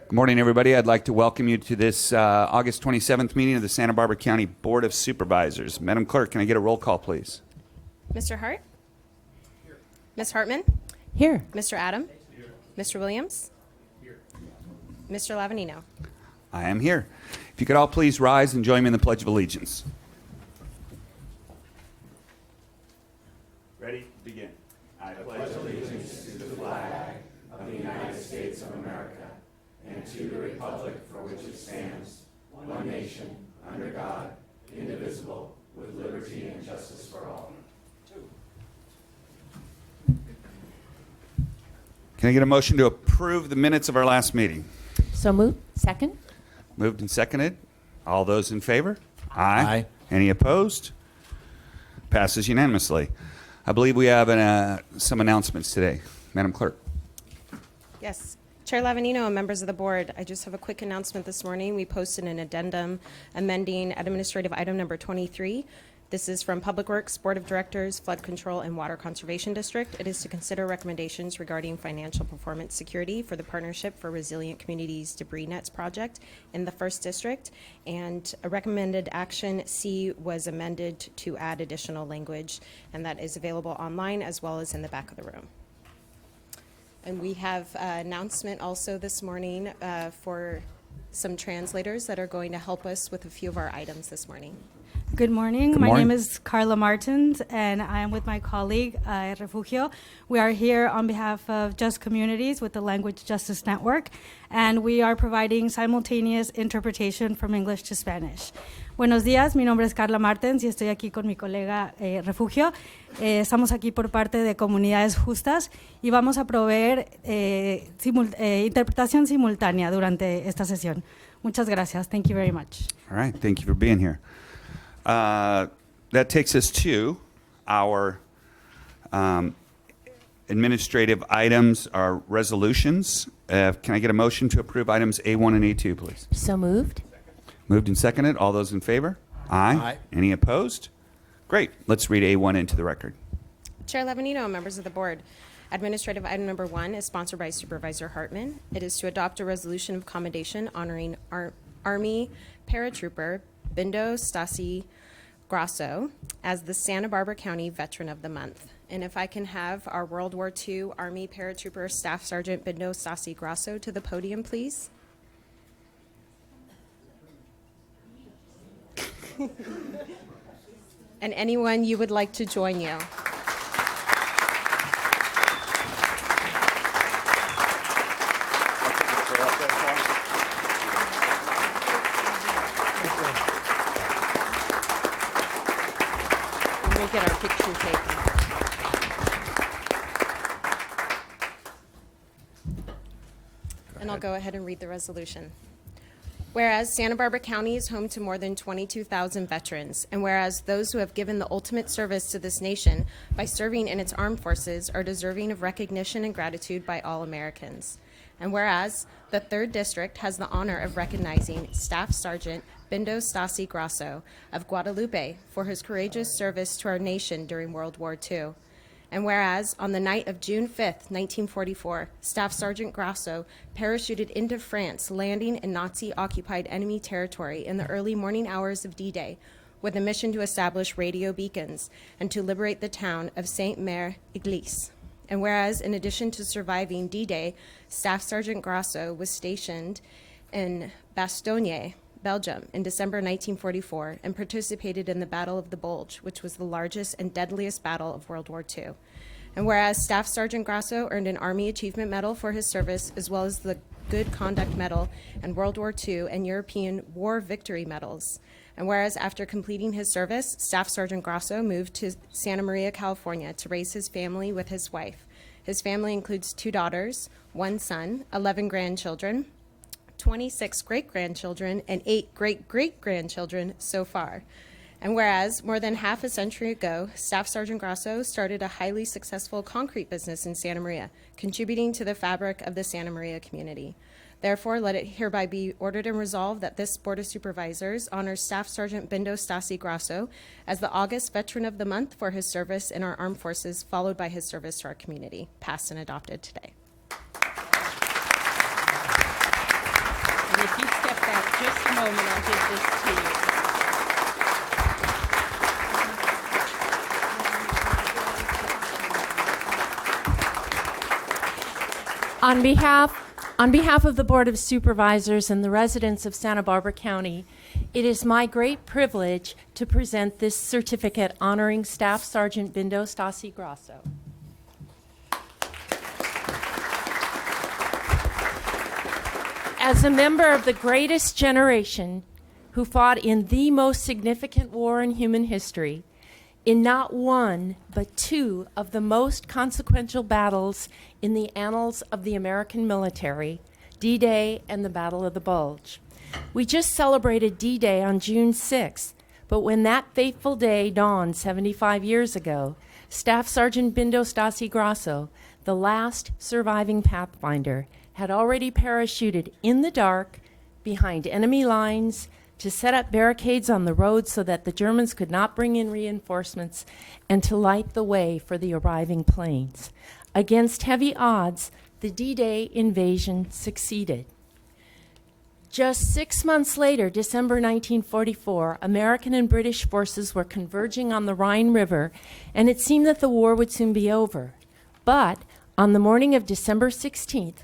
Good morning, everybody. I'd like to welcome you to this August 27th meeting of the Santa Barbara County Board of Supervisors. Madam Clerk, can I get a roll call, please? Mr. Hart? Here. Ms. Hartman? Here. Mr. Adam? Here. Mr. Williams? Here. Mr. Lavanino? I am here. If you could all please rise and join me in the Pledge of Allegiance. Ready? Begin. I pledge allegiance to the flag of the United States of America and to the republic for which it stands, one nation, under God, indivisible, with liberty and justice for all. Can I get a motion to approve the minutes of our last meeting? So moved. Second. Moved and seconded. All those in favor? Aye. Any opposed? Passes unanimously. I believe we have some announcements today. Madam Clerk. Yes. Chair Lavanino and members of the board, I just have a quick announcement this morning. We posted an addendum amending administrative item number 23. This is from Public Works, Board of Directors, Flood Control, and Water Conservation District. It is to consider recommendations regarding financial performance security for the Partnership for Resilient Communities Debris Nets project in the 1st District. And a recommended action C was amended to add additional language, and that is available online as well as in the back of the room. And we have an announcement also this morning for some translators that are going to help us with a few of our items this morning. Good morning. Good My morning. name is Carla Martins, and I am with my colleague, Refugio. We are here on behalf of Just Communities with the Language Justice Network, and we are providing simultaneous interpretation from English to Spanish. Buenos días, mi nombre es Carla Martins y estoy aquí con mi colega Refugio. Estamos aquí por parte de Comunidades Justas y vamos a proveer interpretación simultánea durante esta sesión. Muchas gracias. Thank you very much. All right. Thank you for being here. That takes us to our administrative items, our resolutions. Can I get a motion to approve items A1 and A2, please? So moved. Moved and seconded. All those in favor? Aye. Aye. Any opposed? Great. Let's read A1 into the record. Chair Lavanino and members of the board, administrative item number 1 is sponsored by Supervisor Hartman. It is to adopt a resolution of commendation honoring Army paratrooper Bindo Stasi Grasso as the Santa Barbara County Veteran of the Month. And if I can have our World War II Army paratrooper Staff Sergeant Bindo Stasi Grasso to the podium, please. And anyone you would like to join you. We'll get our picture taken. And I'll go ahead and read the resolution. Whereas Santa Barbara County is home to more than 22,000 veterans, and whereas those who have given the ultimate service to this nation by serving in its armed forces are deserving of recognition and gratitude by all Americans. And whereas the 3rd District has the honor of recognizing Staff Sergeant Bindo Stasi Grasso of Guadalupe for his courageous service to our nation during World War II. And whereas on the night of June 5th, 1944, Staff Sergeant Grasso parachuted into France, landing in Nazi-occupied enemy territory in the early morning hours of D-Day, with a mission to establish radio beacons and to liberate the town of Sainte-Mère-Église. And whereas, in addition to surviving D-Day, Staff Sergeant Grasso was stationed in Bastogne, Belgium, in December 1944 and participated in the Battle of the Bulge, which was the largest and deadliest battle of World War II. And whereas Staff Sergeant Grasso earned an Army Achievement Medal for his service, as well as the Good Conduct Medal and World War II and European War Victory Medals. And whereas after completing his service, Staff Sergeant Grasso moved to Santa Maria, California to raise his family with his wife. His family includes 2 daughters, 1 son, 11 grandchildren, 26 great-grandchildren, and 8 great-great-grandchildren so far. And whereas more than half a century ago, Staff Sergeant Grasso started a highly successful concrete business in Santa Maria, contributing to the fabric of the Santa Maria community. Therefore, let it hereby be ordered and resolved that this Board of Supervisors honors Staff Sergeant Bindo Stasi Grasso as the August Veteran of the Month for his service in our armed forces, followed by his service to our community, passed and adopted today. home and I'll give this to you. On behalf of the Board of Supervisors and the residents of Santa Barbara County, it is my great privilege to present this certificate honoring Staff Sergeant Bindo Stasi Grasso. As a member of the greatest generation who fought in the most significant war in human history, in not one, but two of the most consequential battles in the annals of the American military, D-Day and the Battle of the Bulge. We just celebrated D-Day on June 6th, but when that fateful day dawned 75 years ago, Staff Sergeant Bindo Stasi Grasso, the last surviving Pathfinder, had already parachuted in the dark behind enemy lines to set up barricades on the road so that the Germans could not bring in reinforcements and to light the way for the arriving planes. Against heavy odds, the D-Day invasion succeeded. Just 6 months later, December 1944, American and British forces were converging on the Rhine River, and it seemed that the war would soon be over. But on the morning of December 16th,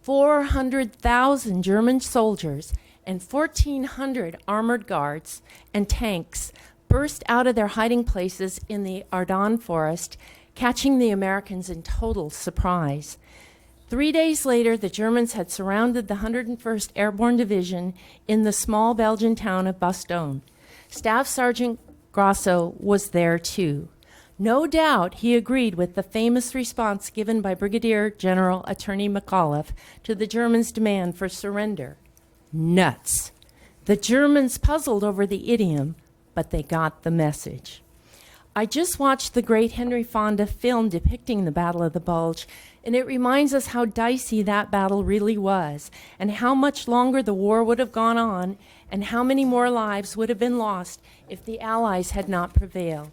400,000 German soldiers and 1,400 armored guards and tanks burst out of their hiding places in the Ardennes forest, catching the Americans in total surprise. 3 days later, the Germans had surrounded the 101st Airborne Division in the small Belgian town of Bastogne. Staff Sergeant Grasso was there too. No doubt he agreed with the famous response given by Brigadier General Attorney McAuliffe to the Germans' demand for surrender. Nuts. The Germans puzzled over the idiom, but they got the message. I just watched the great Henry Fonda film depicting the Battle of the Bulge, and it reminds us how dicey that battle really was, and how much longer the war would have gone on, and how many more lives would have been lost if the Allies had not prevailed.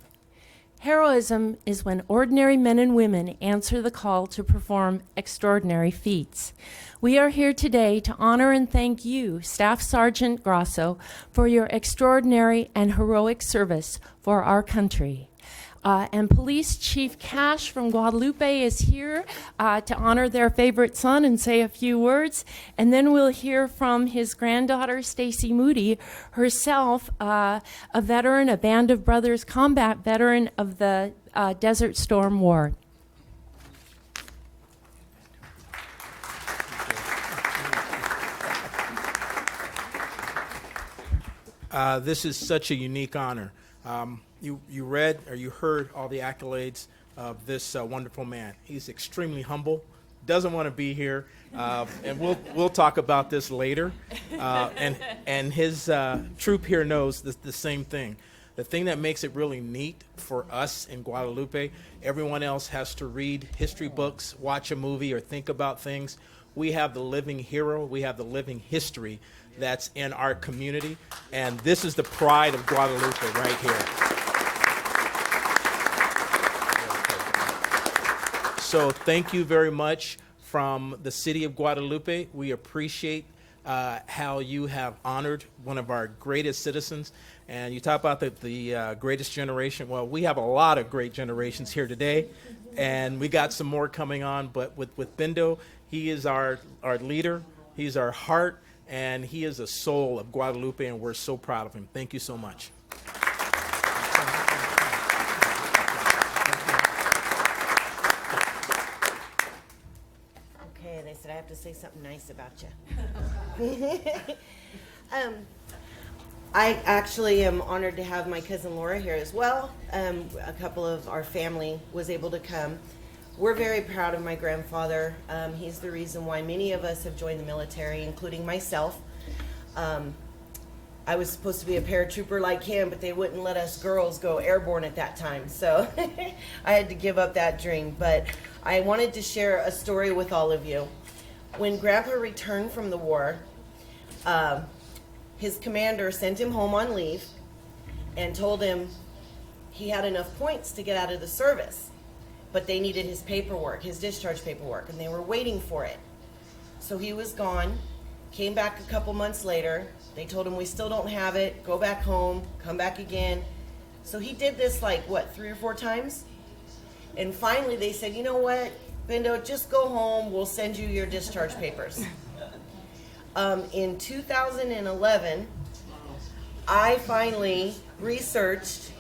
Heroism is when ordinary men and women answer the call to perform extraordinary feats. We are here today to honor and thank you, Staff Sergeant Grasso, for your extraordinary and heroic service for our country. And Police Chief Cash from Guadalupe is here to honor their favorite son and say a few words. And then we'll hear from his granddaughter, Stacy Moody, herself a veteran, a Band of Brothers combat veteran of the Desert Storm War. This is such a unique honor. You read or you heard all the accolades of this wonderful man. He's extremely humble, doesn't want to be here, and we'll talk about this later. And his troop here knows the same thing. The thing that makes it really neat for us in Guadalupe, everyone else has to read history books, watch a movie, or think about things. We have the living hero. We have the living history that's in our community, and this is the pride of Guadalupe right here. So thank you very much from the city of Guadalupe. We appreciate how you have honored one of our greatest citizens. And you talk about the greatest generation. Well, we have a lot of great generations here today, and we got some more coming on. But with Bindo, he is our leader. He's our heart, and he is a soul of Guadalupe, and we're so proud of him. Thank you so much. Okay, they said I have to say something nice about you. I actually am honored to have my cousin Laura here as well. A couple of our family was able to come. We're very proud of my grandfather. He's the reason why many of us have joined the military, including myself. I was supposed to be a paratrooper like him, but they wouldn't let us girls go airborne at that time. So I had to give up that dream. But I wanted to share a story with all of you. When Grandpa returned from the war, his commander sent him home on leave and told him he had enough points to get out of the service, but they needed his paperwork, his discharge paperwork, and they were waiting for it. So he was gone, came back a couple months later. They told him, we still don't have it. Go back home, come back again. So he did this like, what, 3 or 4 times? And finally they said, you know what, Bendo, just go home. We'll send you your discharge papers. In 2011, I finally researched,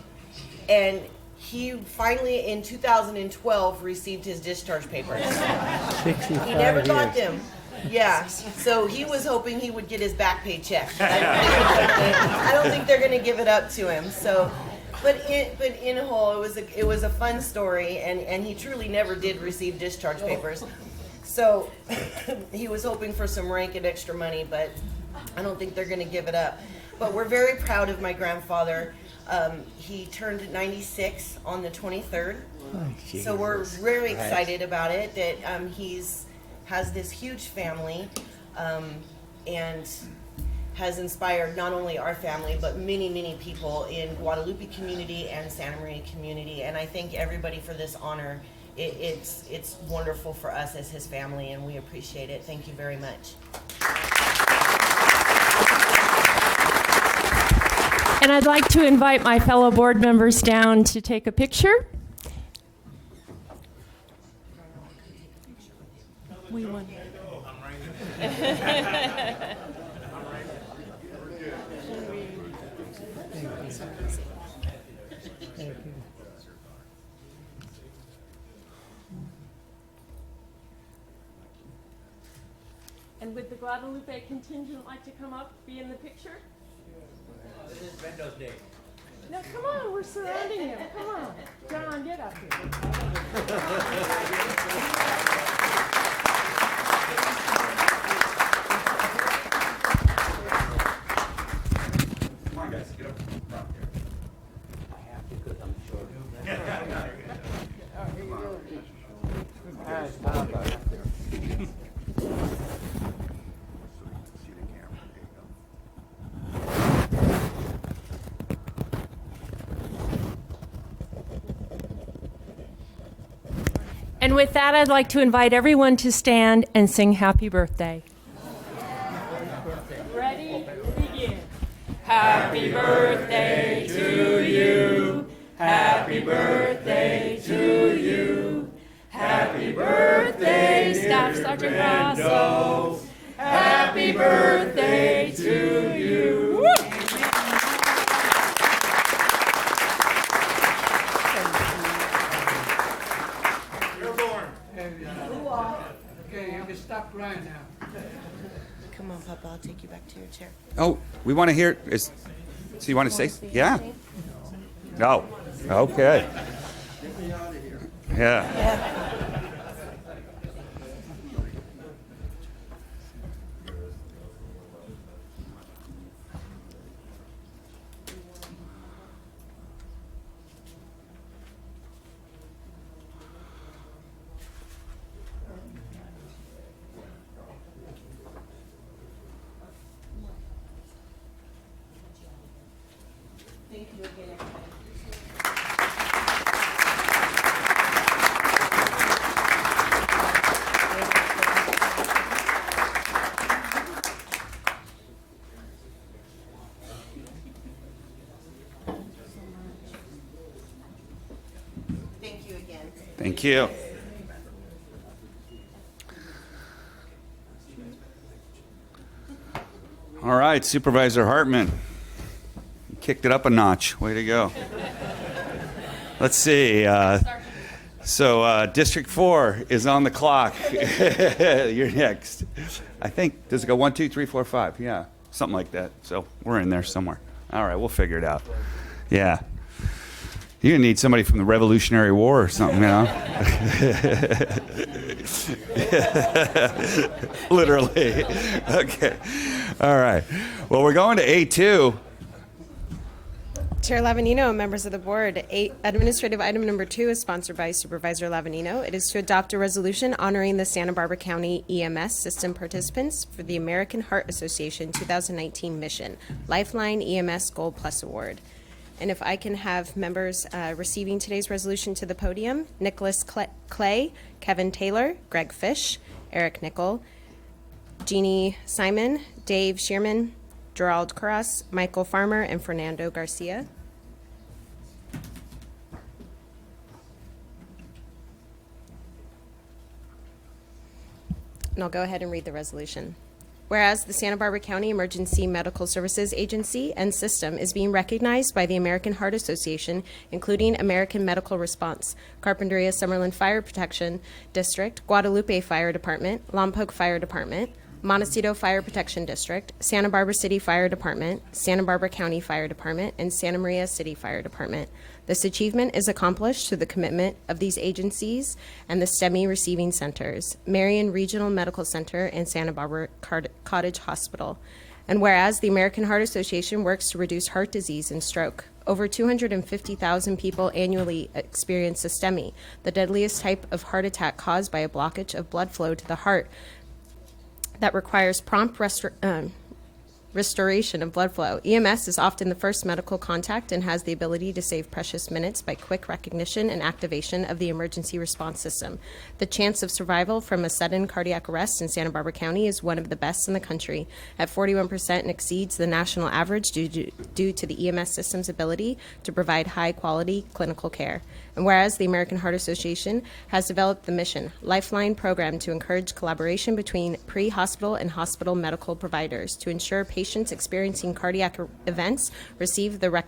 and he finally in 2012 received his discharge papers. 65 He never got years. them. Yeah, so he was hoping he would get his back pay check. I don't think they're going to give it up to him. So, but in a whole, it was a fun story, and he truly never did receive discharge papers. So he was hoping for some rank and extra money, but I don't think they're going to give it up. But we're very proud of my grandfather. He turned 96 on the 23rd. So we're very excited about it, that has this huge family, and has inspired not only our family, but many, many people in Guadalupe community and Santa Maria community. And I thank everybody for this honor. It's wonderful for us as his family, and we appreciate it. Thank you very much. And I'd like to invite my fellow board members down to take a picture. We want. And would the Guadalupe contingent like to come up, be in the picture? This is Bendo's day. No, come on, we're surrounding him. Come on. John, get up here. Come on, guys, get up front here. I have to because I'm short. And with that, I'd like to invite everyone to stand and sing Happy Birthday. Ready? Begin. Happy birthday to you. Happy birthday to you. Happy birthday, Staff Sergeant Grasso. Happy birthday to you. Woo! Okay, you can stop crying now. Come on, Papa, I'll take you back to your chair. Oh, we want to hear. So you want to say? Yeah. No. Okay. Yeah. Thank you again. Thank you again. Thank you. All right, Supervisor Hartman. You kicked it up a notch. Way to go. Let's see. District 4 is on the clock. You're next. I think, does it go 1, 2, 3, 4, 5? Yeah, something like that. So we're in there somewhere. All right, we'll figure it out. Yeah. You're going to need somebody from the Revolutionary War or something, you know? Literally. Okay. All right. Well, we're going to A2. Chair Lavanino and members of the board, administrative item number 2 is sponsored by Supervisor Lavanino. It is to adopt a resolution honoring the Santa Barbara County EMS system participants for the American Heart Association 2019 mission, Lifeline EMS Gold Plus Award. And if I can have members receiving today's resolution to the podium, Nicholas Clay, Kevin Taylor, Greg Fish, Eric Nickel, Jeannie Simon, Dave Shearman, Gerald Carras, Michael Farmer, and Fernando Garcia. And I'll go ahead and read the resolution. Whereas the Santa Barbara County Emergency Medical Services Agency and System is being recognized by the American Heart Association, including American Medical Response, Carpinteria Summerlin Fire Protection District, Guadalupe Fire Department, Lompoc Fire Department, Montecito Fire Protection District, Santa Barbara City Fire Department, Santa Barbara County Fire Department, and Santa Maria City Fire Department. This achievement is accomplished through the commitment of these agencies and the STEMI receiving centers, Marion Regional Medical Center and Santa Barbara Cottage Hospital. And whereas the American Heart Association works to reduce heart disease and stroke, over 250,000 people annually experience a STEMI, the deadliest type of heart attack caused by a blockage of blood flow to the heart that requires prompt restoration of blood flow. EMS is often the first medical contact and has the ability to save precious minutes by quick recognition and activation of the emergency response system. The chance of survival from a sudden cardiac arrest in Santa Barbara County is one of the best in the country, at 41%, and exceeds the national average due to the EMS system's ability to provide high-quality clinical care. And whereas the American Heart Association has developed the Mission Lifeline program to encourage collaboration between pre-hospital and hospital medical providers to ensure patients experiencing cardiac events receive the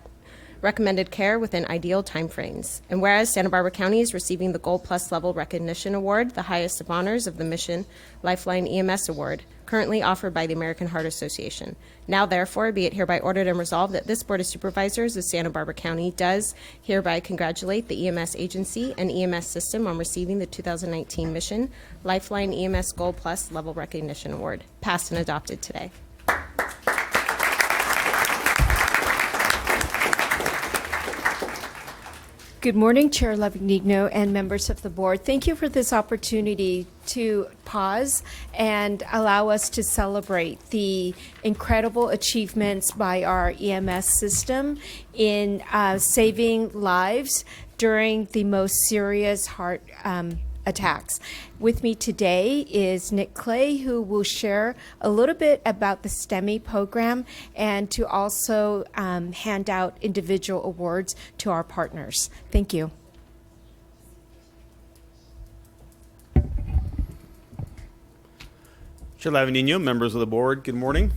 recommended care within ideal timeframes. And whereas Santa Barbara County is receiving the Gold Plus Level Recognition Award, the highest of honors of the Mission Lifeline EMS Award, currently offered by the American Heart Association. Now, therefore, be it hereby ordered and resolved that this Board of Supervisors of Santa Barbara County does hereby congratulate the EMS agency and EMS system on receiving the 2019 Mission Lifeline EMS Gold Plus Level Recognition Award, passed and adopted today. Good morning, Chair Lavigno and members of the board. Thank you for this opportunity to pause and allow us to celebrate the incredible achievements by our EMS system in saving lives during the most serious heart attacks. With me today is Nick Clay, who will share a little bit about the STEMI program and to also hand out individual awards to our partners. Thank you. Chair Lavigno, members of the board, good morning.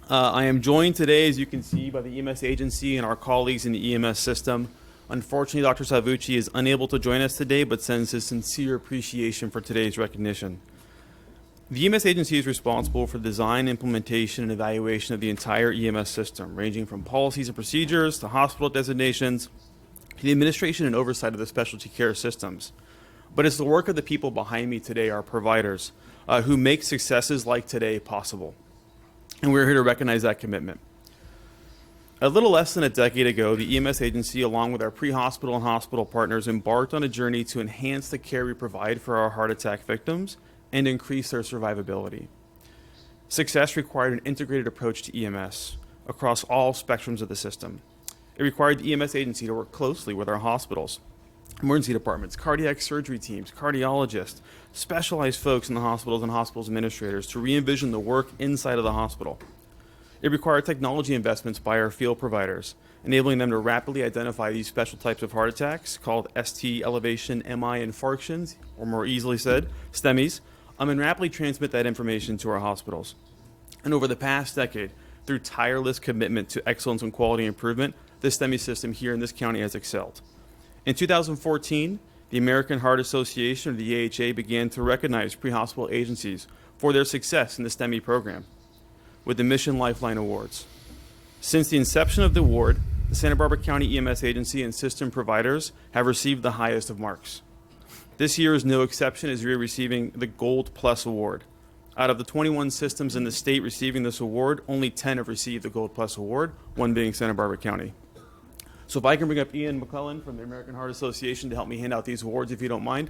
I am joined today, as you can see, by the EMS agency and our colleagues in the EMS system. Unfortunately, Dr. Salvucci is unable to join us today, but sends his sincere appreciation for today's recognition. The EMS agency is responsible for the design, implementation, and evaluation of the entire EMS system, ranging from policies and procedures to hospital designations to the administration and oversight of the specialty care systems. But it's the work of the people behind me today, our providers, who make successes like today possible. And we're here to recognize that commitment. A little less than a decade ago, the EMS agency, along with our pre-hospital and hospital partners, embarked on a journey to enhance the care we provide for our heart attack victims and increase their survivability. Success required an integrated approach to EMS across all spectrums of the system. It required the EMS agency to work closely with our hospitals, emergency departments, cardiac surgery teams, cardiologists, specialized folks in the hospitals and hospitals administrators to re-envision the work inside of the hospital. It required technology investments by our field providers, enabling them to rapidly identify these special types of heart attacks called ST elevation MI infarctions, or more easily said, STEMIs, and rapidly transmit that information to our hospitals. And over the past decade, through tireless commitment to excellence and quality improvement, the STEMI system here in this county has excelled. In 2014, the American Heart Association, or the AHA, began to recognize pre-hospital agencies for their success in the STEMI program with the Mission Lifeline Awards. Since the inception of the award, the Santa Barbara County EMS agency and system providers have received the highest of marks. This year is no exception, as we are receiving the Gold Plus Award. Out of the 21 systems in the state receiving this award, only 10 have received the Gold Plus Award, one being Santa Barbara County. So if I can bring up Ian McClellan from the American Heart Association to help me hand out these awards, if you don't mind.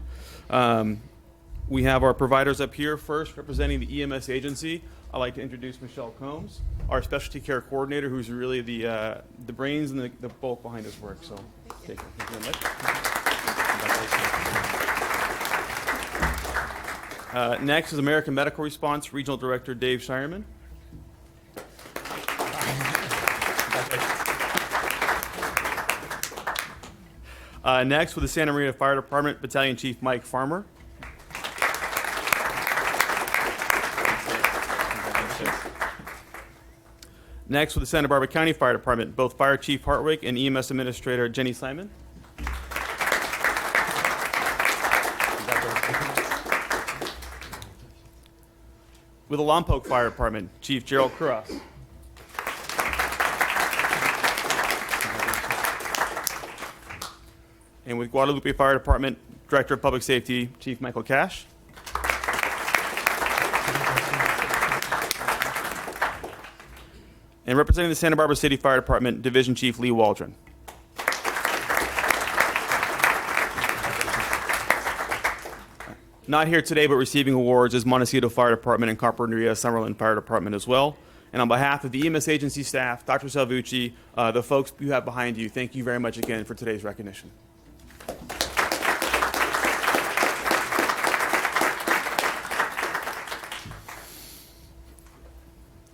We have our providers up here. First, representing the EMS agency, I'd like to introduce Michelle Combs, our specialty care coordinator, who's really the brains and the bulk behind this work. So, take it. Thank you very much. Next is American Medical Response Regional Director Dave Shireman. Next, with the Santa Maria Fire Department, Battalion Chief Mike Farmer. Next, with the Santa Barbara County Fire Department, both Fire Chief Hartwig and EMS Administrator Jenny Simon. With the Lompoc Fire Department, Chief Gerald Kuras. And with Guadalupe Fire Department, Director of Public Safety, Chief Michael Cash. And representing the Santa Barbara City Fire Department, Division Chief Lee Waldron. Not here today, but receiving awards is Montecito Fire Department and Carpinteria Summerlin Fire Department as well. And on behalf of the EMS agency staff, Dr. Salvucci, the folks you have behind you, thank you very much again for today's recognition.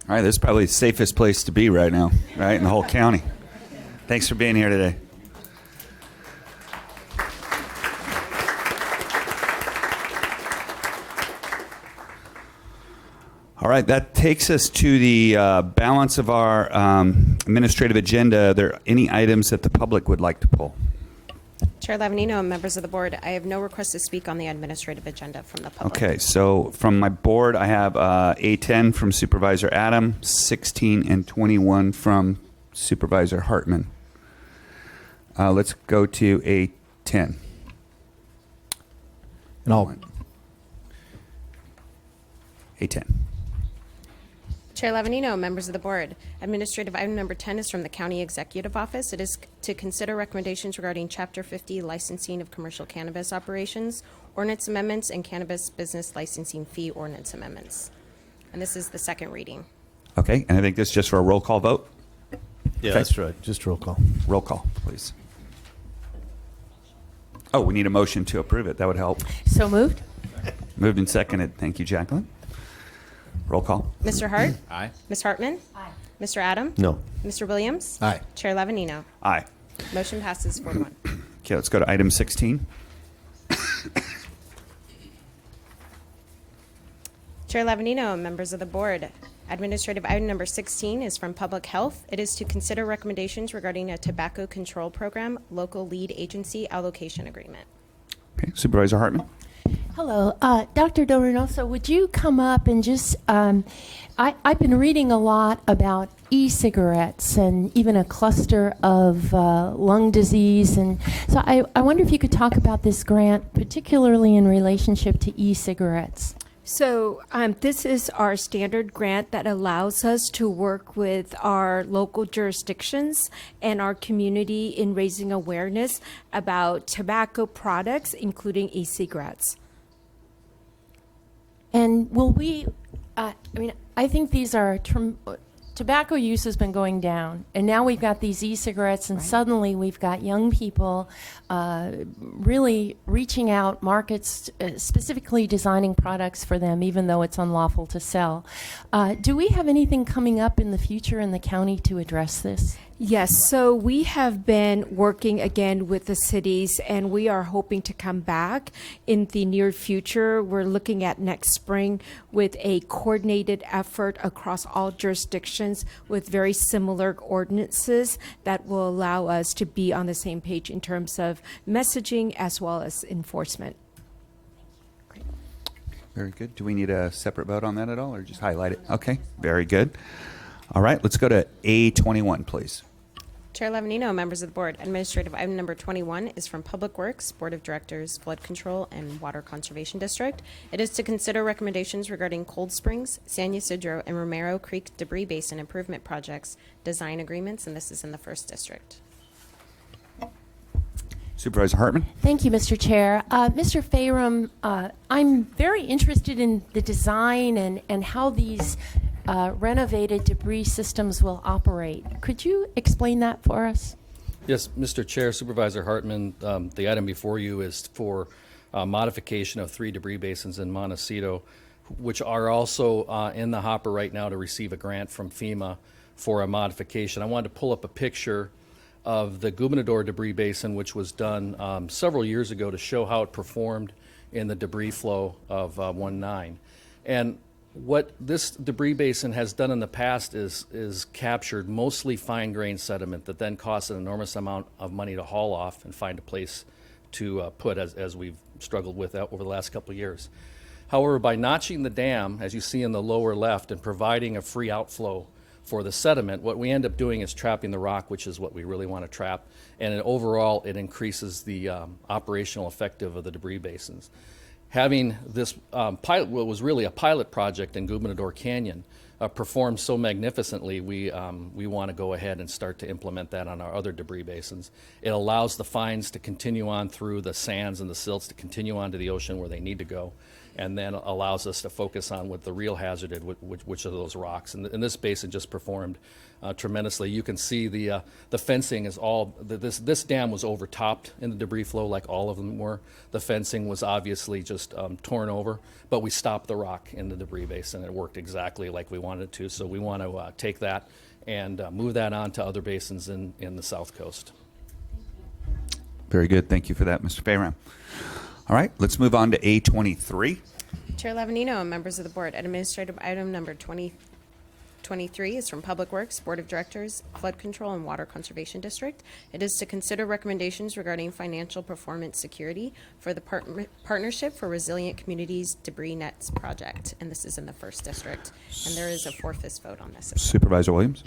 All right, this is probably the safest place to be right now, right, in the whole county. Thanks for being here today. All right, that takes us to the balance of our administrative agenda. Are there any items that the public would like to pull? Chair Lavanino and members of the board, I have no request to speak on the administrative agenda from the public. Okay, so from my board, I have A10 from Supervisor Adam, 16 and 21 from Supervisor Hartman. Let's go to A10. And I'll A10. Chair Lavanino, members of the board, administrative item number 10 is from the County Executive Office. It is to consider recommendations regarding Chapter 50 licensing of commercial cannabis operations, ordinance amendments, and cannabis business licensing fee ordinance amendments. And this is the second reading. Okay, and I think this is just for a roll call vote. Yeah, Okay. that's right. Just roll call. Roll call, please. Oh, we need a motion to approve it. That would help. So moved? Moved and seconded. Thank you, Jacqueline. Roll call. Mr. Hart? Aye. Ms. Hartman? Aye. Mr. Adam? No. Mr. Williams? Aye. Chair Lavanino. Aye. Motion passes 4-1. Okay, let's go to item 16. Chair Lavanino and members of the board, administrative item number 16 is from Public Health. It is to consider recommendations regarding a tobacco control program, local lead agency allocation agreement. Okay, Supervisor Hartman. Hello, Dr. Del Reynoso, would you come up and just, I've been reading a lot about e-cigarettes and even a cluster of lung disease. And so I wonder if you could talk about this grant, particularly in relationship to e-cigarettes. So this is our standard grant that allows us to work with our local jurisdictions and our community in raising awareness about tobacco products, including e-cigarettes. And will we, I think these are, tobacco use has been going down, and now we've got these e-cigarettes, and suddenly we've got young people really reaching out, markets, specifically designing products for them, even though it's unlawful to sell. Do we have anything coming up in the future in the county to address this? Yes, so we have been working again with the cities, and we are hoping to come back in the near future. We're looking at next spring with a coordinated effort across all jurisdictions with very similar ordinances that will allow us to be on the same page in terms of messaging as well as enforcement. Very good. Do we need a separate vote on that at all, or just highlight it? Okay, very good. All right, let's go to A21, please. Chair Lavanino, members of the board, administrative item number 21 is from Public Works, Board of Directors, Flood Control, and Water Conservation District. It is to consider recommendations regarding Cold Springs, San Ysidro, and Romero Creek debris basin improvement projects, design agreements, and this is in the 1st District. Supervisor Hartman. Thank you, Mr. Chair. Mr. Fayram, I'm very interested in the design and how these renovated debris systems will operate. Could you explain that for us? Yes, Mr. Chair, Supervisor Hartman, the item before you is for modification of 3 debris basins in Montecito, which are also in the hopper right now to receive a grant from FEMA for a modification. I wanted to pull up a picture of the Gubernador debris basin, which was done several years ago to show how it performed in the debris flow of 1-9. And what this debris basin has done in the past is captured mostly fine-grained sediment that then costs an enormous amount of money to haul off and find a place to put, as we've struggled with over the last couple of years. However, by notching the dam, as you see in the lower left, and providing a free outflow for the sediment, what we end up doing is trapping the rock, which is what we really want to trap, and overall it increases the operational effective of the debris basins. Having this pilot, what was really a pilot project in Gubernador Canyon, perform so magnificently, we want to go ahead and start to implement that on our other debris basins. It allows the fines to continue on through the sands and the silts to continue on to the ocean where they need to go, and then allows us to focus on what the real hazard is, which are those rocks. And this basin just performed tremendously. You can see the fencing is all, this dam was overtopped in the debris flow like all of them were. The fencing was obviously just torn over, but we stopped the rock in the debris basin. It worked exactly like we wanted it to. So we want to take that and move that on to other basins in the South Coast. Very good. Thank you for that, Mr. Bayram. All right, let's move on to A23. Chair Lavanino and members of the board, administrative item number 2023 is from Public Works, Board of Directors, Flood Control and Water Conservation District. It is to consider recommendations regarding financial performance security for the Partnership for Resilient Communities Debris Nets Project. And this is in the 1st District. And there is a 4/5 vote on this. Supervisor Williams.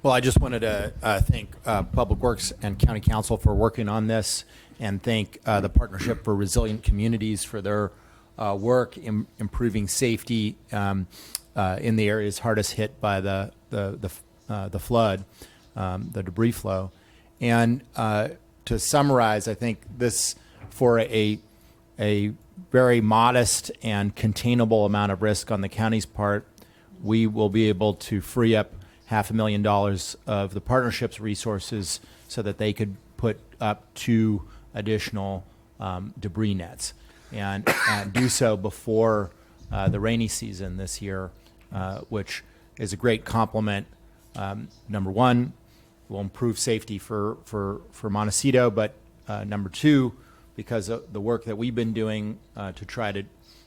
Well, I just wanted to thank Public Works and County Council for working on this, and thank the Partnership for Resilient Communities for their work in improving safety in the areas hardest hit by the flood, the debris flow. And to summarize, I think this, for a very modest and containable amount of risk on the county's part, we will be able to free up $500,000 of the partnership's resources so that they could put up 2 additional debris nets, and do so before the rainy season this year, which is a great complement. Number one, will improve safety for Montecito, but number 2, because of the work that we've been doing to try to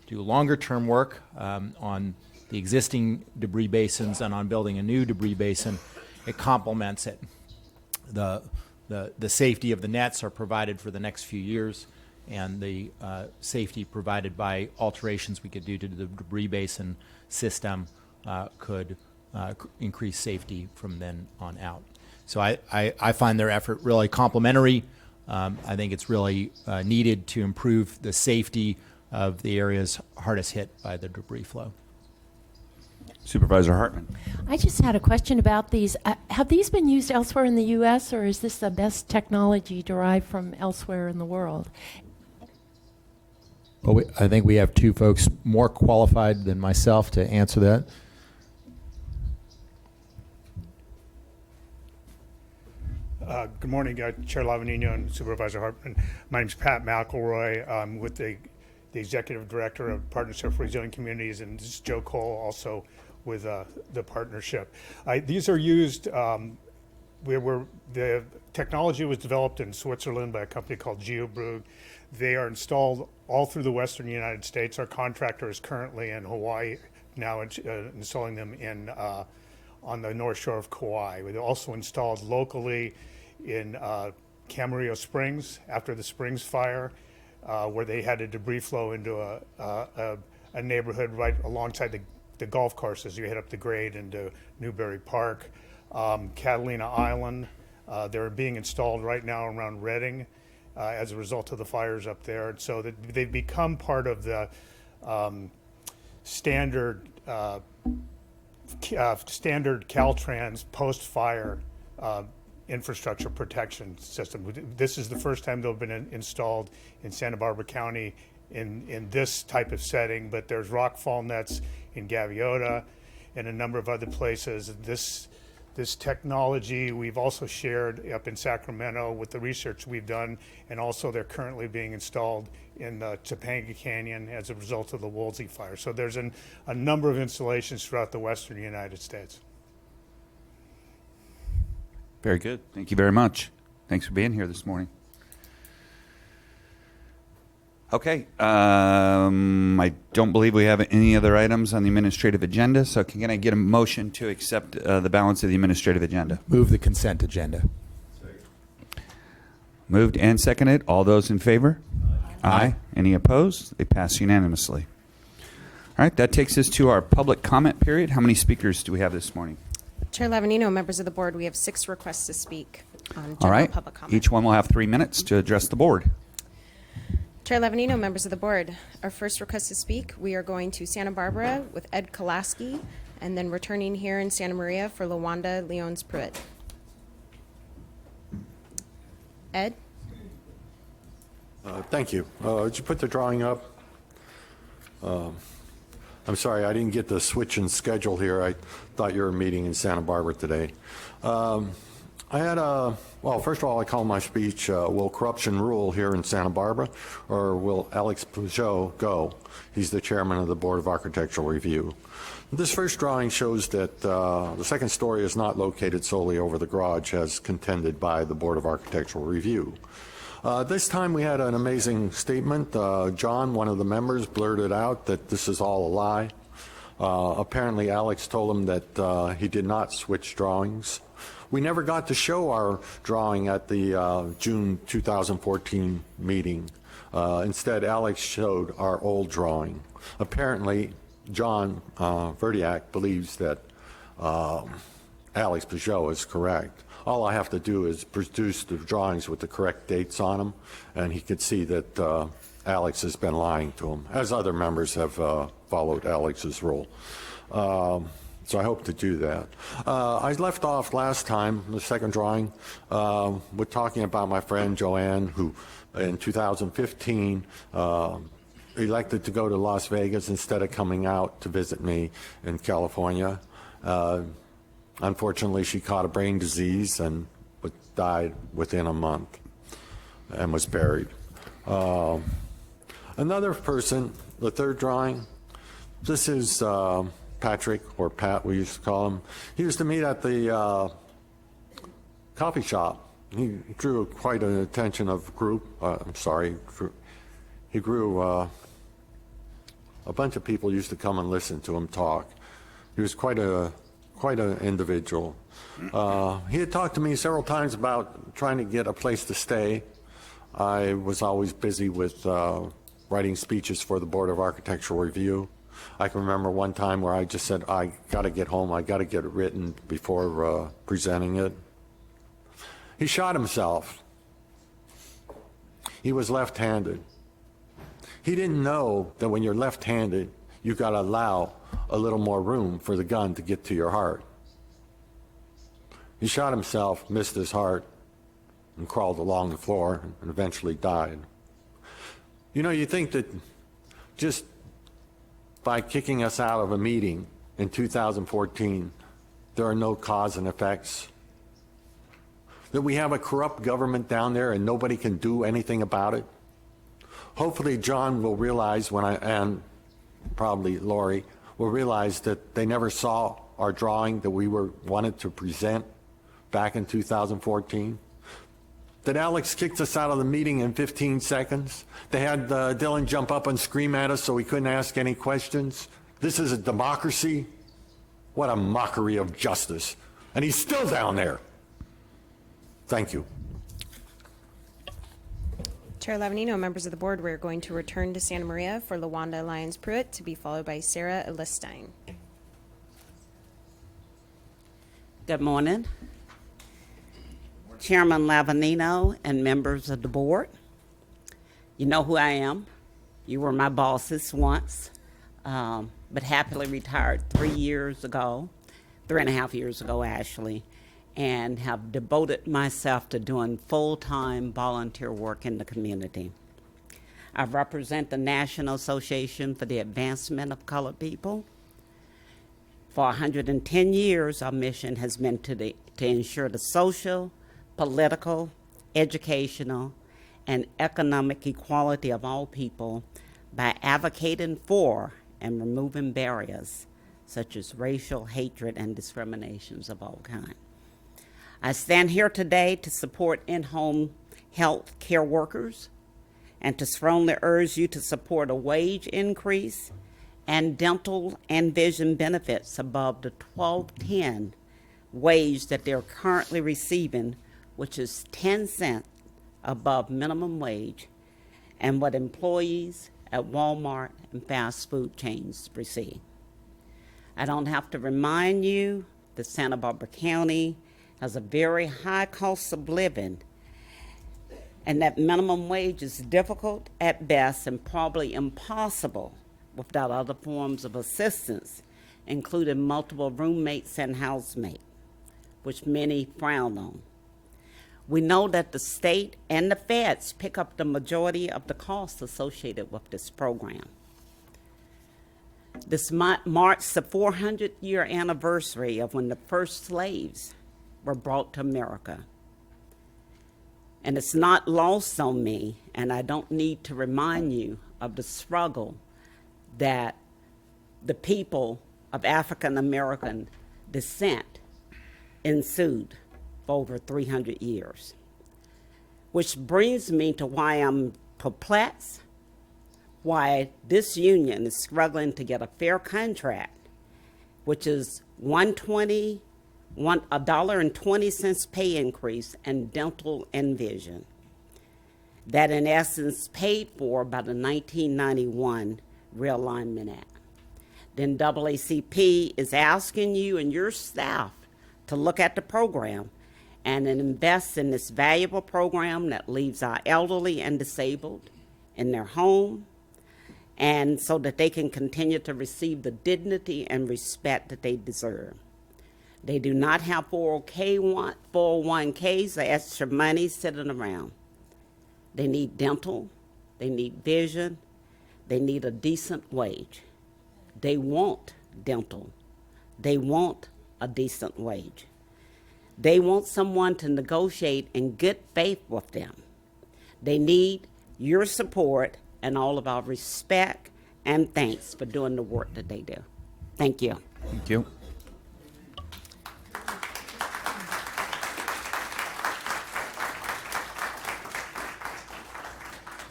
do longer term work on the existing debris basins and on building a new debris basin, it complements it. The safety of the nets are provided for the next few years, and the safety provided by alterations we could do to the debris basin system could increase safety from then on out. So I find their effort really complimentary. I think it's really needed to improve the safety of the areas hardest hit by the debris flow. Supervisor Hartman. I just had a question about these. Have these been used elsewhere in the U.S., or is this the best technology derived from elsewhere in the world? Well, I think we have 2 folks more qualified than myself to answer that. Good morning, Chair Lavanino and Supervisor Hartman. My name is Pat McElroy. I'm with the Executive Director of Partnership for Resilient Communities, and this is Joe Cole, also with the partnership. These are used, the technology was developed in Switzerland by a company called GeoBrug. They are installed all through the western United States. Our contractor is currently in Hawaii now, installing them on the north shore of Kauai. They're also installed locally in Camarillo Springs after the Springs fire, where they had a debris flow into a neighborhood right alongside the golf courses. You head up the grade into Newberry Park. Catalina Island, they're being installed right now around Redding as a result of the fires up there. And so they've become part of the standard Caltrans post-fire infrastructure protection system. This is the first time they've been installed in Santa Barbara County in this type of setting, but there's rockfall nets in Gaviota and a number of other places. This this technology. We've also shared up in Sacramento with the research we've done, and also they're currently being installed in the Topanga Canyon as a result of the Woolsey fire. So there's a number of installations throughout the western United States. Very good. Thank you very much. Thanks for being here this morning. Okay. I don't believe we have any other items on the administrative agenda, so can I get a motion to accept the balance of the administrative agenda? Move the consent agenda. Moved and seconded. All those in favor? Aye. Any opposed? They pass unanimously. All right, that takes us to our public comment period. How many speakers do we have this morning? Chair Lavanino, members of the board, we have 6 requests to speak on All general right. public comment. Each one will have 3 minutes to address the board. Chair Lavanino, members of the board, our first request to speak, we are going to Santa Barbara with Ed Kolaski, and then returning here in Santa Maria for LaWanda Leons-Pruitt. Ed? Thank you. Did you put the drawing up? I'm sorry, I didn't get the switch in schedule here. I thought you were meeting in Santa Barbara today. I had well, first of all, I call my speech, Will Corruption Rule here in Santa Barbara, or will Alex Peugeot go? He's the chairman of the Board of Architectural Review. This first drawing shows that the second story is not located solely over the garage as contended by the Board of Architectural Review. This time we had an amazing statement. John, one of the members, blurted out that this is all a lie. Apparently Alex told him that he did not switch drawings. We never got to show our drawing at the June 2014 meeting. Instead, Alex showed our old drawing. Apparently, John Verdiak believes that Alex Peugeot is correct. All I have to do is produce the drawings with the correct dates on them, and he could see that Alex has been lying to him, as other members have followed Alex's rule. So I hope to do that. I left off last time, the second drawing, with talking about my friend Joanne, who in 2015 elected to go to Las Vegas instead of coming out to visit me in California. Unfortunately, she caught a brain disease and died within a month and was buried. Another person, the third drawing, this is Patrick, or Pat we used to call him. He used to meet at the coffee shop. He drew quite an attention of group. He grew a bunch of people used to come and listen to him talk. He was quite an individual. He had talked to me several times about trying to get a place to stay. I was always busy with writing speeches for the Board of Architectural Review. I can remember one time where I just said, I got to get home, I got to get it written before presenting it. He shot himself. He was left-handed. He didn't know that when you're left-handed, you got to allow a little more room for the gun to get to your heart. He shot himself, missed his heart, and crawled along the floor and eventually died. You know, you think that just by kicking us out of a meeting in 2014, there are no cause and effects? That we have a corrupt government down there and nobody can do anything about it? Hopefully John will realize and probably Lori will realize that they never saw our drawing that we wanted to present back in 2014. That Alex kicked us out of the meeting in 15 seconds. They had Dylan jump up and scream at us so we couldn't ask any questions. This is a democracy? What a mockery of justice. And he's still down there. Thank you. Chair Lavanino, members of the board, we're going to return to Santa Maria for LaWanda Lyons-Pruitt to be followed by Sarah Elistine. Good morning. Chairman Lavanino and members of the board. You know who I am. You were my bosses once, but happily retired 3.5 years ago actually, and have devoted myself to doing full-time volunteer work in the community. I represent the National Association for the Advancement of Colored People, For 110 years, our mission has been to ensure the social, political, educational, and economic equality of all people by advocating for and removing barriers such as racial hatred and discriminations of all kinds. I stand here today to support in-home health care workers and to strongly urge you to support a wage increase and dental and vision benefits above the $12.10 wage that they're currently receiving, which is 10 cents above minimum wage and what employees at Walmart and fast food chains receive. I don't have to remind you that Santa Barbara County has a very high cost of living and that minimum wage is difficult at best and probably impossible without other forms of assistance, including multiple roommates and housemates, which many frown on. We know that the state and the feds pick up the majority of the costs associated with this program. This marks the 400-year anniversary of when the first slaves were brought to America. And it's not lost on me, and I don't need to remind you of the struggle that the people of African American descent ensued for over 300 years. Which brings me to why I'm perplexed, why this union is struggling to get a fair contract, which is $1.20 pay increase in dental and vision. That in essence paid for by the 1991 Realignment Act. Then NAACP is asking you and your staff to look at the program and invest in this valuable program that leaves our elderly and disabled in their home, and so that they can continue to receive the dignity and respect that they deserve. They do not have 401ks or extra money sitting around. They need dental, they need vision, they need a decent wage. They want dental, they want a decent wage. They want someone to negotiate in good faith with them. They need your support and all of our respect and thanks for doing the work that they do. Thank you. Thank you.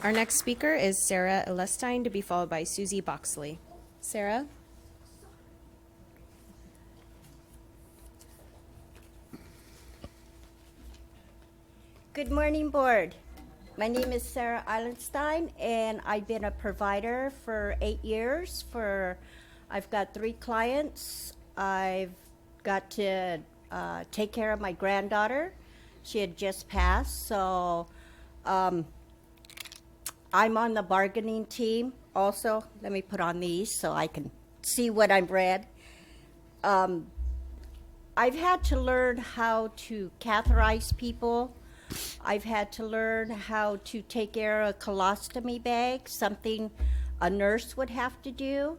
Our next speaker is Sarah Elestein, to be followed by Susie Boxley. Sarah? Good morning, board. My name is Sarah Eilenstein, and I've been a provider for 8 years. I've got 3 clients. I've got to take care of my granddaughter. She had just passed, so I'm on the bargaining team also. Let me put on these so I can see what I've read. I've had to learn how to catheterize people. I've had to learn how to take care of a colostomy bag, something a nurse would have to do.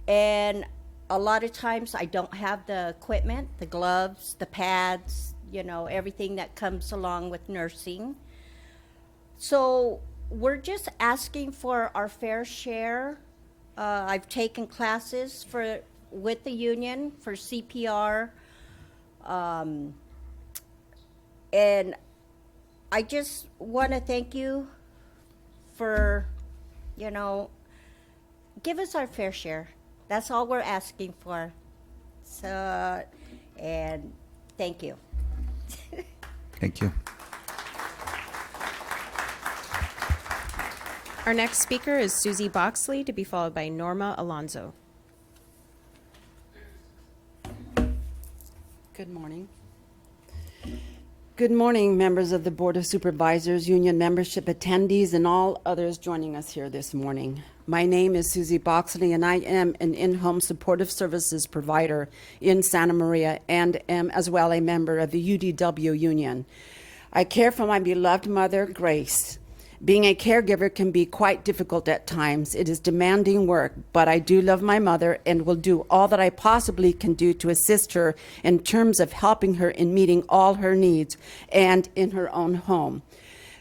And a lot of times I don't have the equipment, the gloves, the pads, everything that comes along with nursing. So we're just asking for our fair share. I've taken classes with the union for CPR. And I just want to thank you for, give us our fair share. That's all we're asking for. So, and thank you. Thank you. Our next speaker is Susie Boxley, to be followed by Norma Alonzo. Good morning. Good morning, members of the Board of Supervisors, union membership attendees, and all others joining us here this morning. My name is Susie Boxley, and I am an in-home supportive services provider in Santa Maria and am as well a member of the UDW union. I care for my beloved mother, Grace, Being a caregiver can be quite difficult at times. It is demanding work, but I do love my mother and will do all that I possibly can do to assist her in terms of helping her in meeting all her needs and in her own home.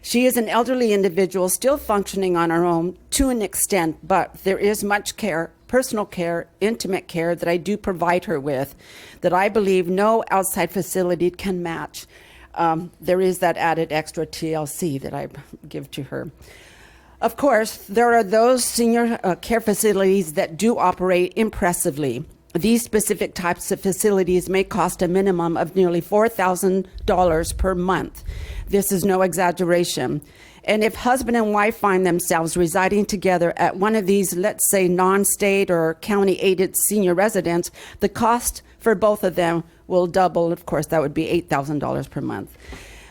She is an elderly individual still functioning on her own to an extent, but there is much care, personal care, intimate care that I do provide her with that I believe no outside facility can match. There is that added extra TLC that I give to her. Of course, there are those senior care facilities that do operate impressively. These specific types of facilities may cost a minimum of nearly $4,000 per month. This is no exaggeration. And if husband and wife find themselves residing together at one of these, let's say, non-state or county-aided senior residents, the cost for both of them will double. Of course, that would be $8,000 per month.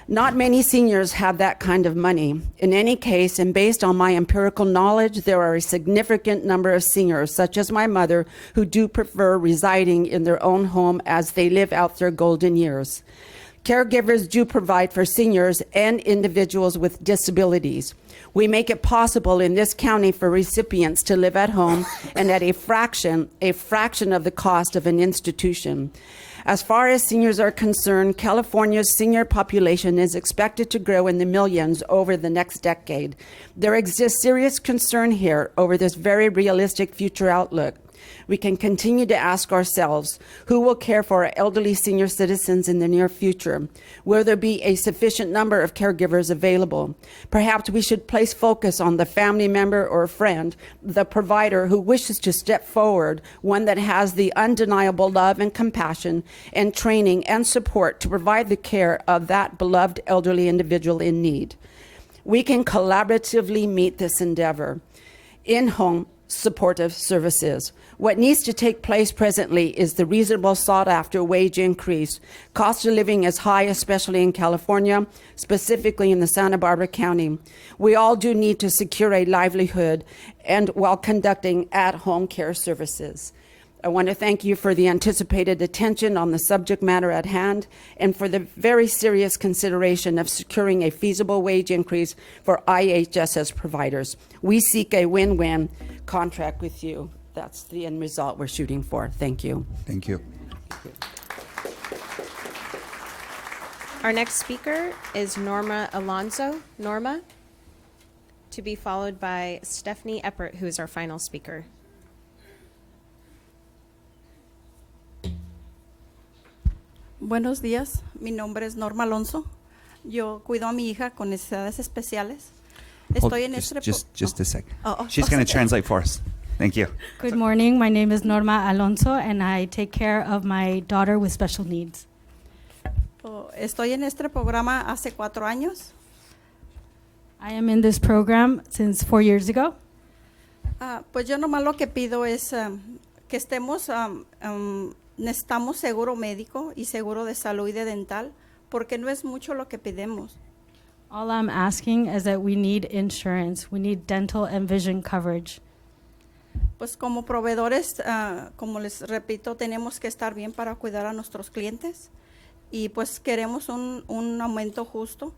Not many seniors have that kind of money. In any case, and based on my empirical knowledge, there are a significant number of seniors, such as my mother, who do prefer residing in their own home as they live out their golden years. Caregivers do provide for seniors and individuals with disabilities. We make it possible in this county for recipients to live at home and at a fraction of the cost of an institution. As far as seniors are concerned, California's senior population is expected to grow in the millions over the next decade. There exists serious concern here over this very realistic future outlook. We can continue to ask ourselves, who will care for our elderly senior citizens in the near future? Will there be a sufficient number of caregivers available? Perhaps we should place focus on the family member or friend, the provider who wishes to step forward, one that has the undeniable love and compassion and training and support to provide the care of that beloved elderly individual in need. We can collaboratively meet this endeavor. In-home supportive services. What needs to take place presently is the reasonable sought-after wage increase. Cost of living is high, especially in California, specifically in the Santa Barbara County. We all do need to secure a livelihood and while conducting at-home care services. I want to thank you for the anticipated attention on the subject matter at hand and for the very serious consideration of securing a feasible wage increase for IHSS providers. We seek a win-win contract with you. That's the end result we're shooting for. Thank you. Thank you. Our next speaker is Norma Alonso. Norma, to be followed by Stephanie Eppert, who is our final speaker. Buenos días, mi nombre es Norma Alonso. Yo cuido a mi hija con necesidades especiales. Estoy en este Just a second. Oh, She's going to translate for us. Thank you. Good morning. My name is Norma Alonso, and I take care of my daughter with special needs. Estoy en este programa hace 4 años. I am in this program since 4 years ago. Pues yo nomás lo que pido es que estemos, necesitamos seguro médico y seguro de salud y de dental, porque no es mucho lo que pedimos. All I'm asking is that we need insurance. We need dental and vision coverage. Pues como proveedores, como les repito, tenemos que estar bien para cuidar a nuestros clientes y pues queremos un aumento justo.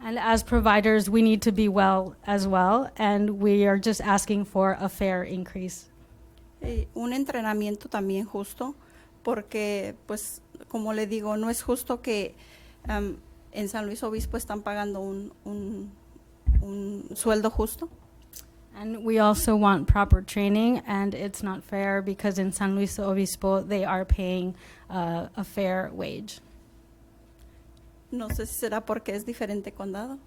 And as providers, we need to be well as well, and we are just asking for a fair increase. Un entrenamiento también justo, porque pues como le digo, no es justo que en San Luis Obispo están pagando un sueldo justo. And we also want proper training, and it's not fair because in San Luis Obispo they are paying a fair wage. No sé si será porque es diferente condado.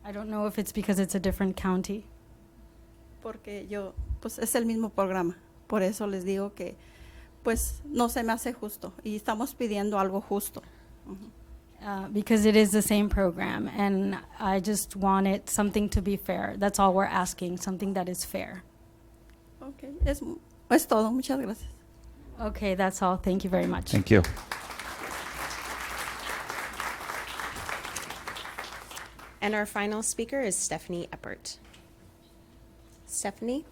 I don't know if it's because it's a different county. Porque yo, pues es el mismo programa. Por eso les digo que, pues no se me hace justo y estamos pidiendo algo justo. Because it is the same program, and I just want it something to be fair. That's all we're asking, something that is fair. Okay, es todo. Muchas gracias. Okay, that's all. Thank you very much. Thank you. And our final speaker is Stephanie Eppert. Stephanie?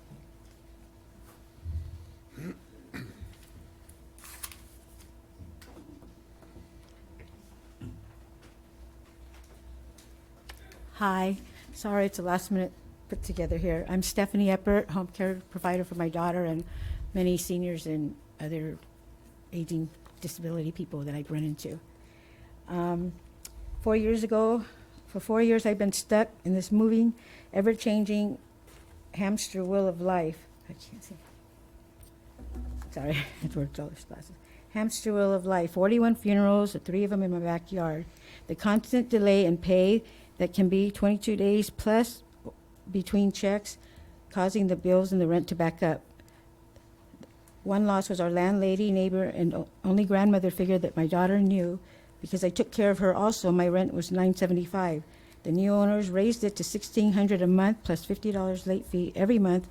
Hi, Sorry, it's a last minute put together here. I'm Stephanie Eppert, home care provider for my daughter and many seniors and other aging disability people that I run into. 4 years ago, for 4 years, I've been stuck in this moving, ever-changing hamster wheel of life. I can't see. Sorry, it's worked all these glasses. Hamster wheel of life. 41 funerals, 3 of them in my backyard. The constant delay in pay that can be 22 days plus between checks, causing the bills and the rent to back up. One loss was our landlady, neighbor, and only grandmother figure that my daughter knew. Because I took care of her also, my rent was $975. The new owners raised it to $1,600 a month plus $50 late fee every month,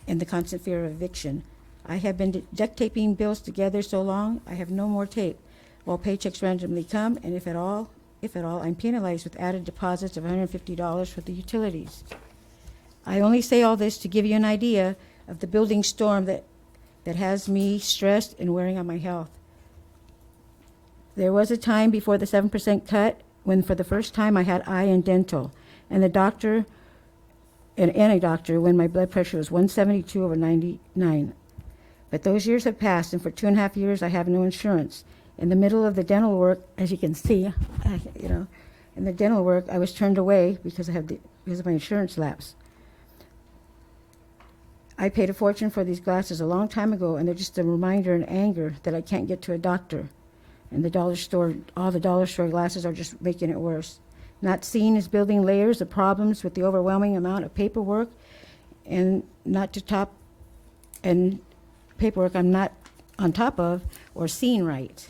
and the constant fear of eviction. I have been duct taping bills together so long, I have no more tape. While paychecks randomly come, and if at all, I'm penalized with added deposits of $150 for the utilities. I only say all this to give you an idea of the building storm that has me stressed and wearing on my health. There was a time before the 7% cut when for the first time I had eye and dental, and a doctor when my blood pressure was 172/99. But those years have passed, and for 2.5 years I have no insurance. In the middle of the dental work, as you can see, in the dental work, I was turned away because of my insurance lapse. I paid a fortune for these glasses a long time ago, and they're just a reminder and anger that I can't get to a doctor. And the dollar store, all the dollar store glasses are just making it worse. Not seeing is building layers of problems with the overwhelming amount of paperwork, and paperwork I'm not on top of or seeing right.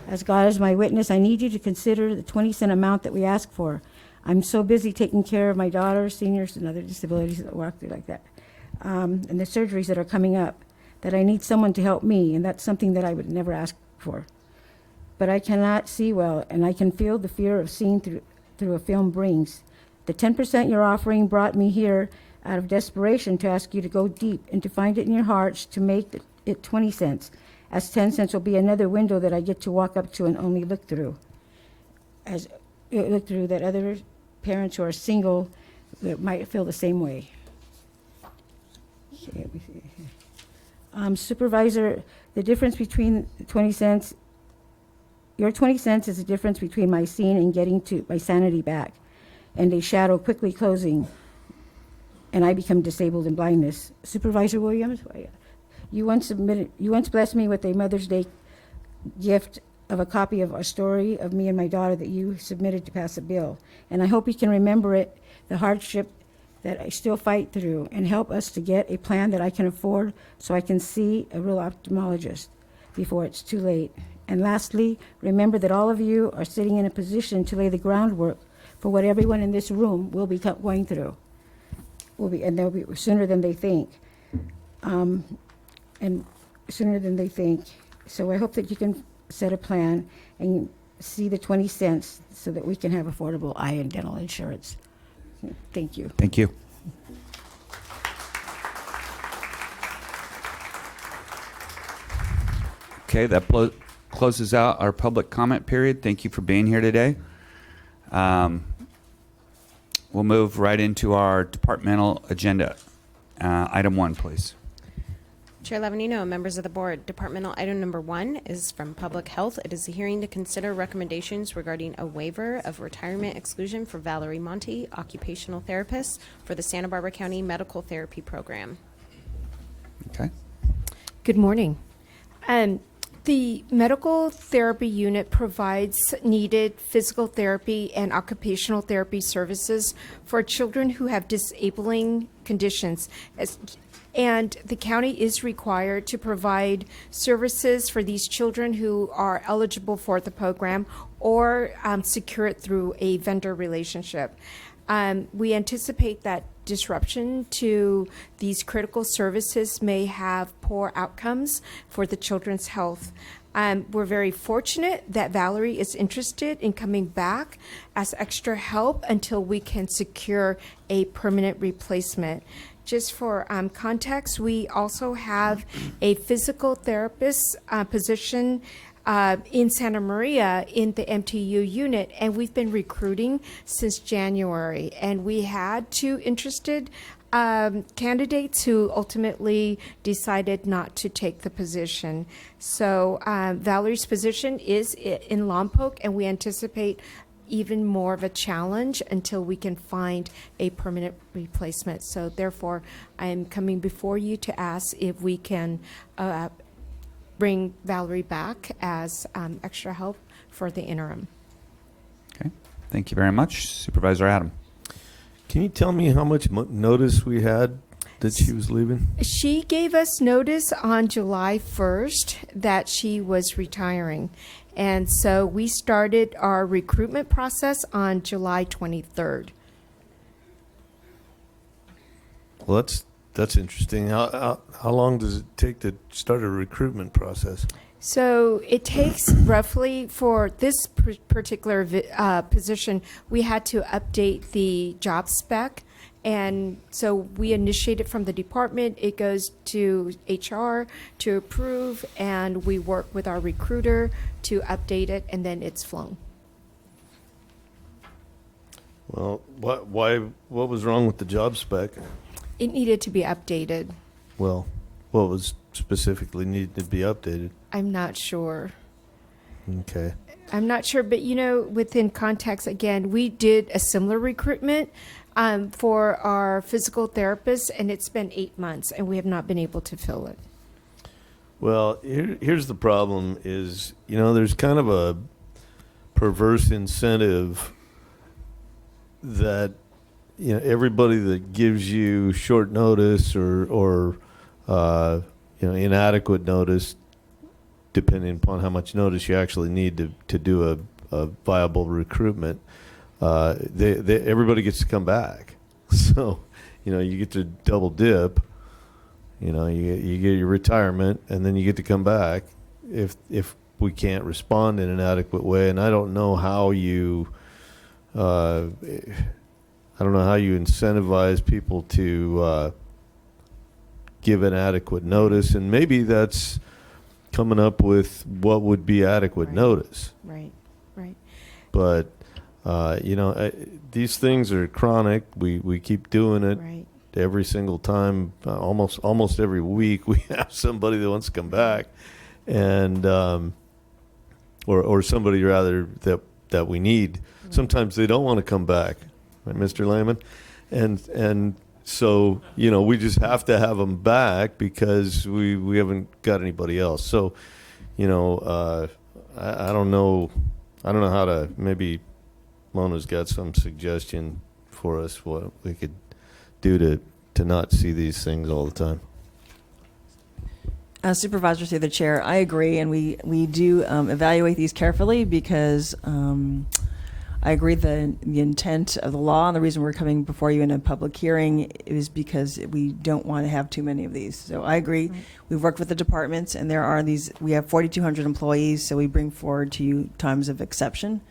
As God is my witness, I need you to consider the 20-cent amount that we ask for. I'm so busy taking care of my daughter, seniors, and other disabilities that walk through like that, and the surgeries that are coming up, that I need someone to help me, and that's something that I would never ask for. But I cannot see well, and I can feel the fear of seeing through a film brings. The 10% you're offering brought me here out of desperation to ask you to go deep and to find it in your hearts to make it 20 cents, as 10 cents will be another window that I get to walk up to and only look through. That other parents who are single that might feel the same way. Okay, let me see here. Supervisor, the difference between 20 cents, your 20 cents is the difference between my seeing and getting to my sanity back, and a shadow quickly closing, and I become disabled in blindness. Supervisor Williams, you once blessed me with a Mother's Day gift of a copy of a story of me and my daughter that you submitted to pass a bill. And I hope you can remember it, the hardship that I still fight through, and help us to get a plan that I can afford so I can see a real ophthalmologist before it's too late. And lastly, remember that all of you are sitting in a position to lay the groundwork for what everyone in this room will be going through. And they'll be sooner than they think. And sooner than they think. So I hope that you can set a plan and see the 20 cents so that we can have affordable eye and dental insurance. Thank you. Thank you. Okay, that closes out our public comment period. Thank you for being here today. We'll move right into our departmental agenda. Item 1, please. Chair Levanino, members of the board, departmental item number 1 is from Public Health. It is a hearing to consider recommendations regarding a waiver of retirement exclusion for Valerie Monti, occupational therapist for the Santa Barbara County Medical Therapy Program. Okay. Good morning. The medical therapy unit provides needed physical therapy and occupational therapy services for children who have disabling conditions. And the county is required to provide services for these children who are eligible for the program or secure it through a vendor relationship. We anticipate that disruption to these critical services may have poor outcomes for the children's health. We're very fortunate that Valerie is interested in coming back as extra help until we can secure a permanent replacement. Just for context, we also have a physical therapist position in Santa Maria in the MTU unit, and we've been recruiting since January. And we had 2 interested candidates who ultimately decided not to take the position. So Valerie's position is in Lompoc, and we anticipate even more of a challenge until we can find a permanent replacement. So therefore, I am coming before you to ask if we can bring Valerie back as extra help for the interim. Okay. Thank you very much. Supervisor Adam. Can you tell me how much notice we had that she was leaving? She gave us notice on July 1st that she was retiring. And so we started our recruitment process on July 23rd. Well, that's interesting. How long does it take to start a recruitment process? So it takes roughly, for this particular position, we had to update the job spec. And so we initiate it from the department. It goes to HR to approve, and we work with our recruiter to update it, and then it's flown. Well, what was wrong with the job spec? It needed to be updated. Well, what was specifically needed to be updated? I'm not sure. Okay. I'm not sure, but within context, again, we did a similar recruitment for our physical therapist, and it's been 8 months, and we have not been able to fill it. Well, here's the problem is, there's kind of a perverse incentive that, everybody that gives you short notice or inadequate notice, depending upon how much notice you actually need to do a viable recruitment, everybody gets to come back. So, you get to double dip. You get your retirement, and then you get to come back if we can't respond in an adequate way. And I don't know how you incentivize people to give an adequate notice, and maybe that's coming up with what would be adequate notice. Right. But these things are chronic. We keep doing it every single time. Almost every week we have somebody that wants to come back, and or somebody rather that we need. Sometimes they don't want to come back, right, Mr. Lehman, and so we just have to have them back because we haven't got anybody else. So I don't know how to. Maybe Mona's got some suggestion for us what we could do to not see these things all the time. Supervisor, through the chair, I agree, and we do evaluate these carefully because I agree the intent of the law and the reason we're coming before you in a public hearing is because we don't want to have too many of these. So I agree. Right. We've worked with the departments, and we have 4,200 employees, so we bring forward to you times of exception.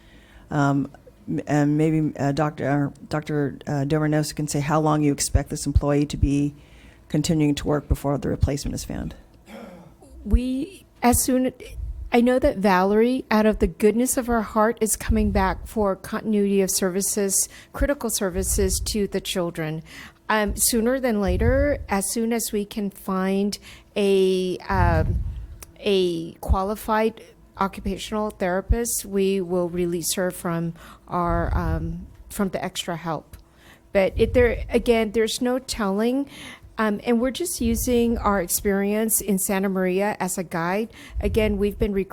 And maybe Dr. Dovernosa can say how long you expect this employee to be continuing to work before the replacement is found. I know that Valerie, out of the goodness of her heart, is coming back for continuity of services, critical services to the children. Sooner than later, as soon as we can find a qualified occupational therapist, we will release her from from the extra help. But there's no telling. And we're just using our experience in Santa Maria as a guide. Again, we've been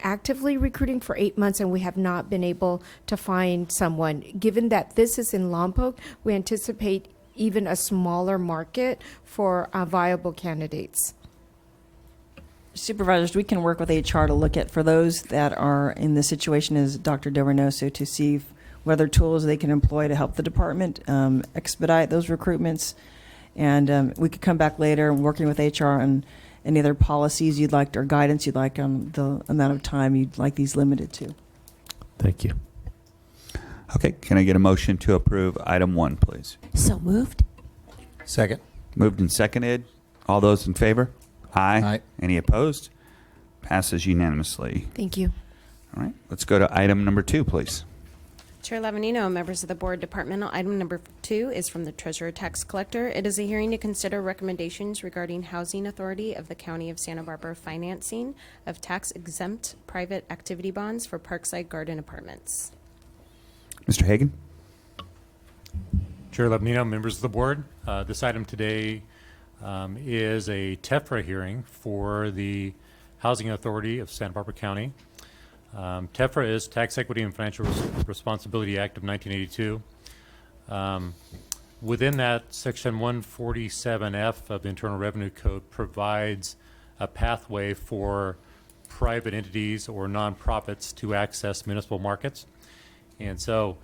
actively recruiting for 8 months, and we have not been able to find someone. Given that this is in Lompoc, we anticipate even a smaller market for viable candidates. Supervisors, we can work with HR to look at, for those that are in the situation as Dr. Dovernosa, to see what other tools they can employ to help the department expedite those recruitments. And we could come back later and working with HR on any other policies you'd like or guidance you'd like on the amount of time you'd like these limited to. Thank you. Okay, can I get a motion to approve item 1, please? So moved. Second. Moved and seconded. All those in favor? Aye. Aye. Any opposed? Passes unanimously. Thank you. All right, let's go to item number 2, please. Chair Lavanino, members of the board, departmental item number 2 is from the Treasurer Tax Collector. It is a hearing to consider recommendations regarding Housing Authority of the County of Santa Barbara financing of tax-exempt private activity bonds for Parkside Garden Apartments. Mr. Hagan? Chair Lavanino, members of the board, this item today is a TEFRA hearing for the Housing Authority of Santa Barbara County. TEFRA is Tax Equity and Financial Responsibility Act of 1982. Within that, Section 147F of the Internal Revenue Code provides a pathway for private entities or nonprofits to access municipal markets. And so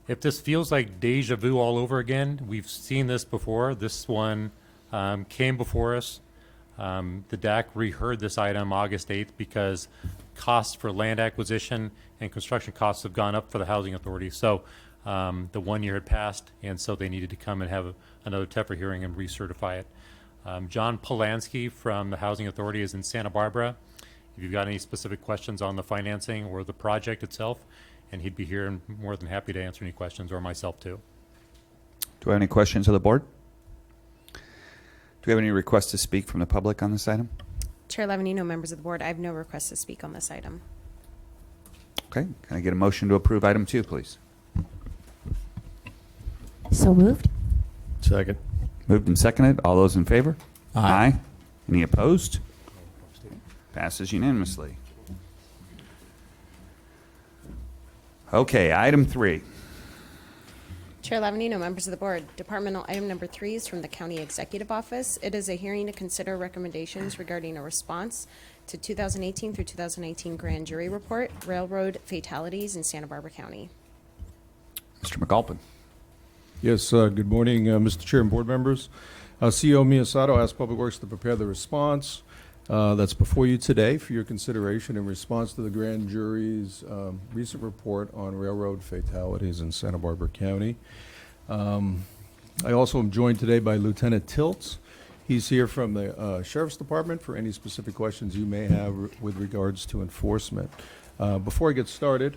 if this feels like deja vu all over again, we've seen this before. This one came before us. The DAC reheard this item August 8th because costs for land acquisition and construction costs have gone up for the Housing Authority. So the 1 year had passed, and so they needed to come and have another TEFRA hearing and recertify it. John Polanski from the Housing Authority is in Santa Barbara. If you've got any specific questions on the financing or the project itself, and he'd be here and more than happy to answer any questions, or myself too. Do I have any questions of the board? Do we have any requests to speak from the public on this item? Chair Lavanino, members of the board, I have no requests to speak on this item. Okay, can I get a motion to approve item 2, please? So moved. Second. Moved and seconded. All those in favor? Aye. Any opposed? Passes unanimously. Okay, item 3. Chair Lavanino, members of the board, departmental item number 3 is from the County Executive Office. It is a hearing to consider recommendations regarding a response to 2018 through 2019 grand jury report, railroad fatalities in Santa Barbara County. Mr. McAlpin. Yes, good morning, Mr. Chair and board members. CEO Miyasato asked Public Works to prepare the response that's before you today for your consideration in response to the grand jury's recent report on railroad fatalities in Santa Barbara County. I also am joined today by Lieutenant Tiltz. He's here from the Sheriff's Department for any specific questions you may have with regards to enforcement. Before I get started,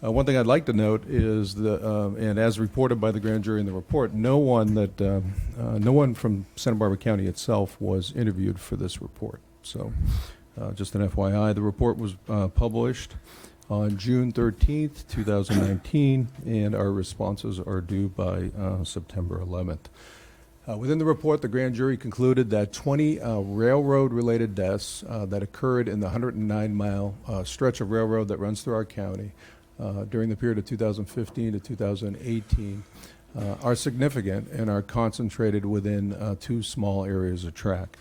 one thing I'd like to note is that, and as reported by the grand jury in the report, no one from Santa Barbara County itself was interviewed for this report. So, just an FYI, the report was published on June 13th, 2019, and our responses are due by September 11th. Within the report, the grand jury concluded that 20 railroad-related deaths that occurred in the 109-mile stretch of railroad that runs through our county during the period of 2015 to 2018 are significant and are concentrated within 2 small areas of track.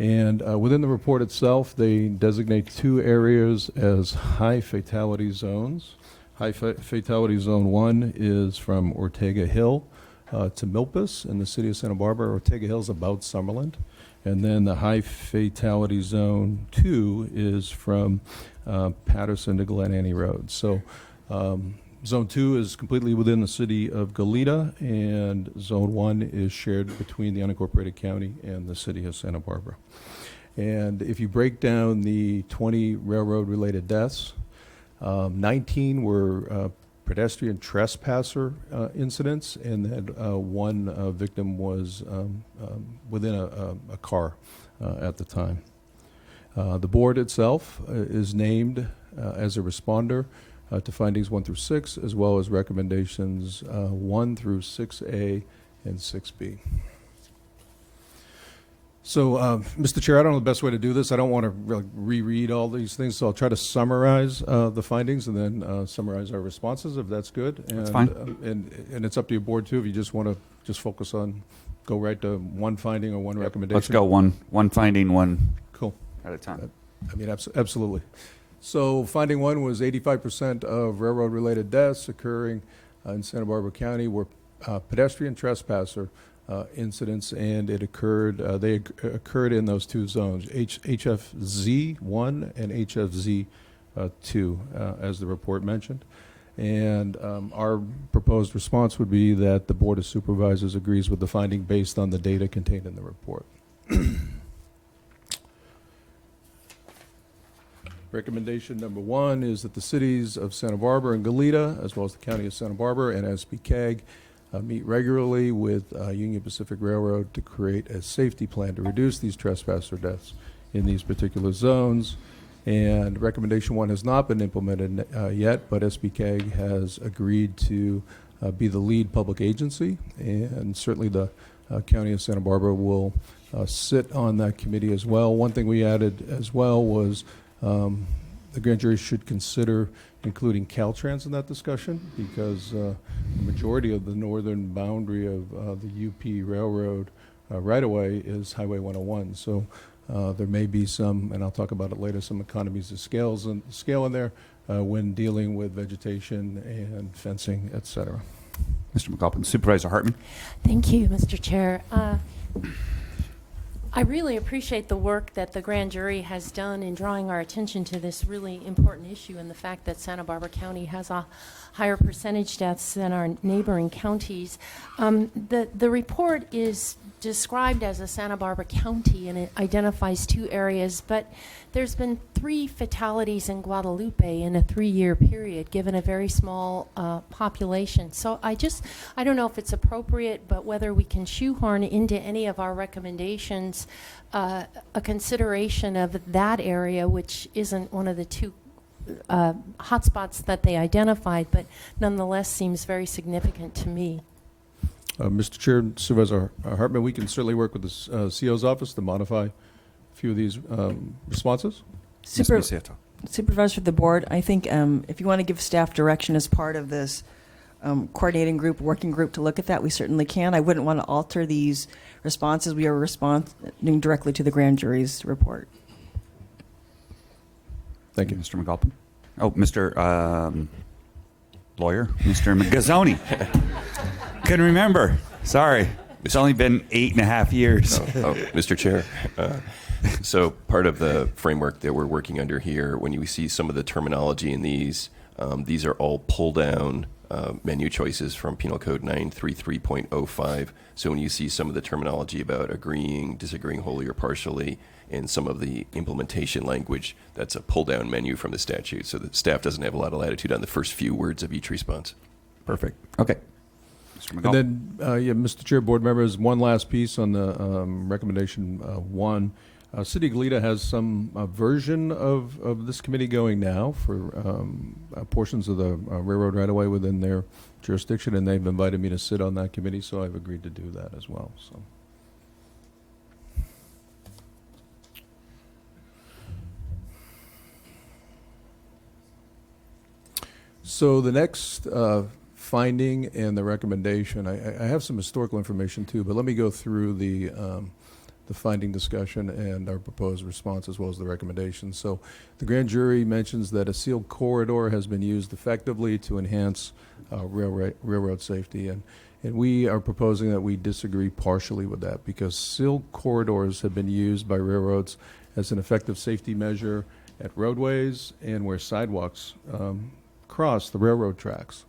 And within the report itself, they designate 2 areas as high fatality zones. High fatality zone 1 is from Ortega Hill to Milpas in the city of Santa Barbara. Ortega Hill is about Summerlin. And then the high fatality zone 2 is from Patterson to Glen Annie Road. So zone 2 is completely within the city of Goleta, and zone 1 is shared between the unincorporated county and the city of Santa Barbara. And if you break down the 20 railroad-related deaths, 19 were pedestrian trespasser incidents, and then 1 victim was within a car at the time. The board itself is named as a responder to findings 1 through 6, as well as recommendations 1 through 6A and 6B. So, Mr. Chair, I don't know the best way to do this. I don't want to really reread all these things, so I'll try to summarize the findings and then summarize our responses, if that's good. And, that's fine. And it's up to your board, too, if you just want to just focus on, go right to one finding or one recommendation. Let's go one finding, one cool at a time. I mean, absolutely. So finding 1 was 85% of railroad-related deaths occurring in Santa Barbara County were pedestrian trespasser incidents, and it occurred. They occurred in those 2 zones, HFZ 1 and HFZ 2, as the report mentioned. And our proposed response would be that the Board of Supervisors agrees with the finding based on the data contained in the report. Recommendation number 1 is that the cities of Santa Barbara and Goleta, as well as the county of Santa Barbara and SBCAG, meet regularly with Union Pacific Railroad to create a safety plan to reduce these trespasser deaths in these particular zones. And recommendation 1 has not been implemented yet, but SBCAG has agreed to be the lead public agency, and certainly the county of Santa Barbara will sit on that committee as well. One thing we added as well was the grand jury should consider including Caltrans in that discussion, because the majority of the northern boundary of the UP Railroad right-of-way is Highway 101. So there may be some, and I'll talk about it later, some economies of scale in there when dealing with vegetation and fencing, et cetera. Mr. McAlpin. Supervisor Hartman. Thank you, Mr. Chair. I really appreciate the work that the grand jury has done in drawing our attention to this really important issue, and the fact that Santa Barbara County has a higher percentage deaths than our neighboring counties. The report is described as a Santa Barbara County, and it identifies 2 areas, but there's been 3 fatalities in Guadalupe in a 3-year period, given a very small population. So I don't know if it's appropriate, but whether we can shoehorn into any of our recommendations a consideration of that area, which isn't one of the 2 hotspots that they identified, but nonetheless seems very significant to me. Mr. Chair, Supervisor Hartman, we can certainly work with the CO's office to modify a few of these responses. Supervisor of the board, I think if you want to give staff direction as part of this coordinating group, working group to look at that, we certainly can. I wouldn't want to alter these responses. We are responding directly to the grand jury's report. Thank you. Mr. McAlpin. Oh, Mr. Lawyer, Mr. Gazzoni. Couldn't remember. Sorry. It's only been 8.5 years. Mr. Chair, so part of the framework that we're working under here, when you see some of the terminology in these are all pull-down menu choices from Penal Code 933.05. So when you see some of the terminology about agreeing, disagreeing wholly or partially, and some of the implementation language, that's a pull-down menu from the statute. So the staff doesn't have a lot of latitude on the first few words of each response. Perfect. Okay. And then, Mr. Chair, board members, one last piece on the recommendation 1. City of Goleta has some version of this committee going now for portions of the railroad right-of-way within their jurisdiction, and they've invited me to sit on that committee, so I've agreed to do that as well. So the next finding and the recommendation, I have some historical information too, but let me go through the finding discussion and our proposed response as well as the recommendation. So the grand jury mentions that a sealed corridor has been used effectively to enhance railroad safety, and we are proposing that we disagree partially with that, because sealed corridors have been used by railroads as an effective safety measure at roadways and where sidewalks cross the railroad tracks.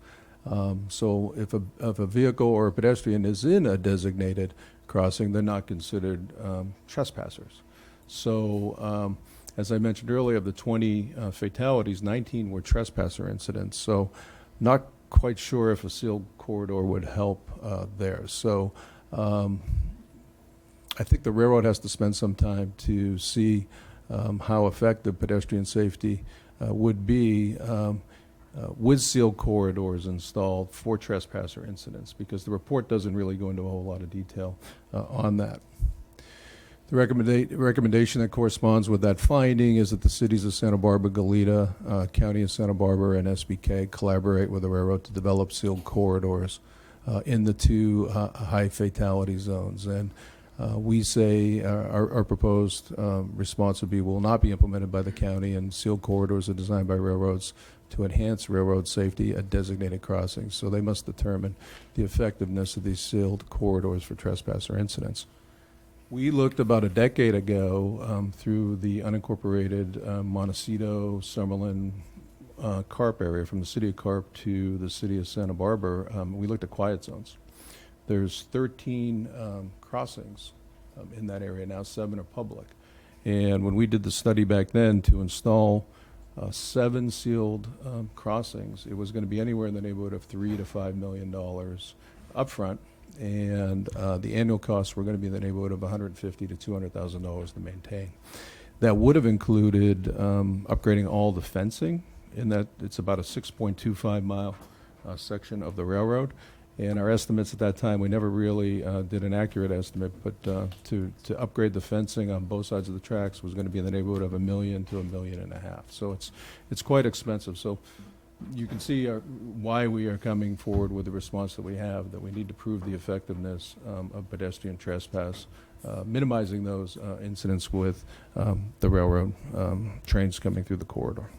So if a vehicle or a pedestrian is in a designated crossing, they're not considered trespassers. So as I mentioned earlier, of the 20 fatalities, 19 were trespasser incidents. So not quite sure if a sealed corridor would help there. So I think the railroad has to spend some time to see how effective pedestrian safety would be with sealed corridors installed for trespasser incidents, because the report doesn't really go into a whole lot of detail on that. The recommendation that corresponds with that finding is that the cities of Santa Barbara, Goleta, County of Santa Barbara, and SBK collaborate with the railroad to develop sealed corridors in the 2 high fatality zones. And we say our proposed response would be will not be implemented by the county, and sealed corridors are designed by railroads to enhance railroad safety at designated crossings. So they must determine the effectiveness of these sealed corridors for trespasser incidents. We looked about a decade ago through the unincorporated Montecito, Summerlin, Carp area, from the city of Carp to the city of Santa Barbara. We looked at quiet zones. There's 13 crossings in that area now, 7 are public. And when we did the study back then to install 7 sealed crossings, it was going to be anywhere in the neighborhood of $3 to $5 million upfront, and the annual costs were going to be in the neighborhood of $150,000 to $200,000 to maintain. That would have included upgrading all the fencing, in that it's about a 6.25 mile section of the railroad. And our estimates at that time, we never really did an accurate estimate, but to upgrade the fencing on both sides of the tracks was going to be in the neighborhood of $1 million to $1.5 million. So it's quite expensive. So you can see why we are coming forward with the response that we have, that we need to prove the effectiveness of pedestrian trespass, minimizing those incidents with the railroad trains coming through the corridor.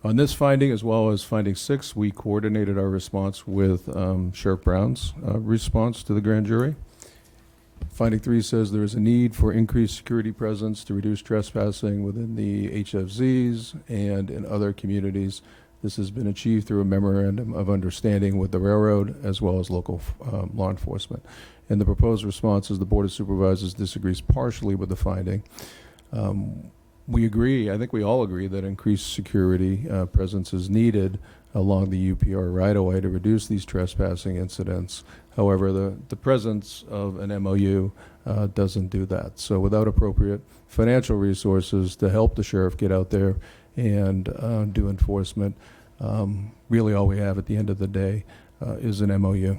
On this finding, as well as finding 6, we coordinated our response with Sheriff Brown's response to the grand jury. Finding 3 says there is a need for increased security presence to reduce trespassing within the HFZs and in other communities. This has been achieved through a memorandum of understanding with the railroad as well as local law enforcement. And the proposed response is the Board of Supervisors disagrees partially with the finding. We agree, I think we all agree, that increased security presence is needed along the UPR right-of-way to reduce these trespassing incidents. However, the presence of an MOU doesn't do that. So without appropriate financial resources to help the sheriff get out there and do enforcement, really all we have at the end of the day is an MOU.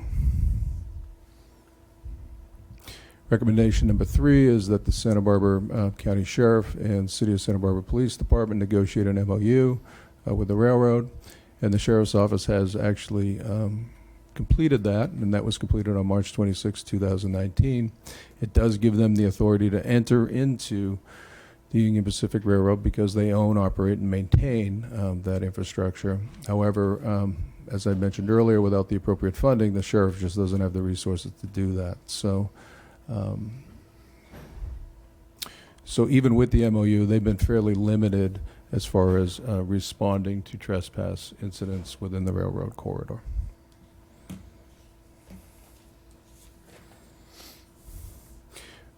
Recommendation number 3 is that the Santa Barbara County Sheriff and City of Santa Barbara Police Department negotiate an MOU with the railroad, and the Sheriff's Office has actually completed that, and that was completed on March 26, 2019. It does give them the authority to enter into the Union Pacific Railroad because they own, operate, and maintain that infrastructure. However, as I mentioned earlier, without the appropriate funding, the sheriff just doesn't have the resources to do that. So even with the MOU, they've been fairly limited as far as responding to trespass incidents within the railroad corridor.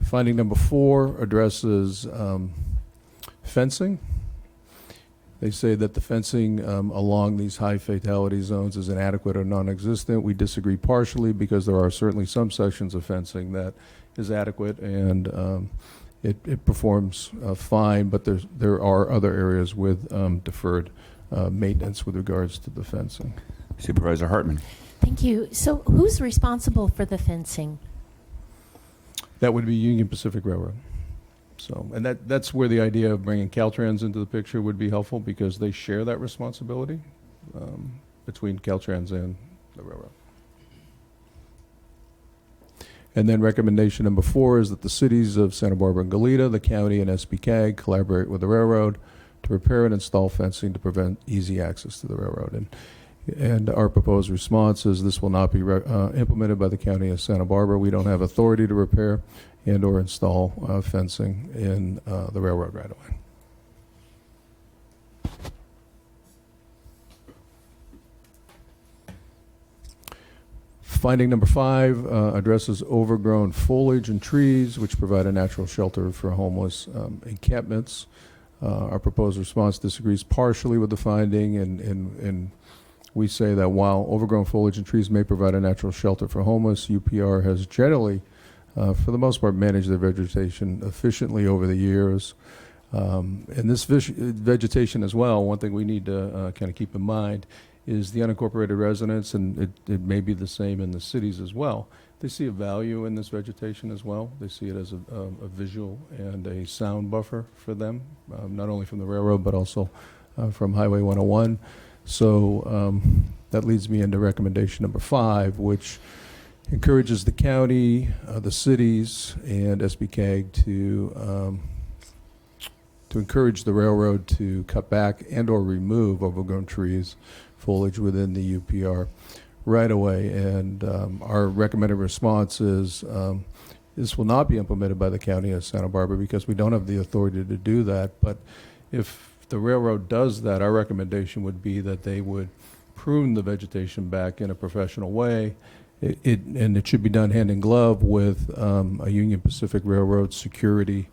Finding number 4 addresses fencing. They say that the fencing along these high fatality zones is inadequate or non-existent. We disagree partially because there are certainly some sections of fencing that is adequate and it performs fine, but there are other areas with deferred maintenance with regards to the fencing. Supervisor Hartman. Thank you. So who's responsible for the fencing? That would be Union Pacific Railroad. So, and that's where the idea of bringing Caltrans into the picture would be helpful because they share that responsibility between Caltrans and the railroad. And then recommendation number 4 is that the cities of Santa Barbara and Goleta, the county, and SBCAG collaborate with the railroad to repair and install fencing to prevent easy access to the railroad. And our proposed response is this will not be implemented by the county of Santa Barbara. We don't have authority to repair and or install fencing in the railroad right-of-way. Finding number 5 addresses overgrown foliage and trees, which provide a natural shelter for homeless encampments. Our proposed response disagrees partially with the finding, and we say that while overgrown foliage and trees may provide a natural shelter for homeless, UPR has generally, for the most part, managed their vegetation efficiently over the years. And this vegetation as well, one thing we need to kind of keep in mind is the unincorporated residents, and it may be the same in the cities as well. They see a value in this vegetation as well. They see it as a visual and a sound buffer for them, not only from the railroad, but also from Highway 101. So that leads me into recommendation number 5, which encourages the county, the cities, and SBCAG to encourage the railroad to cut back and or remove overgrown trees, foliage within the UPR right away. And our recommended response is this will not be implemented by the county of Santa Barbara because we don't have the authority to do that. But if the railroad does that, our recommendation would be that they would prune the vegetation back in a professional way it should be done hand in glove with a Union Pacific Railroad security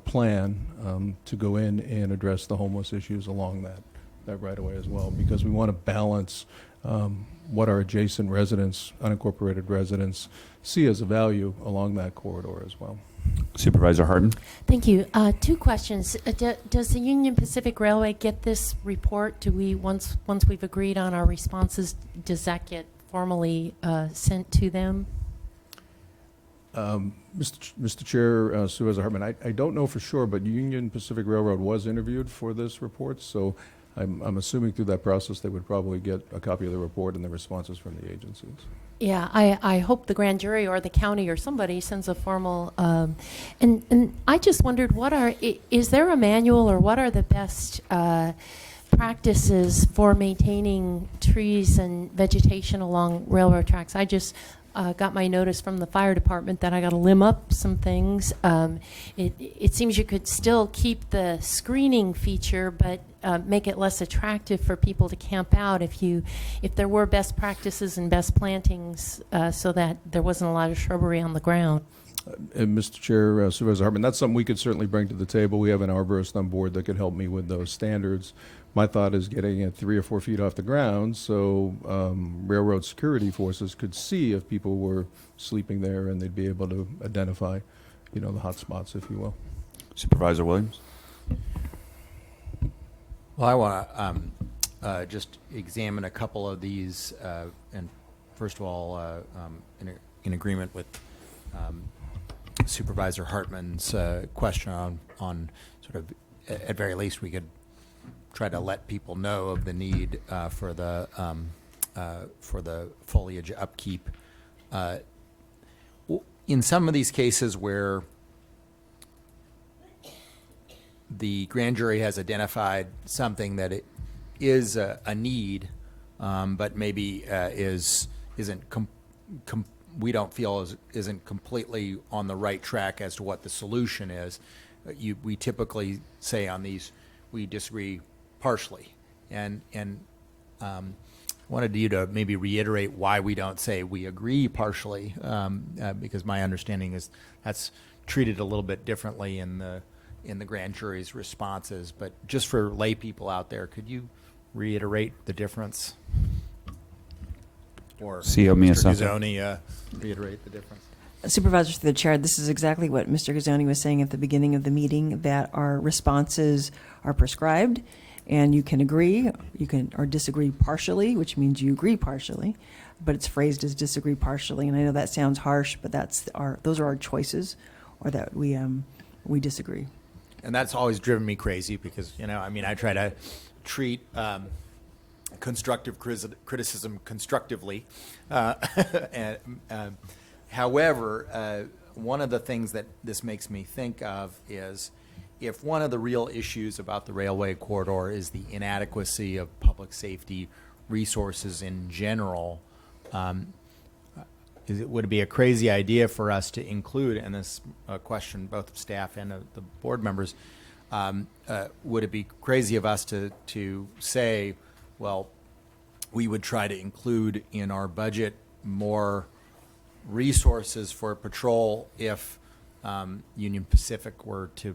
plan to go in and address the homeless issues along that right of way as well, because we want to balance what our adjacent residents, unincorporated residents, see as a value along that corridor as well. Supervisor Harden. Thank you. Two questions. Does the Union Pacific Railway get this report? Do we, once we've agreed on our responses, does that get formally sent to them? Mr. Chair, Supervisor Hartman, I don't know for sure, but Union Pacific Railroad was interviewed for this report, so I'm assuming through that process they would probably get a copy of the report and the responses from the agencies. Yeah, I hope the grand jury or the county or somebody sends a formal, and I just wondered, is there a manual or what are the best practices for maintaining trees and vegetation along railroad tracks? I just got my notice from the fire department that I got to limb up some things. It seems you could still keep the screening feature, but make it less attractive for people to camp out if there were best practices and best plantings so that there wasn't a lot of shrubbery on the ground. And Mr. Chair, Supervisor Hartman, that's something we could certainly bring to the table. We have an arborist on board that could help me with those standards. My thought is getting it 3 or 4 feet off the ground so railroad security forces could see if people were sleeping there and they'd be able to identify, the hot spots, if you will. Supervisor Williams. Well, I want to just examine a couple of these, and first of all, in agreement with Supervisor Hartman's question on sort of, at very least, we could try to let people know of the need for the foliage upkeep. In some of these cases where the grand jury has identified something that it is a need, but maybe we don't feel isn't completely on the right track as to what the solution is. We typically say on these we disagree partially, and wanted you to maybe reiterate why we don't say we agree partially, because my understanding is that's treated a little bit differently in the grand jury's responses. But just for lay people out there, could you reiterate the difference? Or CEO Mr. Miyasato. Gazzoni, reiterate the difference. Supervisor, through the chair, this is exactly what Mr. Gazzoni was saying at the beginning of the meeting, that our responses are prescribed, and you can agree, or disagree partially, which means you agree partially, but it's phrased as disagree partially. And I know that sounds harsh, but those are our choices, or that we disagree. And that's always driven me crazy because, I try to treat constructive criticism constructively. However, one of the things that this makes me think of is if one of the real issues about the railway corridor is the inadequacy of public safety resources in general, would it be a crazy idea for us to include, and this question both of staff and of the board members, would it be crazy of us to say, well, we would try to include in our budget more resources for patrol if Union Pacific were to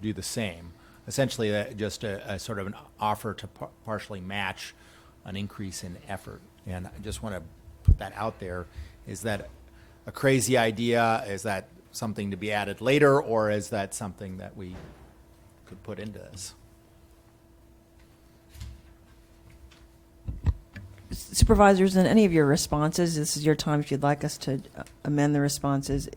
do the same? Essentially, just a sort of an offer to partially match an increase in effort. And I just want to put that out there. Is that a crazy idea? Is that something to be added later, or is that something that we could put into this? Supervisors, in any of your responses, this is your time if you'd like us to amend the responses.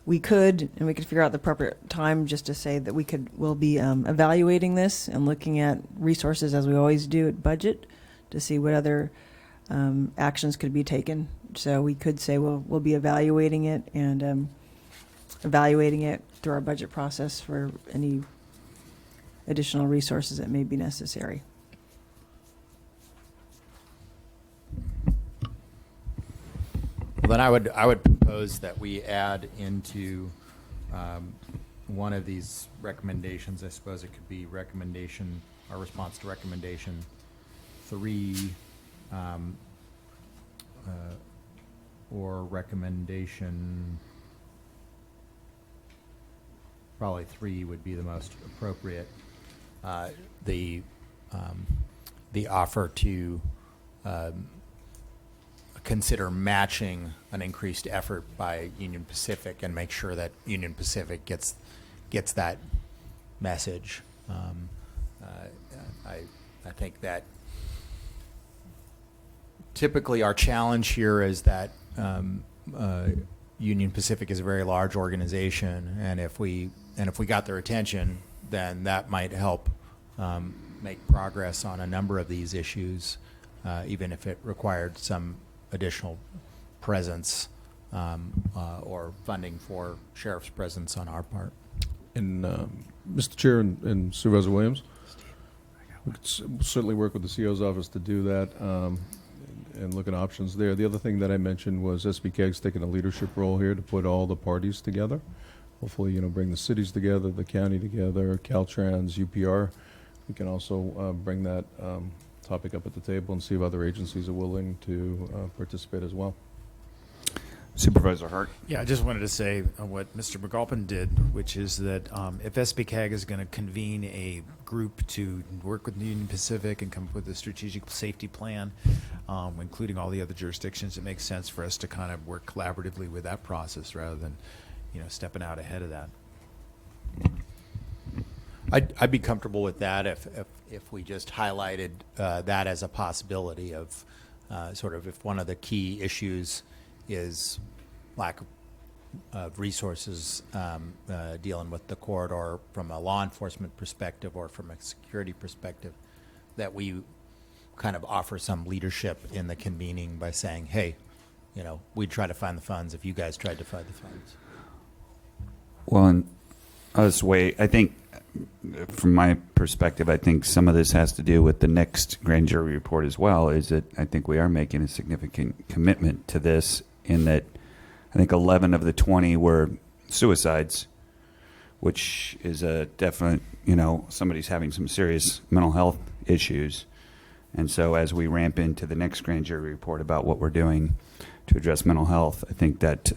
We could figure out the appropriate time just to say that we'll be evaluating this and looking at resources as we always do at budget to see what other actions could be taken. So we could say we'll be evaluating it and evaluating it through our budget process for any additional resources that may be necessary. Well, then I would propose that we add into one of these recommendations. I suppose it could be our response to recommendation 3, or recommendation, probably 3 would be the most appropriate. The offer to consider matching an increased effort by Union Pacific and make sure that Union Pacific gets that message. I think that typically our challenge here is that Union Pacific is a very large organization, and if we got their attention, then that might help make progress on a number of these issues, even if it required some additional presence or funding for sheriff's presence on our part. And Mr. Chair and Supervisor Williams, we could certainly work with the CO's office to do that and look at options there. The other thing that I mentioned was SBK's taking a leadership role here to put all the parties together. Hopefully, bring the cities together, the county together, Caltrans, UPR. We can also bring that topic up at the table and see if other agencies are willing to participate as well. Supervisor Hart. Yeah, I just wanted to say what Mr. McAlpin did, which is that if SBCAG is going to convene a group to work with Union Pacific and come up with a strategic safety plan, including all the other jurisdictions, it makes sense for us to kind of work collaboratively with that process rather than, stepping out ahead of that. I'd be comfortable with that if we just highlighted that as a possibility of sort of if one of the key issues is lack of resources dealing with the corridor from a law enforcement perspective or from a security perspective, that we kind of offer some leadership in the convening by saying, hey, we'd try to find the funds if you guys tried to find the funds. Well, in this way, I think, from my perspective, I think some of this has to do with the next grand jury report as well, is that I think we are making a significant commitment to this in that I think 11 of the 20 were suicides, which is a definite, somebody's having some serious mental health issues. And so as we ramp into the next grand jury report about what we're doing to address mental health, I think that,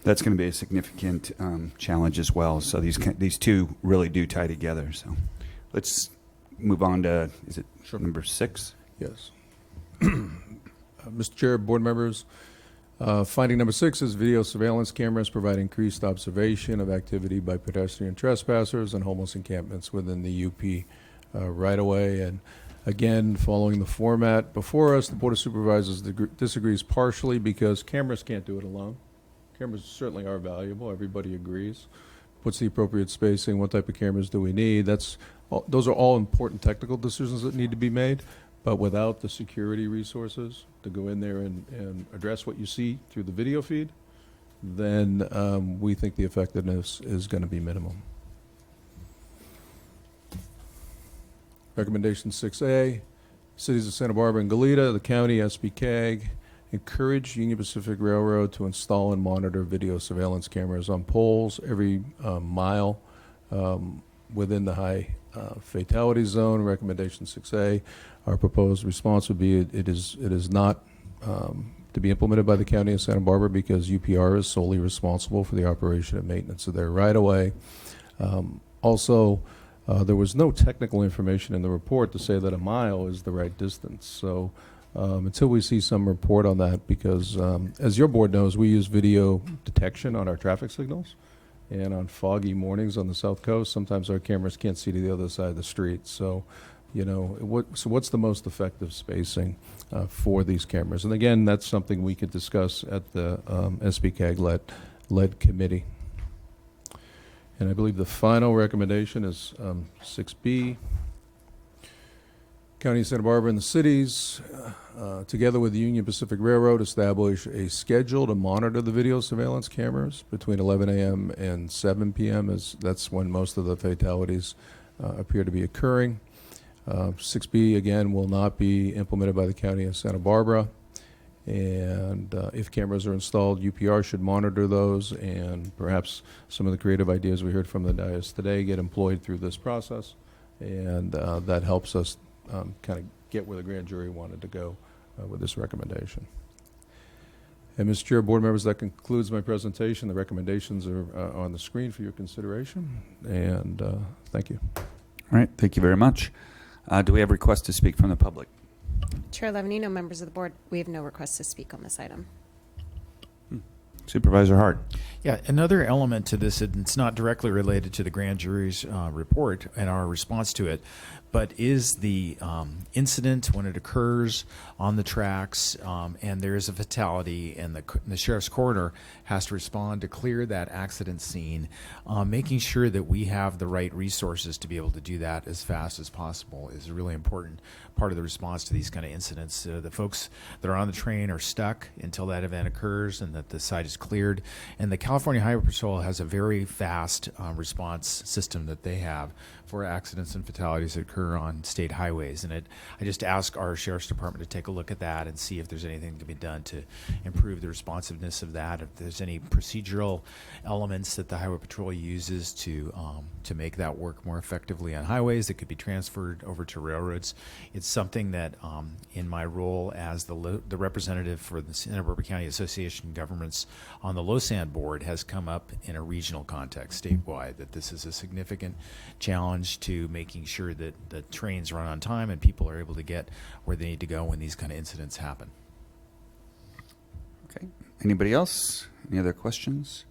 that's going to be a significant challenge as well. So these two really do tie together. So let's move on to, is it number 6? Yes. Mr. Chair, board members, finding number 6 is video surveillance cameras provide increased observation of activity by pedestrian trespassers and homeless encampments within the UP right-of-way. And again, following the format before us, the Board of Supervisors disagrees partially because cameras can't do it alone. Cameras certainly are valuable. Everybody agrees. What's the appropriate spacing? What type of cameras do we need? Those are all important technical decisions that need to be made. But without the security resources to go in there and address what you see through the video feed, then we think the effectiveness is going to be minimum. Recommendation 6A, cities of Santa Barbara and Goleta, the county, SBCAG, encourage Union Pacific Railroad to install and monitor video surveillance cameras on poles every mile within the high fatality zone. Recommendation 6A. Our proposed response would be it is not to be implemented by the county of Santa Barbara because UPR is solely responsible for the operation and maintenance of their right-of-way. Also, there was no technical information in the report to say that a mile is the right distance. So until we see some report on that, because as your board knows, we use video detection on our traffic signals. And on foggy mornings on the South Coast, sometimes our cameras can't see to the other side of the street. So, what's the most effective spacing for these cameras? And again, that's something we could discuss at the SBCAG-led committee. And I believe the final recommendation is 6B. County of Santa Barbara and the cities, together with the Union Pacific Railroad, establish a schedule to monitor the video surveillance cameras between 11 a.m. and 7 p.m. as that's when most of the fatalities appear to be occurring. 6B, again, will not be implemented by the County of Santa Barbara. And if cameras are installed, UPR should monitor those, and perhaps some of the creative ideas we heard from the dais today get employed through this process. And that helps us kind of get where the grand jury wanted to go with this recommendation. And Mr. Chair, board members, that concludes my presentation. The recommendations are on the screen for your consideration, and thank you. All right, thank you very much. Do we have requests to speak from the public? Chair Levanino, members of the board, we have no requests to speak on this item. Supervisor Hart. Yeah, another element to this, and it's not directly related to the grand jury's report and our response to it, but is the incident when it occurs on the tracks and there is a fatality and the sheriff's coroner has to respond to clear that accident scene, making sure that we have the right resources to be able to do that as fast as possible is a really important part of the response to these kind of incidents. The folks that are on the train are stuck until that event occurs and that the site is cleared. And the California Highway Patrol has a very fast response system that they have for accidents and fatalities that occur on state highways. And I just ask our Sheriff's Department to take a look at that and see if there's anything that can be done to improve the responsiveness of that. If there's any procedural elements that the Highway Patrol uses to make that work more effectively on highways that could be transferred over to railroads. It's something that in my role as the representative for the Santa Barbara County Association of Governments on the LoSAN board has come up in a regional context statewide, that this is a significant challenge to making sure that the trains run on time and people are able to get where they need to go when these kind of incidents happen. Okay. Anybody else? Any other questions,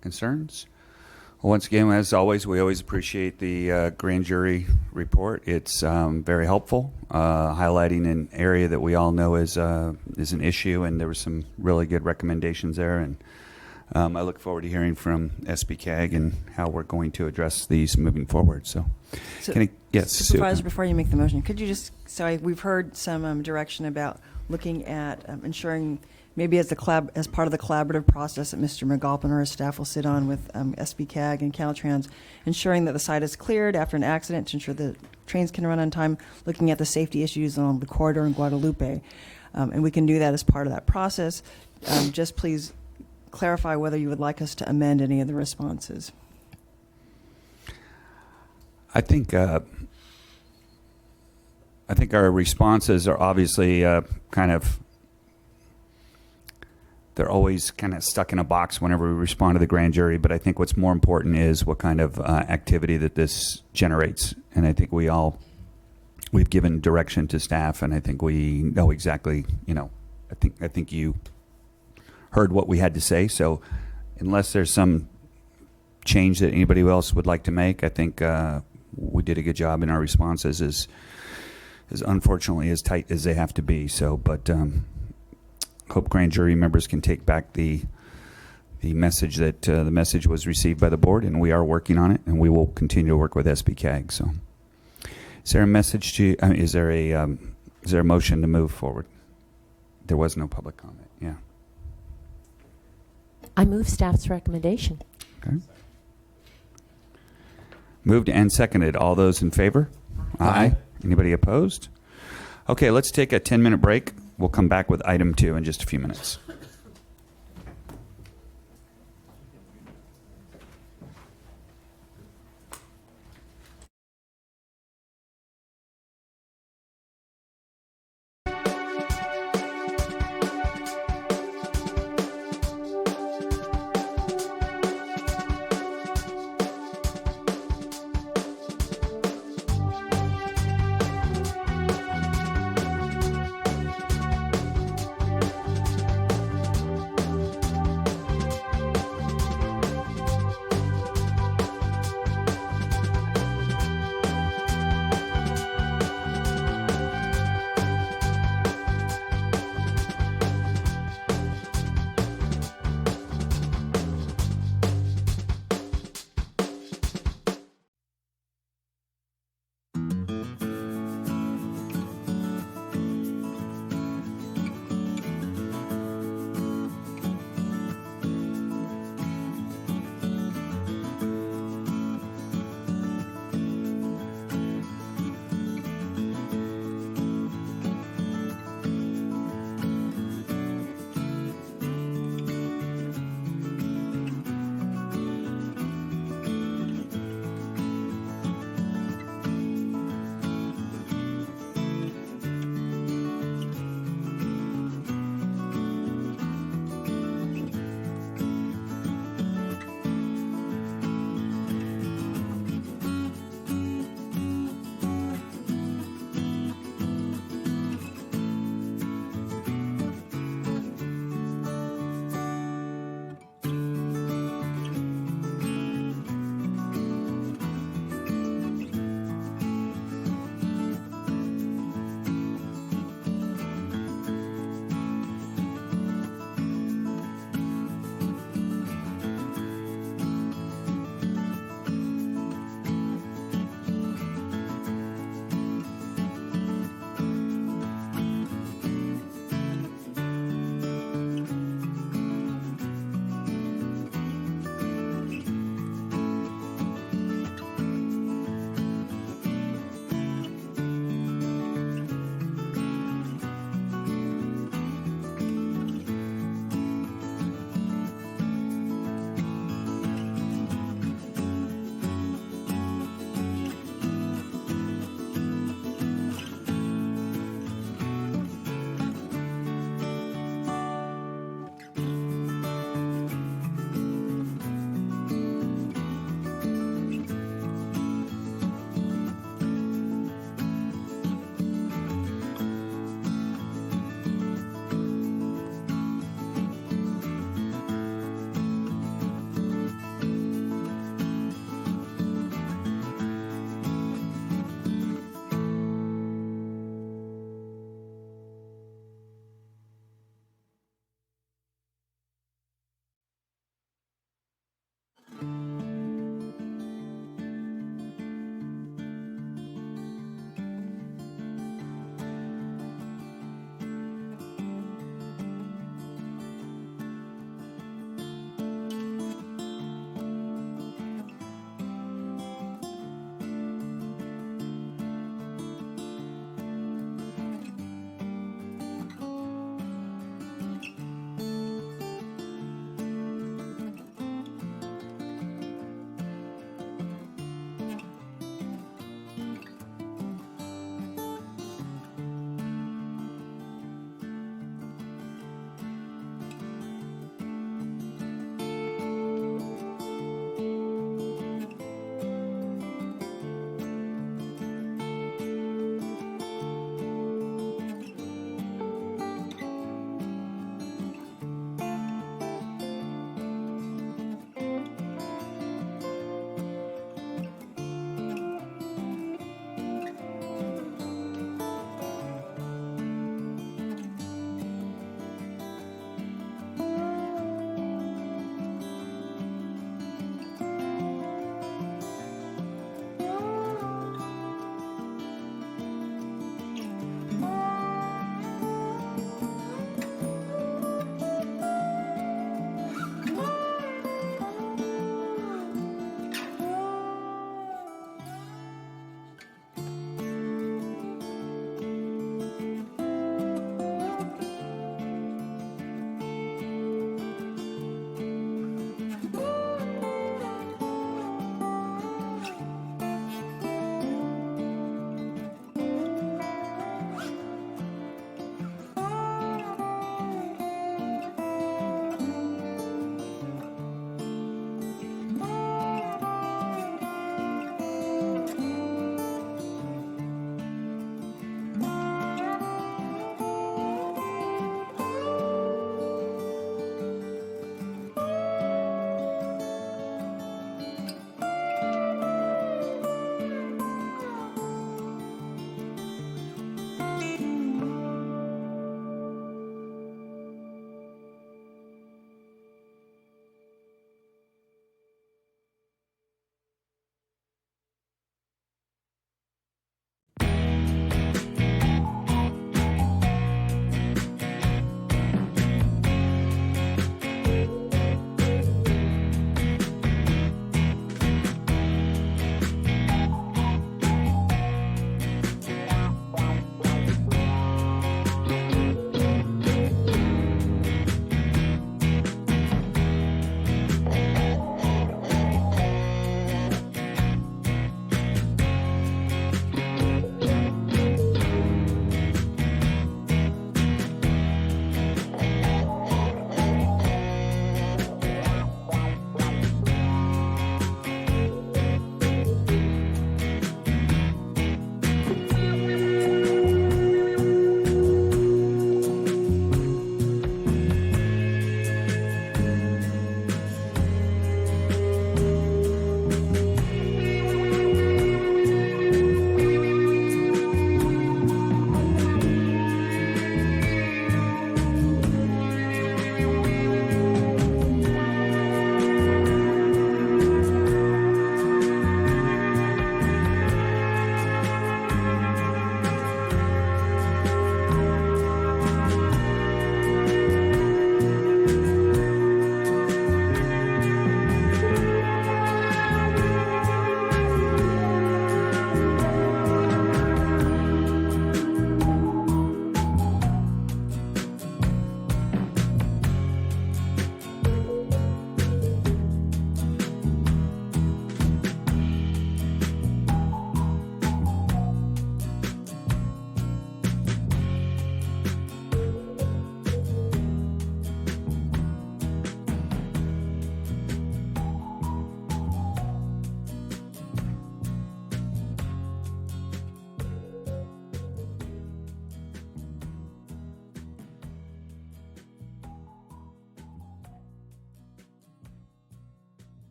concerns? Well, once again, as always, we always appreciate the grand jury report. It's very helpful, highlighting an area that we all know is an issue, and there were some really good recommendations there. And I look forward to hearing from SBCAG and how we're going to address these moving forward. So yes, Supervisor, Sue. before you make the motion, could you just, we've heard some direction about looking at ensuring maybe as part of the collaborative process that Mr. McAlpin or his staff will sit on with SBCAG and Caltrans, ensuring that the site is cleared after an accident to ensure that trains can run on time, looking at the safety issues on the corridor in Guadalupe. And we can do that as part of that process. Just please clarify whether you would like us to amend any of the responses. I think our responses are obviously they're always kind of stuck in a box whenever we respond to the grand jury. But I think what's more important is what kind of activity that this generates. And I think we've given direction to staff, and I think we know exactly, I think you heard what we had to say. So unless there's some change that anybody else would like to make, I think we did a good job in our responses, as unfortunately as tight as they have to be. So, but hope grand jury members can take back the message that the message was received by the board, and we are working on it, and we will continue to work with SBCAG. So, is there a message to? Is there a motion to move forward? There was no public comment. Yeah. I move staff's recommendation. Okay. Moved and seconded. All those in favor? Aye. Anybody opposed? Okay, let's take a 10-minute break. We'll come back with item 2 in just a few minutes.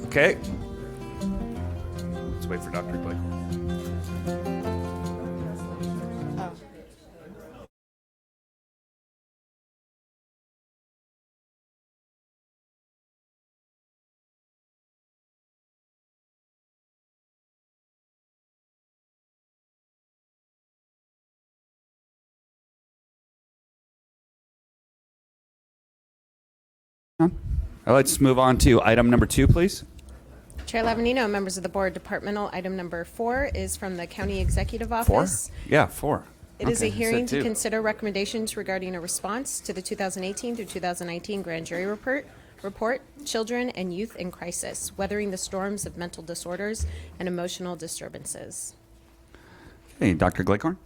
Okay. Let's wait for Dr. Glick. Let's move on to item number 2, please. Chair Lavanino, members of the board, departmental item number 4 is from the County Executive 4? Office. Yeah, 4. It is a Okay, hearing said to 2. consider recommendations regarding a response to the 2018 through 2019 grand jury report, Children and Youth in Crisis, Weathering the Storms of Mental Disorders and Emotional Disturbances. Hey, Dr. Glighorn.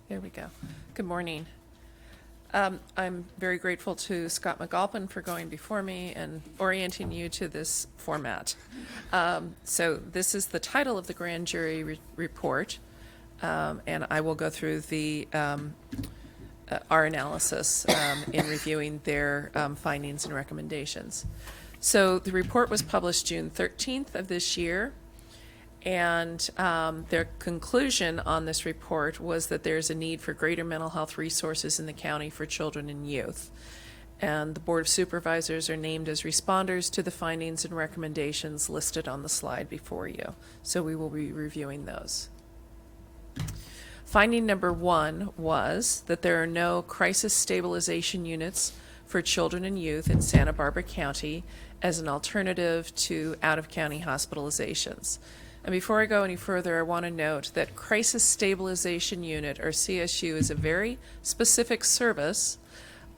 There we go. Good morning. I'm very grateful to Scott McAlpin for going before me and orienting you to this format. So this is the title of the grand jury report, and I will go through the our analysis in reviewing their findings and recommendations. So the report was published June 13th of this year. And their conclusion on this report was that there's a need for greater mental health resources in the county for children and youth. And the Board of Supervisors are named as responders to the findings and recommendations listed on the slide before you. So we will be reviewing those. Finding number 1 was that there are no crisis stabilization units for children and youth in Santa Barbara County as an alternative to out-of-county hospitalizations. And before I go any further, I want to note that Crisis Stabilization Unit, or CSU, is a very specific service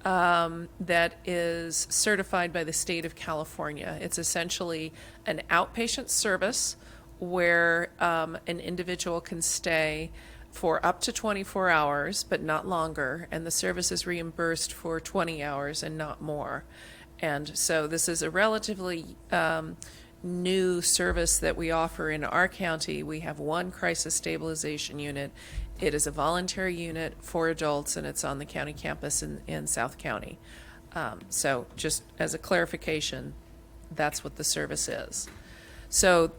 that is certified by the state of California. It's essentially an outpatient service where an individual can stay for up to 24 hours, but not longer, and the service is reimbursed for 20 hours and not more. And so this is a relatively new service that we offer in our county. We have one crisis stabilization unit. It is a voluntary unit for adults, and it's on the county campus in South County. So just as a clarification, that's what the service is. So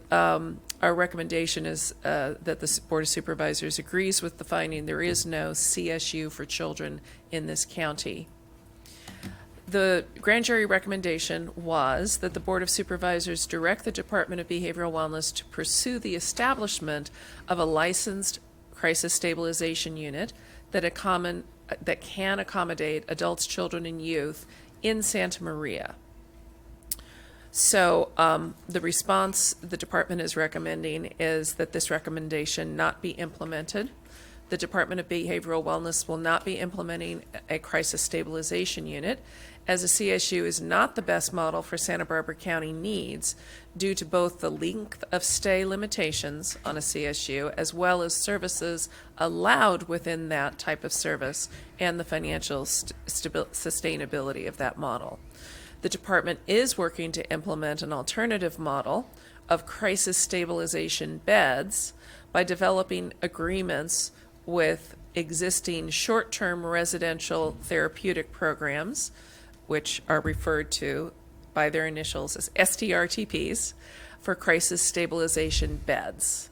our recommendation is that the Board of Supervisors agrees with the finding there is no CSU for children in this county. The grand jury recommendation was that the Board of Supervisors direct the Department of Behavioral Wellness to pursue the establishment of a licensed crisis stabilization unit that can accommodate adults, children, and youth in Santa Maria. So the response the department is recommending is that this recommendation not be implemented. The Department of Behavioral Wellness will not be implementing a crisis stabilization unit, as a CSU is not the best model for Santa Barbara County needs due to both the length of stay limitations on a CSU as well as services allowed within that type of service and the financial sustainability of that model. The department is working to implement an alternative model of crisis stabilization beds by developing agreements with existing short-term residential therapeutic programs, which are referred to by their initials as STRTPs, for crisis stabilization beds.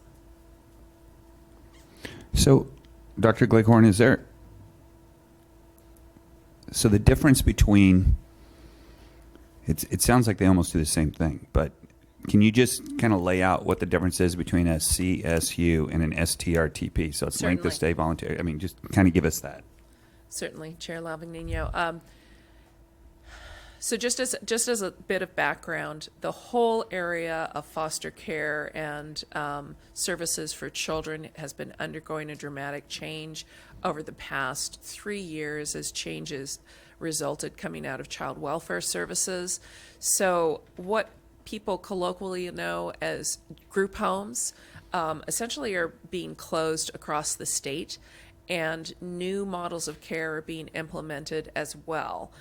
So, Dr. Gleghorn, so the difference between, it sounds like they almost do the same thing, but can you just kind of lay out what the difference is between a CSU and an STRTP? So it's length of stay voluntary. I mean, just kind of give us that. Certainly, Chair Lavigno. So just as a bit of background, the whole area of foster care and services for children has been undergoing a dramatic change over the past 3 years as changes resulted coming out of child welfare services. So what people colloquially know as group homes essentially are being closed across the state, and new models of care are being implemented as well.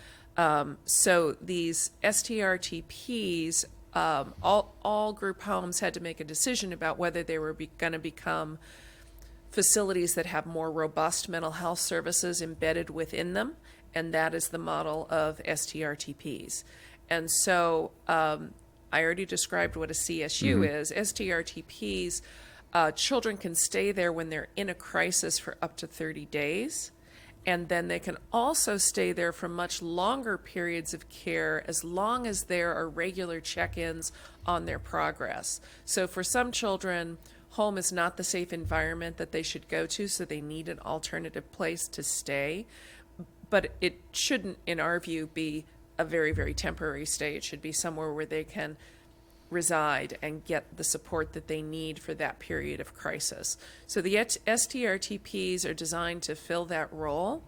So these STRTPs, all group homes had to make a decision about whether they were going to become facilities that have more robust mental health services embedded within them, and that is the model of STRTPs. And so I already described what a CSU is. STRTPs, children can stay there when they're in a crisis for up to 30 days. And then they can also stay there for much longer periods of care as long as there are regular check-ins on their progress. So for some children, home is not the safe environment that they should go to, so they need an alternative place to stay. But it shouldn't, in our view, be a very, very temporary stay. It should be somewhere where they can reside and get the support that they need for that period of crisis. So the STRTPs are designed to fill that role.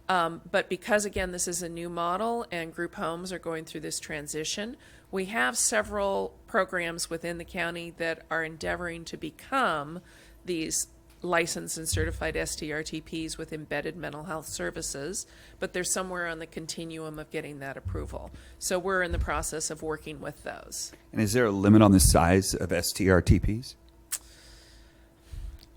But because, again, this is a new model and group homes are going through this transition, we have several programs within the county that are endeavoring to become these licensed and certified STRTPs with embedded mental health services, but they're somewhere on the continuum of getting that approval. So we're in the process of working with those. And is there a limit on the size of STRTPs?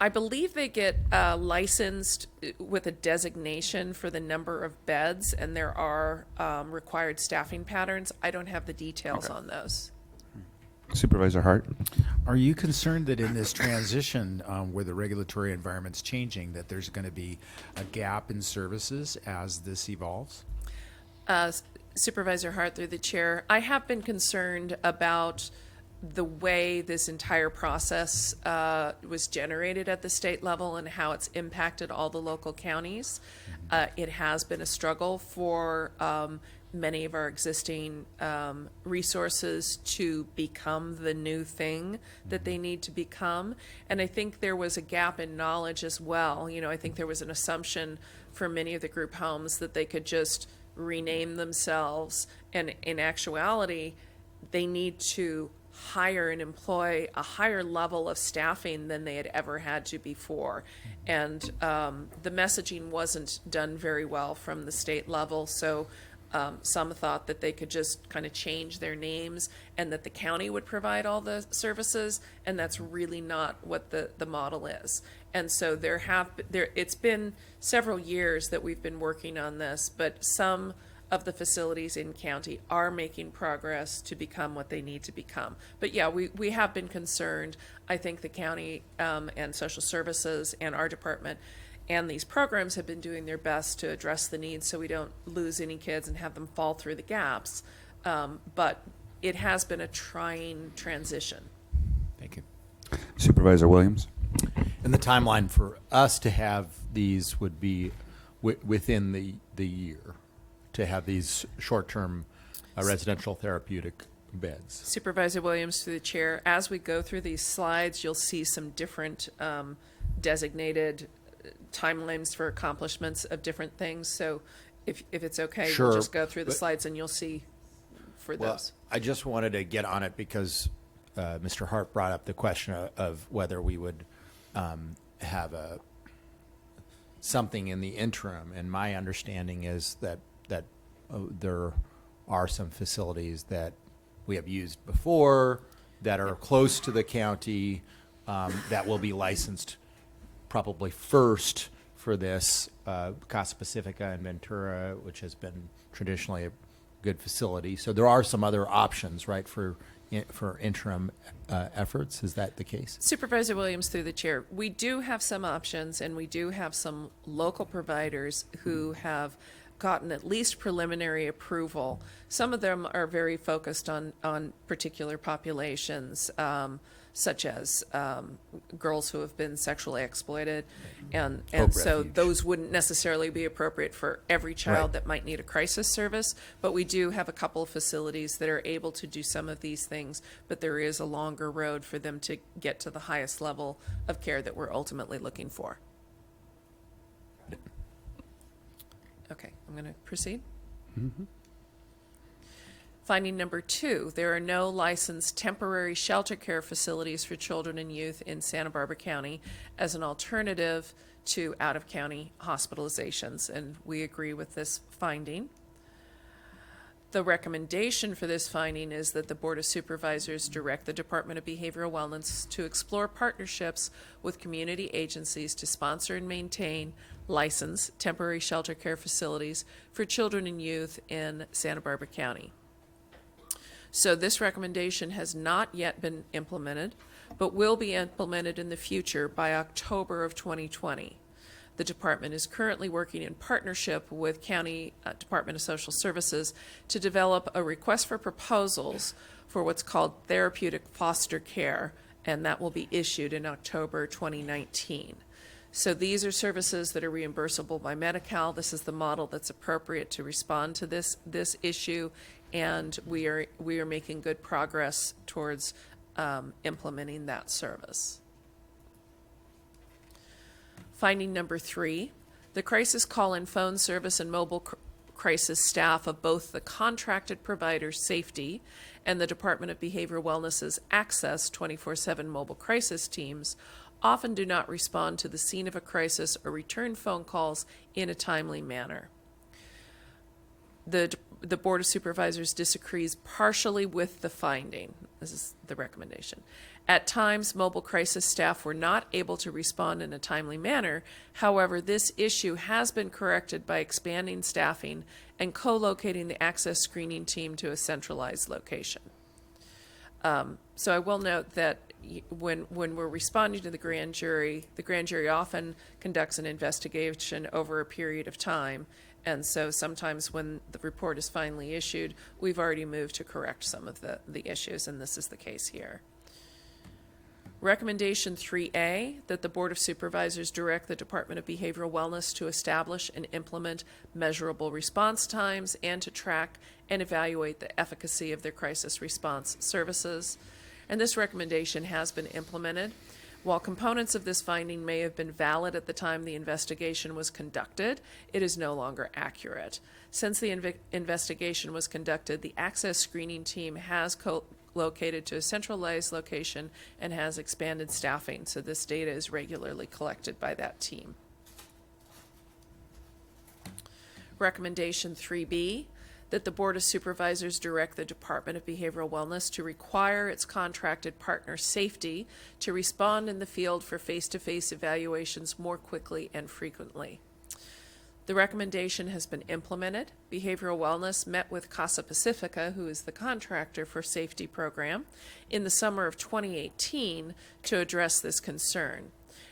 I believe they get licensed with a designation for the number of beds, and there are required staffing patterns. I don't have the details on those. Supervisor Hart? Are you concerned that in this transition where the regulatory environment's changing, that there's going to be a gap in services as this evolves? Supervisor Hart, through the chair, I have been concerned about the way this entire process was generated at the state level and how it's impacted all the local counties. It has been a struggle for many of our existing resources to become the new thing that they need to become. And I think there was a gap in knowledge as well. You know, I think there was an assumption for many of the group homes that they could just rename themselves, and in actuality, they need to hire and employ a higher level of staffing than they had ever had to before. And the messaging wasn't done very well from the state level, so some thought that they could just kind of change their names and that the county would provide all the services, and that's really not what the model is. And so it's been several years that we've been working on this, but some of the facilities in county are making progress to become what they need to become. But yeah, we have been concerned. I think the county and social services and our department and these programs have been doing their best to address the needs so we don't lose any kids and have them fall through the gaps. But it has been a trying transition. Thank you. Supervisor Williams. And the timeline for us to have these would be within the year, to have these short-term residential therapeutic beds. Supervisor Williams, through the chair, as we go through these slides, you'll see some different designated timelines for accomplishments of different things. So if it's okay, Sure, we'll just go through the but- slides and you'll see for Well, those. I just wanted to get on it because Mr. Hart brought up the question of whether we would have something in the interim. And my understanding is that there are some facilities that we have used before that are close to the county that will be licensed probably first for this. Casa Pacifica in Ventura, which has been traditionally a good facility. So there are some other options, right, for interim efforts. Is that the case? Supervisor Williams, through the chair, we do have some options, and we do have some local providers who have gotten at least preliminary approval. Some of them are very focused on particular populations, such as girls who have been sexually exploited, and so Refuge. those wouldn't necessarily be appropriate for every child Right. that might need a crisis service. But we do have a couple of facilities that are able to do some of these things, but there is a longer road for them to get to the highest level of care that we're ultimately looking for. Okay, I'm going to proceed. Finding number 2, there are no licensed temporary shelter care facilities for children and youth in Santa Barbara County as an alternative to out-of-county hospitalizations, and we agree with this finding. The recommendation for this finding is that the Board of Supervisors direct the Department of Behavioral Wellness to explore partnerships with community agencies to sponsor and maintain licensed temporary shelter care facilities for children and youth in Santa Barbara County. So this recommendation has not yet been implemented, but will be implemented in the future by October of 2020. The department is currently working in partnership with County Department of Social Services to develop a request for proposals for what's called therapeutic foster care, and that will be issued in October 2019. So these are services that are reimbursable by Medi-Cal. This is the model that's appropriate to respond to this issue, and we are making good progress towards implementing that service. Finding number 3, the crisis call-in phone service and mobile crisis staff of both the contracted provider's safety and the Department of Behavioral Wellness's Access 24/7 mobile crisis teams often do not respond to the scene of a crisis or return phone calls in a timely manner. The Board of Supervisors disagrees partially with the finding. This is the recommendation. At times, mobile crisis staff were not able to respond in a timely manner. However, this issue has been corrected by expanding staffing and co-locating the access screening team to a centralized location. So I will note that when we're responding to the grand jury often conducts an investigation over a period of time. And so sometimes when the report is finally issued, we've already moved to correct some of the issues, and this is the case here. Recommendation 3A, that the Board of Supervisors direct the Department of Behavioral Wellness to establish and implement measurable response times and to track and evaluate the efficacy of their crisis response services. And this recommendation has been implemented. While components of this finding may have been valid at the time the investigation was conducted, it is no longer accurate. Since the investigation was conducted, the access screening team has located to a centralized location and has expanded staffing, so this data is regularly collected by that team. Recommendation 3B, that the Board of Supervisors direct the Department of Behavioral Wellness to require its contracted partner Safety to respond in the field for face-to-face evaluations more quickly and frequently. The recommendation has been implemented. Behavioral Wellness met with Casa Pacifica, who is the contractor for Safety program, in the summer of 2018 to address this concern.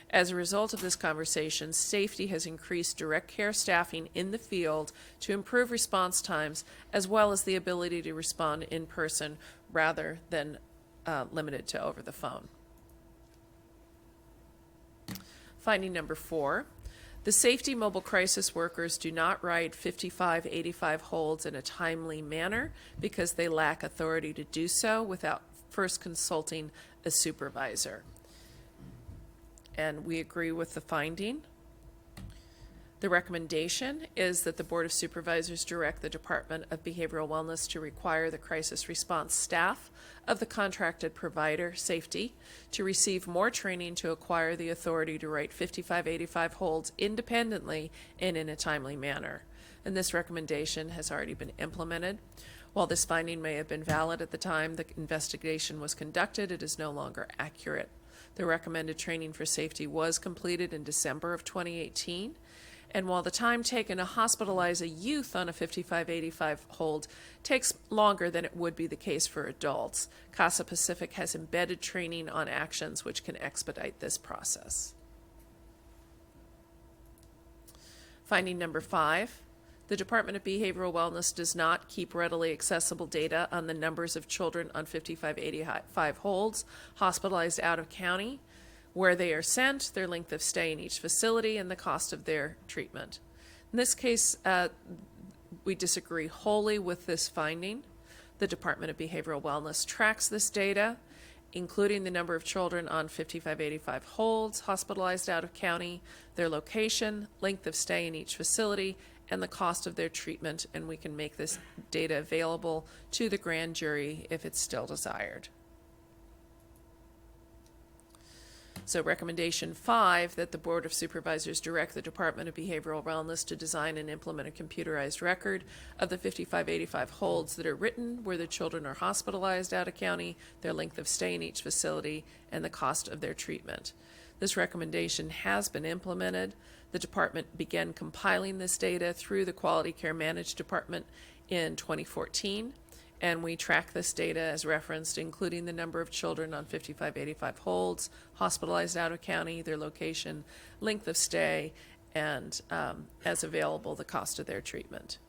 As a result of this conversation, Safety has increased direct care staffing in the field to improve response times, as well as the ability to respond in person rather than limited to over the phone. Finding number 4. The Safety mobile crisis workers do not write 5585 holds in a timely manner because they lack authority to do so without first consulting a supervisor. And we agree with the finding. The recommendation is that the Board of Supervisors direct the Department of Behavioral Wellness to require the crisis response staff of the contracted provider, Safety, to receive more training to acquire the authority to write 5585 holds independently and in a timely manner. And this recommendation has already been implemented. While this finding may have been valid at the time the investigation was conducted, it is no longer accurate. The recommended training for Safety was completed in December of 2018. And while the time taken to hospitalize a youth on a 5585 hold takes longer than it would be the case for adults, Casa Pacific has embedded training on actions which can expedite this process. Finding number 5. The Department of Behavioral Wellness does not keep readily accessible data on the numbers of children on 5585 holds hospitalized out of county, where they are sent, their length of stay in each facility, and the cost of their treatment. In this case, we disagree wholly with this finding. The Department of Behavioral Wellness tracks this data, including the number of children on 5585 holds hospitalized out of county, their location, length of stay in each facility, and the cost of their treatment, and we can make this data available to the grand jury if it's still desired. So recommendation 5, that the Board of Supervisors direct the Department of Behavioral Wellness to design and implement a computerized record of the 5585 holds that are written where the children are hospitalized out of county, their length of stay in each facility, and the cost of their treatment. This recommendation has been implemented. The department began compiling this data through the Quality Care Managed Department in 2014. And we track this data as referenced, including the number of children on 5585 holds, hospitalized out of county, their location, length of stay, and as available, the cost of their treatment.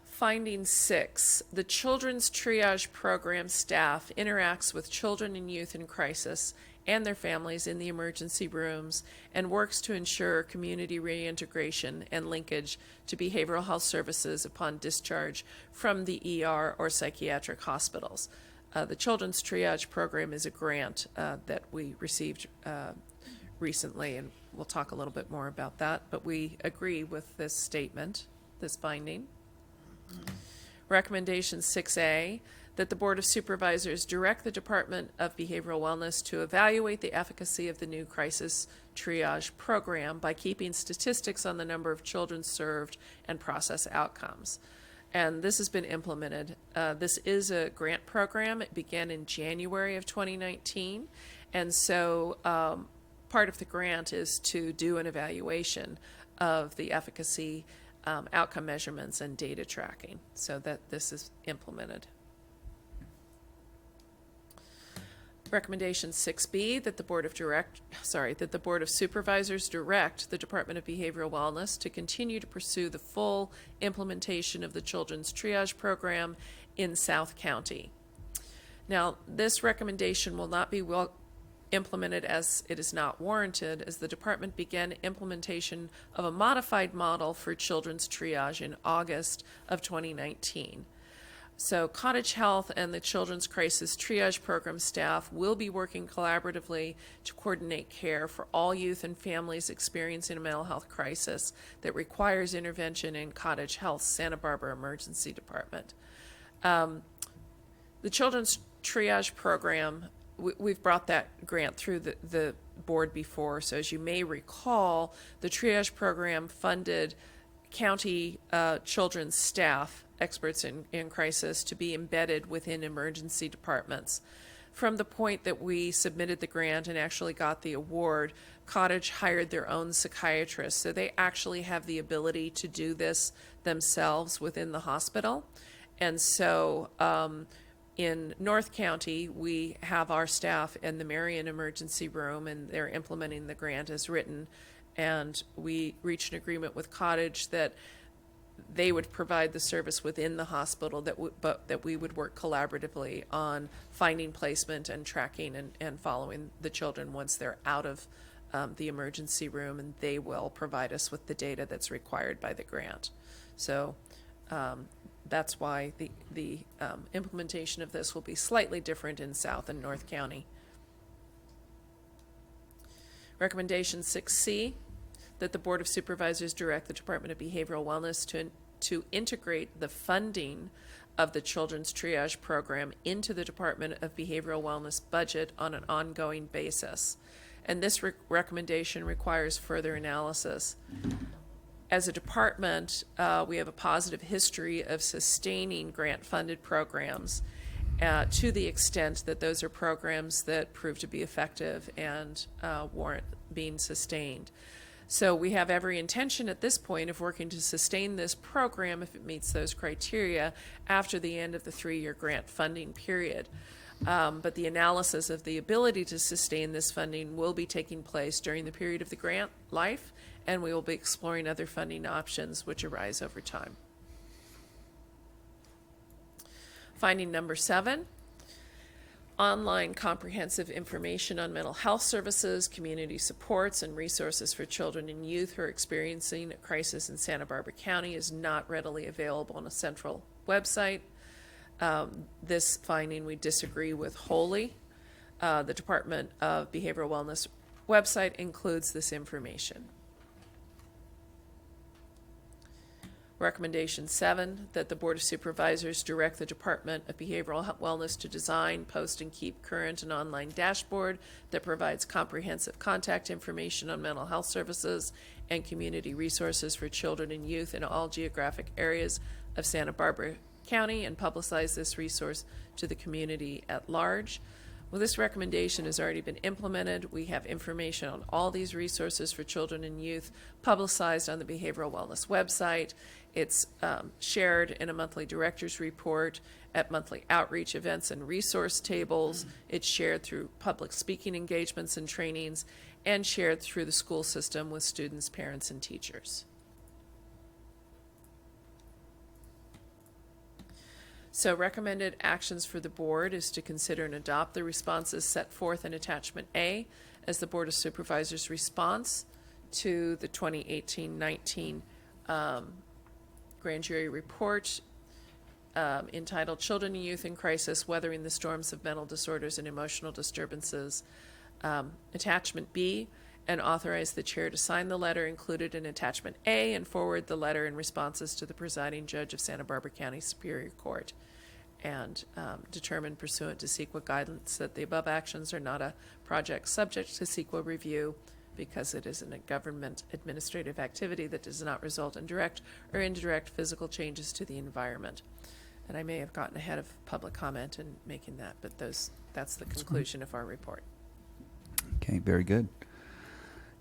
Finding 6, the Children's Triage Program staff interacts with children and youth in crisis and their families in the emergency rooms and works to ensure community reintegration and linkage to behavioral health services upon discharge from the ER or psychiatric hospitals. The Children's Triage Program is a grant that we received recently, and we'll talk a little bit more about that, but we agree with this statement, this finding. Recommendation 6A, that the Board of Supervisors direct the Department of Behavioral Wellness to evaluate the efficacy of the new crisis triage program by keeping statistics on the number of children served and process outcomes. And this has been implemented. This is a grant program. It began in January of 2019. And so part of the grant is to do an evaluation of the efficacy, outcome measurements, and data tracking so that this is implemented. Recommendation 6B, that the Board of Supervisors direct the Department of Behavioral Wellness to continue to pursue the full implementation of the Children's Triage Program in South County. Now, this recommendation will not be implemented as it is not warranted, as the department began implementation of a modified model for children's triage in August of 2019. So Cottage Health and the Children's Crisis Triage Program staff will be working collaboratively to coordinate care for all youth and families experiencing a mental health crisis that requires intervention in Cottage Health's Santa Barbara Emergency Department. The Children's Triage Program, we've brought that grant through the board before, so as you may recall, the Triage Program funded county children's staff, experts in crisis, to be embedded within emergency departments. From the point that we submitted the grant and actually got the award, Cottage hired their own psychiatrists, so they actually have the ability to do this themselves within the hospital. And so in North County, we have our staff in the Marion Emergency Room, and they're implementing the grant as written. And we reached an agreement with Cottage that they would provide the service within the hospital, but that we would work collaboratively on finding placement and tracking and following the children once they're out of the emergency room, and they will provide us with the data that's required by the grant. So that's why the implementation of this will be slightly different in South and North County. Recommendation 6C, that the Board of Supervisors direct the Department of Behavioral Wellness to integrate the funding of the Children's Triage Program into the Department of Behavioral Wellness budget on an ongoing basis. And this recommendation requires further analysis. As a department, we have a positive history of sustaining grant-funded programs to the extent that those are programs that prove to be effective and warrant being sustained. So we have every intention at this point of working to sustain this program if it meets those criteria after the end of the 3-year grant funding period. But the analysis of the ability to sustain this funding will be taking place during the period of the grant life, and we will be exploring other funding options which arise over time. Finding number 7, online comprehensive information on mental health services, community supports, and resources for children and youth who are experiencing a crisis in Santa Barbara County is not readily available on a central website. This finding we disagree with wholly. The Department of Behavioral Wellness website includes this information. Recommendation 7, that the Board of Supervisors direct the Department of Behavioral Wellness to design, post, and keep current an online dashboard that provides comprehensive contact information on mental health services and community resources for children and youth in all geographic areas of Santa Barbara County, and publicize this resource to the community at large. Well, this recommendation has already been implemented. We have information on all these resources for children and youth publicized on the Behavioral Wellness website. It's shared in a monthly director's report, at monthly outreach events and resource tables. It's shared through public speaking engagements and trainings, and shared through the school system with students, parents, and teachers. So recommended actions for the board is to consider and adopt the responses set forth in Attachment A as the Board of Supervisors' response to the 2018-19 grand jury report entitled Children and Youth in Crisis, Weathering the Storms of Mental Disorders and Emotional Disturbances. Attachment B, and authorize the chair to sign the letter included in Attachment A and forward the letter and responses to the presiding judge of Santa Barbara County Superior Court, and determine pursuant to CEQA guidance that the above actions are not a project subject to CEQA review because it is a government administrative activity that does not result in direct or indirect physical changes to the environment. And I may have gotten ahead of public comment in making that, but that's the conclusion of our report. Okay, very good.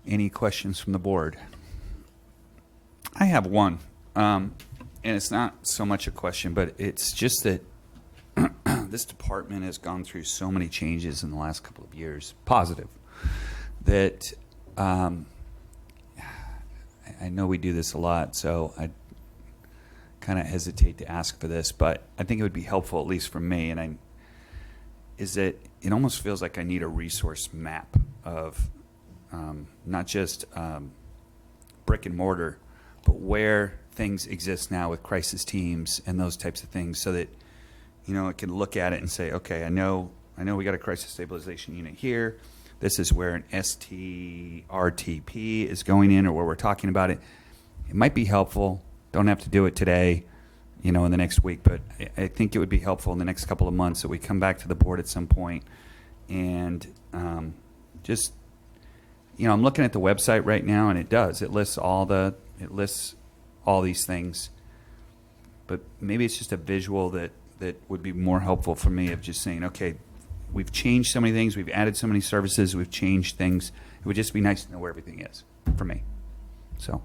Any questions from the board? I have one, and it's not so much a question, but it's just that this department has gone through so many changes in the last couple of years, positive, that I know we do this a lot, so I kind of hesitate to ask for this, but I think it would be helpful, at least for me, is that it almost feels like I need a resource map of not just brick and mortar, but where things exist now with crisis teams and those types of things, so that I can look at it and say, okay, I know we got a crisis stabilization unit here. This is where an STRTP is going in, or where we're talking about it. It might be helpful. Don't have to do it today, in the next week, but I think it would be helpful in the next couple of months that we come back to the board at some point and just, I'm looking at the website right now, and it lists all these things, but maybe it's just a visual that would be more helpful for me, of just saying, okay, we've changed so many things, we've added so many services, we've changed things. It would just be nice to know where everything is for me. So,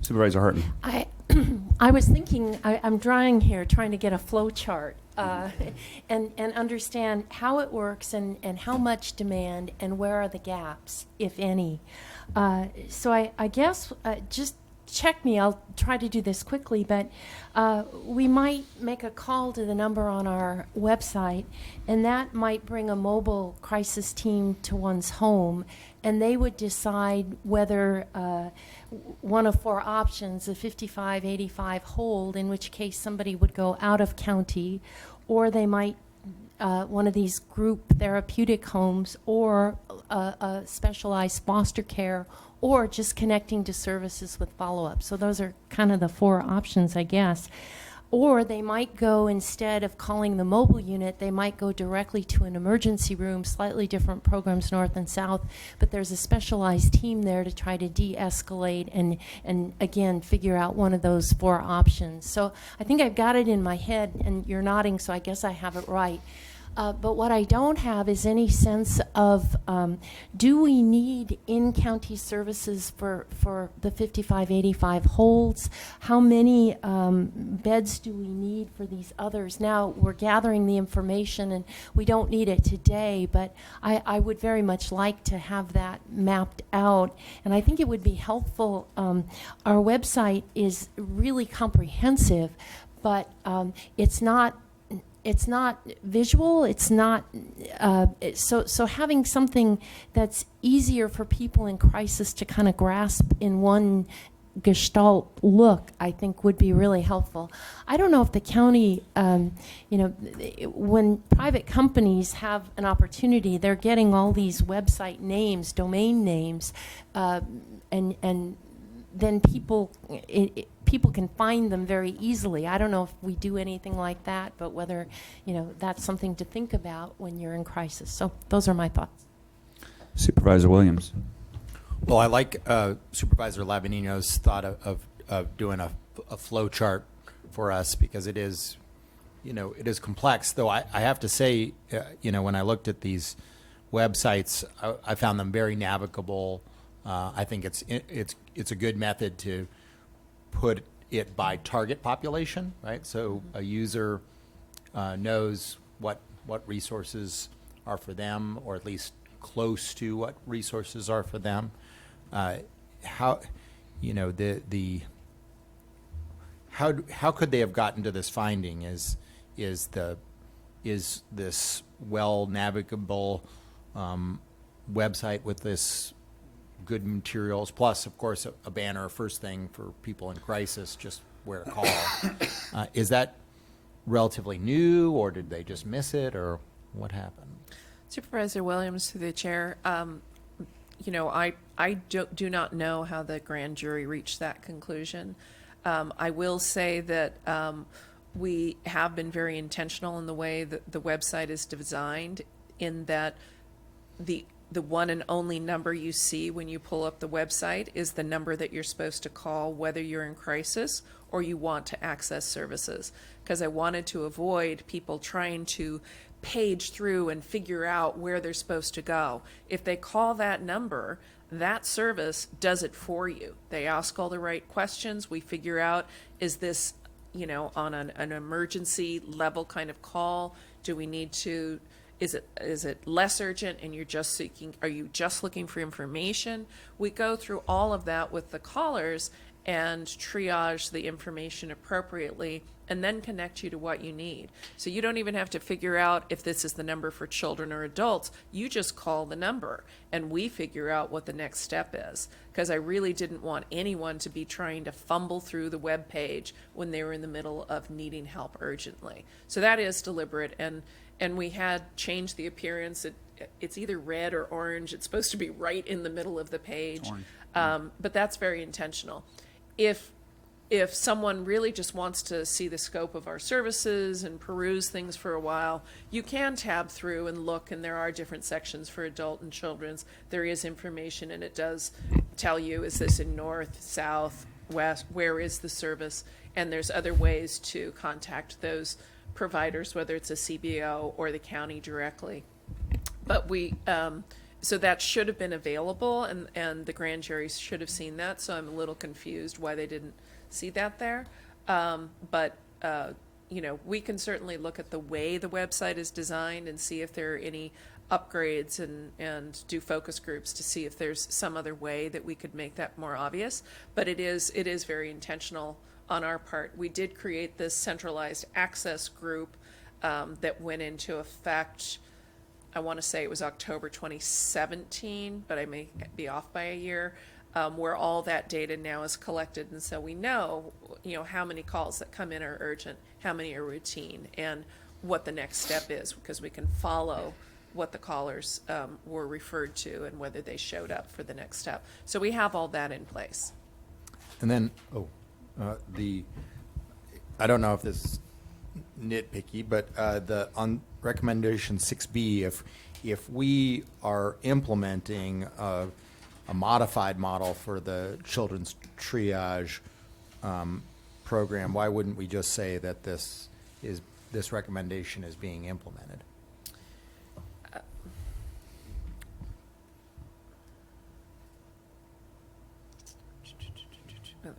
Supervisor Harton. I was thinking, I'm drawing here, trying to get a flow chart and understand how it works and how much demand and where are the gaps, if any. So I guess just check me. I'll try to do this quickly, but we might make a call to the number on our website, and that might bring a mobile crisis team to one's home, and they would decide whether one of four options, a 55-85 hold, in which case somebody would go out of county, or they might one of these group therapeutic homes, or a specialized foster care, or just connecting to services with follow-up. So those are kind of the four options, I guess. Or they might go, instead of calling the mobile unit, they might go directly to an emergency room, slightly different programs north and south, but there's a specialized team there to try to de-escalate and again, figure out one of those four options. So I think I've got it in my head, and you're nodding, so I guess I have it right. But what I don't have is any sense of, do we need in-county services for the 55-85 holds? How many beds do we need for these others? Now, we're gathering the information, and we don't need it today, but I would very much like to have that mapped out. And I think it would be helpful. Our website is really comprehensive, but it's not visual. It's not so having something that's easier for people in crisis to kind of grasp in one gestalt look, I think would be really helpful. I don't know if the county, when private companies have an opportunity, they're getting all these website names, domain names, and then people can find them very easily. I don't know if we do anything like that, but whether that's something to think about when you're in crisis. So those are my thoughts. Supervisor Williams. Well, I like Supervisor Lavanino's thought of doing a flow chart for us, because it is complex. Though I have to say, when I looked at these websites, I found them very navigable. I think it's a good method to put it by target population, right? So a user knows what resources are for them, or at least close to what resources are for them. How could they have gotten to this finding? Is this well navigable website with this good materials, plus of course a banner, first thing for people in crisis, just where to call. Is that relatively new, or did they just miss it, or what happened? Supervisor Williams, to the chair. I do not know how the grand jury reached that conclusion. I will say that we have been very intentional in the way that the website is designed, in that the one and only number you see when you pull up the website is the number that you're supposed to call, whether you're in crisis or you want to access services. Because I wanted to avoid people trying to page through and figure out where they're supposed to go. If they call that number, that service does it for you. They ask all the right questions. We figure out, is this on an emergency level kind of call Do we need to, is it less urgent and are you just looking for information? We go through all of that with the callers and triage the information appropriately and then connect you to what you need. So you don't even have to figure out if this is the number for children or adults. You just call the number and we figure out what the next step is. Because I really didn't want anyone to be trying to fumble through the web page when they were in the middle of needing help urgently. So that is deliberate, and we had changed the appearance. It's either red or orange. It's supposed to be right in the middle of the page. But that's very intentional. If someone really just wants to see the scope of our services and peruse things for a while, you can tab through and look, and there are different sections for adult and children's. There is information, and it does tell you, is this in north, south, west, where is the service? And there's other ways to contact those providers, whether it's a CBO or the county directly. But so that should have been available, and the grand jury should have seen that, so I'm a little confused why they didn't see that there. We can certainly look at the way the website is designed and see if there are any upgrades and do focus groups to see if there's some other way that we could make that more obvious. But it is very intentional on our part. We did create this centralized access group that went into effect, I want to say it was October 2017, but I may be off by a year, where all that data now is collected. And so we know, how many calls that come in are urgent, how many are routine, and what the next step is, because we can follow what the callers were referred to and whether they showed up for the next step. So we have all that in place. And then, I don't know if this is nitpicky, but on recommendation 6B, if we are implementing a modified model for the children's triage program, why wouldn't we just say that this recommendation is being implemented?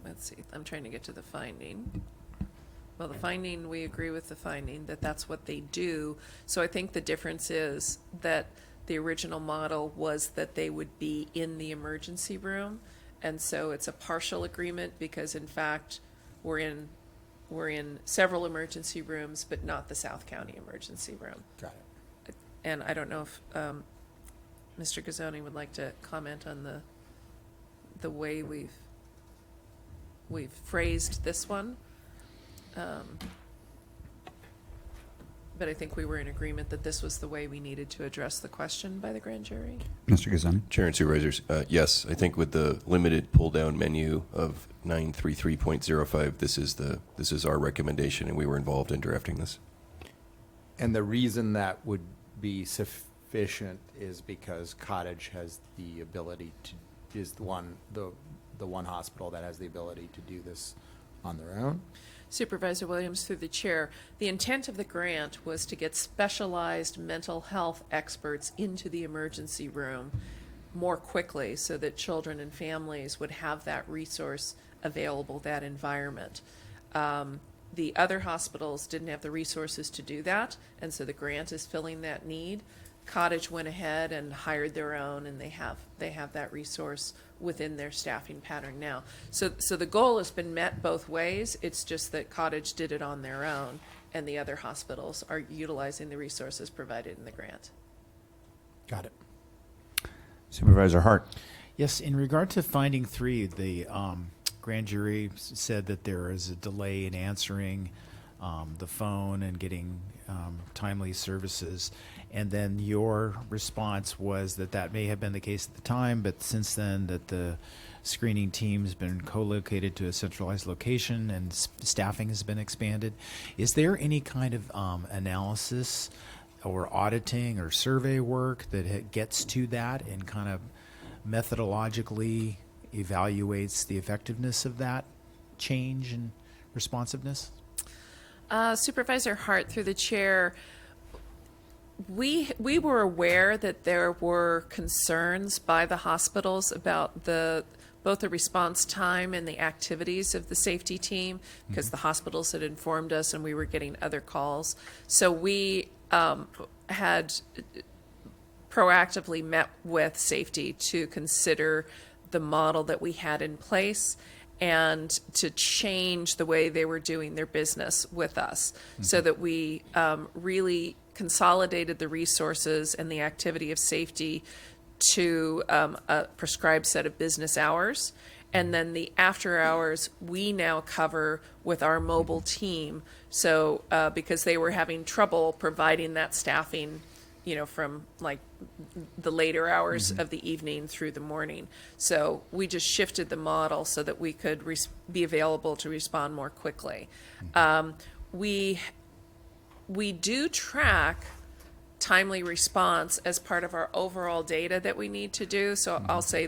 Let's see, I'm trying to get to the finding. Well, the finding, we agree with the finding that that's what they do. So I think the difference is that the original model was that they would be in the emergency room. And so it's a partial agreement because in fact, we're in several emergency rooms, but not the South County emergency room. Got it. And I don't know if Mr. Gazzoni would like to comment on the way we've phrased this one. But I think we were in agreement that this was the way we needed to address the question by the grand jury. Mr. Gazzoni? Chair and Supervisors, yes, I think with the limited pull-down menu of 933.05, this is our recommendation, and we were involved in drafting this. And the reason that would be sufficient is because Cottage has the ability to, is the one hospital that has the ability to do this on their own. Supervisor Williams, through the chair, the intent of the grant was to get specialized mental health experts into the emergency room more quickly so that children and families would have that resource available, that environment. The other hospitals didn't have the resources to do that, and so the grant is filling that need. Cottage went ahead and hired their own, and they have that resource within their staffing pattern now. So the goal has been met both ways. It's just that Cottage did it on their own, and the other hospitals are utilizing the resources provided in the grant. Got it. Supervisor Hart. Yes, in regard to finding 3, the grand jury said that there is a delay in answering the phone and getting timely services. And then your response was that may have been the case at the time, but since then that the screening team's been co-located to a centralized location and staffing has been expanded. Is there any kind of analysis or auditing or survey work that gets to that and kind of methodologically evaluates the effectiveness of that change in responsiveness? Supervisor Hart, through the chair, we were aware that there were concerns by the hospitals about both the response time and the activities of the safety team, because the hospitals had informed us and we were getting other calls. So we had proactively met with safety to consider the model that we had in place and to change the way they were doing their business with us, so that we really consolidated the resources and the activity of safety to a prescribed set of business hours. And then the after hours we now cover with our mobile team. So because they were having trouble providing that staffing, from like the later hours of the evening through the morning. So we just shifted the model so that we could be available to respond more quickly. We do track timely response as part of our overall data that we need to do. So I'll say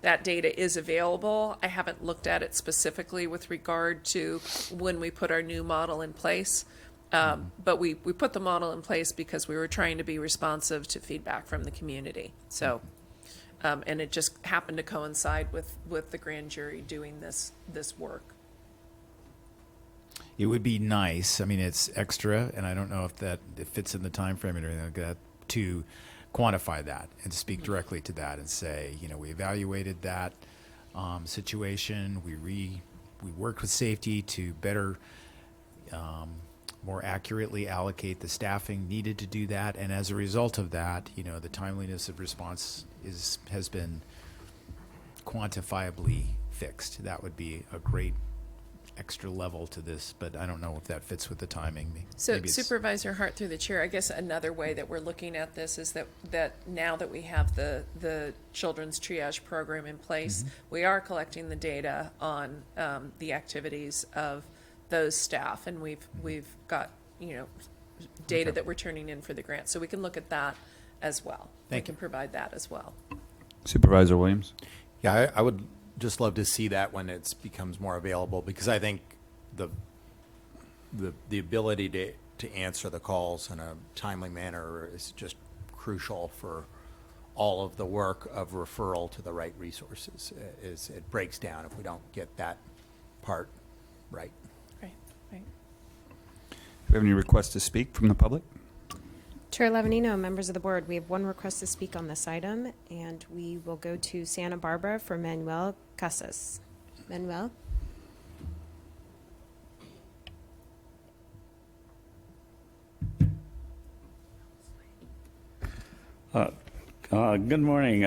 that data is available. I haven't looked at it specifically with regard to when we put our new model in place. But we put the model in place because we were trying to be responsive to feedback from the community. So, and it just happened to coincide with the grand jury doing this work. It would be nice. I mean, it's extra, and I don't know if it fits in the time frame or anything like that, to quantify that and speak directly to that and say, we evaluated that situation. We worked with safety to better, more accurately allocate the staffing needed to do that, and as a result of that, the timeliness of response has been quantifiably fixed. That would be a great extra level to this, but I don't know if that fits with the timing. So Supervisor Hart, through the chair, I guess another way that we're looking at this is that now that we have the children's triage program in place, we are collecting the data on the activities of those staff, and we've got data that we're turning in for the grant, so we can look at that as well. We can provide that as well. Supervisor Williams. Yeah, I would just love to see that when it becomes more available, because I think the ability to answer the calls in a timely manner is just crucial for all of the work of referral to the right resources. It breaks down if we don't get that part right. Right. Do we have any requests to speak from the public? Chair Levanino, members of the board, we have one request to speak on this item, and we will go to Santa Barbara for Manuel Casas. Manuel? Good morning,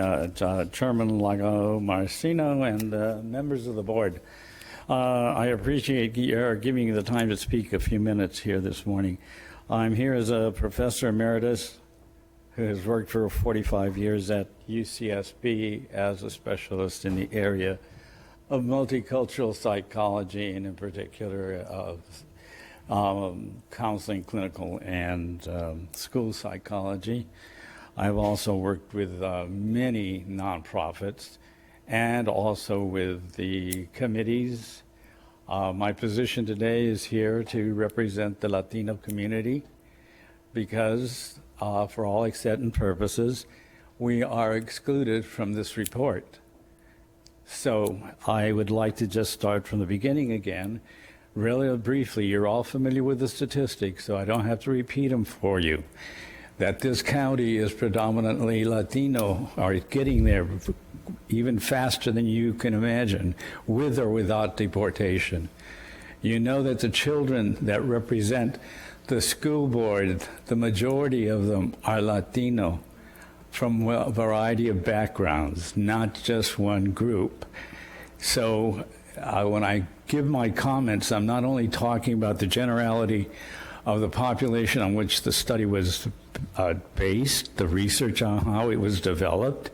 Chairman Lago Marcino and members of the board. I appreciate your giving me the time to speak a few minutes here this morning. I'm here as a professor emeritus who has worked for 45 years at UCSB as a specialist in the area of multicultural psychology, and in particular counseling, clinical, and school psychology. I've also worked with many nonprofits and also with the committees. My position today is here to represent the Latino community because, for all extent and purposes, we are excluded from this report. So I would like to just start from the beginning again. Really briefly, you're all familiar with the statistics, so I don't have to repeat them for you. That this county is predominantly Latino, or getting there even faster than you can imagine, with or without deportation. You know that the children that represent the school board, the majority of them are Latino from a variety of backgrounds, not just one group. So when I give my comments, I'm not only talking about the generality of the population on which the study was based, the research on how it was developed,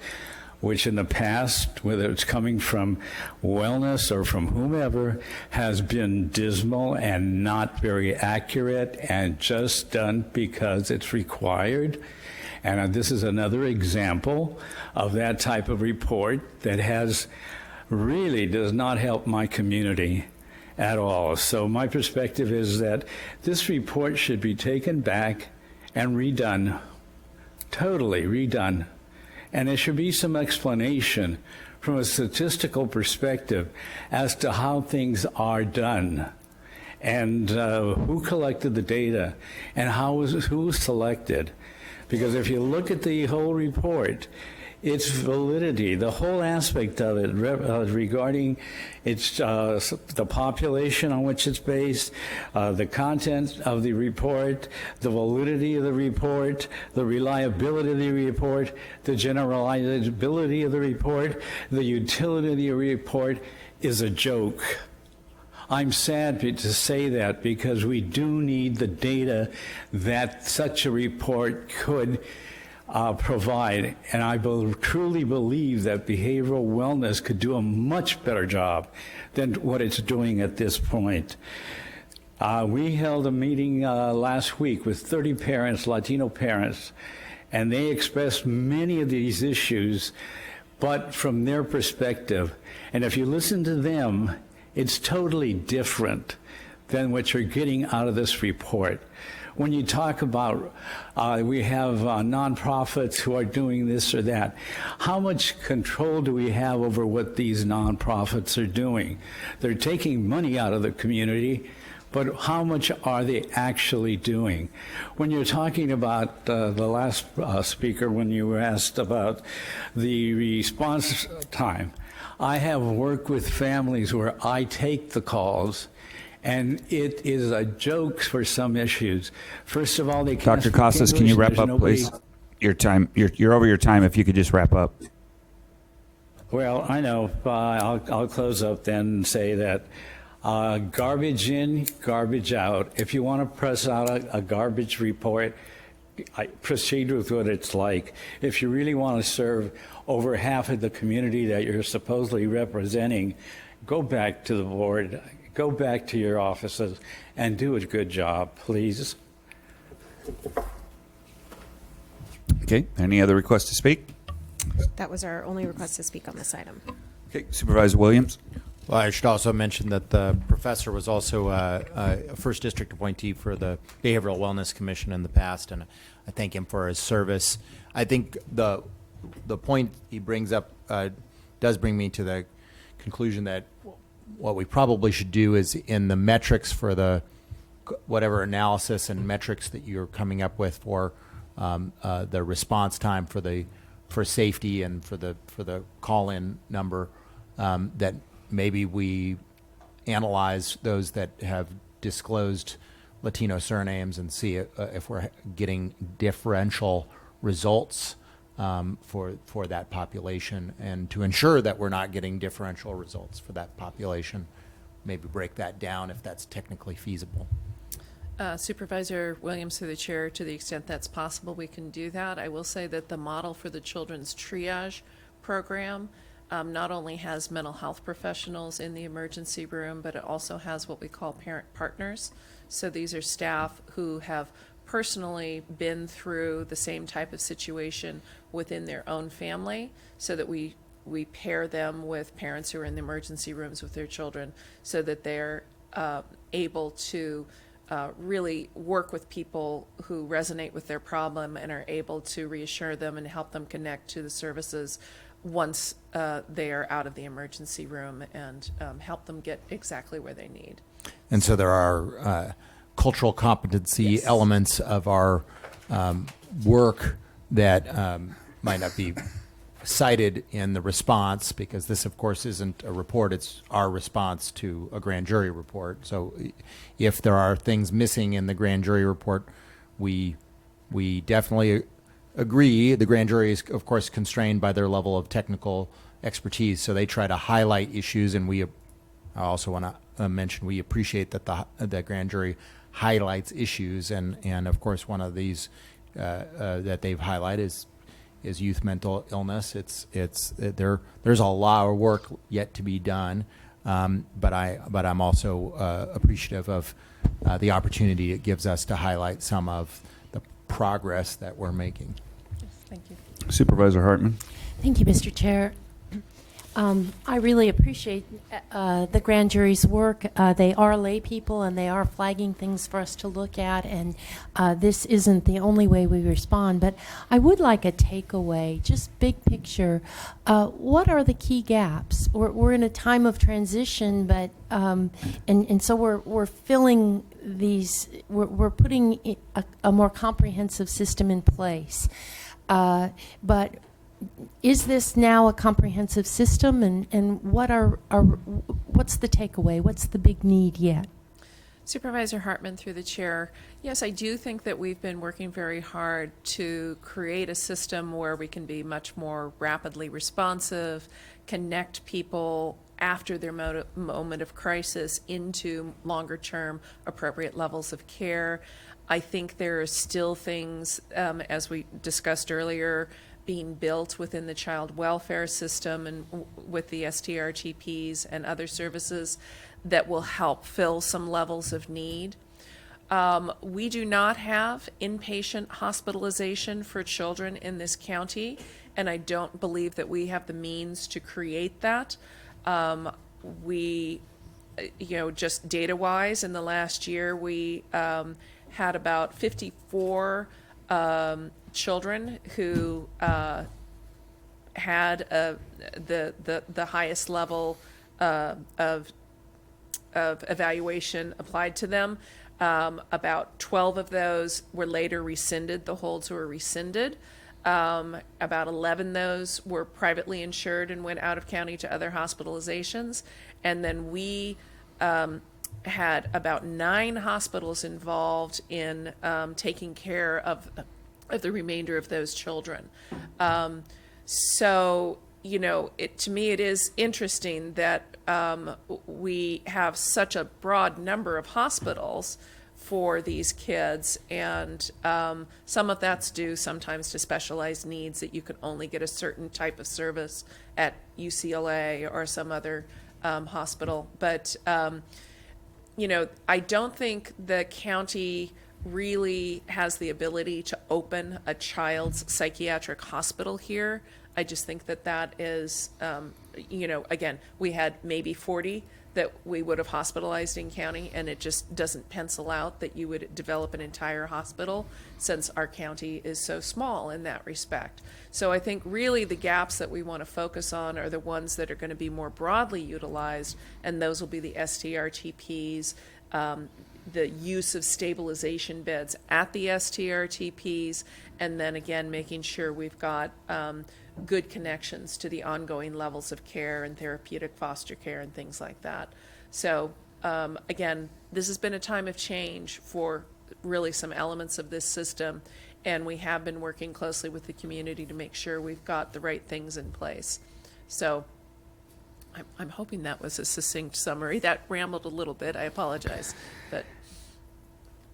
which in the past, whether it's coming from wellness or from whomever, has been dismal and not very accurate and just done because it's required. And this is another example of that type of report that really does not help my community at all. So my perspective is that this report should be taken back and redone, totally redone. And there should be some explanation from a statistical perspective as to how things are done and who collected the data and who was selected. Because if you look at the whole report, its validity, the whole aspect of it regarding its the population on which it's based, the content of the report, the validity of the report, the reliability of the report, the generalizability of the report, the utility of the report is a joke. I'm sad to say that because we do need the data that such a report could provide. And I truly believe that behavioral wellness could do a much better job than what it's doing at this point. We held a meeting last week with 30 parents, Latino parents, and they expressed many of these issues, but from their perspective. And if you listen to them, it's totally different than what you're getting out of this report. When you talk about we have nonprofits who are doing this or that, how much control do we have over what these nonprofits are doing? They're taking money out of the community, but how much are they actually doing? When you're talking about the last speaker, when you were asked about the response time, I have worked with families where I take the calls, and it is a joke for some issues. First of all, they can't Dr. speak Costas, can you English. wrap There's up, nobody- please? Your time. You're over your time. If you could just wrap up. Well, I know. I'll close up then and say that garbage in, garbage out. If you want to press out a garbage report, proceed with what it's like. If you really want to serve over half of the community that you're supposedly representing, go back to the board, go back to your offices, and do a good job, please. Okay. Any other requests to speak? That was our only request to speak on this item. Okay. Supervisor Williams. Well, I should also mention that the professor was also a first district appointee for the Behavioral Wellness Commission in the past, and I thank him for his service. I think the point he brings up does bring me to the conclusion that what we probably should do is in the metrics for the whatever analysis and metrics that you're coming up with for the response time for safety and for the call-in number, that maybe we analyze those that have disclosed Latino surnames and see if we're getting differential results for that population, and to ensure that we're not getting differential results for that population, maybe break that down if that's technically feasible. Supervisor Williams, through the chair, to the extent that's possible, we can do that. I will say that the model for the children's triage program not only has mental health professionals in the emergency room, but it also has what we call parent partners. So these are staff who have personally been through the same type of situation within their own family, so that we pair them with parents who are in the emergency rooms with their children, so that they're able to really work with people who resonate with their problem and are able to reassure them and help them connect to the services once they are out of the emergency room, and help them get exactly where they need. And so there are cultural competency elements of our work that might not be cited in the response, because this, of course, isn't a report, it's our response to a grand jury report. So if there are things missing in the grand jury report, we definitely agree. The grand jury is, of course, constrained by their level of technical expertise, so they try to highlight issues, and I also want to mention we appreciate that the grand jury highlights issues, and of course one of these that they've highlighted is youth mental illness. There's a lot of work yet to be done, but I'm also appreciative of the opportunity it gives us to highlight some of the progress that we're making. Thank you. Supervisor Hartman. Thank you, Mr. Chair. I really appreciate the grand jury's work. They are lay people, and they are flagging things for us to look at, and this isn't the only way we respond. But I would like a takeaway, just big picture. What are the key gaps? We're in a time of transition, but and so we're filling these. We're putting a more comprehensive system in place, but is this now a comprehensive system, and what's the takeaway? What's the big need yet? Supervisor Hartman, through the chair, yes, I do think that we've been working very hard to create a system where we can be much more rapidly responsive, connect people after their moment of crisis into longer-term appropriate levels of care. I think there are still things, as we discussed earlier, being built within the child welfare system and with the STRTPs and other services that will help fill some levels of need. We do not have inpatient hospitalization for children in this county, and I don't believe that we have the means to create that. We, just data-wise, in the last year, we had about 54 children who had the highest level of evaluation applied to them. About 12 of those were later rescinded. The holds were rescinded. About 11 those were privately insured and went out of county to other hospitalizations. And then we had about 9 hospitals involved in taking care of the remainder of those children. So, to me, it is interesting that we have such a broad number of hospitals for these kids, and some of that's due sometimes to specialized needs, that you can only get a certain type of service at UCLA or some other hospital. But, I don't think the county really has the ability to open a child's psychiatric hospital here. I just think that is, again, we had maybe 40 that we would have hospitalized in county, and it just doesn't pencil out that you would develop an entire hospital, since our county is so small in that respect. So I think really the gaps that we want to focus on are the ones that are going to be more broadly utilized, and those will be the STRTPs, the use of stabilization beds at the STRTPs, and then again making sure we've got good connections to the ongoing levels of care and therapeutic foster care and things like that. So again, this has been a time of change for really some elements of this system, and we have been working closely with the community to make sure we've got the right things in place. So I'm hoping that was a succinct summary. That rambled a little bit, I apologize, but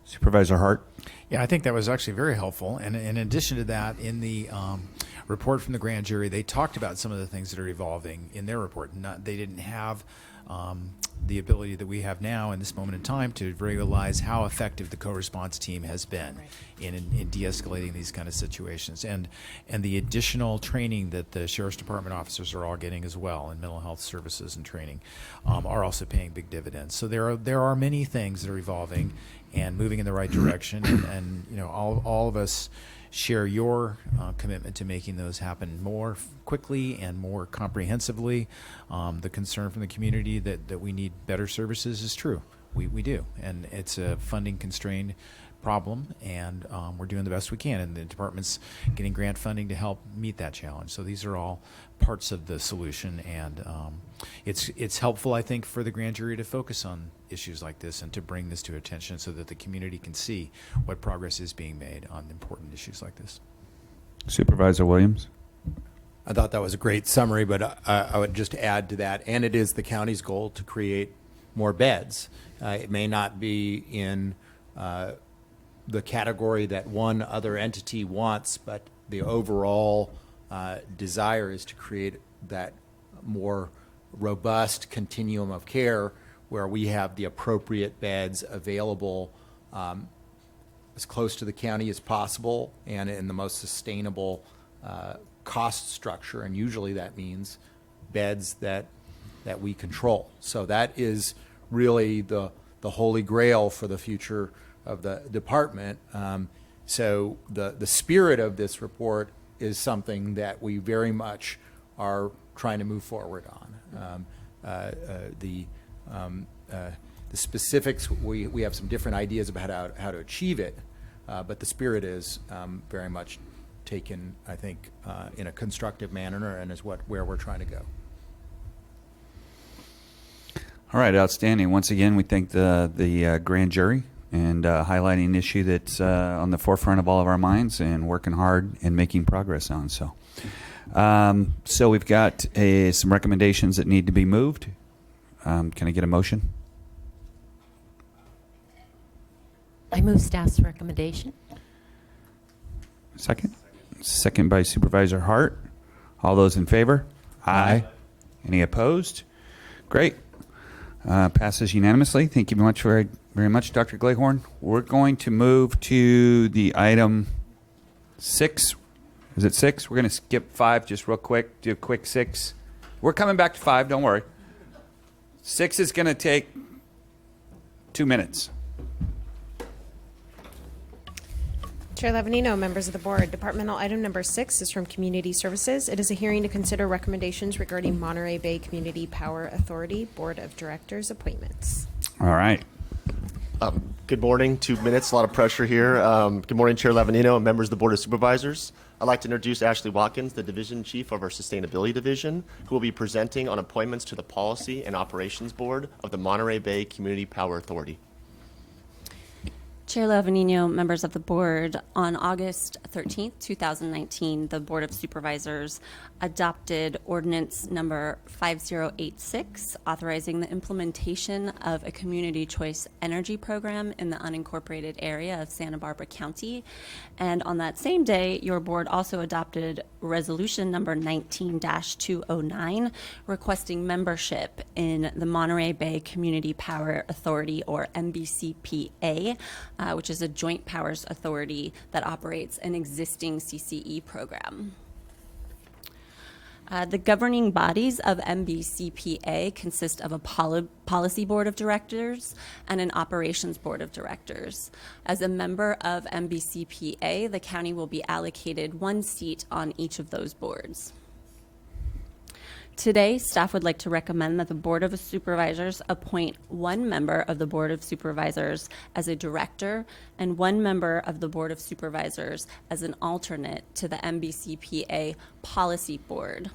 Supervisor Hart. Yeah, I think that was actually very helpful. And in addition to that, in the report from the grand jury, they talked about some of the things that are evolving in their report. They didn't have the ability that we have now in this moment in time to realize how effective the co-response team has been in de-escalating these kind of situations, and the additional training that the Sheriff's Department officers are all getting as well in mental health services and training are also paying big dividends. So there are many things that are evolving and moving in the right direction, and all of us share your commitment to making those happen more quickly and more comprehensively. The concern from the community that we need better services is true. We do, and it's a funding constrained problem, and we're doing the best we can, and the department's getting grant funding to help meet that challenge. So these are all parts of the solution, and it's helpful, I think, for the grand jury to focus on issues like this and to bring this to attention so that the community can see what progress is being made on important issues like this. Supervisor Williams. I thought that was a great summary, but I would just add to that, and it is the county's goal to create more beds. It may not be in the category that one other entity wants, but the overall desire is to create that more robust continuum of care where we have the appropriate beds available as close to the county as possible and in the most sustainable cost structure. And usually that means beds that we control. So that is really the holy grail for the future of the department. So the spirit of this report is something that we very much are trying to move forward on. The specifics, we have some different ideas about how to achieve it, but the spirit is very much taken, I think, in a constructive manner, and is where we're trying to go. All right, outstanding. Once again, we thank the grand jury and highlighting an issue that's on the forefront of all of our minds and working hard and making progress on. So we've got some recommendations that need to be moved. Can I get a motion? I move staff's recommendation. Second? Second by Supervisor Hart. All those in favor? Aye. Any opposed? Great. Passes unanimously. Thank you very much, Dr. Glayhorn. We're going to move to the item 6. Is it 6? We're going to skip 5 just real quick, do a quick 6. We're coming back to 5, don't worry. 6 is going to take 2 minutes. Chair Levanino, members of the board, departmental item number 6 is from Community Services. It is a hearing to consider recommendations regarding Monterey Bay Community Power Authority Board of Directors appointments. All right. Good morning. 2 minutes, a lot of pressure here. Good morning, Chair Levanino and members of the Board of Supervisors. I'd like to introduce Ashley Watkins, the Division Chief of our Sustainability Division, who will be presenting on appointments to the Policy and Operations Board of the Monterey Bay Community Power Authority. Chair Levanino, members of the board, on August 13th, 2019, the Board of Supervisors adopted ordinance number 5086, authorizing the implementation of a community choice energy program in the unincorporated area of Santa Barbara County. And on that same day, your board also adopted resolution number 19-209, requesting membership in the Monterey Bay Community Power Authority, or MBCPA, which is a joint powers authority that operates an existing CCE program. The governing bodies of MBCPA consist of a policy board of directors and an operations board of directors. As a member of MBCPA, the county will be allocated 1 seat on each of those boards. Today, staff would like to recommend that the Board of Supervisors appoint 1 member of the Board of Supervisors as a director and 1 member of the Board of Supervisors as an alternate to the MBCPA Policy Board.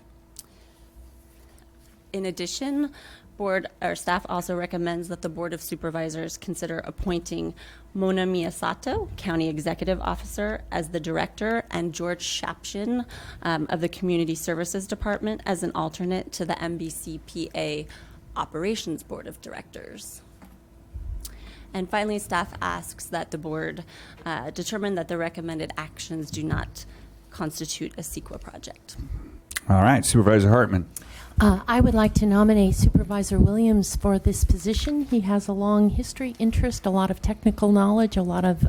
In addition, staff also recommends that the Board of Supervisors consider appointing Mona Miyasato, County Executive Officer, as the director, and George Shapshin of the Community Services Department as an alternate to the MBCPA Operations Board of Directors. And finally, staff asks that the board determine that the recommended actions do not constitute a CEQA project. All right, Supervisor Hartman. I would like to nominate Supervisor Williams for this position. He has a long history, interest, a lot of technical knowledge, a lot of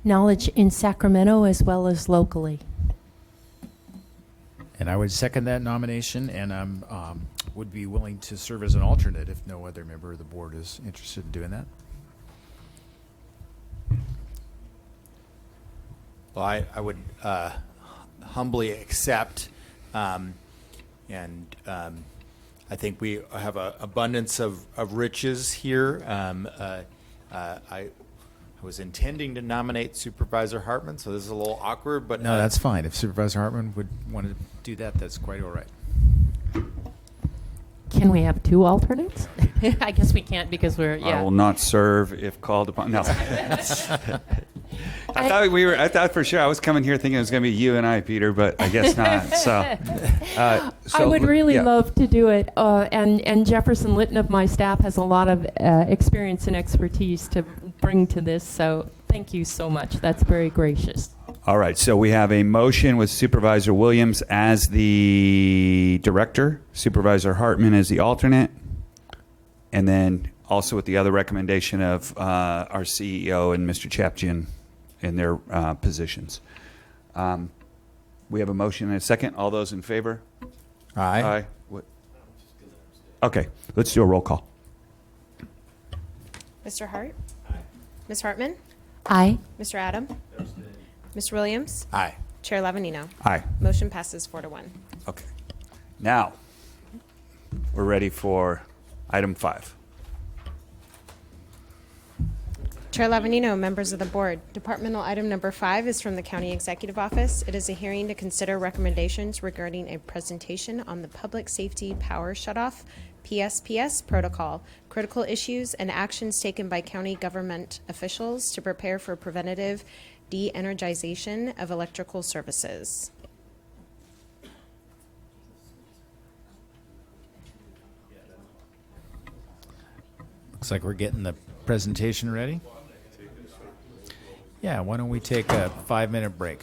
knowledge in Sacramento as well as locally. And I would second that nomination, and I would be willing to serve as an alternate if no other member of the board is interested in doing that. Well, I would humbly accept, and I think we have an abundance of riches here. I was intending to nominate Supervisor Hartman, so this is a little awkward, but No, that's fine. If Supervisor Hartman would want to do that, that's quite all right. Can we have 2 alternates? I guess we can't because we're, I will not serve if called upon. No. I thought for sure I was coming here thinking it was going to be you and I, Peter, but I guess not. So I would really love to do it. And Jefferson Litton of my staff has a lot of experience and expertise to bring to this. So thank you so much. That's very gracious. All right, so we have a motion with Supervisor Williams as the director, Supervisor Hartman as the alternate, and then also with the other recommendation of our CEO and Mr. Chapjian in their positions. We have a motion and a second. All those in favor? Aye. What? Okay, let's do a roll call. Mr. Hart? Ms. Hartman? Aye. Mr. Adam? Mr. Williams? Aye. Chair Lavanino? Aye. Motion passes 4-1. Okay. Now, we're ready for item 5. Chair Lavanino, members of the board, departmental item number 5 is from the County Executive Office. It is a hearing to consider recommendations regarding a presentation on the Public Safety Power Shutoff PSPS protocol, critical issues and actions taken by county government officials to prepare for preventative de-energization of electrical services. Looks like we're getting the presentation ready. Yeah, why don't we take a 5-minute break?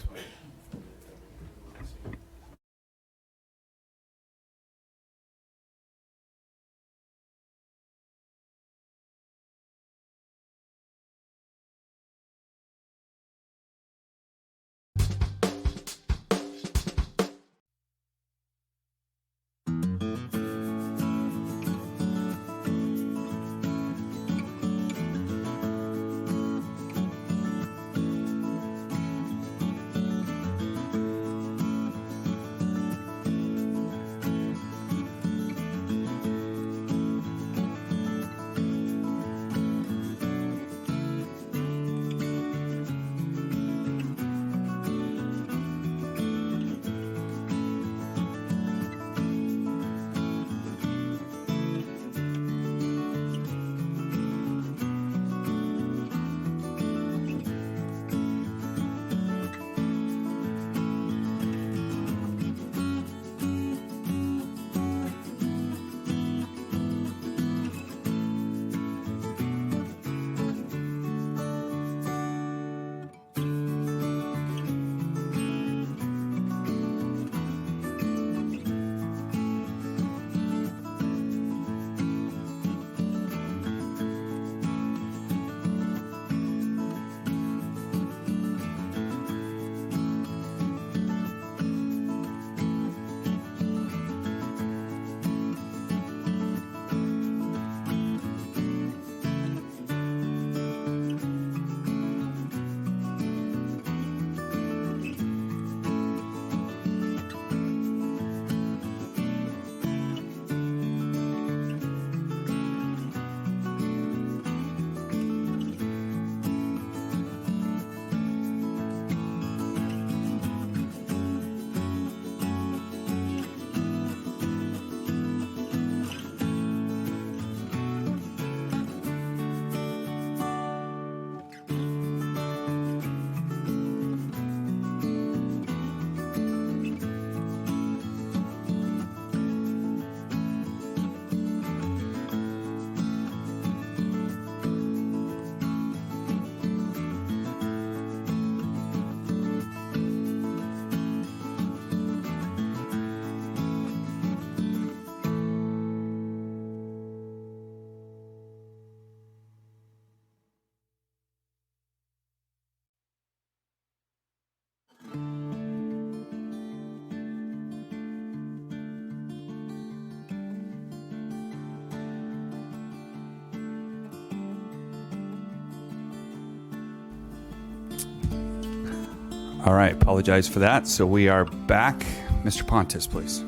All right, apologize for that. So we are back. Mr. Pontus, please.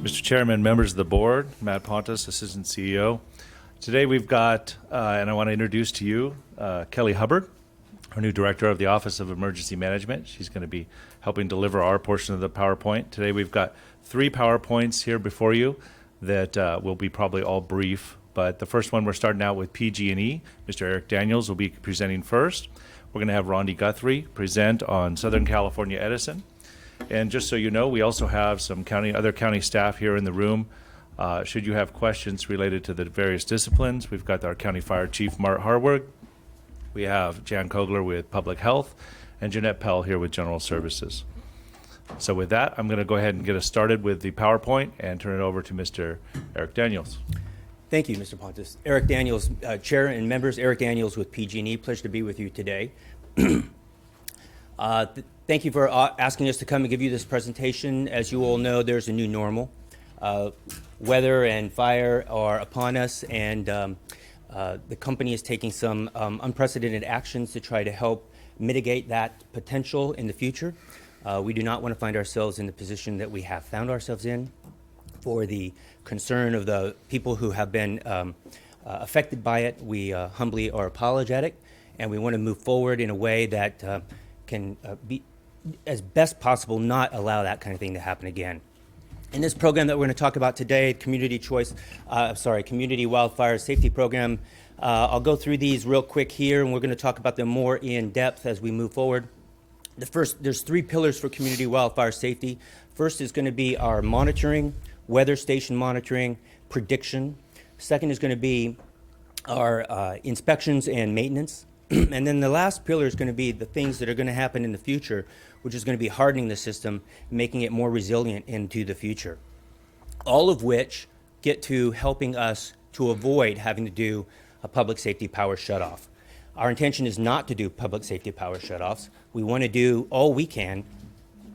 Mr. Chairman, members of the board, Matt Pontus, Assistant CEO. Today we've got, and I want to introduce to you Kelly Hubbard, our new Director of the Office of Emergency Management. She's going to be helping deliver our portion of the PowerPoint. Today we've got 3 PowerPoints here before you that will be probably all brief. But the first one, we're starting out with PG&E. Mr. Eric Daniels will be presenting first. We're going to have Rondi Guthrie present on Southern California Edison. And just so you know, we also have some other county staff here in the room. Should you have questions related to the various disciplines, we've got our County Fire Chief, Mart Harward. We have Jan Kogler with Public Health, and Jeanette Pell here with General Services. So with that, I'm going to go ahead and get us started with the PowerPoint and turn it over to Mr. Eric Daniels. Thank you, Mr. Pontus. Eric Daniels, Chair and members, Eric Daniels with PG&E. Pleasure to be with you today. Thank you for asking us to come and give you this presentation. As you all know, there's a new normal. weather and fire are upon us, and the company is taking some unprecedented actions to try to help mitigate that potential in the future. We do not want to find ourselves in the position that we have found ourselves in. For the concern of the people who have been affected by it, we humbly are apologetic, and we want to move forward in a way that can be, as best possible, not allow that kind of thing to happen again. In this program that we're going to talk about today, Community Wildfire Safety Program, I'll go through these real quick here, and we're going to talk about them more in depth as we move forward. There's 3 pillars for community wildfire safety. First is going to be our monitoring, weather station monitoring, prediction. Second is going to be our inspections and maintenance. And then the last pillar is going to be the things that are going to happen in the future, which is going to be hardening the system, making it more resilient into the future. All of which get to helping us to avoid having to do a public safety power shutoff. Our intention is not to do public safety power shutoffs. We want to do all we can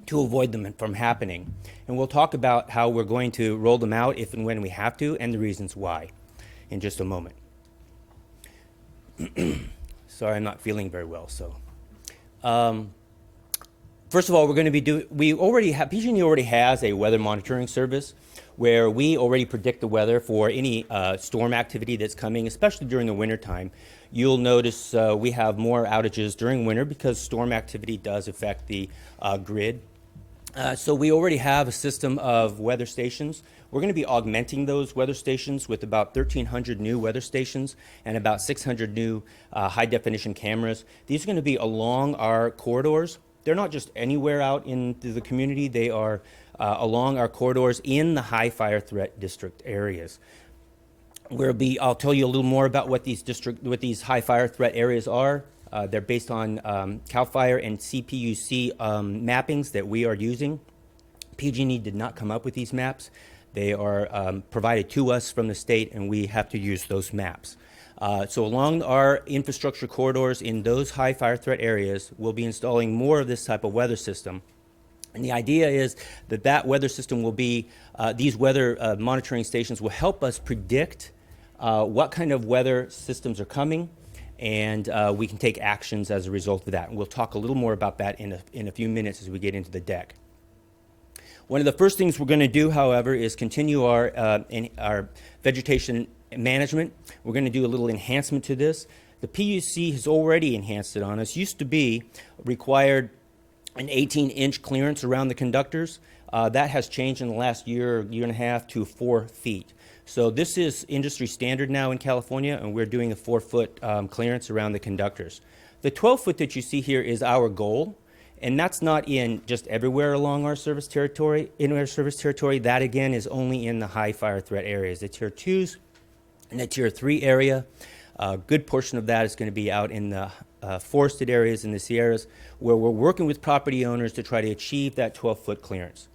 to avoid them from happening. And we'll talk about how we're going to roll them out if and when we have to, and the reasons why in just a moment. Sorry, I'm not feeling very well, so. First of all, we're going to be PG&E already has a weather monitoring service where we already predict the weather for any storm activity that's coming, especially during the wintertime. You'll notice we have more outages during winter because storm activity does affect the grid. So we already have a system of weather stations. We're going to be augmenting those weather stations with about 1,300 new weather stations and about 600 new high-definition cameras. These are going to be along our corridors. They're not just anywhere out into the community. They are along our corridors in the high fire threat district areas. I'll tell you a little more about what these high fire threat areas are. They're based on CAL FIRE and CPUC mappings that we are using. PG&E did not come up with these maps. They are provided to us from the state, and we have to use those maps. So along our infrastructure corridors in those high fire threat areas, we'll be installing more of this type of weather system. And the idea is that that weather system will be, these weather monitoring stations will help us predict what kind of weather systems are coming, and we can take actions as a result of that. And we'll talk a little more about that in a few minutes as we get into the deck. One of the first things we're going to do, however, is continue our vegetation management. We're going to do a little enhancement to this. The PUC has already enhanced it on us. Used to be required an 18-inch clearance around the conductors. That has changed in the last year and a half to 4 feet. So this is industry standard now in California, and we're doing a 4-foot clearance around the conductors. The 12-foot that you see here is our goal, and that's not in just everywhere along our service territory. In our service territory, that again is only in the high fire threat areas, the tier 2s and the tier 3 area. A good portion of that is going to be out in the forested areas in the Sierras, where we're working with property owners to try to achieve that 12-foot clearance.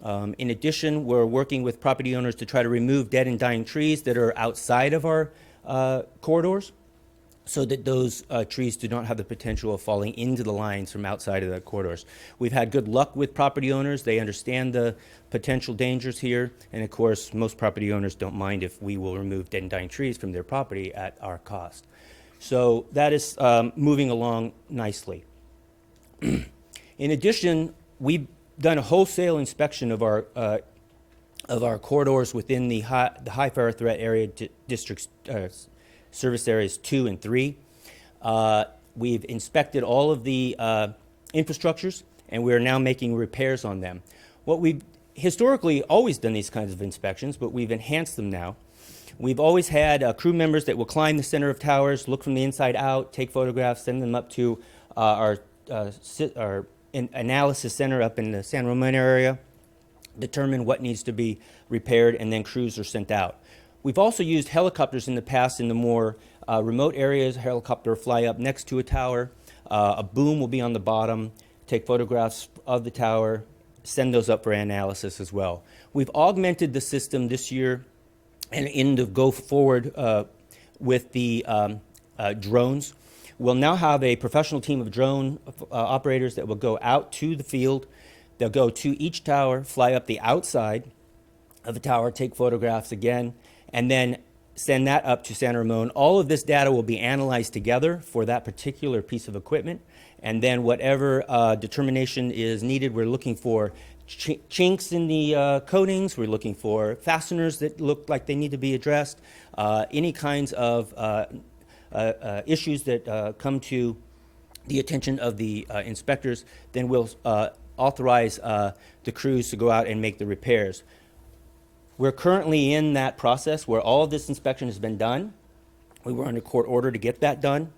In addition, we're working with property owners to try to remove dead and dying trees that are outside of our corridors, so that those trees do not have the potential of falling into the lines from outside of the corridors. We've had good luck with property owners. They understand the potential dangers here, and of course, most property owners don't mind if we will remove dead and dying trees from their property at our cost. So that is moving along nicely. In addition, we've done a wholesale inspection of our corridors within the high fire threat area districts, service areas 2 and 3. We've inspected all of the infrastructures, and we're now making repairs on them. What we've historically always done these kinds of inspections, but we've enhanced them now. We've always had crew members that will climb the center of towers, look from the inside out, take photographs, send them up to our analysis center up in the San Ramon area, determine what needs to be repaired, and then crews are sent out. We've also used helicopters in the past in the more remote areas. A helicopter will fly up next to a tower. A boom will be on the bottom, take photographs of the tower, send those up for analysis as well. We've augmented the system this year and in the go forward with the drones. We'll now have a professional team of drone operators that will go out to the field. They'll go to each tower, fly up the outside, of the tower, take photographs again, and then send that up to San Ramon. All of this data will be analyzed together for that particular piece of equipment, and then whatever determination is needed, we're looking for chinks in the coatings, we're looking for fasteners that look like they need to be addressed, any kinds of issues that come to the attention of the inspectors, then we'll authorize the crews to go out and make the repairs. We're currently in that process where all of this inspection has been done. We were under court order to get that done.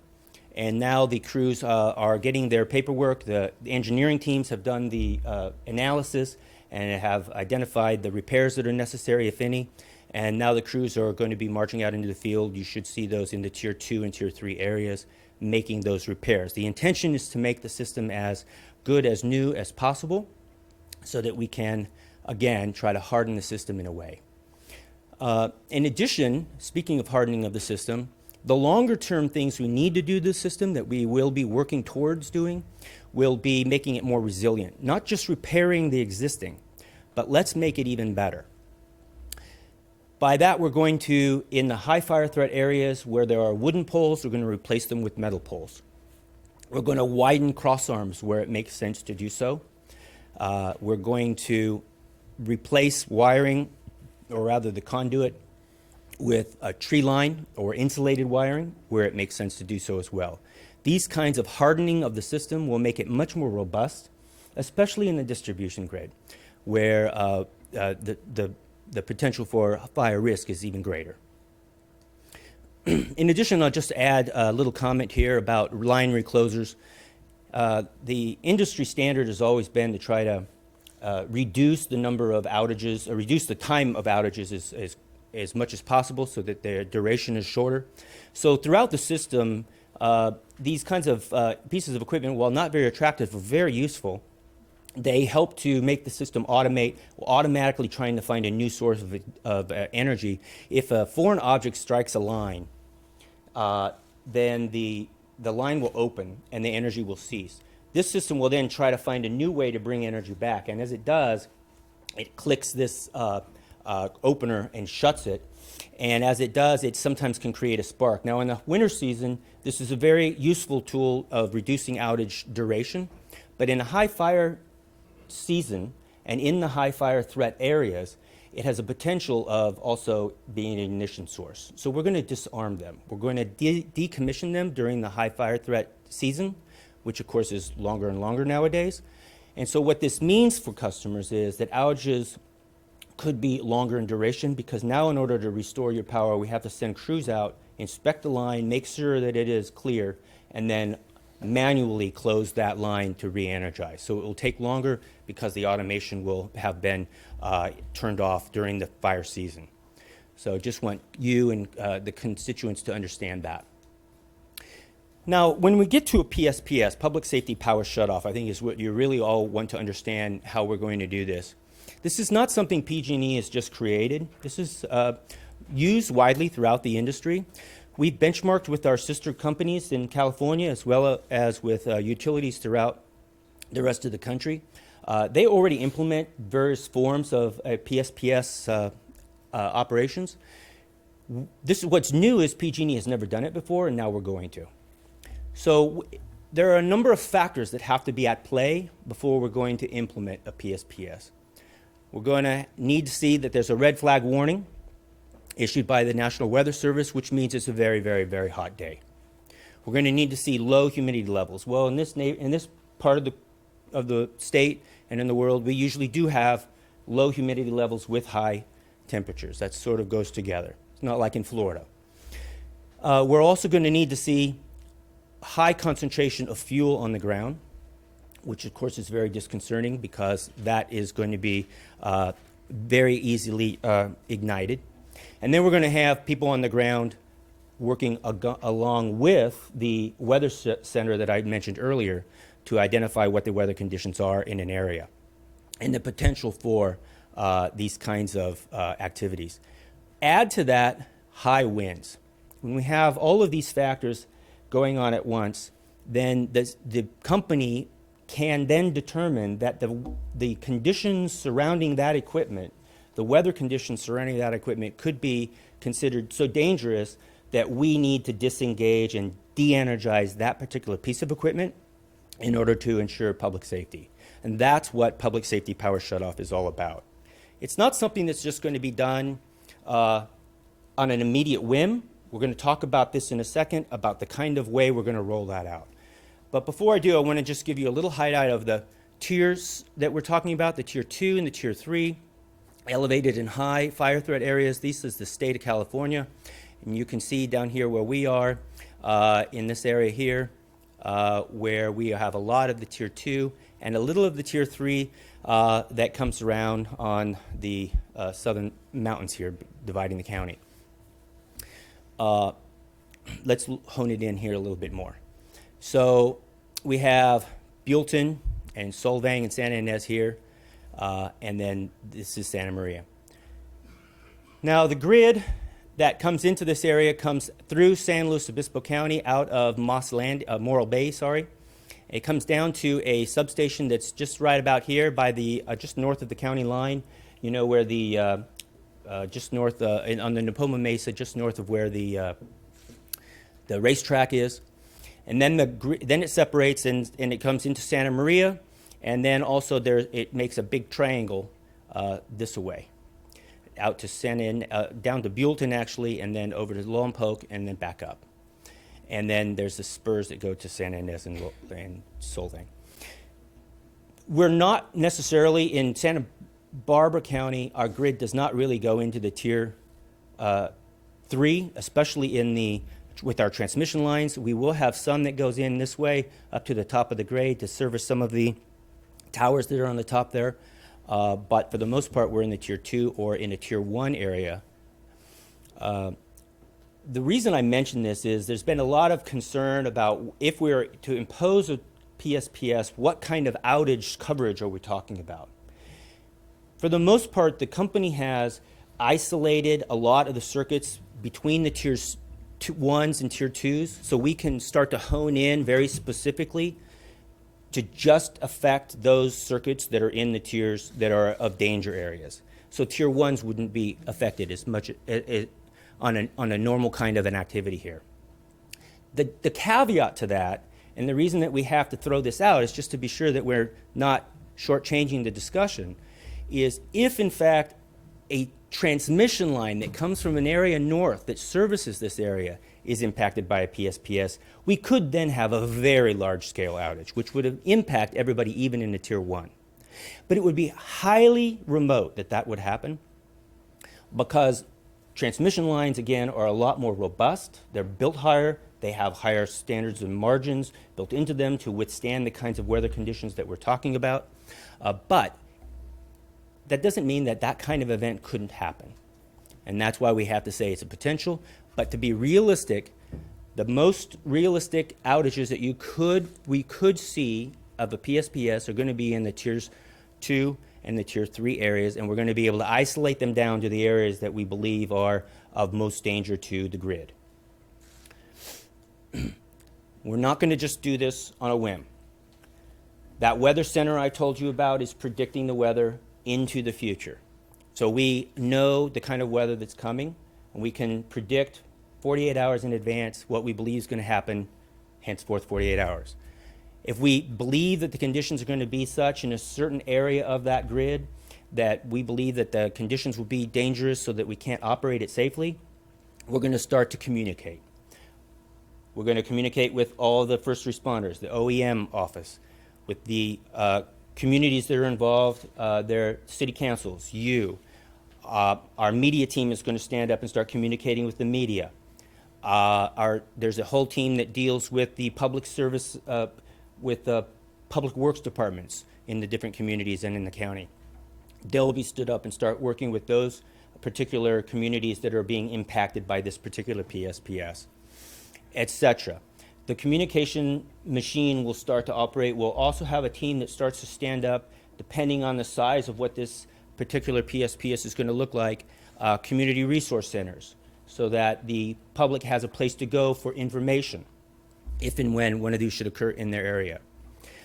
And now the crews are getting their paperwork. The engineering teams have done the analysis and have identified the repairs that are necessary, if any. And now the crews are going to be marching out into the field. You should see those in the Tier 2 and Tier 3 areas making those repairs. The intention is to make the system as good as new as possible so that we can, again, try to harden the system in a way. In addition, speaking of hardening of the system, the longer term things we need to do to the system that we will be working towards doing will be making it more resilient. Not just repairing the existing, but let's make it even better. By that, we're going to, in the high fire threat areas where there are wooden poles, we're going to replace them with metal poles. We're going to widen cross arms where it makes sense to do so. We're going to replace wiring, or rather the conduit, with a tree line or insulated wiring where it makes sense to do so as well. These kinds of hardening of the system will make it much more robust, especially in the distribution grid, where the potential for fire risk is even greater. In addition, I'll just add a little comment here about line reclosers. The industry standard has always been to try to reduce the number of outages, or reduce the time of outages as much as possible so that their duration is shorter. So throughout the system, these kinds of pieces of equipment, while not very attractive, are very useful. They help to make the system automatically trying to find a new source of energy. If a foreign object strikes a line, then the line will open and the energy will cease. This system will then try to find a new way to bring energy back, and as it does, it clicks this opener and shuts it. And as it does, it sometimes can create a spark. Now, in the winter season, this is a very useful tool of reducing outage duration. But in a high fire season and in the high fire threat areas, it has a potential of also being an ignition source. So we're going to disarm them. We're going to decommission them during the high fire threat season, which of course is longer and longer nowadays. And so what this means for customers is that outages could be longer in duration, because now in order to restore your power, we have to send crews out, inspect the line, make sure that it is clear, and then manually close that line to re-energize. So it will take longer because the automation will have been turned off during the fire season. So just want you and the constituents to understand that. Now, when we get to a PSPS, Public Safety Power Shutoff, I think is what you really all want to understand how we're going to do this. This is not something PG&E has just created. This is used widely throughout the industry. We've benchmarked with our sister companies in California as well as with utilities throughout the rest of the country. They already implement various forms of PSPS operations. What's new is PG&E has never done it before, and now we're going to. So there are a number of factors that have to be at play before we're going to implement a PSPS. We're going to need to see that there's a red flag warning issued by the National Weather Service, which means it's a very, very, very hot day. We're going to need to see low humidity levels. Well, in this part of the state and in the world, we usually do have low humidity levels with high temperatures. That sort of goes together. It's not like in Florida. We're also going to need to see high concentration of fuel on the ground, which of course is very disconcerting because that is going to be very easily ignited. And then we're going to have people on the ground working along with the weather center that I mentioned earlier to identify what the weather conditions are in an area and the potential for these kinds of activities. Add to that high winds. When we have all of these factors going on at once, then the company can then determine that the conditions surrounding that equipment the weather conditions surrounding that equipment could be considered so dangerous that we need to disengage and de-energize that particular piece of equipment in order to ensure public safety. And that's what public safety power shutoff is all about. It's not something that's just going to be done on an immediate whim. We're going to talk about this in a second, about the kind of way we're going to roll that out. But before I do, I want to just give you a little highlight of the tiers that we're talking about, the Tier 2 and the Tier 3, elevated and high fire threat areas. This is the state of California. And you can see down here where we are, in this area here, where we have a lot of the Tier 2 and a little of the Tier 3 that comes around on the southern mountains here, dividing the county. Let's hone it in here a little bit more. So we have Buellton and Solvang and Santa Ynez here, and then this is Santa Maria. Now the grid that comes into this area comes through San Luis Obispo County out of Morro Bay, sorry. It comes down to a substation that's just right about here by the, just north of the county line, you know, where the, just north, on the Napoma Mesa, just north of where the racetrack is. And then then it separates and it comes into Santa Maria, and then also it makes a big triangle this way, out to down to Buellton actually, and then over to Lompoc, and then back up. And then there's the spurs that go to Santa Ynez and Solvang. We're not necessarily in Santa Barbara County. Our grid does not really go into the Tier 3, especially with our transmission lines. We will have some that goes in this way up to the top of the grade to service some of the towers that are on the top there. But for the most part, we're in the Tier 2 or in a Tier 1 area. The reason I mention this is there's been a lot of concern about if we were to impose a PSPS, what kind of outage coverage are we talking about? For the most part, the company has isolated a lot of the circuits between the Tiers 1s and Tier 2s, so we can start to hone in very specifically to just affect those circuits that are in the tiers that are of danger areas. So Tier 1s wouldn't be affected as much on a normal kind of an activity here. The caveat to that, and the reason that we have to throw this out is just to be sure that we're not shortchanging the discussion, is if in fact a transmission line that comes from an area north that services this area is impacted by a PSPS, we could then have a very large-scale outage, which would impact everybody even in the Tier 1. But it would be highly remote that would happen, because transmission lines, again, are a lot more robust. They're built higher. They have higher standards and margins built into them to withstand the kinds of weather conditions that we're talking about. But that doesn't mean that kind of event couldn't happen. And that's why we have to say it's a potential. But to be realistic, the most realistic outages that we could see of a PSPS are going to be in the Tiers 2 and the Tier 3 areas, and we're going to be able to isolate them down to the areas that we believe are of most danger to the grid. We're not going to just do this on a whim. That weather center I told you about is predicting the weather into the future. So we know the kind of weather that's coming, and we can predict 48 hours in advance what we believe is going to happen, henceforth 48 hours. If we believe that the conditions are going to be such in a certain area of that grid that we believe that the conditions will be dangerous so that we can't operate it safely, we're going to start to communicate. We're going to communicate with all the first responders, the OEM office, with the communities that are involved, their city councils, you. Our media team is going to stand up and start communicating with the media. There's a whole team that deals with the public service, with the public works departments in the different communities and in the county. They'll be stood up and start working with those particular communities that are being impacted by this particular PSPS, etc. The communication machine will start to operate. We'll also have a team that starts to stand up, depending on the size of what this particular PSPS is going to look like, community resource centers, so that the public has a place to go for information if and when one of these should occur in their area.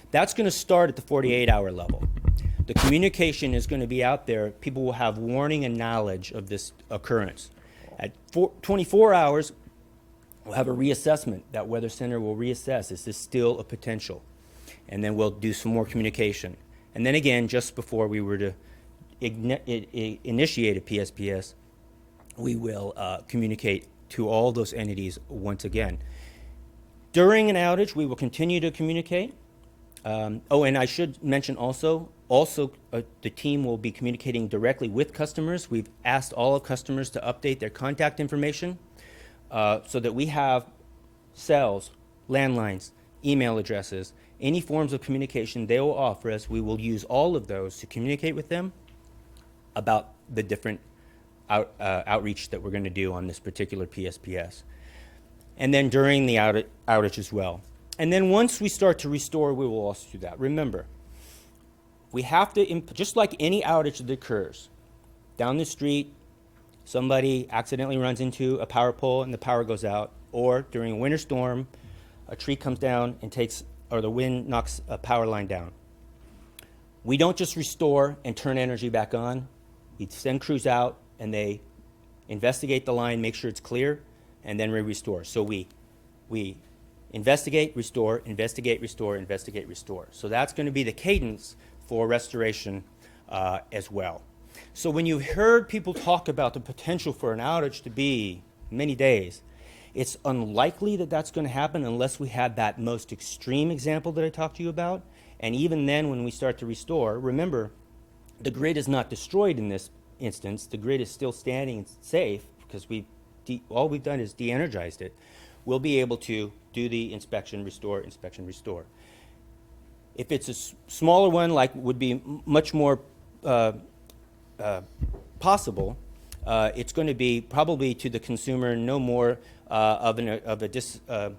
That's going to start at the 48-hour level. The communication is going to be out there. People will have warning and knowledge of this occurrence. At 24 hours, we'll have a reassessment. That weather center will reassess. Is this still a potential? And then we'll do some more communication. And then again, just before we were to initiate a PSPS, we will communicate to all those entities once again. During an outage, we will continue to communicate. Oh, and I should mention also the team will be communicating directly with customers. We've asked all of customers to update their contact information so that we have cells, landlines, email addresses, any forms of communication they will offer us. We will use all of those to communicate with them about the different outreach that we're going to do on this particular PSPS. And then during the outage as well. And then once we start to restore, we will also do that. Remember, we have to, just like any outage that occurs, down the street, somebody accidentally runs into a power pole and the power goes out, or during a winter storm, a tree comes down and or the wind knocks a power line down. We don't just restore and turn energy back on. We send crews out and they investigate the line, make sure it's clear, and then we restore. So we investigate, restore, investigate, restore, investigate, restore. So that's going to be the cadence for restoration as well. So when you heard people talk about the potential for an outage to be many days, it's unlikely that that's going to happen unless we had that most extreme example that I talked to you about. And even then, when we start to restore, remember, the grid is not destroyed in this instance. The grid is still standing and safe because all we've done is de-energized it. We'll be able to do the inspection, restore, inspection, restore. If it's a smaller one, like would be much more possible, it's going to be probably to the consumer no more of a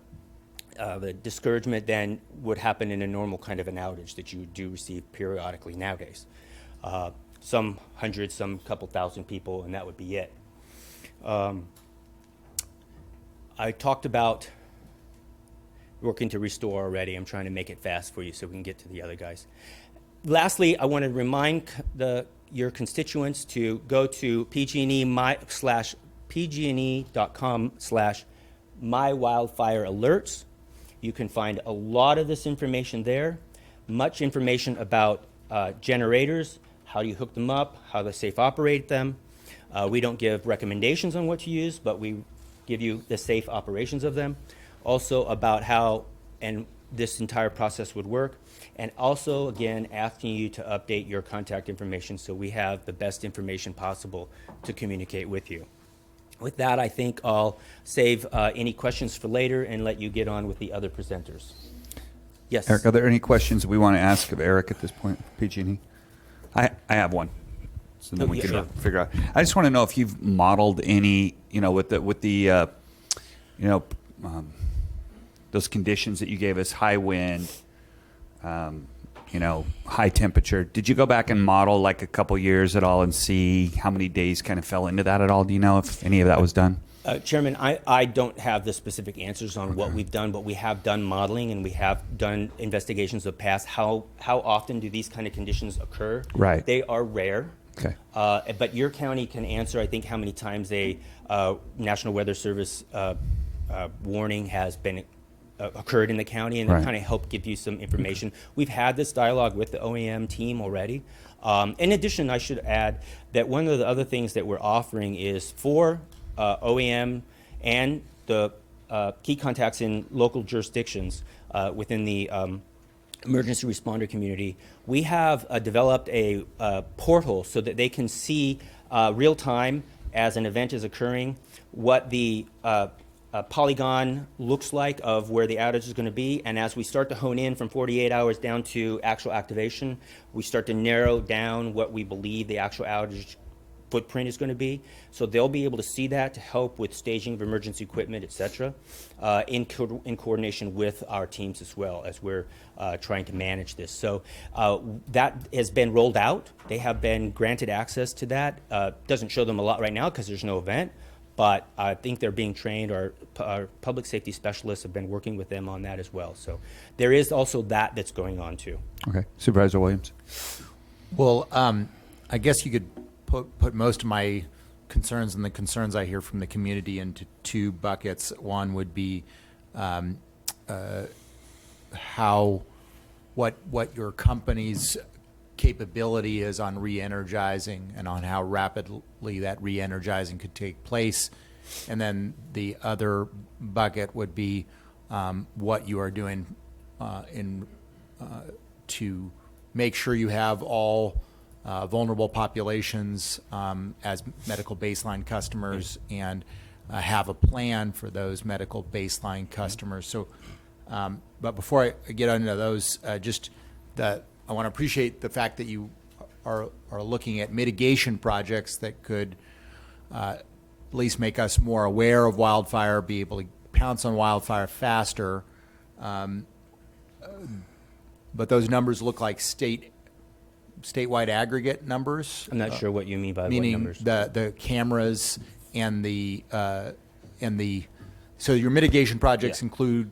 discouragement than would happen in a normal kind of an outage that you do receive periodically nowadays. Some hundreds, some couple thousand people, and that would be it. I talked about working to restore already. I'm trying to make it fast for you so we can get to the other guys. Lastly, I want to remind your constituents to go to pgne.com/mywildfirealerts. You can find a lot of this information there, much information about generators, how do you hook them up, how to safe operate them. We don't give recommendations on what to use, but we give you the safe operations of them. Also about how and this entire process would work. And also, again, asking you to update your contact information so we have the best information possible to communicate with you. With that, I think I'll save any questions for later and let you get on with the other presenters. Yes? Eric, are there any questions we want to ask of Eric at this point, PG&E? I have one. So then we can figure out. I just want to know if you've modeled any, with the those conditions that you gave us, high wind, high temperature. Did you go back and model like a couple years at all and see how many days kind of fell into that at all? Do you know if any of that was done? Chairman, I don't have the specific answers on what we've done, but we have done modeling and we have done investigations of past. How often do these kind of conditions occur? Right. They are rare. Okay. But your county can answer, I think, how many times a National Weather Service warning has been occurred in the county, and kind of help give you some information. We've had this dialogue with the OEM team already. In addition, I should add that one of the other things that we're offering is for OEM and the key contacts in local jurisdictions within the emergency responder community, we have developed a portal so that they can see real time as an event is occurring what the polygon looks like of where the outage is going to be, and as we start to hone in from 48 hours down to actual activation, we start to narrow down what we believe the actual outage footprint is going to be. So they'll be able to see that to help with staging of emergency equipment, et cetera, in coordination with our teams as well as we're trying to manage this. So that has been rolled out. They have been granted access to that. Doesn't show them a lot right now because there's no event, but I think they're being trained. Our public safety specialists have been working with them on that as well. So there is also that's going on too. Okay. Supervisor Williams. Well, I guess you could put most of my concerns and the concerns I hear from the community into two buckets. One would be what your company's capability is on re-energizing and on how rapidly that re-energizing could take place. And then the other bucket would be what you are doing to make sure you have all vulnerable populations as medical baseline customers and have a plan for those medical baseline customers. So, but before I get into those, I want to appreciate the fact that you are looking at mitigation projects that could at least make us more aware of wildfire, be able to pounce on wildfire faster. But those numbers look like statewide aggregate numbers. I'm not sure what you mean by meaning what numbers. the cameras and the so your mitigation projects include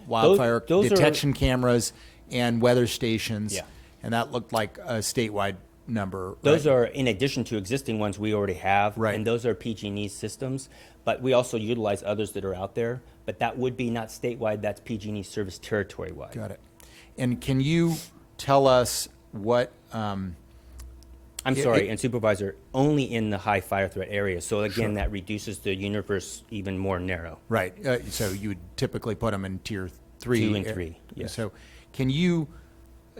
wildfire Those are- detection cameras and weather stations. Yeah. And that looked like a statewide number. Those right? are in addition to existing ones we already have, Right. and those are PG&E systems. But we also utilize others that are out there. But that would be not statewide. That's PG&E service territory wide. Got it. And can you tell us what? I'm sorry, and Supervisor, only in the high fire threat area. So again, that reduces the universe even more narrow. Right. So you would typically put them in tier 3. 2 and 3, yes. So can you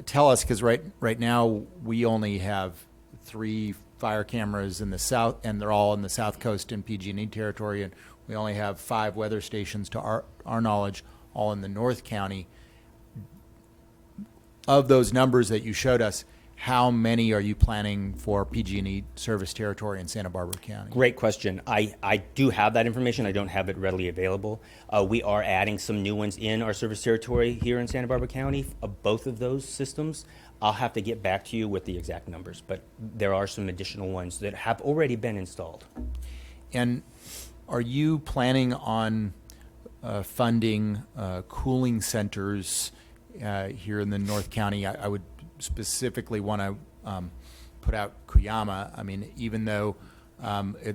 tell us, because right now we only have 3 fire cameras in the south, and they're all in the South Coast in PG&E territory, and we only have 5 weather stations to our knowledge, all in the North County. Of those numbers that you showed us, how many are you planning for PG&E service territory in Santa Barbara County? Great question. I do have that information. I don't have it readily available. We are adding some new ones in our service territory here in Santa Barbara County, both of those systems. I'll have to get back to you with the exact numbers, but there are some additional ones that have already been installed. And are you planning on funding cooling centers here in the North County? I would specifically want to put out Cuyama. I mean, even though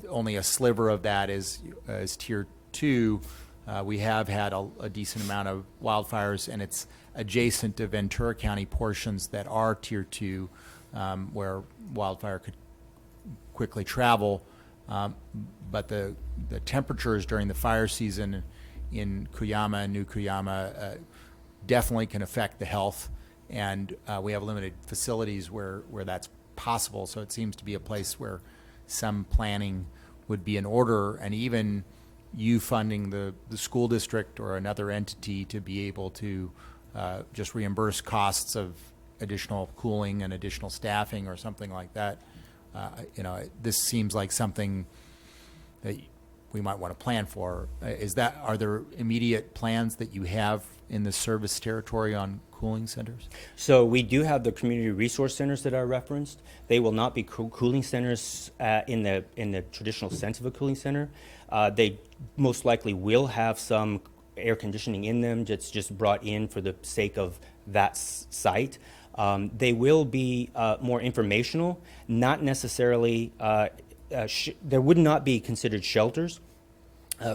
only a sliver of that is tier 2, we have had a decent amount of wildfires, and it's adjacent to Ventura County portions that are tier 2, where wildfire could quickly travel. But the temperatures during the fire season in Cuyama and New Cuyama definitely can affect the health, and we have limited facilities where that's possible. So it seems to be a place where some planning would be in order, and even you funding the school district or another entity to be able to just reimburse costs of additional cooling and additional staffing or something like that. This seems like something that we might want to plan for. Are there immediate plans that you have in the service territory on cooling centers? So we do have the community resource centers that are referenced. They will not be cooling centers in the traditional sense of a cooling center. They most likely will have some air conditioning in them that's just brought in for the sake of that site. They will be more informational, not necessarily, there would not be considered shelters.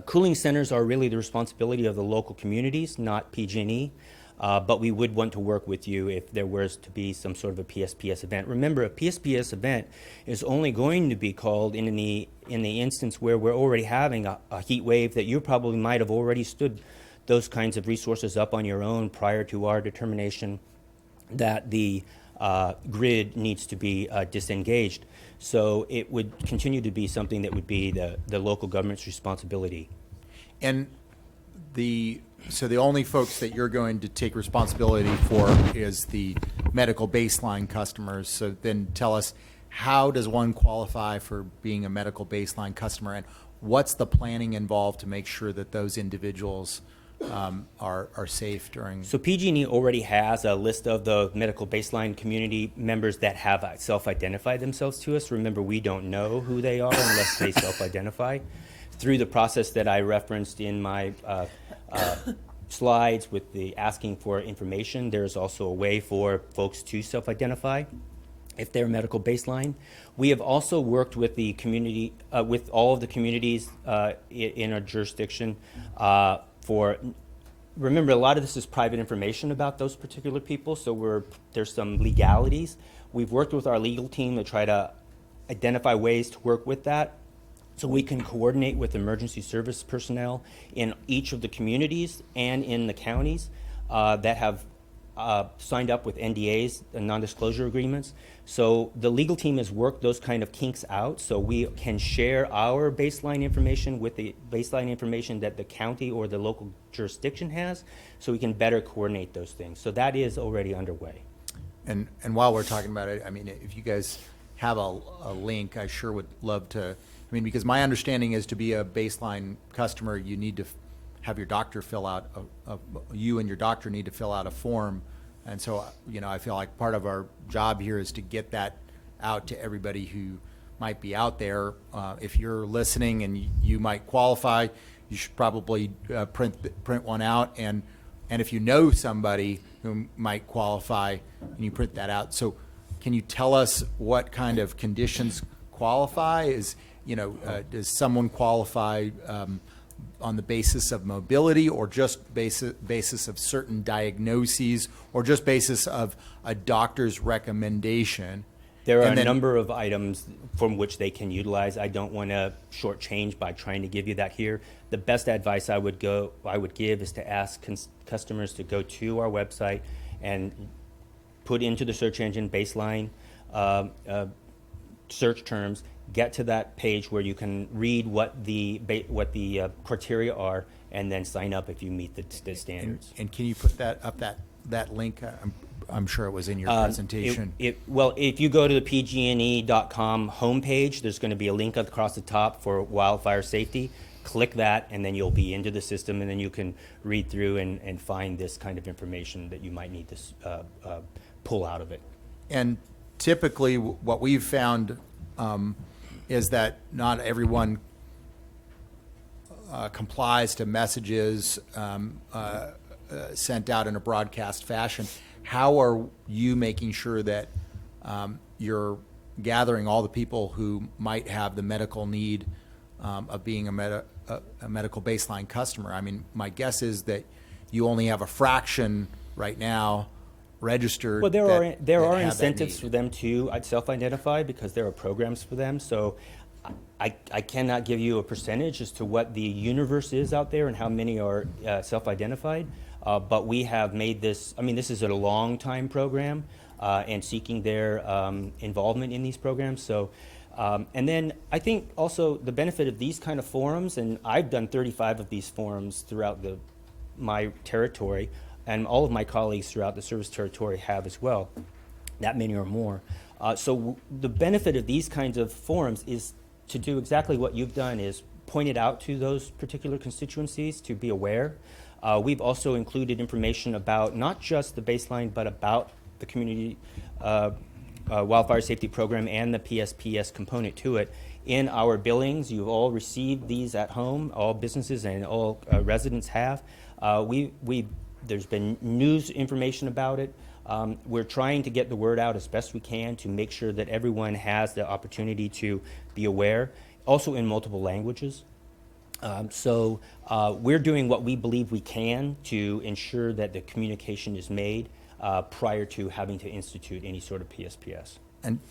Cooling centers are really the responsibility of the local communities, not PG&E. But we would want to work with you if there was to be some sort of a PSPS event. Remember, a PSPS event is only going to be called in the instance where we're already having a heat wave that you probably might have already stood those kinds of resources up on your own prior to our determination that the grid needs to be disengaged. So it would continue to be something that would be the local government's responsibility. And so the only folks that you're going to take responsibility for is the medical baseline customers. So then tell us, how does one qualify for being a medical baseline customer, and what's the planning involved to make sure that those individuals are safe during? So PG&E already has a list of the medical baseline community members that have self-identified themselves to us. Remember, we don't know who they are unless they self-identify. Through the process that I referenced in my slides with the asking for information, there's also a way for folks to self-identify. if they're medical baseline. We have also worked with the community, with all of the communities in our jurisdiction for. Remember, a lot of this is private information about those particular people, so there's some legalities. We've worked with our legal team to try to identify ways to work with that, so we can coordinate with emergency service personnel in each of the communities and in the counties that have signed up with NDAs and non-disclosure agreements. So the legal team has worked those kind of kinks out, so we can share our baseline information with the baseline information that the county or the local jurisdiction has, so we can better coordinate those things. So that is already underway. And while we're talking about it, I mean, if you guys have a link, I sure would love to. I mean, because my understanding is to be a baseline customer, you need to have your doctor fill out you and your doctor need to fill out a form. And so, you know, I feel like part of our job here is to get that out to everybody who might be out there. If you're listening and you might qualify, you should probably print one out. And if you know somebody who might qualify, and you print that out. So can you tell us what kind of conditions qualify? Does someone qualify on the basis of mobility, or just basis of certain diagnoses, or just basis of a doctor's recommendation? There are a number of items from which they can utilize. I don't want to shortchange by trying to give you that here. The best advice I would give is to ask customers to go to our website and put into the search engine baseline search terms. Get to that page where you can read what the criteria are, and then sign up if you meet the standards. And can you put that link? I'm sure it was in your presentation. Well, if you go to the pgne.com homepage, there's going to be a link across the top for wildfire safety. Click that, and then you'll be into the system, and then you can read through and find this kind of information that you might need to pull out of it. And typically, what we've found is that not everyone complies to messages sent out in a broadcast fashion. How are you making sure that you're gathering all the people who might have the medical need of being a medical baseline customer? I mean, my guess is that you only have a fraction right now registered. Well, there are incentives for them to self-identify, because there are programs for them. So I cannot give you a percentage as to what the universe is out there and how many are self-identified. But we have made this, I mean, this is a long time program and seeking their involvement in these programs. So, and then I think also the benefit of these kind of forums, and I've done 35 of these forums throughout my territory, and all of my colleagues throughout the service territory have as well, that many or more. So the benefit of these kinds of forums is to do exactly what you've done, is point it out to those particular constituencies to be aware. We've also included information about not just the baseline, but about the community wildfire safety program and the PSPS component to it in our billings. You've all received these at home, all businesses and all residents have. There's been news information about it. We're trying to get the word out as best we can to make sure that everyone has the opportunity to be aware, also in multiple languages. So we're doing what we believe we can to ensure that the communication is made prior to having to institute any sort of PSPS.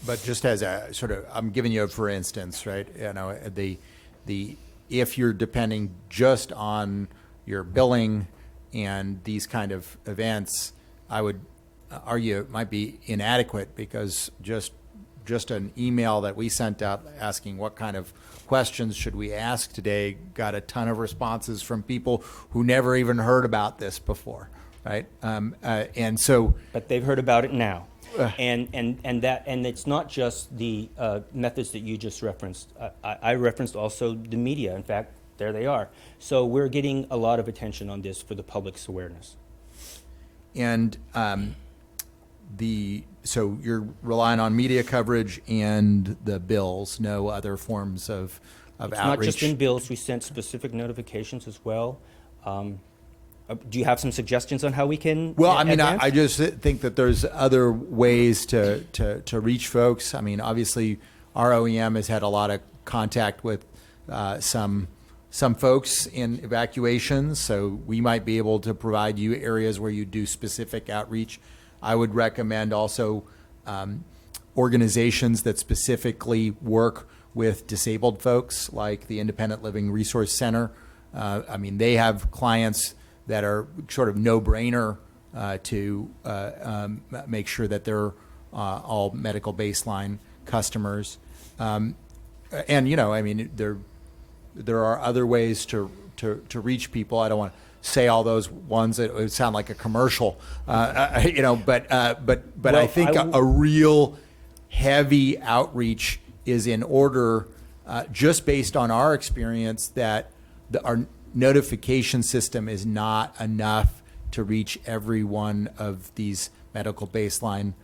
But just as a sort of, I'm giving you a for instance, right? You know, if you're depending just on your billing and these kind of events, I would argue it might be inadequate, because just an email that we sent out asking what kind of questions should we ask today got a ton of responses from people who never even heard about this before, right? And so, but they've heard about it now, and it's not just the methods that you just referenced. I referenced also the media. In fact, there they are. So we're getting a lot of attention on this for the public's awareness. And so you're relying on media coverage and the bills, no other forms of It's outreach? not just in bills. We sent specific notifications as well. Do you have some suggestions on how we can? Well, I mean, advance? I just think that there's other ways to reach folks. I mean, obviously, our OEM has had a lot of contact with some folks in evacuations, so we might be able to provide you areas where you do specific outreach. I would recommend also organizations that specifically work with disabled folks, like the Independent Living Resource Center. I mean, they have clients that are sort of no-brainer to make sure that they're all medical baseline customers. And, you know, I mean, there are other ways to reach people. I don't want to say all those ones. It would sound like a commercial, you know, but Well, I think a real heavy outreach is in order, just based on our experience, that our notification system is not enough to reach every one of these medical baseline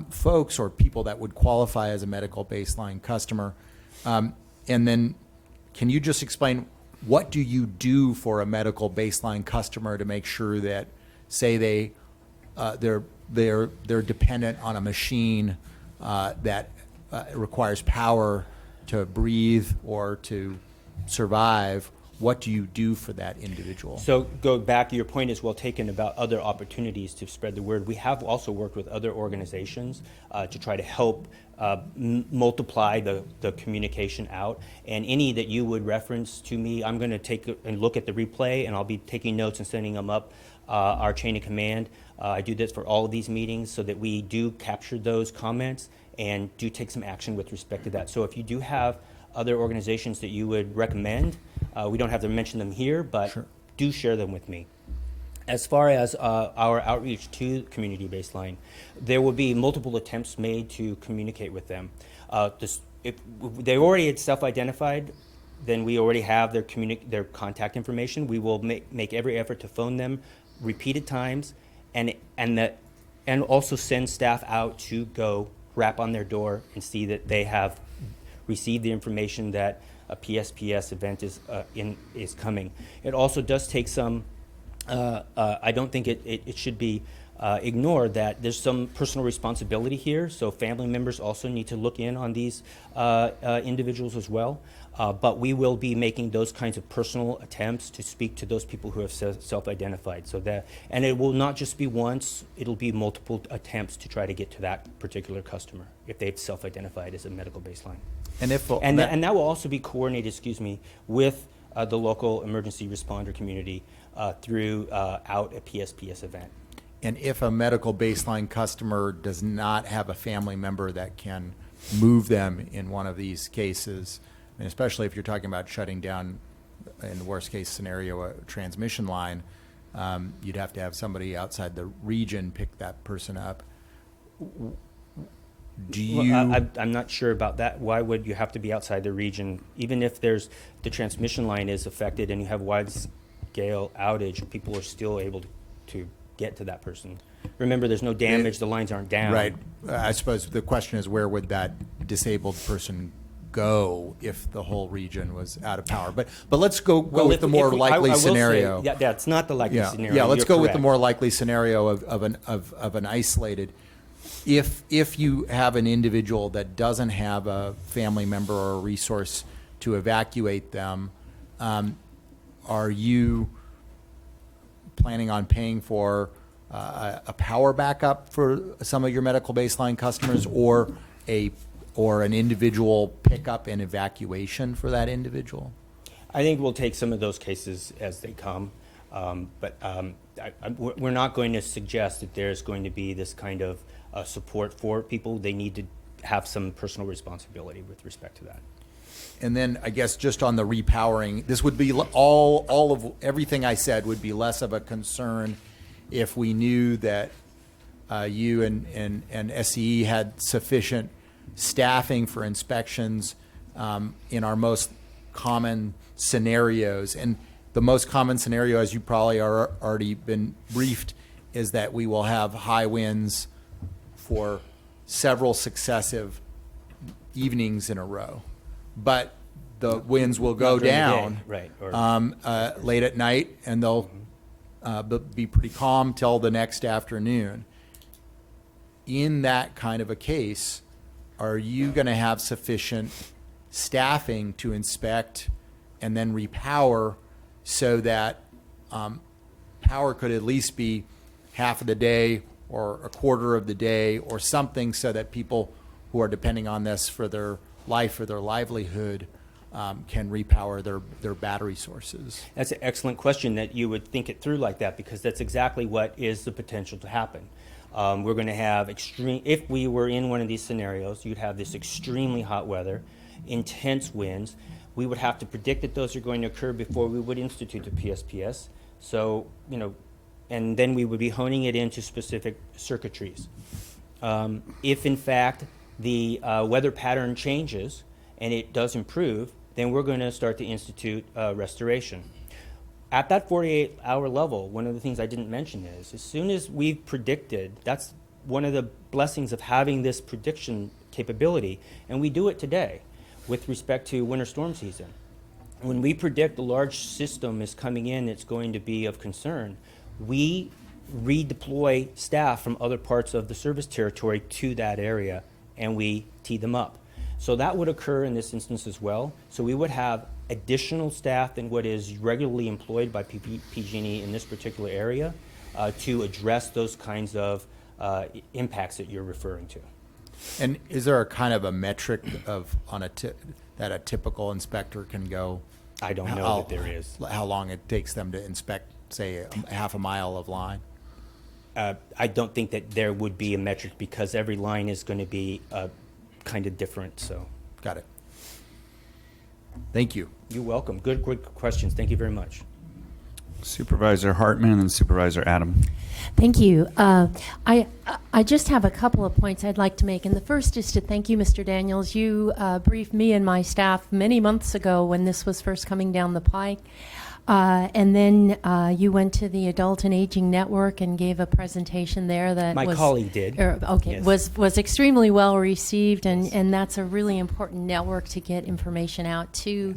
folks or people that would qualify as a medical baseline customer. And then can you just explain, what do you do for a medical baseline customer to make sure that, say they're dependent on a machine that requires power to breathe or to survive? What do you do for that individual? So go back, your point is well taken about other opportunities to spread the word. We have also worked with other organizations to try to help multiply the communication out. And any that you would reference to me, I'm going to take and look at the replay, and I'll be taking notes and sending them up our chain of command. I do this for all of these meetings so that we do capture those comments and do take some action with respect to that. So if you do have other organizations that you would recommend, we don't have to mention them here, but do share them with me. As far as our outreach to community baseline, there will be multiple attempts made to communicate with them. If they already had self-identified, then we already have their contact information. We will make every effort to phone them repeated times, and also send staff out to go rap on their door and see that they have received the information that a PSPS event is coming. It also does take some. I don't think it should be ignored that there's some personal responsibility here. So family members also need to look in on these individuals as well. But we will be making those kinds of personal attempts to speak to those people who have self-identified. And it will not just be once; it'll be multiple attempts to try to get to that particular customer if they've self-identified as a medical baseline. And that will also be coordinated, with the local emergency responder community throughout a PSPS event. And if a medical baseline customer does not have a family member that can move them in one of these cases, and especially if you're talking about shutting down, in the worst case scenario, a transmission line, you'd have to have somebody outside the region pick that person up. Do you? Well, I'm not sure about that. Why would you have to be outside the region? Even if the transmission line is affected and you have wide-scale outage, people are still able to get to that person. Remember, there's no damage. The lines aren't down. Right. I suppose the question is, where would that disabled person go if the whole region was out of power? But let's go with the more likely scenario. That's not the likely scenario. Yeah, let's You're go with correct. the more likely scenario of an isolated. If you have an individual that doesn't have a family member or a resource to evacuate them, are you planning on paying for a power backup for some of your medical baseline customers, or an individual pickup and evacuation for that individual? I think we'll take some of those cases as they come, but we're not going to suggest that there's going to be this kind of support for people. They need to have some personal responsibility with respect to that. And then I guess just on the repowering, this would be all of everything I said would be less of a concern if we knew that you and SCE had sufficient staffing for inspections in our most common scenarios. And the most common scenario, as you probably are already been briefed, is that we will have high winds for several successive evenings in a row. But the winds will go Not during the day, down right, or- late at night, and they'll but be pretty calm till the next afternoon. In that kind of a case, are you going to have sufficient staffing to inspect and then repower so that power could at least be half of the day or a quarter of the day or something, so that people who are depending on this for their life or their livelihood can repower their battery sources? That's an excellent question, that you would think it through like that, because that's exactly what is the potential to happen. We're going to have if we were in one of these scenarios, you'd have this extremely hot weather, intense winds. We would have to predict that those are going to occur before we would institute the PSPS. So, and then we would be honing it into specific circuitries. If in fact the weather pattern changes and it does improve, then we're going to start to institute restoration. At that 48-hour level, one of the things I didn't mention is, as soon as we've predicted, that's one of the blessings of having this prediction capability, and we do it today with respect to winter storm season. When we predict a large system is coming in that's going to be of concern, we redeploy staff from other parts of the service territory to that area, and we tee them up. So that would occur in this instance as well. So we would have additional staff than what is regularly employed by PG&E in this particular area to address those kinds of impacts that you're referring to. And is there a kind of a metric of that a typical inspector can go? I don't know that there is. How long it takes them to inspect, say, a half a mile of line? I don't think that there would be a metric, because every line is going to be kind of different. So, got it. Thank you. You're welcome. Good questions. Thank you very much. Supervisor Hartman and Supervisor Adam. Thank you. I just have a couple of points I'd like to make, and the first is to thank you, Mr. Daniels. You briefed me and my staff many months ago when this was first coming down the pike, and then you went to the Adult and Aging Network and gave a presentation there that my colleague did. Yes. was extremely well received, and that's a really important network to get information out to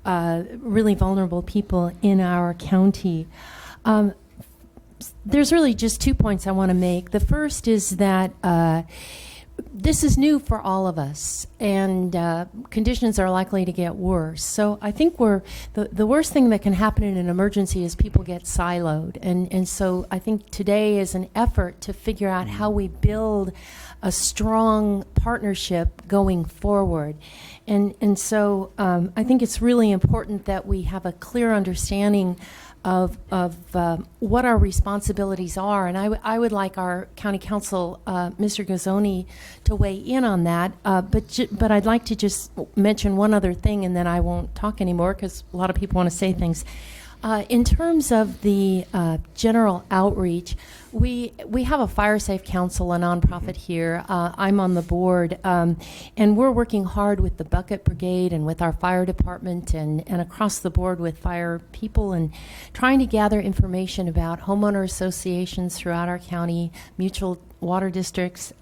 really vulnerable people in our county. There's really just 2 points I want to make. The first is that this is new for all of us, and conditions are likely to get worse. So I think the worst thing that can happen in an emergency is people get siloed. And so I think today is an effort to figure out how we build a strong partnership going forward. And so I think it's really important that we have a clear understanding of what our responsibilities are. And I would like our County Council, Mr. Gazzoni, to weigh in on that. But I'd like to just mention one other thing, and then I won't talk anymore because a lot of people want to say things. In terms of the general outreach, we have a Fire Safe Council, a nonprofit here. I'm on the board, and we're working hard with the Bucket Brigade and with our fire department and across the board with fire people, and trying to gather information about homeowner associations throughout our county, mutual water districts,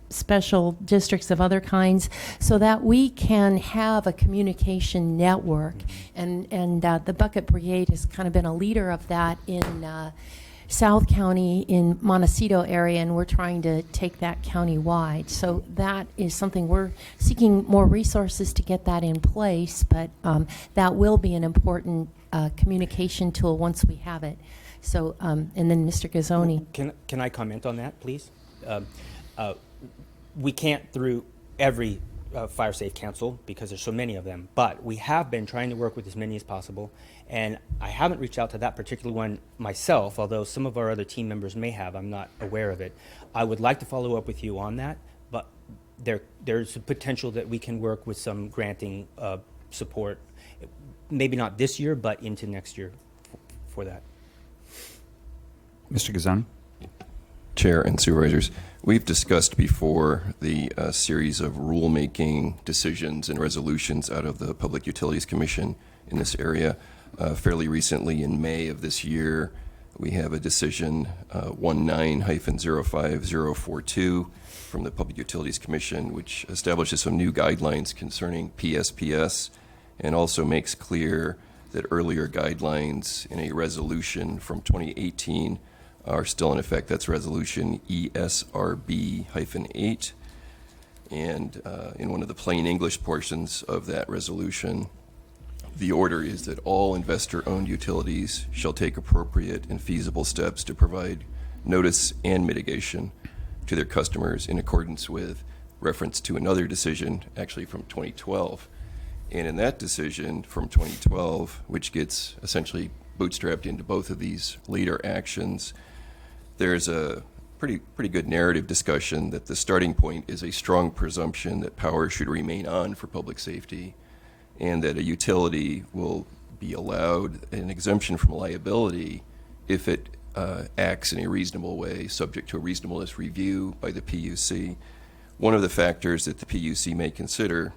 special districts of other kinds, so that we can have a communication network. And the Bucket Brigade has kind of been a leader of that in South County, in Montecito area, and we're trying to take that county-wide. So that is something we're seeking more resources to get that in place, but that will be an important communication tool once we have it. So, and then Mr. Gazzoni. Can I comment on that, please? We can't through every Fire Safe Council because there's so many of them, but we have been trying to work with as many as possible, and I haven't reached out to that particular one myself, although some of our other team members may have. I'm not aware of it. I would like to follow up with you on that, but there's a potential that we can work with some granting support, maybe not this year, but into next year for that. Mr. Gazzoni. Chair and Supervisors, we've discussed before the series of rulemaking decisions and resolutions out of the Public Utilities Commission in this area. Fairly recently, in May of this year, we have a decision 19-05042 from the Public Utilities Commission, which establishes some new guidelines concerning PSPS and also makes clear that earlier guidelines in a resolution from 2018 are still in effect. That's resolution ESRB-8. And in one of the plain English portions of that resolution, the order is that all investor-owned utilities shall take appropriate and feasible steps to provide notice and mitigation to their customers in accordance with reference to another decision, actually from 2012. And in that decision from 2012, which gets essentially bootstrapped into both of these later actions, there's a pretty good narrative discussion that the starting point is a strong presumption that power should remain on for public safety, and that a utility will be allowed an exemption from liability if it acts in a reasonable way, subject to a reasonableness review by the PUC. One of the factors that the PUC may consider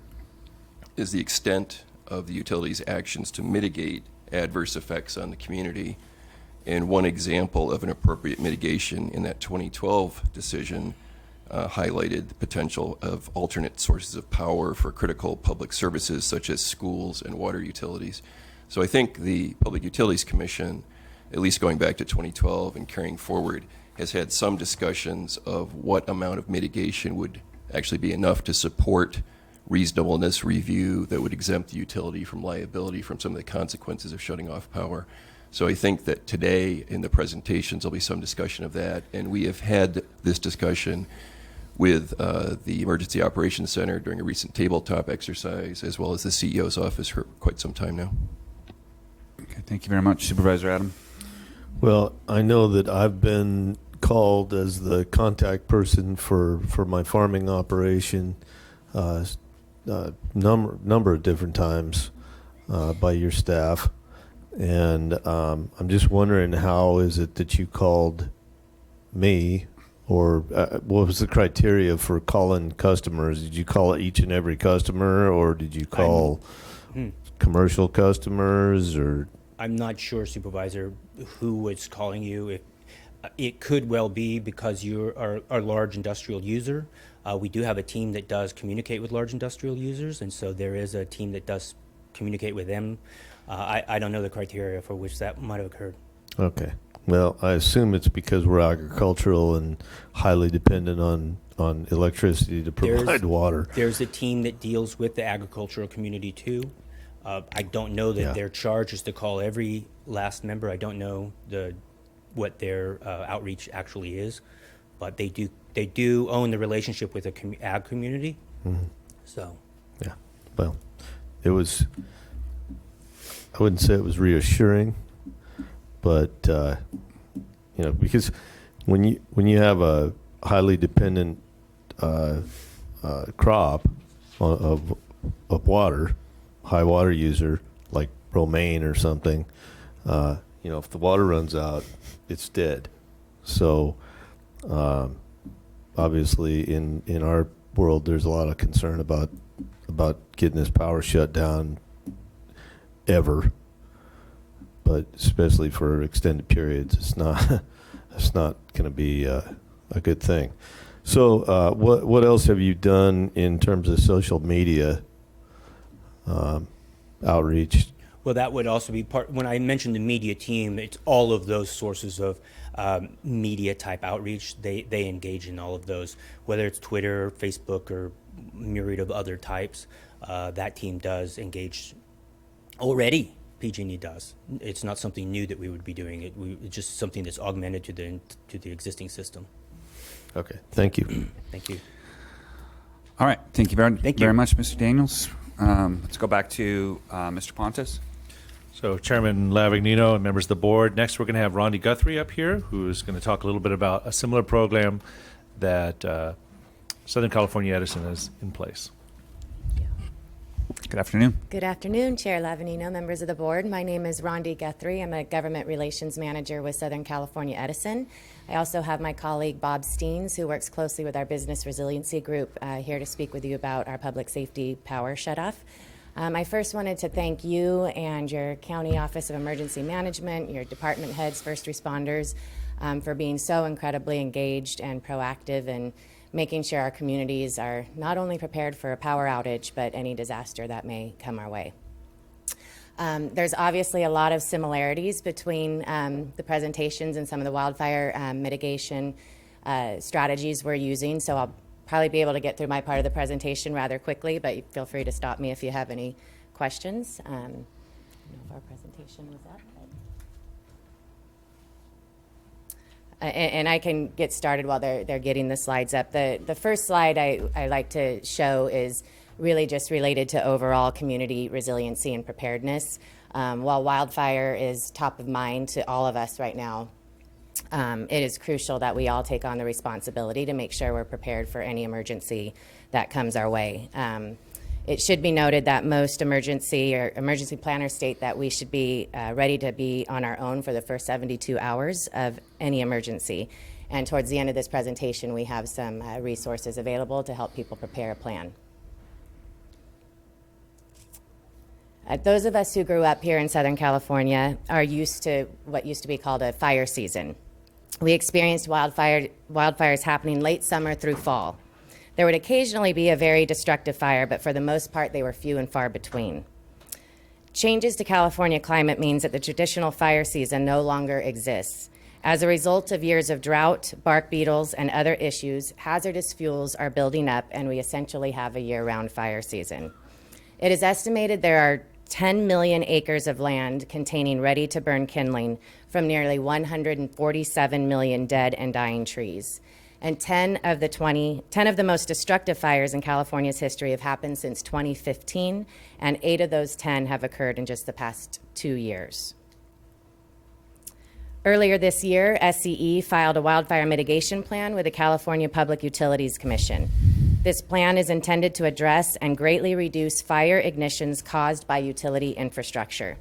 is the extent of the utility's actions to mitigate adverse effects on the community. And one example of an appropriate mitigation in that 2012 decision highlighted the potential of alternate sources of power for critical public services such as schools and water utilities. So I think the Public Utilities Commission, at least going back to 2012 and carrying forward, has had some discussions of what amount of mitigation would actually be enough to support reasonableness review that would exempt the utility from liability from some of the consequences of shutting off power. So I think that today in the presentations there'll be some discussion of that, and we have had this discussion with the Emergency Operations Center during a recent tabletop exercise, as well as the CEO's office for quite some time now. Okay, thank you very much, Supervisor Adam. Well, I know that I've been called as the contact person for my farming operation number of different times by your staff. And I'm just wondering, how is it that you called me, or what was the criteria for calling customers? Did you call each and every customer, or did you call commercial customers, or? I'm not sure, Supervisor, who was calling you. It could well be because you are a large industrial user. We do have a team that does communicate with large industrial users, and so there is a team that does communicate with them. I don't know the criteria for which that might have occurred. Okay. Well, I assume it's because we're agricultural and highly dependent on electricity to provide water. There's a team that deals with the agricultural community too. I don't know that their charge is to call every last member. I don't know what their outreach actually is, but they do own the relationship with the ag community. Mm-hmm. So, yeah. Well, it was. I wouldn't say it was reassuring, but because when you have a highly dependent crop of water, high water user like romaine or something, if the water runs out, it's dead. So obviously in our world, there's a lot of concern about getting this power shut down ever, but especially for extended periods, it's not going to be a good thing. So what else have you done in terms of social media outreach? well, that would also be part. When I mentioned the media team, it's all of those sources of media type outreach. They engage in all of those, whether it's Twitter, Facebook, or myriad of other types. That team does engage already. PG&E does. It's not something new that we would be doing. It's just something that's augmented to the existing system. Okay, thank you. Thank you. All right, thank you very much, Mr. Daniels. Let's go back to Mr. Pontes. So Chairman Lavagnino and members of the board, next we're going to have Rondi Guthrie up here, who's going to talk a little bit about a similar program that Southern California Edison has in place. Good afternoon. Good afternoon, Chair Lavagnino, members of the board. My name is Rondi Guthrie. I'm a government relations manager with Southern California Edison. I also have my colleague Bob Steens, who works closely with our business resiliency group, here to speak with you about our public safety power shutoff. I first wanted to thank you and your County Office of Emergency Management, your department heads, first responders, for being so incredibly engaged and proactive in making sure our communities are not only prepared for a power outage, but any disaster that may come our way. There's obviously a lot of similarities between the presentations and some of the wildfire mitigation strategies we're using, so I'll probably be able to get through my part of the presentation rather quickly, but feel free to stop me if you have any questions. I don't know if our presentation was up. And I can get started while they're getting the slides up. The first slide I like to show is really just related to overall community resiliency and preparedness. While wildfire is top of mind to all of us right now, it is crucial that we all take on the responsibility to make sure we're prepared for any emergency that comes our way. It should be noted that most emergency planners state that we should be ready to be on our own for the first 72 hours of any emergency. And towards the end of this presentation, we have some resources available to help people prepare a plan. Those of us who grew up here in Southern California are used to what used to be called a fire season. We experienced wildfires happening late summer through fall. There would occasionally be a very destructive fire, but for the most part, they were few and far between. Changes to California climate means that the traditional fire season no longer exists. As a result of years of drought, bark beetles, and other issues, hazardous fuels are building up, and we essentially have a year-round fire season. It is estimated there are 10 million acres of land containing ready-to-burn kindling from nearly 147 million dead and dying trees. And 10 of the most destructive fires in California's history have happened since 2015, and 8 of those 10 have occurred in just the past 2 years. Earlier this year, SCE filed a wildfire mitigation plan with the California Public Utilities Commission. This plan is intended to address and greatly reduce fire ignitions caused by utility infrastructure.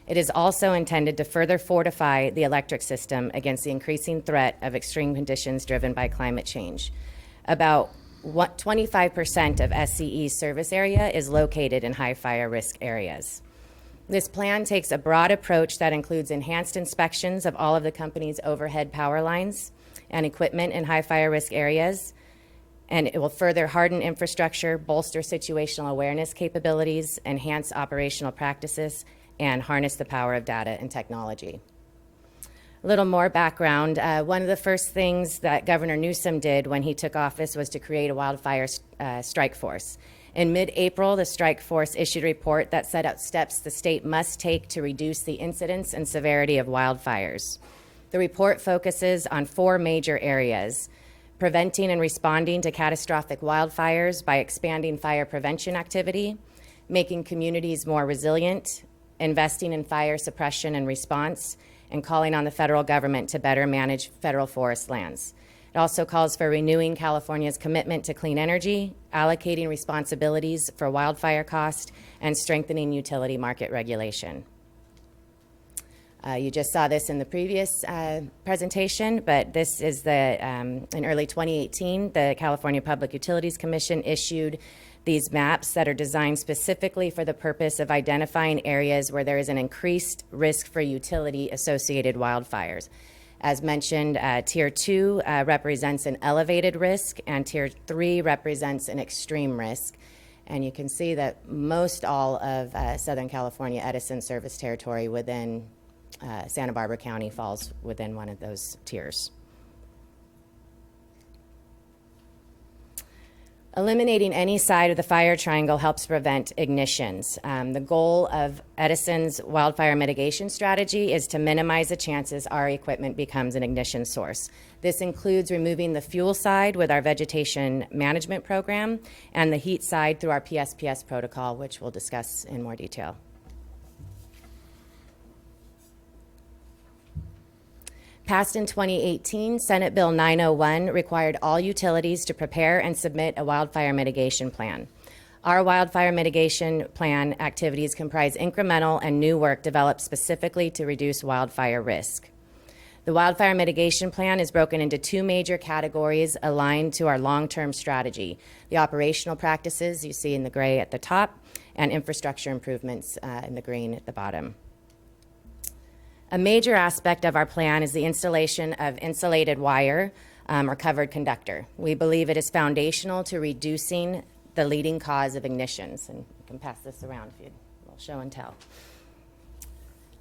It is also intended to further fortify the electric system against the increasing threat of extreme conditions driven by climate change. About 25% of SCE's service area is located in high fire risk areas. This plan takes a broad approach that includes enhanced inspections of all of the company's overhead power lines and equipment in high fire risk areas, and it will further harden infrastructure, bolster situational awareness capabilities, enhance operational practices, and harness the power of data and technology. A little more background. One of the first things that Governor Newsom did when he took office was to create a wildfire strike force. In mid-April, the strike force issued a report that set out steps the state must take to reduce the incidence and severity of wildfires. The report focuses on 4 major areas: preventing and responding to catastrophic wildfires by expanding fire prevention activity, making communities more resilient, investing in fire suppression and response, and calling on the federal government to better manage federal forest lands. It also calls for renewing California's commitment to clean energy, allocating responsibilities for wildfire cost, and strengthening utility market regulation. You just saw this in the previous presentation, but this is in early 2018, the California Public Utilities Commission issued these maps that are designed specifically for the purpose of identifying areas where there is an increased risk for utility-associated wildfires. As mentioned, Tier 2 represents an elevated risk, and Tier 3 represents an extreme risk. And you can see that most all of Southern California Edison service territory within Santa Barbara County falls within one of those tiers. Eliminating any side of the fire triangle helps prevent ignitions. The goal of Edison's wildfire mitigation strategy is to minimize the chances our equipment becomes an ignition source. This includes removing the fuel side with our vegetation management program and the heat side through our PSPS protocol, which we'll discuss in more detail. Passed in 2018, Senate Bill 901 required all utilities to prepare and submit a wildfire mitigation plan. Our wildfire mitigation plan activities comprise incremental and new work developed specifically to reduce wildfire risk. The wildfire mitigation plan is broken into 2 major categories aligned to our long-term strategy: the operational practices you see in the gray at the top, and infrastructure improvements in the green at the bottom. A major aspect of our plan is the installation of insulated wire or covered conductor. We believe it is foundational to reducing the leading cause of ignitions. And you can pass this around if you will show and tell.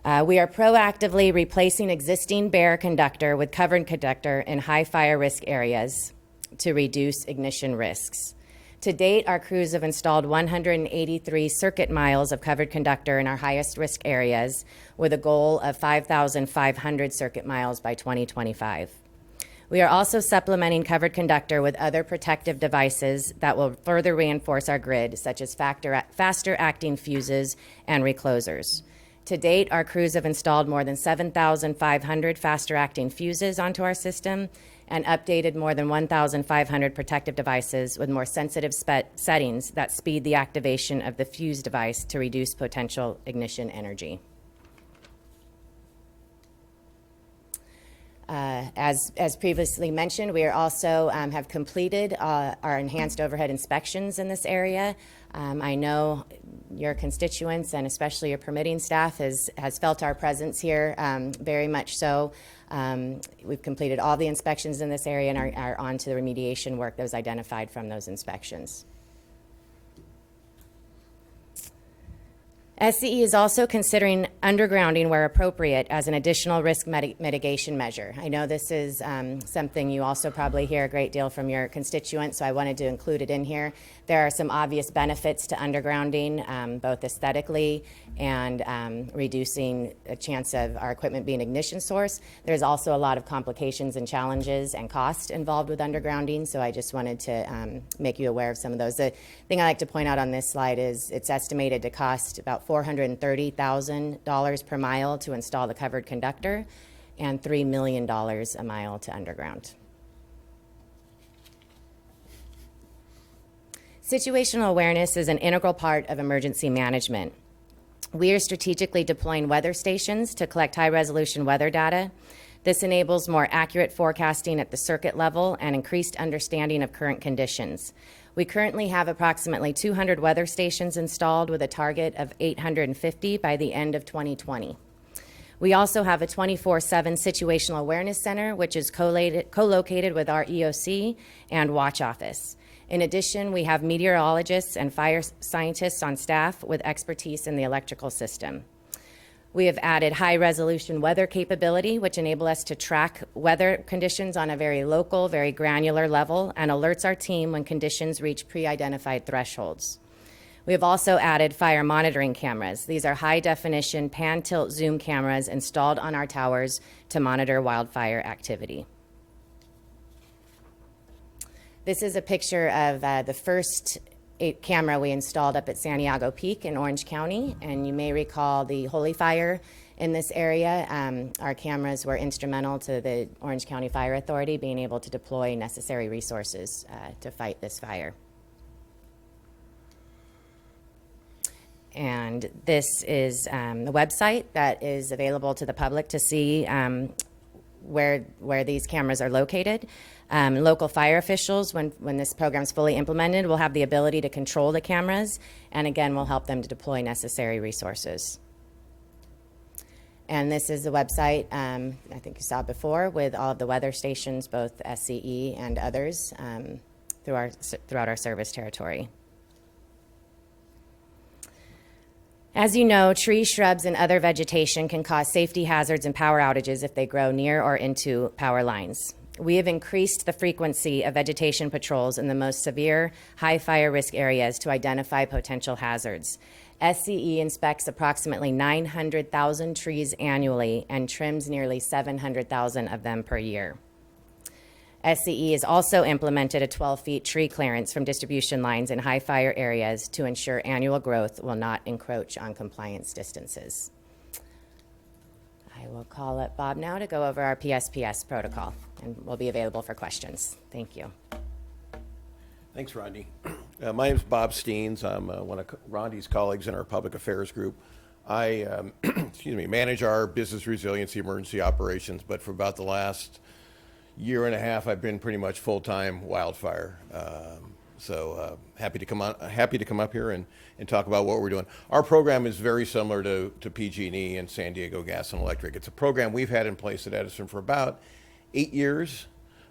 We are proactively replacing existing bare conductor with covered conductor in high fire risk areas to reduce ignition risks. To date, our crews have installed 183 circuit miles of covered conductor in our highest risk areas with a goal of 5,500 circuit miles by 2025. We are also supplementing covered conductor with other protective devices that will further reinforce our grid, such as faster acting fuses and reclosers. To date, our crews have installed more than 7,500 faster acting fuses onto our system and updated more than 1,500 protective devices with more sensitive settings that speed the activation of the fuse device to reduce potential ignition energy. As previously mentioned, we are also have completed our enhanced overhead inspections in this area. I know your constituents and especially your permitting staff has felt our presence here very much so. We've completed all the inspections in this area and are on to the remediation work that was identified from those inspections. SCE is also considering undergrounding where appropriate as an additional risk mitigation measure. I know this is something you also probably hear a great deal from your constituents, so I wanted to include it in here. There are some obvious benefits to undergrounding, both aesthetically and reducing a chance of our equipment being an ignition source. There's also a lot of complications and challenges and cost involved with undergrounding, so I just wanted to make you aware of some of those. The thing I like to point out on this slide is it's estimated to cost about $430,000 per mile to install the covered conductor and $3 million a mile to underground. Situational awareness is an integral part of emergency management. We are strategically deploying weather stations to collect high-resolution weather data. This enables more accurate forecasting at the circuit level and increased understanding of current conditions. We currently have approximately 200 weather stations installed with a target of 850 by the end of 2020. We also have a 24/7 situational awareness center, which is co-located with our EOC and watch office. In addition, we have meteorologists and fire scientists on staff with expertise in the electrical system. We have added high-resolution weather capability, which enable us to track weather conditions on a very local, very granular level and alerts our team when conditions reach pre-identified thresholds. We have also added fire monitoring cameras. These are high-definition pan-tilt zoom cameras installed on our towers to monitor wildfire activity. This is a picture of the first camera we installed up at Santiago Peak in Orange County, and you may recall the Holy Fire in this area. Our cameras were instrumental to the Orange County Fire Authority being able to deploy necessary resources to fight this fire. And this is the website that is available to the public to see where these cameras are located. Local fire officials, when this program is fully implemented, will have the ability to control the cameras, and again, will help them to deploy necessary resources. And this is the website, I think you saw before, with all of the weather stations, both SCE and others, throughout our service territory. As you know, trees, shrubs, and other vegetation can cause safety hazards and power outages if they grow near or into power lines. We have increased the frequency of vegetation patrols in the most severe high fire risk areas to identify potential hazards. SCE inspects approximately 900,000 trees annually and trims nearly 700,000 of them per year. SCE has also implemented a 12-feet tree clearance from distribution lines in high fire areas to ensure annual growth will not encroach on compliance distances. I will call up Bob now to go over our PSPS protocol, and we'll be available for questions. Thank you. Thanks, Rodney. My name is Bob Steens. I'm one of Rodney's colleagues in our public affairs group. I manage our business resiliency emergency operations, but for about the last year and a half, I've been pretty much full-time wildfire. Happy to come up here and talk about what we're doing. Our program is very similar to PG&E and San Diego Gas and Electric. It's a program we've had in place at Edison for about 8 years,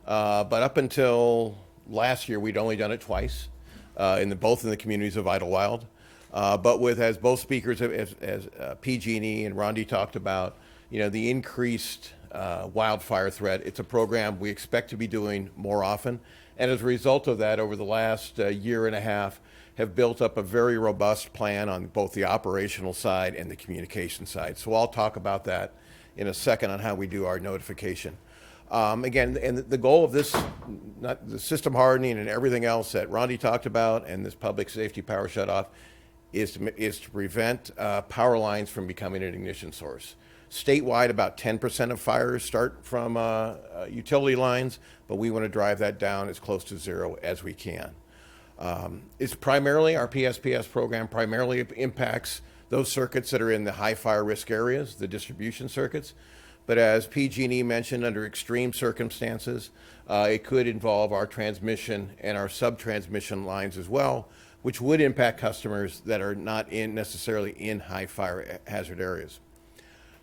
but up until last year, we'd only done it twice, both in the communities of Idlewild. But with, as both speakers, as PG&E and Rondi talked about, the increased wildfire threat, it's a program we expect to be doing more often. And as a result of that, over the last year and a half, have built up a very robust plan on both the operational side and the communication side. So I'll talk about that in a second on how we do our notification. Again, and the goal of this, not the system hardening and everything else that Rondi talked about, and this public safety power shutoff, is to prevent power lines from becoming an ignition source. Statewide, about 10% of fires start from utility lines, but we want to drive that down as close to zero as we can. It's primarily, our PSPS program primarily impacts those circuits that are in the high fire risk areas, the distribution circuits. But as PG&E mentioned, under extreme circumstances, it could involve our transmission and our sub-transmission lines as well, which would impact customers that are not necessarily in high fire hazard areas.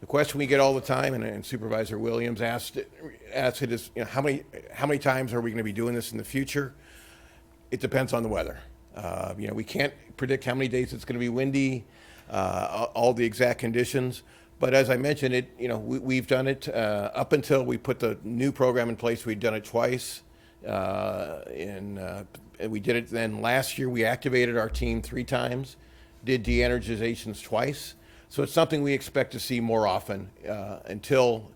The question we get all the time, and Supervisor Williams asked it is, how many times are we going to be doing this in the future? It depends on the weather. We can't predict how many days it's going to be windy, all the exact conditions. But as I mentioned, we've done it up until we put the new program in place. We'd done it twice, and we did it then last year. We activated our team 3 times, did de-energizations twice. So it's something we expect to see more often until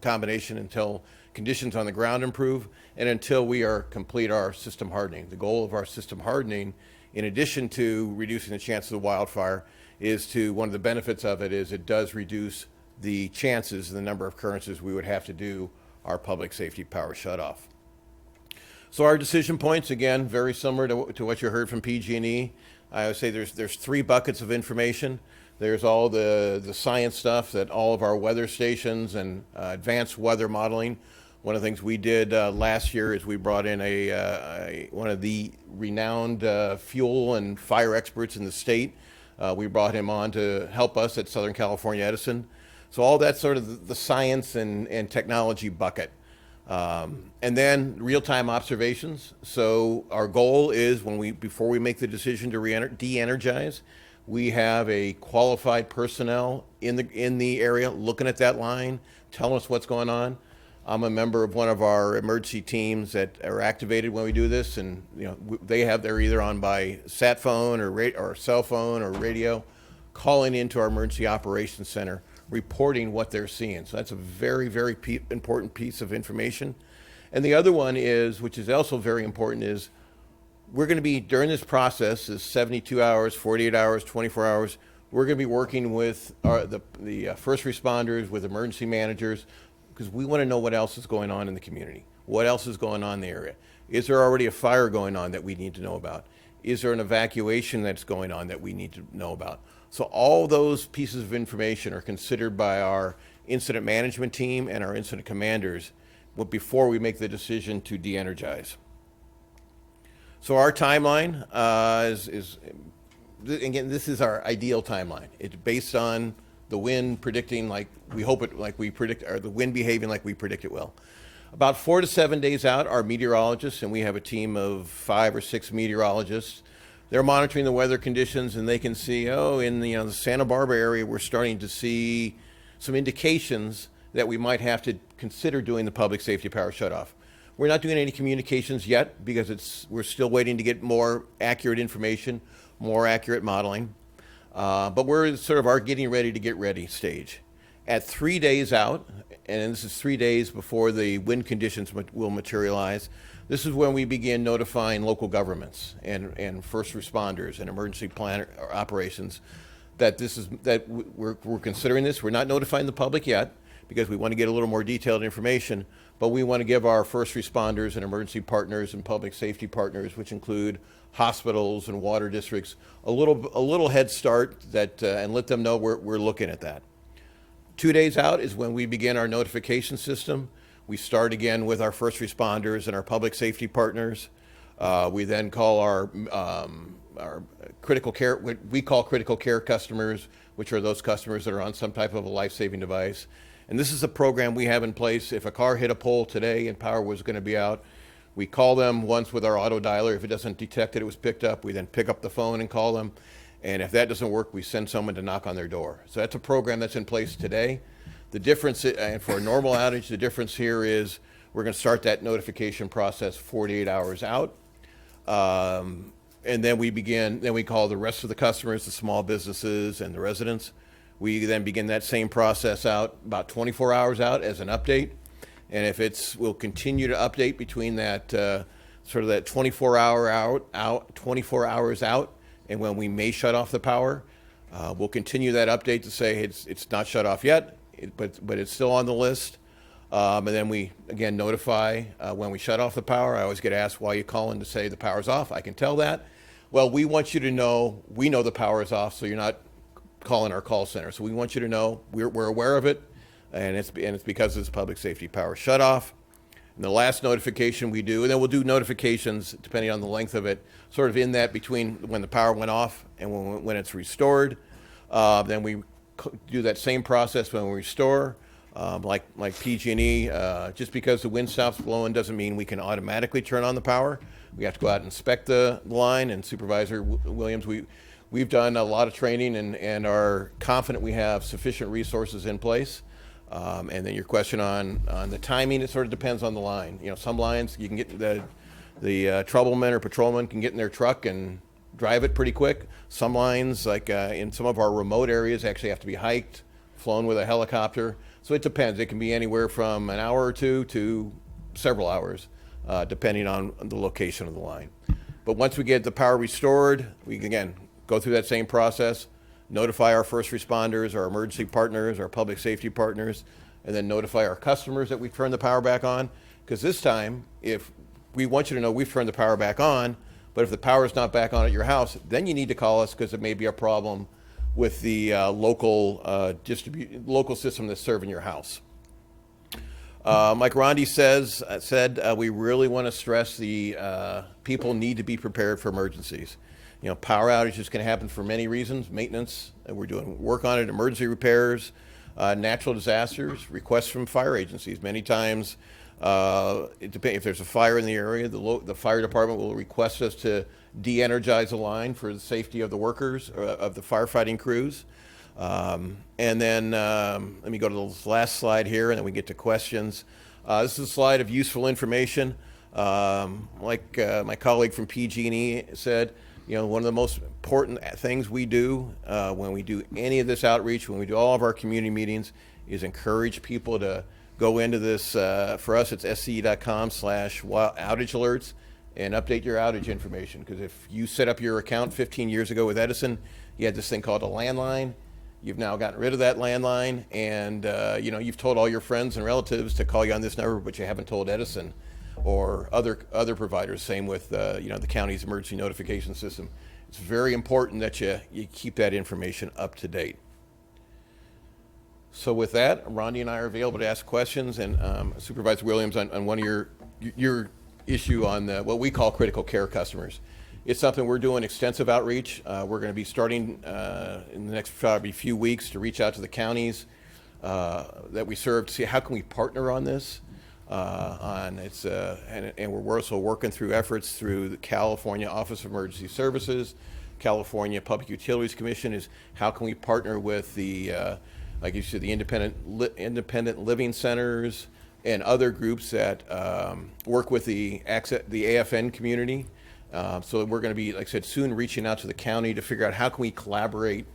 conditions on the ground improve and until we complete our system hardening. The goal of our system hardening, in addition to reducing the chance of the wildfire, one of the benefits of it is it does reduce the chances and the number of occurrences we would have to do our public safety power shutoff. So our decision points, again, very similar to what you heard from PG&E. I would say there's 3 buckets of information. There's all the science stuff that all of our weather stations and advanced weather modeling. One of the things we did last year is we brought in one of the renowned fuel and fire experts in the state. We brought him on to help us at Southern California Edison. So all that's sort of the science and technology bucket. And then real-time observations. So our goal is before we make the decision to de-energize, we have a qualified personnel in the area looking at that line, telling us what's going on. I'm a member of one of our emergency teams that are activated when we do this, and they're either on by sat phone or cell phone or radio, calling into our emergency operations center, reporting what they're seeing. So that's a very, very important piece of information. And the other one is, which is also very important, is we're going to be, during this process, is 72 hours, 48 hours, 24 hours, we're going to be working with the first responders, with emergency managers, because we want to know what else is going on in the community. What else is going on in the area? Is there already a fire going on that we need to know about? Is there an evacuation that's going on that we need to know about? So all those pieces of information are considered by our incident management team and our incident commanders before we make the decision to de-energize. So our timeline again, this is our ideal timeline. It's based on the wind predicting or the wind behaving like we predict it will. About 4 to 7 days out, our meteorologists, and we have a team of 5 or 6 meteorologists, they're monitoring the weather conditions, and they can see, in the Santa Barbara area, we're starting to see some indications that we might have to consider doing the public safety power shutoff. We're not doing any communications yet because we're still waiting to get more accurate information, more accurate modeling. But we're sort of our getting ready to get ready stage. At 3 days out, and this is 3 days before the wind conditions will materialize, this is when we begin notifying local governments and first responders and emergency plan operations that we're considering this. We're not notifying the public yet because we want to get a little more detailed information, but we want to give our first responders and emergency partners and public safety partners, which include hospitals and water districts, a little head start and let them know we're looking at that. 2 days out is when we begin our notification system. We start again with our first responders and our public safety partners. We then call our critical care, what we call critical care customers, which are those customers that are on some type of a life-saving device. And this is a program we have in place. If a car hit a pole today and power was going to be out, we call them once with our auto dialer. If it doesn't detect that it was picked up, we then pick up the phone and call them. And if that doesn't work, we send someone to knock on their door. So that's a program that's in place today. The difference, and for a normal outage, the difference here is we're going to start that notification process 48 hours out. And then we call the rest of the customers, the small businesses and the residents. We then begin that same process out about 24 hours out as an update. And we'll continue to update between that, sort of that 24 hours out, and when we may shut off the power. We'll continue that update to say it's not shut off yet, but it's still on the list. And then we, again, notify when we shut off the power. I always get asked, why you calling to say the power's off? I can tell that. Well, we want you to know, we know the power is off, so you're not calling our call center. So we want you to know we're aware of it, and it's because of this public safety power shut off. And the last notification we do, and then we'll do notifications depending on the length of it, sort of in that between when the power went off and when it's restored. Then we do that same process when we restore. Like PG&E, just because the wind stops blowing doesn't mean we can automatically turn on the power. We have to go out and inspect the line. And Supervisor Williams, we've done a lot of training and are confident we have sufficient resources in place. And then your question on the timing, it sort of depends on the line. You know, some lines you can get the troubleman or patrolman can get in their truck and drive it pretty quick. Some lines, like in some of our remote areas, actually have to be hiked, flown with a helicopter. So it depends. It can be anywhere from an hour or two to several hours, depending on the location of the line. But once we get the power restored, we can, again, go through that same process, notify our first responders, our emergency partners, our public safety partners, and then notify our customers that we've turned the power back on. Because this time, if we want you to know we've turned the power back on, but if the power is not back on at your house, then you need to call us because it may be a problem with the local system that's serving your house. Like Rondi said, we really want to stress the people need to be prepared for emergencies. You know, power outages can happen for many reasons: maintenance, and we're doing work on it, emergency repairs, natural disasters, requests from fire agencies. Many times, it depends if there's a fire in the area, the fire department will request us to de-energize a line for the safety of the workers, or of the firefighting crews. And then let me go to the last slide here, and then we get to questions. This is a slide of useful information. Like my colleague from PG&E said, you know, one of the most important things we do when we do any of this outreach, when we do all of our community meetings, is encourage people to go into this. For us, it's sce.com/outage alerts and update your outage information. Because if you set up your account 15 years ago with Edison, you had this thing called a landline. You've now gotten rid of that landline, and you know, you've told all your friends and relatives to call you on this number, but you haven't told Edison or other providers. Same with you know, the county's emergency notification system. It's very important that you keep that information up to date. So with that, Rondi and I are available to ask questions, and Supervisor Williams, on one of your issue on what we call critical care customers. It's something we're doing extensive outreach. We're going to be starting in the next probably few weeks to reach out to the counties that we serve to see how can we partner on this. And we're also working through efforts through the California Office of Emergency Services, California Public Utilities Commission, is how can we partner with the, like you said, the independent living centers and other groups that work with the AFN community. So we're going to be, like I said, soon reaching out to the county to figure out how can we collaborate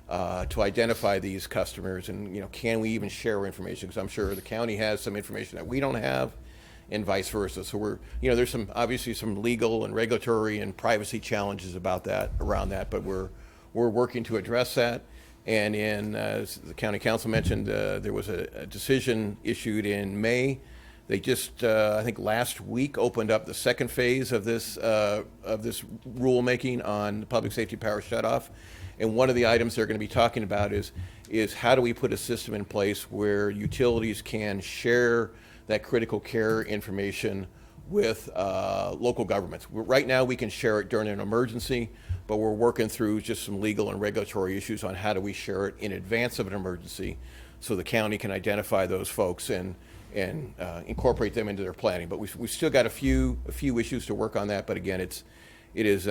to identify these customers, and you know, can we even share information? Because I'm sure the county has some information that we don't have, and vice versa. So we're, you know, there's obviously some legal and regulatory and privacy challenges around that, but we're working to address that. And as the county council mentioned, there was a decision issued in May. They just, I think last week, opened up the second phase of this rulemaking on the public safety power shutoff. And one of the items they're going to be talking about is how do we put a system in place where utilities can share that critical care information with local governments. Right now, we can share it during an emergency, but we're working through just some legal and regulatory issues on how do we share it in advance of an emergency, so the county can identify those folks and incorporate them into their planning. But we've still got a few issues to work on that. But again, it is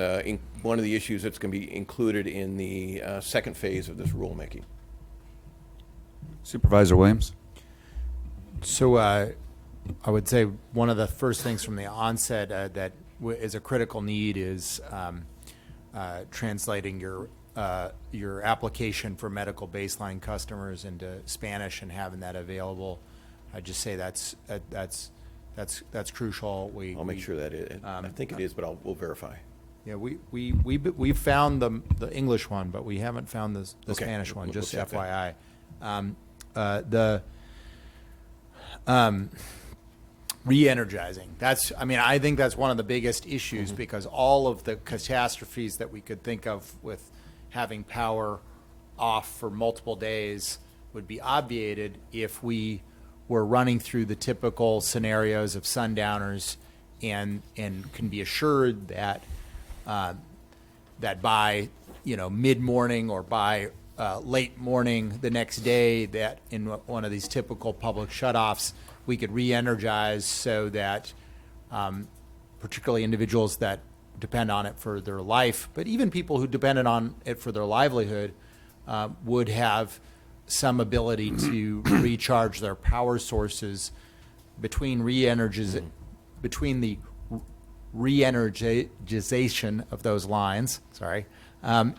one of the issues that's going to be included in the second phase of this rulemaking. Supervisor Williams. So I would say one of the first things from the onset that is a critical need is translating your application for medical baseline customers into Spanish and having that available. I just say that's crucial. I'll make sure that it. I think it is, but we'll verify. Yeah, we've found the English one, but we haven't found the Okay. Spanish one. We'll Just check that. FYI. Re-energizing. I think that's one of the biggest issues because all of the catastrophes that we could think of with having power off for multiple days would be obviated if we were running through the typical scenarios of sundowners and can be assured that that by mid-morning or by late morning the next day, that in one of these typical public shutoffs, we could re-energize so that particularly individuals that depend on it for their life, but even people who depended on it for their livelihood would have some ability to recharge their power sources between between the re-energization of those lines,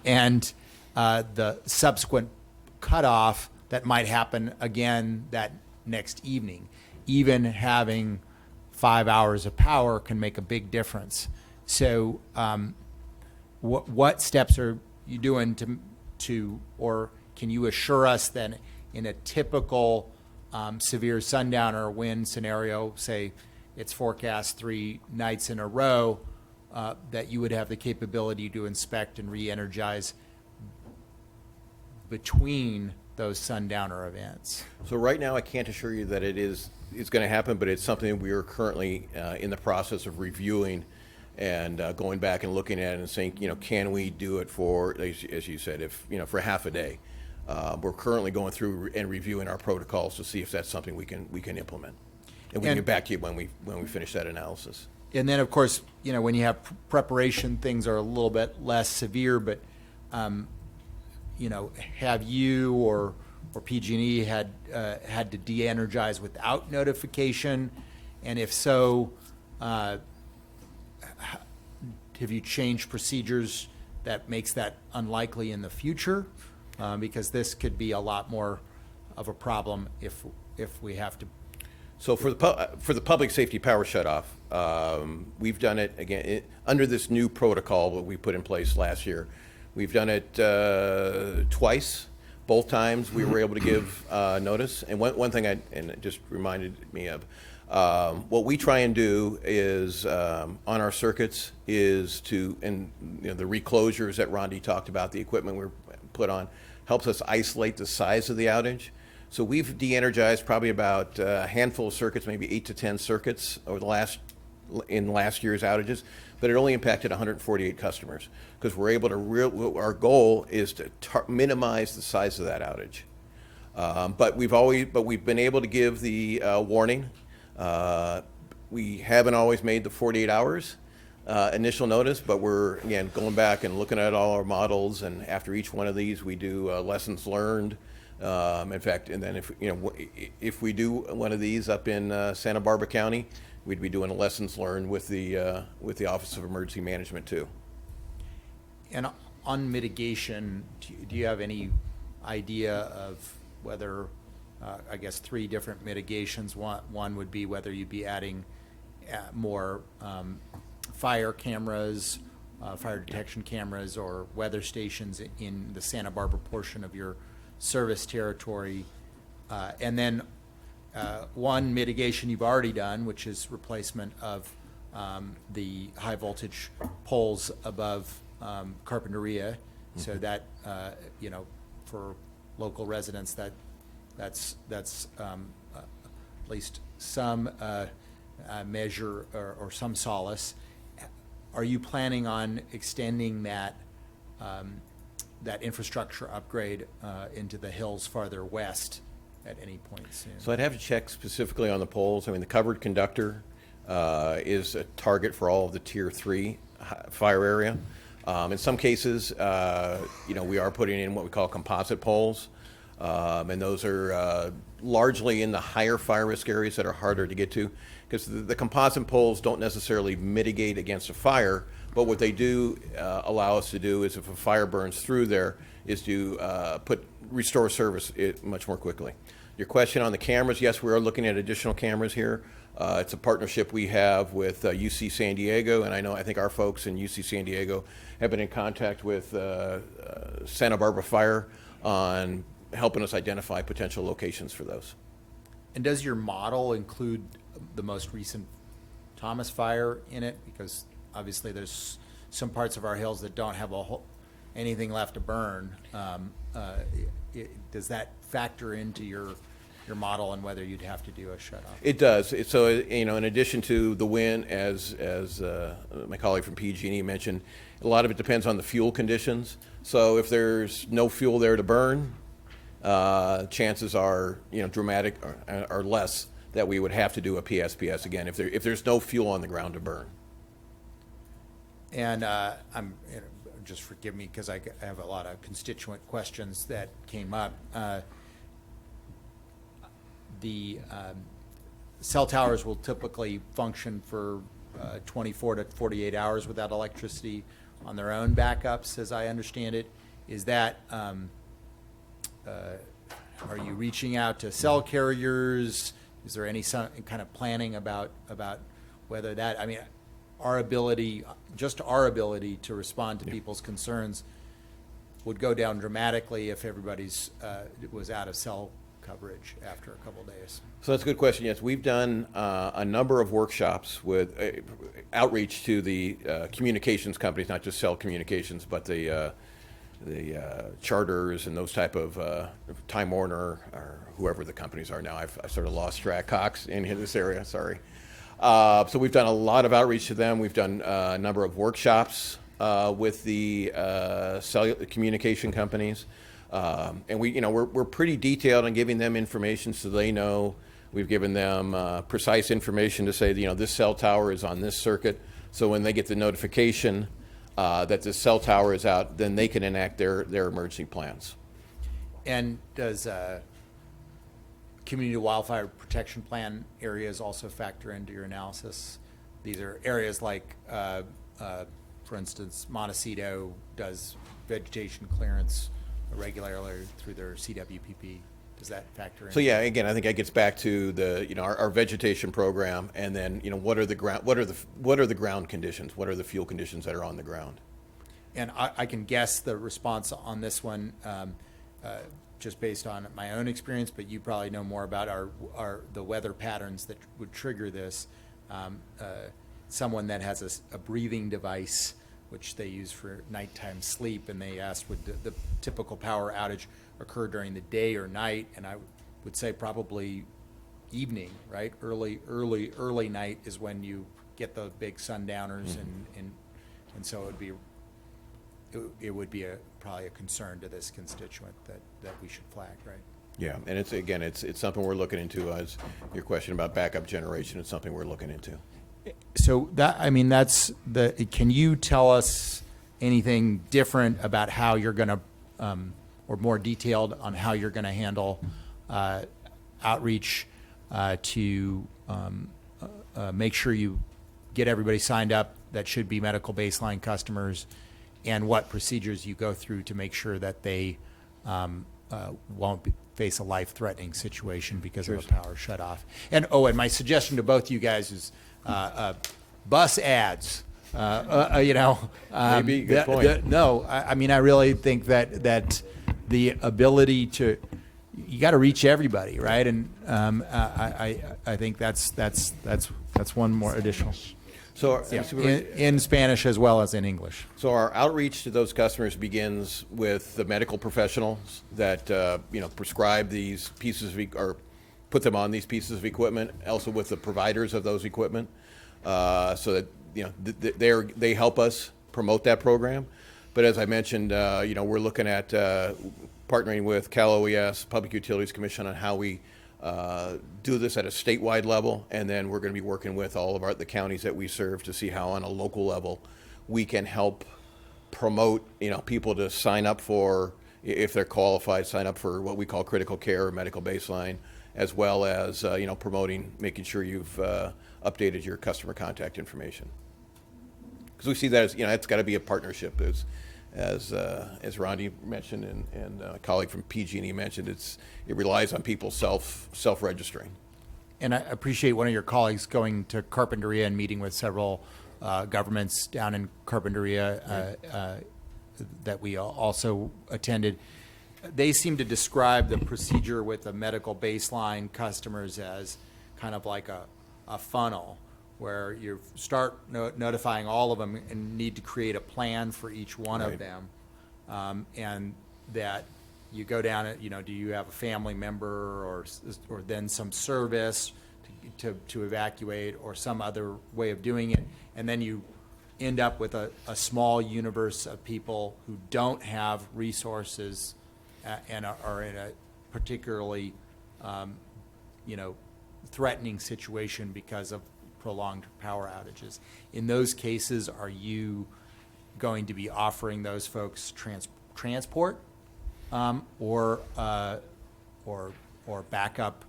and the subsequent cutoff that might happen again that next evening. Even having 5 hours of power can make a big difference. So what steps are you doing to or can you assure us that in a typical severe sundowner wind scenario, say it's forecast 3 nights in a row, that you would have the capability to inspect and re-energize between those sundowner events? So right now, I can't assure you that it's going to happen, but it's something we are currently in the process of reviewing and going back and looking at it and saying, can we do it for, as you said, for half a day? We're currently going through and reviewing our protocols to see if that's something we can implement, and we can get back to you when we finish that analysis. And then, of course, when you have preparation, things are a little bit less severe. But have you or PG&E had to de-energize without notification? And if so, have you changed procedures that makes that unlikely in the future? Because this could be a lot more of a problem if we have to. So for the public safety power shutoff, we've done it again under this new protocol that we put in place last year. We've done it twice. Both times we were able to give notice. And one thing and it just reminded me of, what we try and do is on our circuits is to, and the reclosures that Rondi talked about, the equipment we're put on, helps us isolate the size of the outage. So we've de-energized probably about a handful of circuits, maybe 8 to 10 circuits in last year's outages, but it only impacted 148 customers because we're able to. Our goal is to minimize the size of that outage. But we've been able to give the warning. We haven't always made the 48 hours initial notice, but we're again going back and looking at all our models, and after each one of these, we do lessons learned. In fact, and then if we do one of these up in Santa Barbara County, we'd be doing a lessons learned with the Office of Emergency Management too. And on mitigation, do you have any idea of whether, I guess, 3 different mitigations? One would be whether you'd be adding more fire cameras, fire detection cameras, or weather stations in the Santa Barbara portion of your service territory. And then one mitigation you've already done, which is replacement of the high voltage poles above Carpinteria. So that, for local residents, that's at least some measure or some solace. Are you planning on extending that infrastructure upgrade into the hills farther west at any point soon? So I'd have to check specifically on the poles. I mean, the covered conductor is a target for all of the Tier 3 fire area. In some cases, we are putting in what we call composite poles, and those are largely in the higher fire risk areas that are harder to get to, because the composite poles don't necessarily mitigate against a fire, but what they do allow us to do is, if a fire burns through there, is to restore service much more quickly. Your question on the cameras, yes, we are looking at additional cameras here. It's a partnership we have with UC San Diego, and I think our folks in UC San Diego have been in contact with Santa Barbara Fire on helping us identify potential locations for those. And does your model include the most recent Thomas fire in it? Because obviously there's some parts of our hills that don't have anything left to burn. Does that factor into your model and whether you'd have to do a shut-off? It does. So, in addition to the wind, as my colleague from PG&E mentioned, a lot of it depends on the fuel conditions. So if there's no fuel there to burn, chances are, dramatic are less that we would have to do a PSPS again if there's no fuel on the ground to burn. And just forgive me because I have a lot of constituent questions that came up. The cell towers will typically function for 24 to 48 hours without electricity on their own backups, as I understand it. Is that, are you reaching out to cell carriers? Is there any kind of planning about whether that, our ability to respond to people's concerns would go down dramatically if everybody's was out of cell coverage after a couple days? So that's a good question. Yes, we've done a number of workshops with outreach to the communications companies, not just cell communications, but the charters and those type of Time Warner or whoever the companies are now. I've sort of lost track. Cox in this area. Sorry. So we've done a lot of outreach to them. We've done a number of workshops with the cellular communication companies. And we're pretty detailed on giving them information so they know. We've given them precise information to say, this cell tower is on this circuit. So when they get the notification that the cell tower is out, then they can enact their emergency plans. And does community wildfire protection plan areas also factor into your analysis? These are areas like, for instance, Montecito does vegetation clearance regularly through their CWPP. Does that factor in? So yeah, again, I think that gets back to the our vegetation program, and then what are the ground conditions? What are the fuel conditions that are on the ground? And I can guess the response on this one just based on my own experience, but you probably know more about the weather patterns that would trigger this. Someone that has a breathing device, which they use for nighttime sleep, and they asked would the typical power outage occur during the day or night, and I would say probably evening, right? Early night is when you get the big sundowners, and so it would be probably a concern to this constituent that we should flag, right? Yeah, and it's something we're looking into. As your question about backup generation, it's something we're looking into. So that's can you tell us anything different about how you're going to, or more detailed on how you're going to handle outreach to make sure you get everybody signed up that should be medical baseline customers, and what procedures you go through to make sure that they won't face a life-threatening situation because of a power shutoff? And my suggestion to both you guys is bus ads. Maybe, good point. I really think that the ability to, you got to reach everybody, right? And I think that's one more additional. So in Spanish as well as in English. So our outreach to those customers begins with the medical professionals that prescribe these pieces or put them on these pieces of equipment. Also with the providers of those equipment, so that they help us promote that program. But as I mentioned, we're looking at partnering with Cal OES, Public Utilities Commission, on how we do this at a statewide level, and then we're going to be working with all of the counties that we serve to see how on a local level we can help promote, people to sign up for, if they're qualified, sign up for what we call critical care or medical baseline, as well as, promoting, making sure you've updated your customer contact information. Because we see that as, it's got to be a partnership, as Rondi mentioned and a colleague from PG&E mentioned. It relies on people self-registering. And I appreciate one of your colleagues going to Carpinteria and meeting with several governments down in Carpinteria that we also attended. They seem to describe the procedure with the medical baseline customers as kind of like a funnel, where you start notifying all of them and need to create a plan for each one of them. And that you go down it, do you have a family member or then some service to evacuate or some other way of doing it. And then you end up with a small universe of people who don't have resources and are in a particularly, threatening situation because of prolonged power outages. In those cases, are you going to be offering those folks transport or backup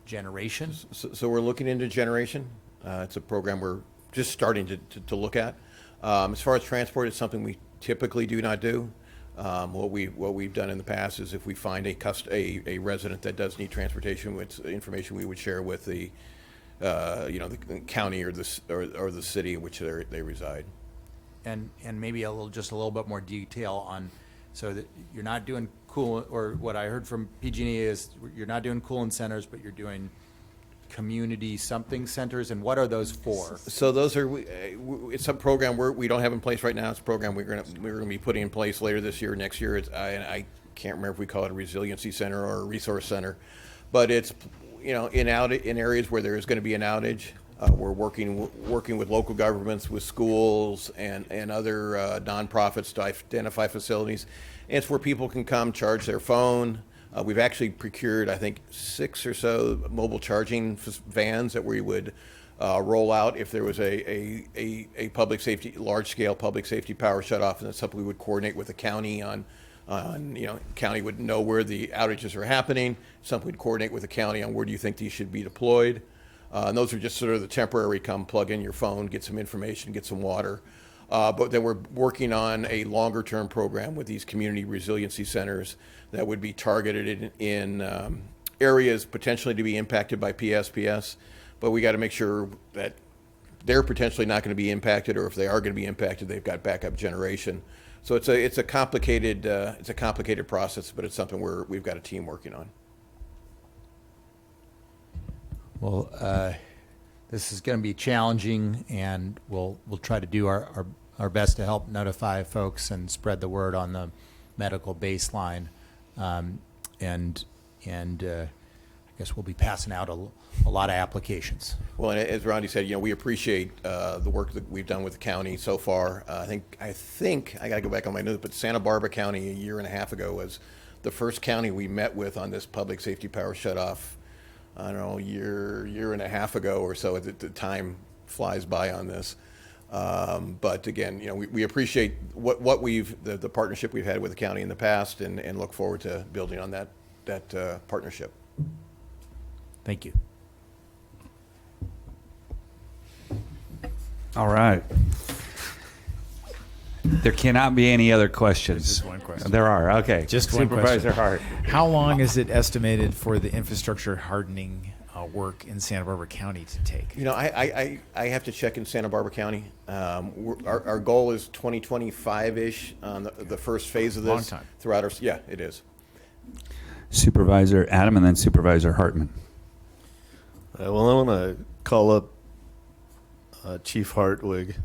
generation? So we're looking into generation. It's a program we're just starting to look at. As far as transport, it's something we typically do not do. What we've done in the past is if we find a resident that does need transportation, with information we would share with the the county or the city in which they reside. And maybe just a little bit more detail on, so that you're not doing or what I heard from PG&E is you're not doing cooling centers, but you're doing community something centers. And what are those for? So those are, it's a program we don't have in place right now. It's a program we're going to be putting in place later this year, next year. I can't remember if we call it a resiliency center or a resource center, but it's in areas where there is going to be an outage. We're working with local governments, with schools and other nonprofits to identify facilities. And it's where people can come charge their phone. We've actually procured, I think, 6 or so mobile charging vans that we would roll out if there was a public safety, large-scale public safety power shutoff, and that's something we would coordinate with the county on. County would know where the outages are happening. Something we'd coordinate with the county on where do you think these should be deployed. And those are just sort of the temporary, come plug in your phone, get some information, get some water. But then we're working on a longer-term program with these community resiliency centers that would be targeted in areas potentially to be impacted by PSPS. But we got to make sure that they're potentially not going to be impacted, or if they are going to be impacted, they've got backup generation. So it's a complicated process, but it's something we've got a team working on. Well, this is going to be challenging, and we'll try to do our best to help notify folks and spread the word on the medical baseline. And I guess we'll be passing out a lot of applications. Well, and as Rondi said, we appreciate the work that we've done with the county so far. I think I got to go back on my notes, but Santa Barbara County a year and a half ago was the first county we met with on this public safety power shutoff. I don't know, year and a half ago or so. The time flies by on this. But again, we appreciate what the partnership we've had with the county in the past, and look forward to building on that partnership. Thank you. All right. There cannot be any other questions. Just one question. There are. Okay. Just one Supervisor question. Hart. How long is it estimated for the infrastructure hardening work in Santa Barbara County to take? I have to check in Santa Barbara County. Our goal is 2025-ish on the first phase of this. Long time. Throughout our, yeah, it is. Supervisor Adam and then Supervisor Hartman. Well, I want to call up Chief Hartwig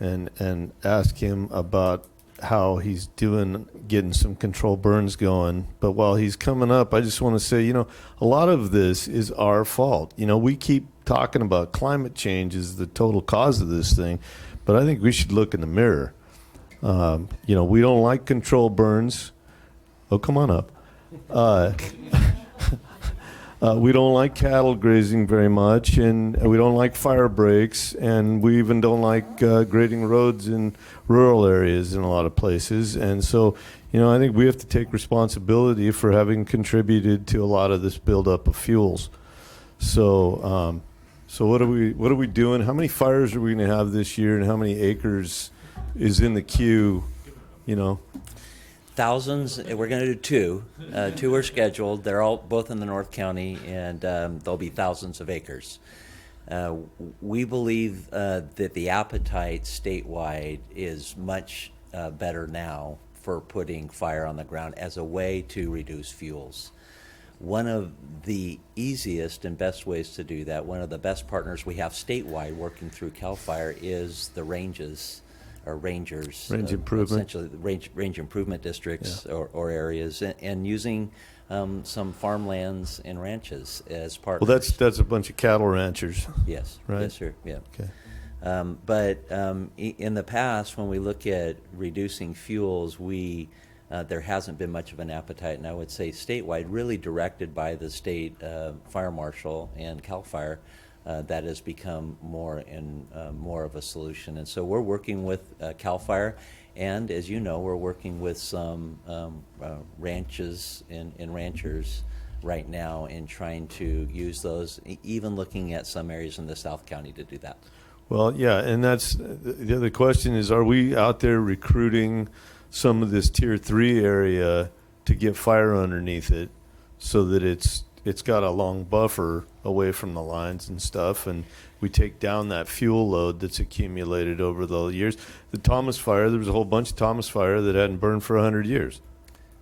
and ask him about how he's doing getting some control burns going. But while he's coming up, I just want to say, a lot of this is our fault. We keep talking about climate change is the total cause of this thing, but I think we should look in the mirror. We don't like control burns. Oh, come on up. We don't like cattle grazing very much, and we don't like fire breaks, and we even don't like grading roads in rural areas in a lot of places. And so, I think we have to take responsibility for having contributed to a lot of this buildup of fuels. So, what are we doing? How many fires are we going to have this year, and how many acres is in the queue? Thousands. We're going to do two. Two are scheduled. They're all both in the North County, and there'll be thousands of acres. We believe that the appetite statewide is much better now for putting fire on the ground as a way to reduce fuels. One of the easiest and best ways to do that, one of the best partners we have statewide working through CAL FIRE, is the ranges. Or rangers, range improvement, essentially range improvement districts, yeah. or areas, and using some farmlands and ranches as partners. Well, that's a bunch of cattle ranchers. Yes, right. Yes, sir. Yeah. Okay. But in the past, when we look at reducing fuels, there hasn't been much of an appetite, and I would say statewide, really directed by the state fire marshal and CAL FIRE. That has become more and more of a solution. And so we're working with CAL FIRE, and as you know, we're working with some ranches and ranchers right now in trying to use those, even looking at some areas in the South County to do that. Well, yeah, and that's the other question is, are we out there recruiting some of this tier 3 area to get fire underneath it so that it's got a long buffer away from the lines and stuff, and we take down that fuel load that's accumulated over the years. The Thomas Fire, there was a whole bunch of Thomas Fire that hadn't burned for 100 years.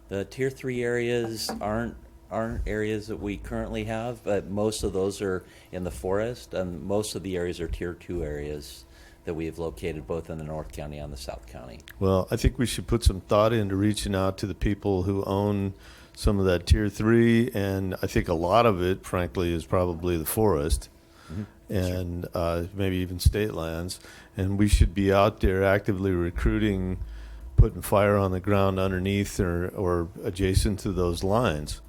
The tier 3 areas aren't areas that we currently have, but most of those are in the forest, and most of the areas are tier 2 areas that we have located both in the North County and the South County. Well, I think we should put some thought into reaching out to the people who own some of that tier 3, and I think a lot of it, frankly, is probably the forest, and maybe even state lands. And we should be out there actively recruiting, putting fire on the ground underneath or adjacent to those lines,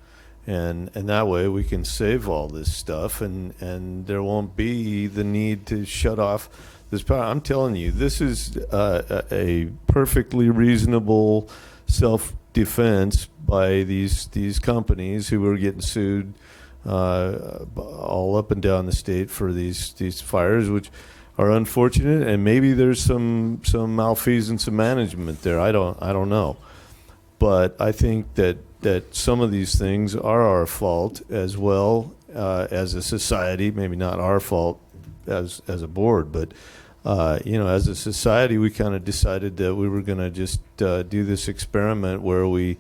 and that way we can save all this stuff, and there won't be the need to shut off this power. I'm telling you, this is a perfectly reasonable self-defense by these companies who are getting sued all up and down the state for these fires, which are unfortunate, and maybe there's some malfeasance of management there. I don't know, but I think that some of these things are our fault as well as a society. Maybe not our fault as a board, but as a society, we kind of decided that we were going to just do this experiment where we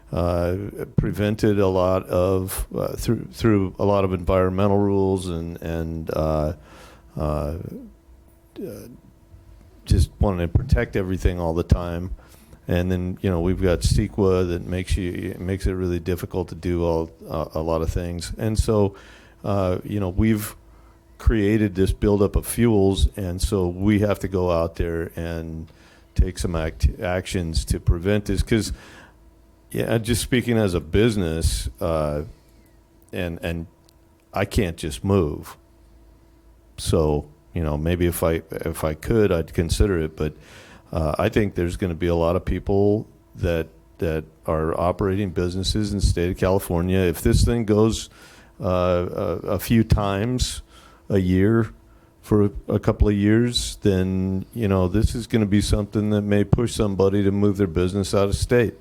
prevented a lot of through a lot of environmental rules and just wanting to protect everything all the time. And then we've got CEQA that makes it really difficult to do a lot of things. And so we've created this buildup of fuels, and so we have to go out there and take some actions to prevent this. Because, just speaking as a business, and I can't just move. So maybe if I could, I'd consider it. But I think there's going to be a lot of people that are operating businesses in the state of California. If this thing goes a few times a year for a couple of years, then this is going to be something that may push somebody to move their business out of state.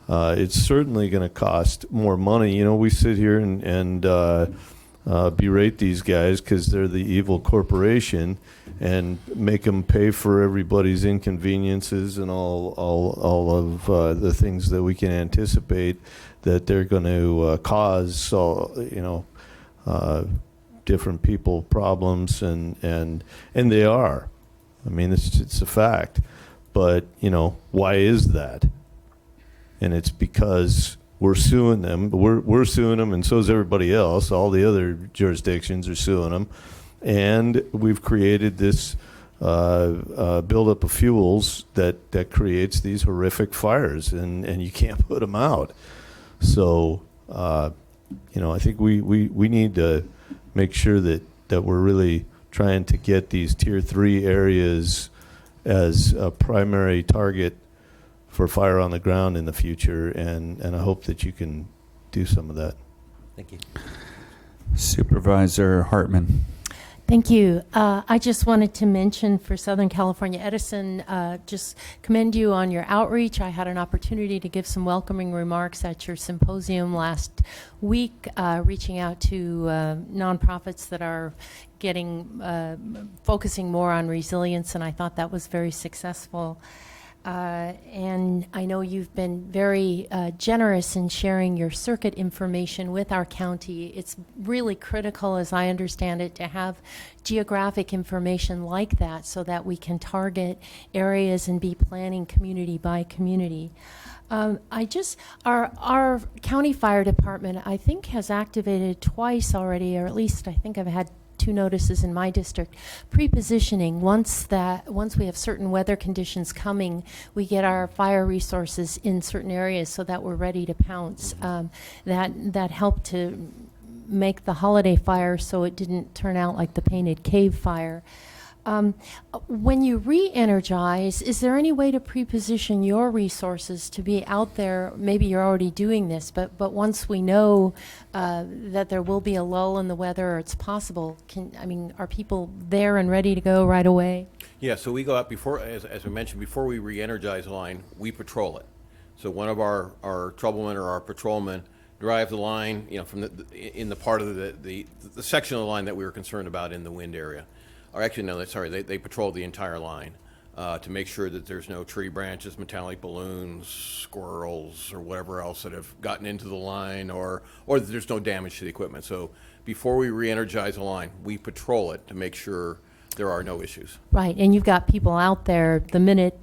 It's certainly going to cost more money. We sit here and berate these guys because they're the evil corporation and make them pay for everybody's inconveniences and all of the things that we can anticipate that they're going to cause. Different people problems, and they are. I mean, it's a fact. But why is that? And it's because we're suing them. We're suing them, and so is everybody else. All the other jurisdictions are suing them, and we've created this buildup of fuels that creates these horrific fires, and you can't put them out. So I think we need to make sure that we're really trying to get these tier 3 areas as a primary target for fire on the ground in the future, and I hope that you can do some of that. Thank you. Supervisor Hartman. Thank you. I just wanted to mention for Southern California Edison, just commend you on your outreach. I had an opportunity to give some welcoming remarks at your symposium last week, reaching out to nonprofits that are focusing more on resilience, and I thought that was very successful. And I know you've been very generous in sharing your circuit information with our county. It's really critical, as I understand it, to have geographic information like that so that we can target areas and be planning community by community. Our county fire department, I think, has activated twice already, or at least I think I've had 2 notices in my district. Pre-positioning, once we have certain weather conditions coming, we get our fire resources in certain areas so that we're ready to pounce. That helped to make the holiday fire so it didn't turn out like the Painted Cave fire. When you re-energize, is there any way to pre-position your resources to be out there? Maybe you're already doing this, but once we know that there will be a lull in the weather, or it's possible, are people there and ready to go right away? Yeah, so we go out before, as we mentioned, before we re-energize a line, we patrol it. So one of our troublemen or our patrolmen drive the line, from in the part of the section of the line that we were concerned about in the wind area. Or actually, no, sorry, they patrol the entire line to make sure that there's no tree branches, metallic balloons, squirrels, or whatever else that have gotten into the line, or that there's no damage to the equipment. So before we re-energize a line, we patrol it to make sure there are no issues. Right, and you've got people out there the minute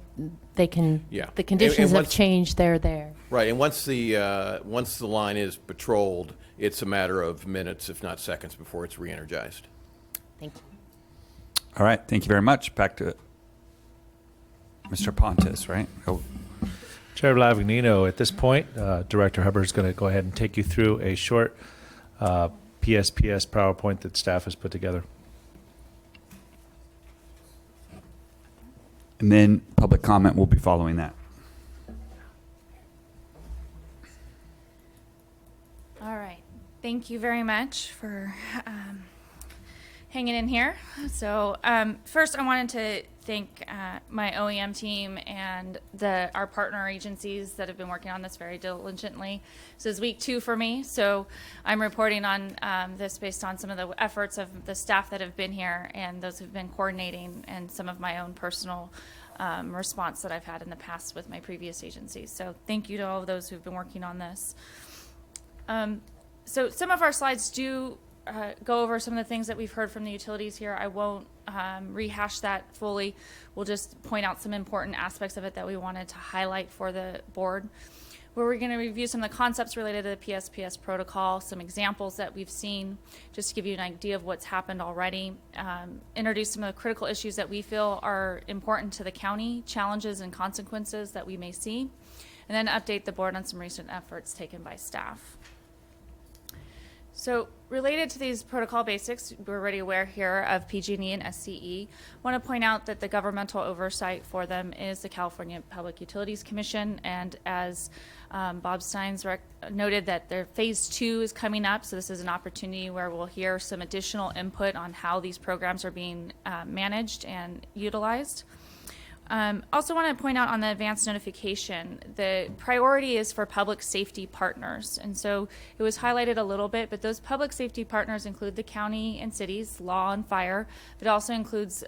they can. Yeah. The conditions have changed. They're there. Right, and once the line is patrolled, it's a matter of minutes, if not seconds, before it's re-energized. Thank you. All right, thank you very much. Back to Mr. Pontus, right? Chair Lavagnino, at this point, Director Hubbard is going to go ahead and take you through a short PSPS PowerPoint that staff has put together. And then public comment will be following that. All right. Thank you very much for hanging in here. So first, I wanted to thank my OEM team and our partner agencies that have been working on this very diligently. This is week 2 for me, so I'm reporting on this based on some of the efforts of the staff that have been here and those who've been coordinating, and some of my own personal response that I've had in the past with my previous agencies. So thank you to all of those who've been working on this. So some of our slides do go over some of the things that we've heard from the utilities here. I won't rehash that fully. We'll just point out some important aspects of it that we wanted to highlight for the board. Where we're going to review some of the concepts related to the PSPS protocol, some examples that we've seen, just to give you an idea of what's happened already, introduce some of the critical issues that we feel are important to the county, challenges and consequences that we may see, and then update the board on some recent efforts taken by staff. So related to these protocol basics, we're already aware here of PG&E and SCE. I want to point out that the governmental oversight for them is the California Public Utilities Commission, and as Bob Steins noted, that their phase 2 is coming up, so this is an opportunity where we'll hear some additional input on how these programs are being managed and utilized. Also want to point out on the advanced notification, the priority is for public safety partners. And so it was highlighted a little bit, but those public safety partners include the county and cities, law and fire, but also includes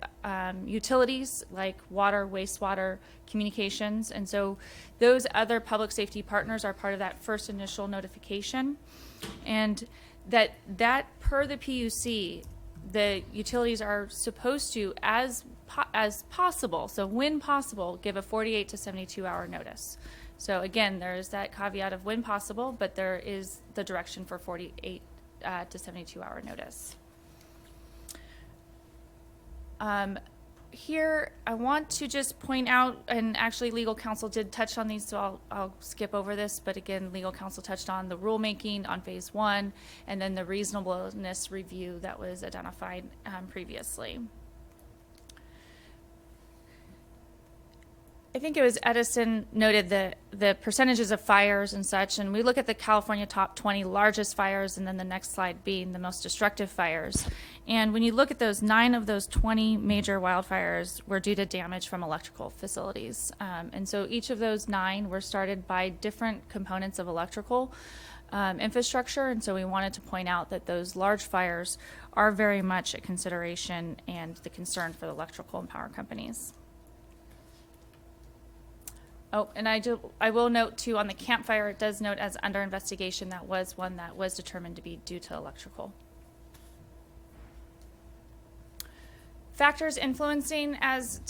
utilities like water, wastewater, communications. And so those other public safety partners are part of that first initial notification. And that per the PUC, the utilities are supposed to, as possible, so when possible, give a 48 to 72 hour notice. So again, there is that caveat of when possible, but there is the direction for 48 to 72 hour notice. here, I want to just point out, and actually legal counsel did touch on these, so I'll skip over this, but again, legal counsel touched on the rulemaking on phase 1, and then the reasonableness review that was identified previously. I think it was Edison noted the percentages of fires and such, and we look at the California top 20 largest fires, and then the next slide being the most destructive fires. And when you look at those, 9 of those 20 major wildfires were due to damage from electrical facilities. And so each of those 9 were started by different components of electrical infrastructure, and so we wanted to point out that those large fires are very much a consideration and the concern for the electrical and power companies. Oh, and I will note too, on the campfire, it does note as under investigation, that was one that was determined to be due to electrical. Factors influencing, as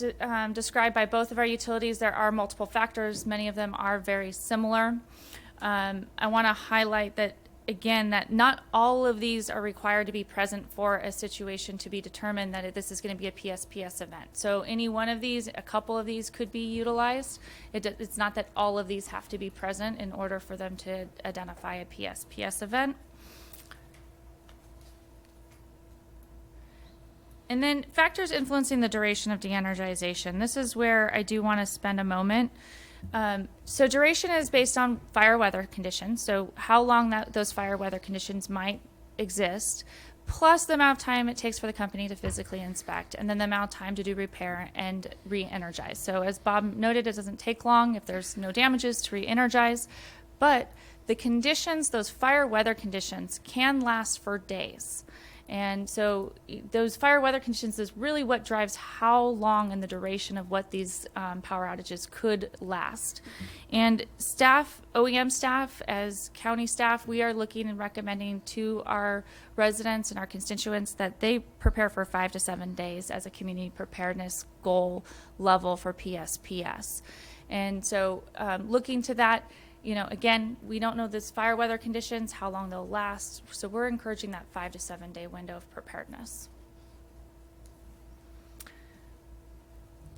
described by both of our utilities, there are multiple factors. Many of them are very similar. I want to highlight that, again, that not all of these are required to be present for a situation to be determined that this is going to be a PSPS event. So any one of these, a couple of these could be utilized. It's not that all of these have to be present in order for them to identify a PSPS event. And then factors influencing the duration of de-energization. This is where I do want to spend a moment. So duration is based on fire weather conditions, so how long those fire weather conditions might exist, plus the amount of time it takes for the company to physically inspect, and then the amount of time to do repair and re-energize. So as Bob noted, it doesn't take long if there's no damages to re-energize, but the conditions, those fire weather conditions, can last for days. And so those fire weather conditions is really what drives how long and the duration of what these power outages could last. And staff, OEM staff, as county staff, we are looking and recommending to our residents and our constituents that they prepare for 5 to 7 days as a community preparedness goal level for PSPS. And so looking to that, you know, again, we don't know this fire weather conditions, how long they'll last, so we're encouraging that 5 to 7 day window of preparedness.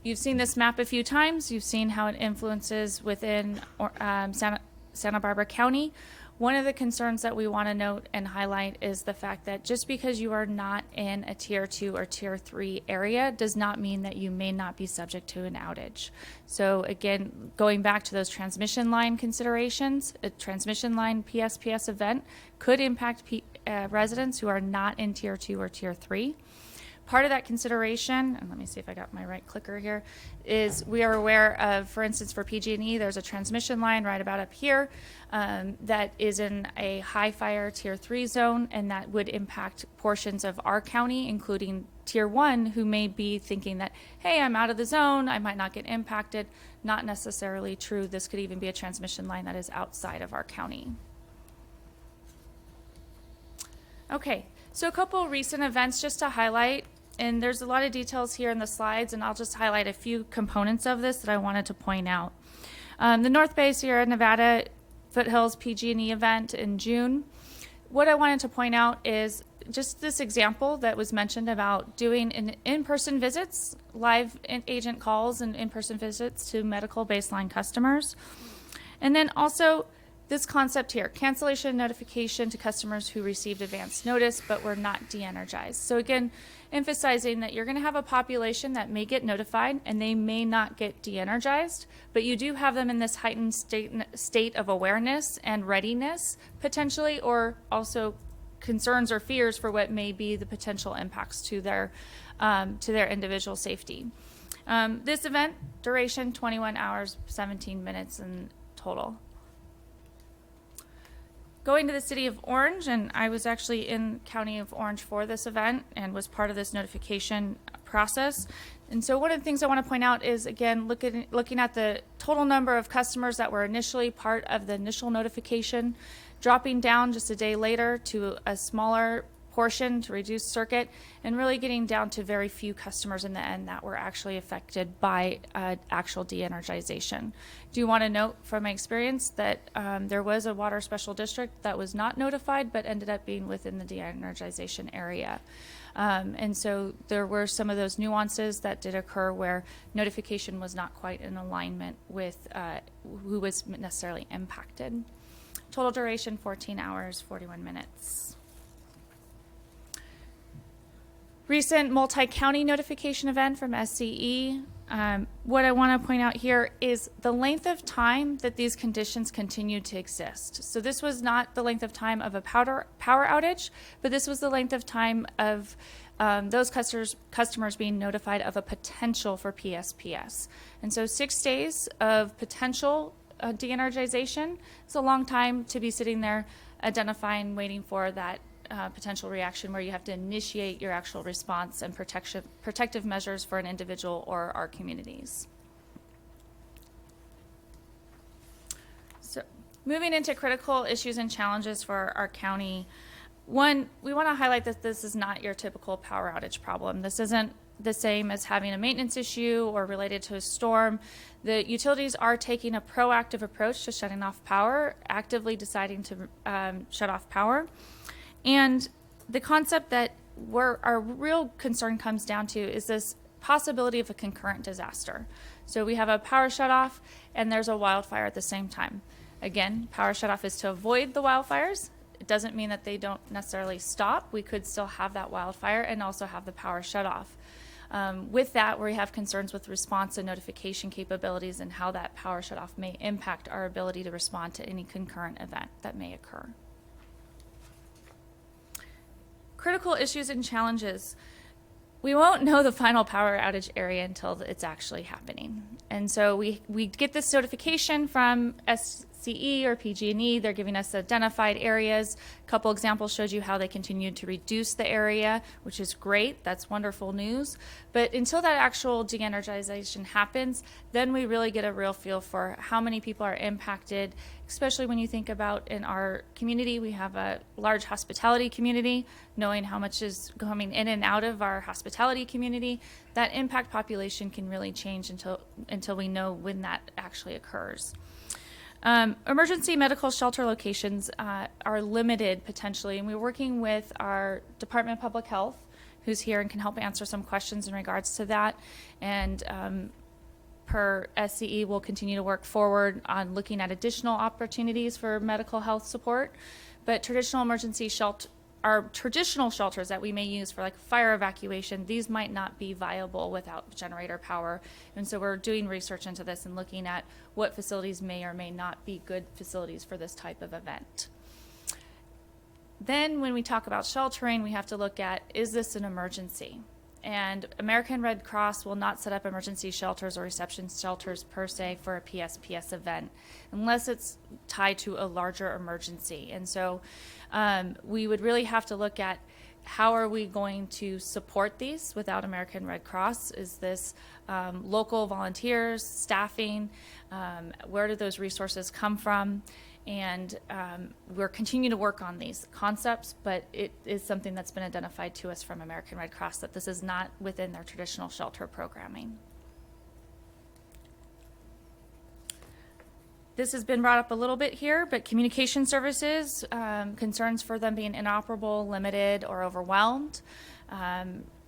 You've seen this map a few times. You've seen how it influences within Santa Barbara County. One of the concerns that we want to note and highlight is the fact that just because you are not in a tier 2 or tier 3 area does not mean that you may not be subject to an outage. So again, going back to those transmission line considerations, a transmission line PSPS event could impact residents who are not in tier 2 or tier 3. Part of that consideration, and let me see if I got my right clicker here, is we are aware of, for instance, for PG&E, there's a transmission line right about up here that is in a high fire tier 3 zone, and that would impact portions of our county, including tier 1, who may be thinking that, hey, I'm out of the zone, I might not get impacted. Not necessarily true. This could even be a transmission line that is outside of our county. Okay, so a couple recent events just to highlight. And there's a lot of details here in the slides, and I'll just highlight a few components of this that I wanted to point out. The North Bay Sierra Nevada Foothills PG&E event in June. What I wanted to point out is just this example that was mentioned about doing in-person visits, live agent calls and in-person visits to medical baseline customers. And then also this concept here, cancellation notification to customers who received advance notice but were not de-energized. So again, emphasizing that you're going to have a population that may get notified and they may not get de-energized, but you do have them in this heightened state of awareness and readiness potentially, or also concerns or fears for what may be the potential impacts to their individual safety. This event duration 21 hours 17 minutes in total. Going to the city of Orange, and I was actually in County of Orange for this event and was part of this notification process. And so one of the things I want to point out is, again, looking at the total number of customers that were initially part of the initial notification, dropping down just a day later to a smaller portion to reduce circuit, and really getting down to very few customers in the end that were actually affected by actual de-energization. Do want to note from my experience that there was a water special district that was not notified but ended up being within the de-energization area. And so there were some of those nuances that did occur where notification was not quite in alignment with who was necessarily impacted. Total duration, 14 hours, 41 minutes. Recent multi-county notification event from SCE. What I want to point out here is the length of time that these conditions continued to exist. So this was not the length of time of a power outage, but this was the length of time of those customers being notified of a potential for PSPS. And so 6 days of potential de-energization is a long time to be sitting there identifying, waiting for that potential reaction where you have to initiate your actual response and protective measures for an individual or our communities. So moving into critical issues and challenges for our county. One, we want to highlight that this is not your typical power outage problem. This isn't the same as having a maintenance issue or related to a storm. The utilities are taking a proactive approach to shutting off power, actively deciding to shut off power. And the concept that our real concern comes down to is this possibility of a concurrent disaster. So we have a power shutoff and there's a wildfire at the same time. Again, power shutoff is to avoid the wildfires. It doesn't mean that they don't necessarily stop. We could still have that wildfire and also have the power shutoff. With that, we have concerns with response and notification capabilities and how that power shutoff may impact our ability to respond to any concurrent event that may occur. Critical issues and challenges. We won't know the final power outage area until it's actually happening. And so we get this notification from SCE or PG&E. They're giving us identified areas. A couple examples showed you how they continued to reduce the area, which is great. That's wonderful news. But until that actual de-energization happens, then we really get a real feel for how many people are impacted, especially when you think about in our community, we have a large hospitality community. Knowing how much is coming in and out of our hospitality community, that impact population can really change until we know when that actually occurs. Emergency medical shelter locations are limited potentially, and we're working with our Department of Public Health, who's here and can help answer some questions in regards to that. And per SCE, we'll continue to work forward on looking at additional opportunities for medical health support. But our traditional shelters that we may use for like fire evacuation, these might not be viable without generator power. And so we're doing research into this and looking at what facilities may or may not be good facilities for this type of event. Then when we talk about sheltering, we have to look at, is this an emergency? And American Red Cross will not set up emergency shelters or reception shelters per se for a PSPS event unless it's tied to a larger emergency. And so we would really have to look at how are we going to support these without American Red Cross? Is this local volunteers, staffing? Where do those resources come from? And we're continuing to work on these concepts, but it is something that's been identified to us from American Red Cross that this is not within their traditional shelter programming. This has been brought up a little bit here, but communication services, concerns for them being inoperable, limited, or overwhelmed.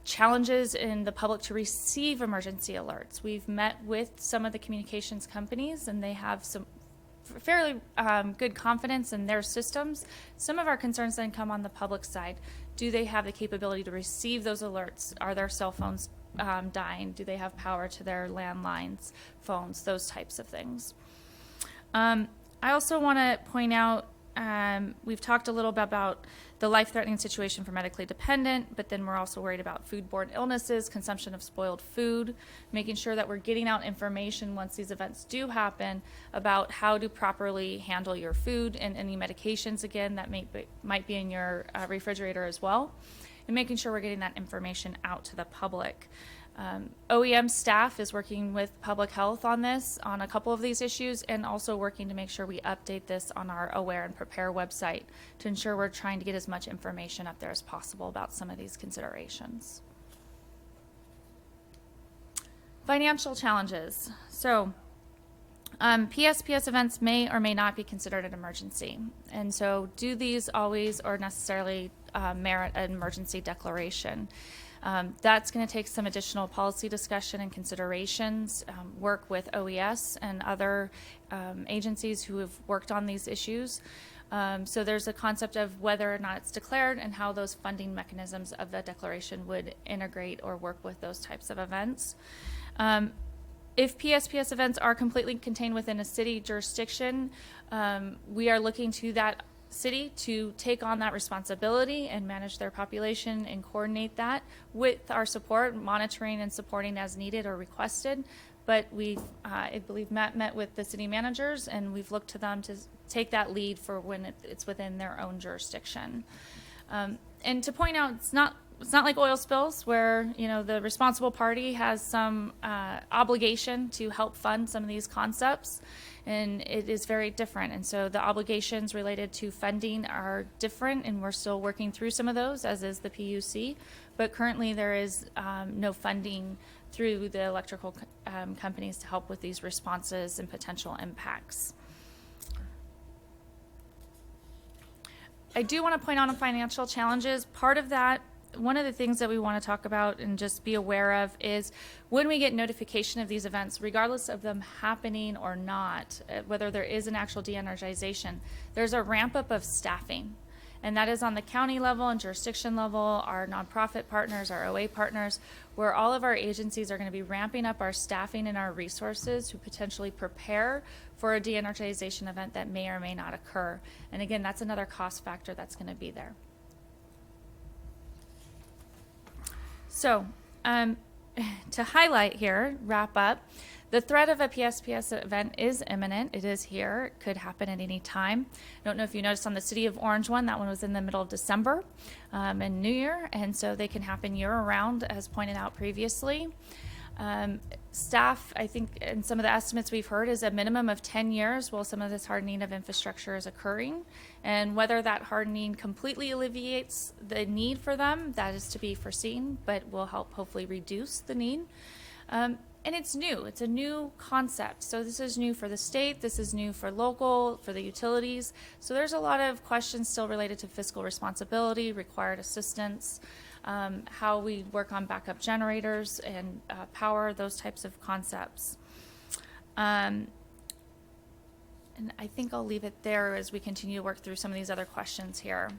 Challenges in the public to receive emergency alerts. We've met with some of the communications companies and they have some fairly good confidence in their systems. Some of our concerns then come on the public side. Do they have the capability to receive those alerts? Are their cell phones dying? Do they have power to their landlines, phones, those types of things? I also want to point out, we've talked a little bit about the life-threatening situation for medically dependent, but then we're also worried about foodborne illnesses, consumption of spoiled food, making sure that we're getting out information once these events do happen about how to properly handle your food and any medications, again, that might be in your refrigerator as well, and making sure we're getting that information out to the public. OEM staff is working with public health on this, on a couple of these issues, and also working to make sure we update this on our Aware and Prepare website to ensure we're trying to get as much information up there as possible about some of these considerations. Financial challenges. So PSPS events may or may not be considered an emergency. And so do these always or necessarily merit an emergency declaration? That's going to take some additional policy discussion and considerations, work with OES and other agencies who have worked on these issues. So there's a concept of whether or not it's declared and how those funding mechanisms of the declaration would integrate or work with those types of events. If PSPS events are completely contained within a city jurisdiction, we are looking to that city to take on that responsibility and manage their population and coordinate that with our support, monitoring and supporting as needed or requested. But we've, I believe Matt met with the city managers, and we've looked to them to take that lead for when it's within their own jurisdiction. And to point out, it's not like oil spills where, you know, the responsible party has some obligation to help fund some of these concepts, and it is very different. And so the obligations related to funding are different, and we're still working through some of those, as is the PUC. But currently there is no funding through the electrical companies to help with these responses and potential impacts. I do want to point out on financial challenges. Part of that, one of the things that we want to talk about and just be aware of is when we get notification of these events, regardless of them happening or not, whether there is an actual de-energization, there's a ramp up of staffing. And that is on the county level and jurisdiction level, our nonprofit partners, our OA partners, where all of our agencies are going to be ramping up our staffing and our resources to potentially prepare for a de-energization event that may or may not occur. And again, that's another cost factor that's going to be there. So to highlight here, wrap up, the threat of a PSPS event is imminent. It is here. It could happen at any time. I don't know if you noticed on the City of Orange one, that one was in the middle of December and New Year, and so they can happen year-round, as pointed out previously. Staff, I think, and some of the estimates we've heard is a minimum of 10 years while some of this hardening of infrastructure is occurring. And whether that hardening completely alleviates the need for them, that is to be foreseen, but will help hopefully reduce the need. And it's new. It's a new concept. So this is new for the state. This is new for local, for the utilities. So there's a lot of questions still related to fiscal responsibility, required assistance, how we work on backup generators and power, those types of concepts. And I think I'll leave it there as we continue to work through some of these other questions here.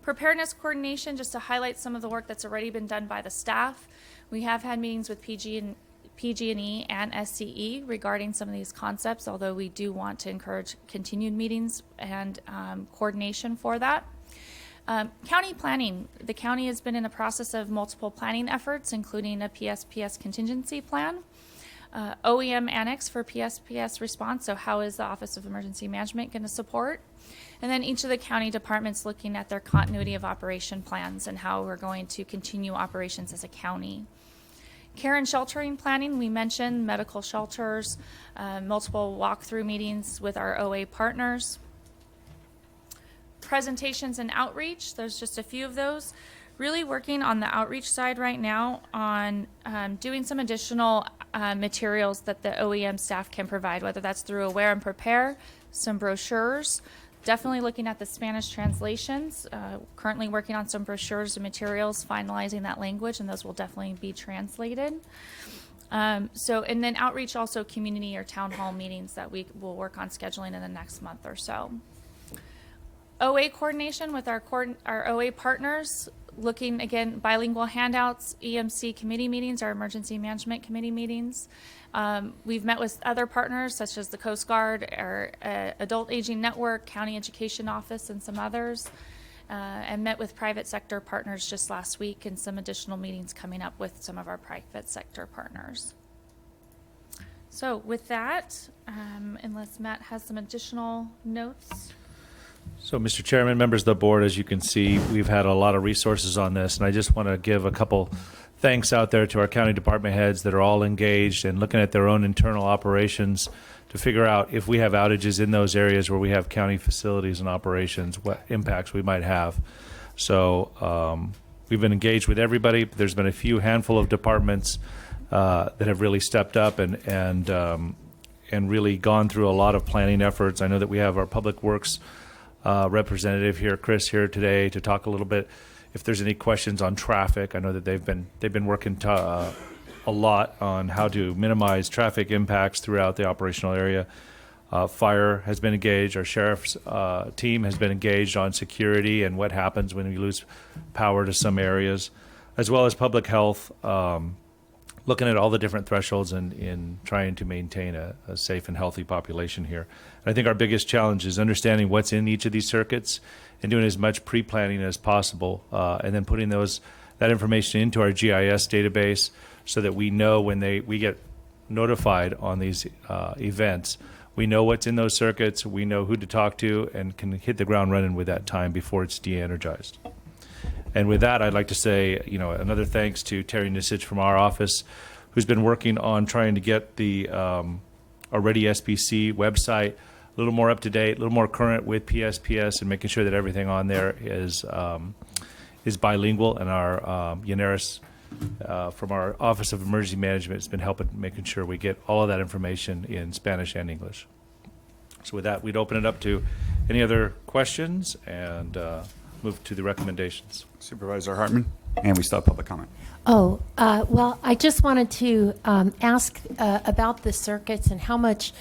Preparedness coordination, just to highlight some of the work that's already been done by the staff. We have had meetings with PG&E and SCE regarding some of these concepts, although we do want to encourage continued meetings and coordination for that. County planning. The county has been in the process of multiple planning efforts, including a PSPS contingency plan. OEM annex for PSPS response, so how is the Office of Emergency Management going to support? And then each of the county departments looking at their continuity of operation plans and how we're going to continue operations as a county. Care and sheltering planning, we mentioned medical shelters, multiple walkthrough meetings with our OA partners. Presentations and outreach, there's just a few of those. Really working on the outreach side right now on doing some additional materials that the OEM staff can provide, whether that's through Aware and Prepare, some brochures, definitely looking at the Spanish translations, currently working on some brochures and materials, finalizing that language, and those will definitely be translated. And then outreach, also community or town hall meetings that we will work on scheduling in the next month or so. OA coordination with our OA partners, looking again, bilingual handouts, EMC committee meetings, our emergency management committee meetings. We've met with other partners such as the Coast Guard, our Adult Aging Network, County Education Office, and some others, and met with private sector partners just last week, and some additional meetings coming up with some of our private sector partners. So with that, unless Matt has some additional notes. So, Mr. Chairman, members of the board, as you can see, we've had a lot of resources on this, and I just want to give a couple thanks out there to our county department heads that are all engaged and looking at their own internal operations to figure out if we have outages in those areas where we have county facilities and operations, what impacts we might have. So we've been engaged with everybody. There's been a few handful of departments that have really stepped up and really gone through a lot of planning efforts. I know that we have our Public Works representative here, Chris, here today to talk a little bit if there's any questions on traffic. I know that they've been working a lot on how to minimize traffic impacts throughout the operational area. Fire has been engaged. Our sheriff's team has been engaged on security and what happens when we lose power to some areas, as well as public health, looking at all the different thresholds in trying to maintain a safe and healthy population here. And I think our biggest challenge is understanding what's in each of these circuits and doing as much pre-planning as possible, and then putting that information into our GIS database so that we know when we get notified on these events, we know what's in those circuits, we know who to talk to, and can hit the ground running with that time before it's de-energized. And with that, I'd like to say, another thanks to Terry Nisich from our office, who's been working on trying to get the Already SPC website a little more up to date, a little more current with PSPS, and making sure that everything on there is bilingual. And our Yaneris from our Office of Emergency Management has been helping making sure we get all of that information in Spanish and English. So with that, we'd open it up to any other questions and move to the recommendations. Supervisor Hartman, and we still have public comment. Oh, well, I just wanted to ask about the circuits and how much,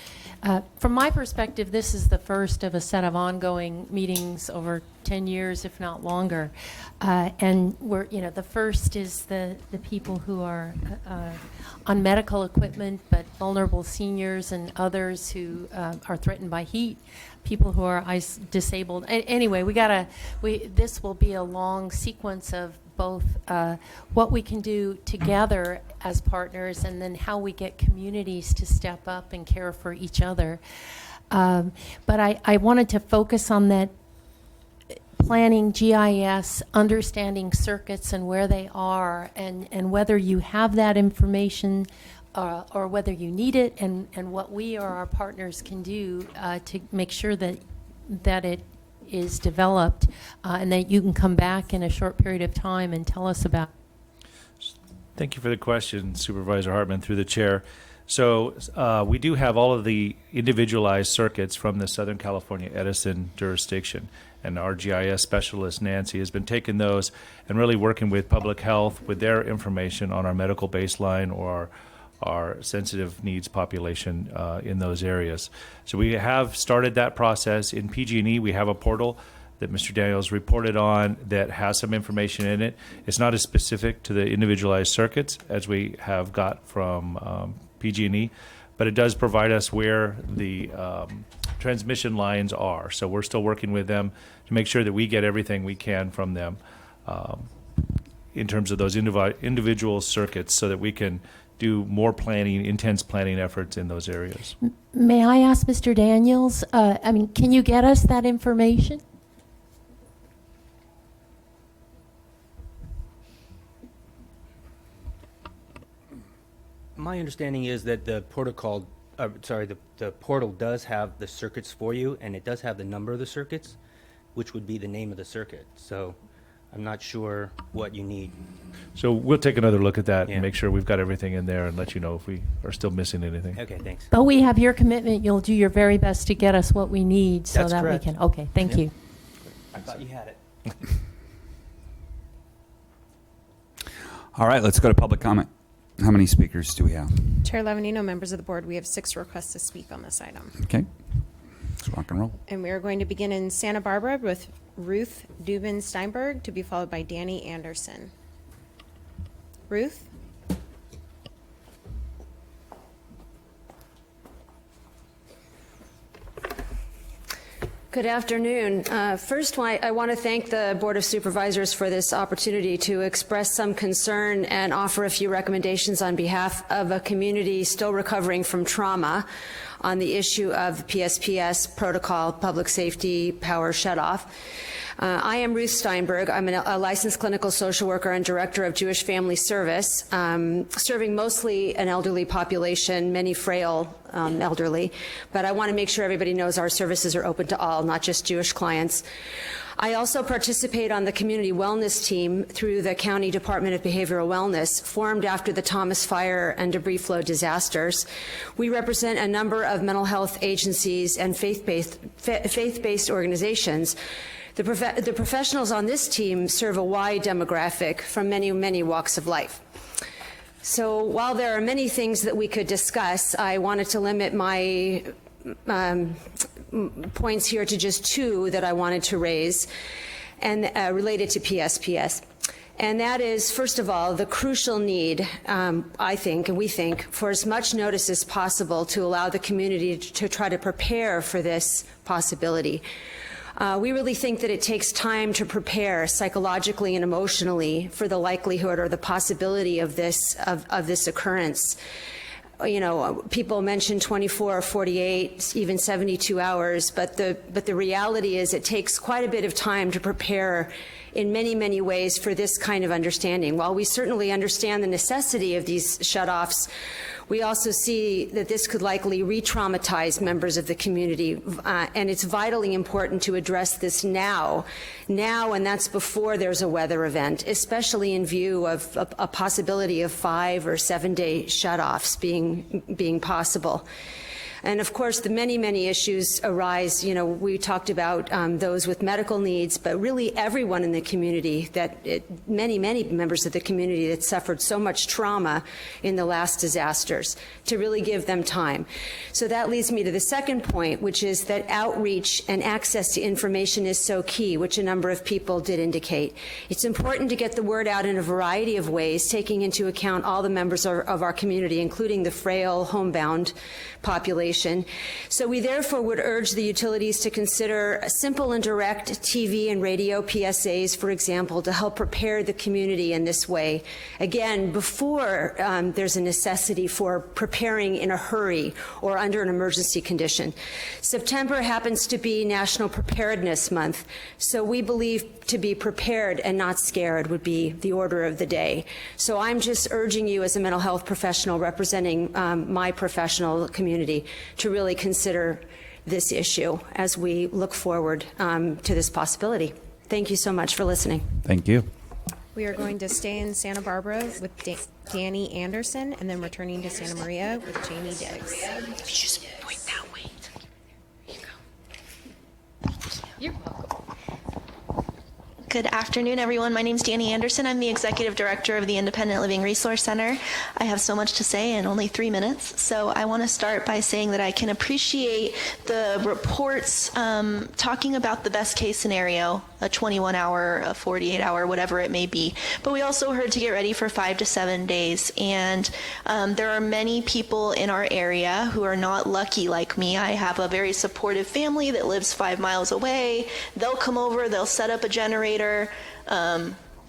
from my perspective, this is the first of a set of ongoing meetings over 10 years, if not longer. And we're, the first is the people who are on medical equipment, but vulnerable seniors and others who are threatened by heat, people who are disabled. Anyway, this will be a long sequence of both what we can do together as partners and then how we get communities to step up and care for each other. But I wanted to focus on that planning, GIS, understanding circuits and where they are, and whether you have that information or whether you need it, and what we or our partners can do to make sure that it is developed and that you can come back in a short period of time and tell us about. Thank you for the question, Supervisor Hartman, through the chair. So we do have all of the individualized circuits from the Southern California Edison jurisdiction, and our GIS specialist, Nancy, has been taking those and really working with public health with their information on our medical baseline or our sensitive needs population in those areas. So we have started that process. In PG&E, we have a portal that Mr. Daniels reported on that has some information in it. It's not as specific to the individualized circuits as we have got from PG&E, but it does provide us where the transmission lines are. So we're still working with them to make sure that we get everything we can from them in terms of those individual circuits so that we can do more planning, intense planning efforts in those areas. May I ask Mr. Daniels, can you get us that information? My understanding is that the protocol, the portal does have the circuits for you, and it does have the number of the circuits, which would be the name of the circuit. So I'm not sure what you need. So we'll take another look at that Yeah. and make sure we've got everything in there and let you know if we are still missing anything. Okay, thanks. But we have your commitment. You'll do your very best to get us what we need so That's that correct. we can. Okay, thank Yep. you. I thought you had it. All right, let's go to public comment. How many speakers do we have? Chair Levanino, members of the board, we have 6 requests to speak on this item. Okay, let's rock and roll. And we are going to begin in Santa Barbara with Ruth Dubin Steinberg, to be followed by Danny Anderson. Ruth? Good afternoon. First, I want to thank the Board of Supervisors for this opportunity to express some concern and offer a few recommendations on behalf of a community still recovering from trauma. on the issue of PSPS protocol, public safety power shutoff. I am Ruth Steinberg. I'm a licensed clinical social worker and director of Jewish Family Service, serving mostly an elderly population, many frail elderly. But I want to make sure everybody knows our services are open to all, not just Jewish clients. I also participate on the community wellness team through the County Department of Behavioral Wellness, formed after the Thomas Fire and debris flow disasters. We represent a number of mental health agencies and faith-based organizations. The professionals on this team serve a wide demographic from many, many walks of life. So while there are many things that we could discuss, I wanted to limit my points here to just two that I wanted to raise and related to PSPS. And that is, first of all, the crucial need, I think, and we think, for as much notice as possible to allow the community to try to prepare for this possibility. We really think that it takes time to prepare psychologically and emotionally for the likelihood or the possibility of this occurrence. You know, people mention 24 or 48, even 72 hours, but the reality is it takes quite a bit of time to prepare in many, many ways for this kind of understanding. While we certainly understand the necessity of these shutoffs, we also see that this could likely re-traumatize members of the community, and it's vitally important to address this now, and that's before there's a weather event, especially in view of a possibility of 5 or 7 day shutoffs being possible. And of course, the many, many issues arise. You know, we talked about those with medical needs, but really everyone in the community, many, many members of the community that suffered so much trauma in the last disasters, to really give them time. So that leads me to the second point, which is that outreach and access to information is so key, which a number of people did indicate. It's important to get the word out in a variety of ways, taking into account all the members of our community, including the frail, homebound population. So we therefore would urge the utilities to consider simple and direct TV and radio PSAs, for example, to help prepare the community in this way. Again, before there's a necessity for preparing in a hurry or under an emergency condition. September happens to be National Preparedness Month, so we believe to be prepared and not scared would be the order of the day. So I'm just urging you as a mental health professional representing my professional community to really consider this issue as we look forward to this possibility. Thank you so much for listening. Thank you. We are going to stay in Santa Barbara with Danny Anderson and then returning to Santa Maria with Jamie Diggs. Just point that way. Here you go. You're welcome. Good afternoon, everyone. My name is Danny Anderson. I'm the Executive Director of the Independent Living Resource Center. I have so much to say in only 3 minutes, so I want to start by saying that I can appreciate the reports talking about the best case scenario, a 21-hour, a 48-hour, whatever it may be. But we also heard to get ready for 5 to 7 days, and there are many people in our area who are not lucky like me. I have a very supportive family that lives 5 miles away. They'll come over, they'll set up a generator.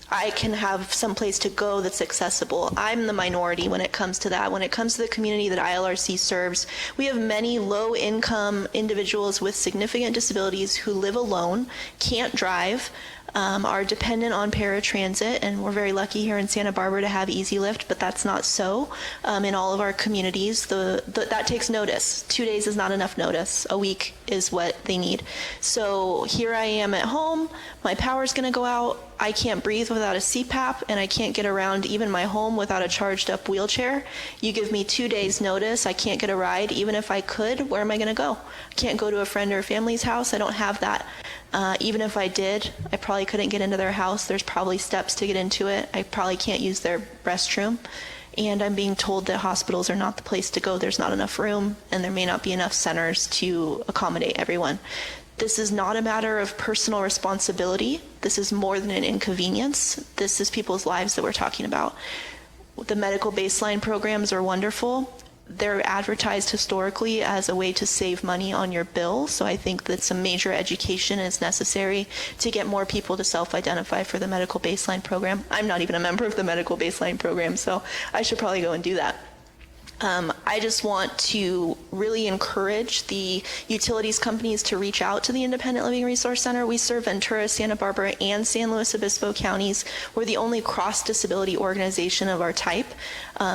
I can have some place to go that's accessible. I'm the minority when it comes to that. When it comes to the community that ILRC serves, we have many low-income individuals with significant disabilities who live alone, can't drive, are dependent on paratransit, and we're very lucky here in Santa Barbara to have Easy Lift, but that's not so in all of our communities. That takes notice. 2 days is not enough notice. A week is what they need. So here I am at home. My power's going to go out. I can't breathe without a CPAP, and I can't get around even my home without a charged up wheelchair. You give me 2 days notice. I can't get a ride. Even if I could, where am I going to go? I can't go to a friend or a family's house. I don't have that. Even if I did, I probably couldn't get into their house. There's probably steps to get into it. I probably can't use their restroom. And I'm being told that hospitals are not the place to go. There's not enough room, and there may not be enough centers to accommodate everyone. This is not a matter of personal responsibility. This is more than an inconvenience. This is people's lives that we're talking about. The medical baseline programs are wonderful. They're advertised historically as a way to save money on your bill, so I think that some major education is necessary to get more people to self-identify for the medical baseline program. I'm not even a member of the medical baseline program, so I should probably go and do that. I just want to really encourage the utilities companies to reach out to the Independent Living Resource Center. We serve Ventura, Santa Barbara, and San Luis Obispo counties. We're the only cross-disability organization of our type.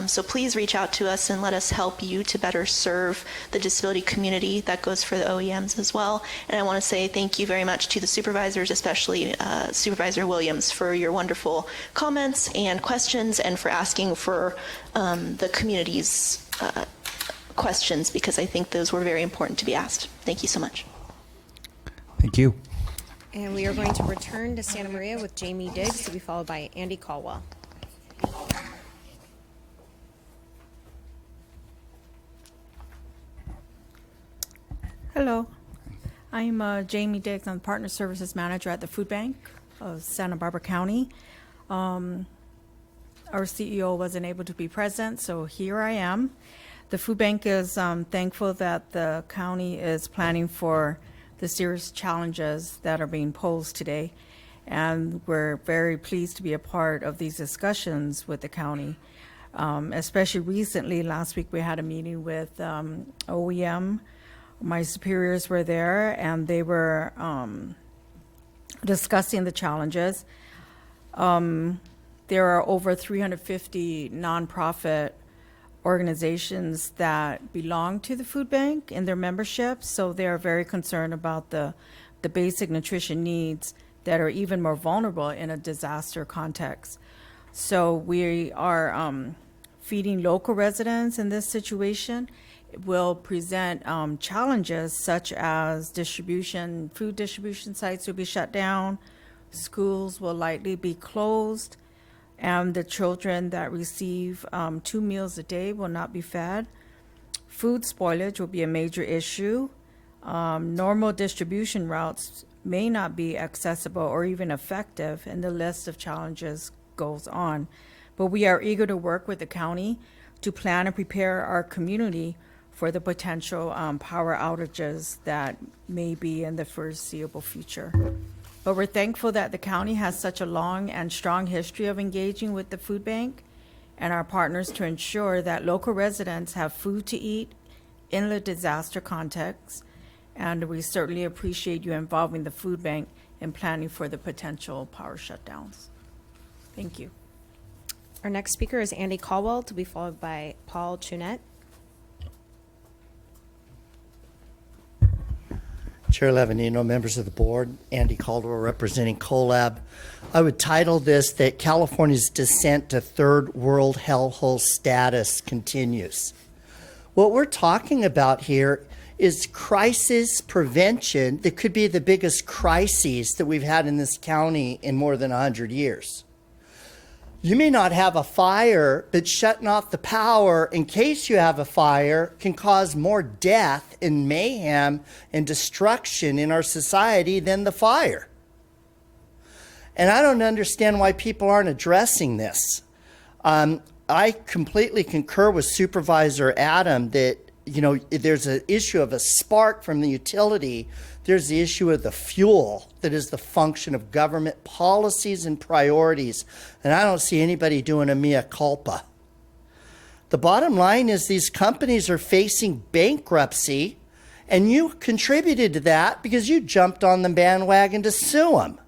So please reach out to us and let us help you to better serve the disability community. That goes for the OEMs as well. And I want to say thank you very much to the supervisors, especially Supervisor Williams, for your wonderful comments and questions, and for asking for the community's questions, because I think those were very important to be asked. Thank you so much. Thank you. And we are going to return to Santa Maria with Jamie Diggs, to be followed by Andy Caldwell. Hello, I'm Jamie Diggs. I'm the Partner Services Manager at the Food Bank of Santa Barbara County. Our CEO wasn't able to be present, so here I am. The Food Bank is thankful that the county is planning for the serious challenges that are being posed today, and we're very pleased to be a part of these discussions with the county. Especially recently, last week we had a meeting with OEM. My superiors were there, and they were discussing the challenges. There are over 350 nonprofit organizations that belong to the food bank in their membership, so they are very concerned about the basic nutrition needs that are even more vulnerable in a disaster context. So we are feeding local residents in this situation. It will present challenges such as food distribution sites will be shut down, schools will likely be closed, and the children that receive 2 meals a day will not be fed. Food spoilage will be a major issue. Normal distribution routes may not be accessible or even effective, and the list of challenges goes on. But we are eager to work with the county to plan and prepare our community for the potential power outages that may be in the foreseeable future. But we're thankful that the county has such a long and strong history of engaging with the food bank and our partners to ensure that local residents have food to eat in the disaster context. And we certainly appreciate you involving the food bank in planning for the potential power shutdowns. Thank you. Our next speaker is Andy Caldwell, to be followed by Paul Chunette. Chair Levanino, members of the board, Andy Caldwell representing CoLab. I would title this that California's descent to third world hellhole status continues. What we're talking about here is crisis prevention that could be the biggest crises that we've had in this county in more than 100 years. You may not have a fire, but shutting off the power in case you have a fire can cause more death and mayhem and destruction in our society than the fire. And I don't understand why people aren't addressing this. I completely concur with Supervisor Adam that, you know, there's an issue of a spark from the utility. There's the issue of the fuel that is the function of government policies and priorities. And I don't see anybody doing a mea culpa. The bottom line is these companies are facing bankruptcy, and you contributed to that because you jumped on the bandwagon to sue them.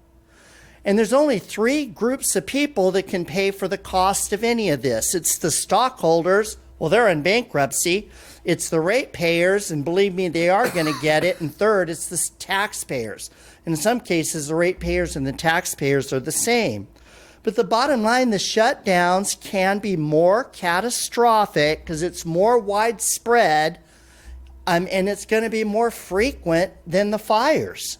And there's only 3 groups of people that can pay for the cost of any of this. It's the stockholders, well, they're in bankruptcy. It's the ratepayers, and believe me, they are going to get it. And third, it's the taxpayers. In some cases, the ratepayers and the taxpayers are the same. But the bottom line, the shutdowns can be more catastrophic because it's more widespread, and it's going to be more frequent than the fires.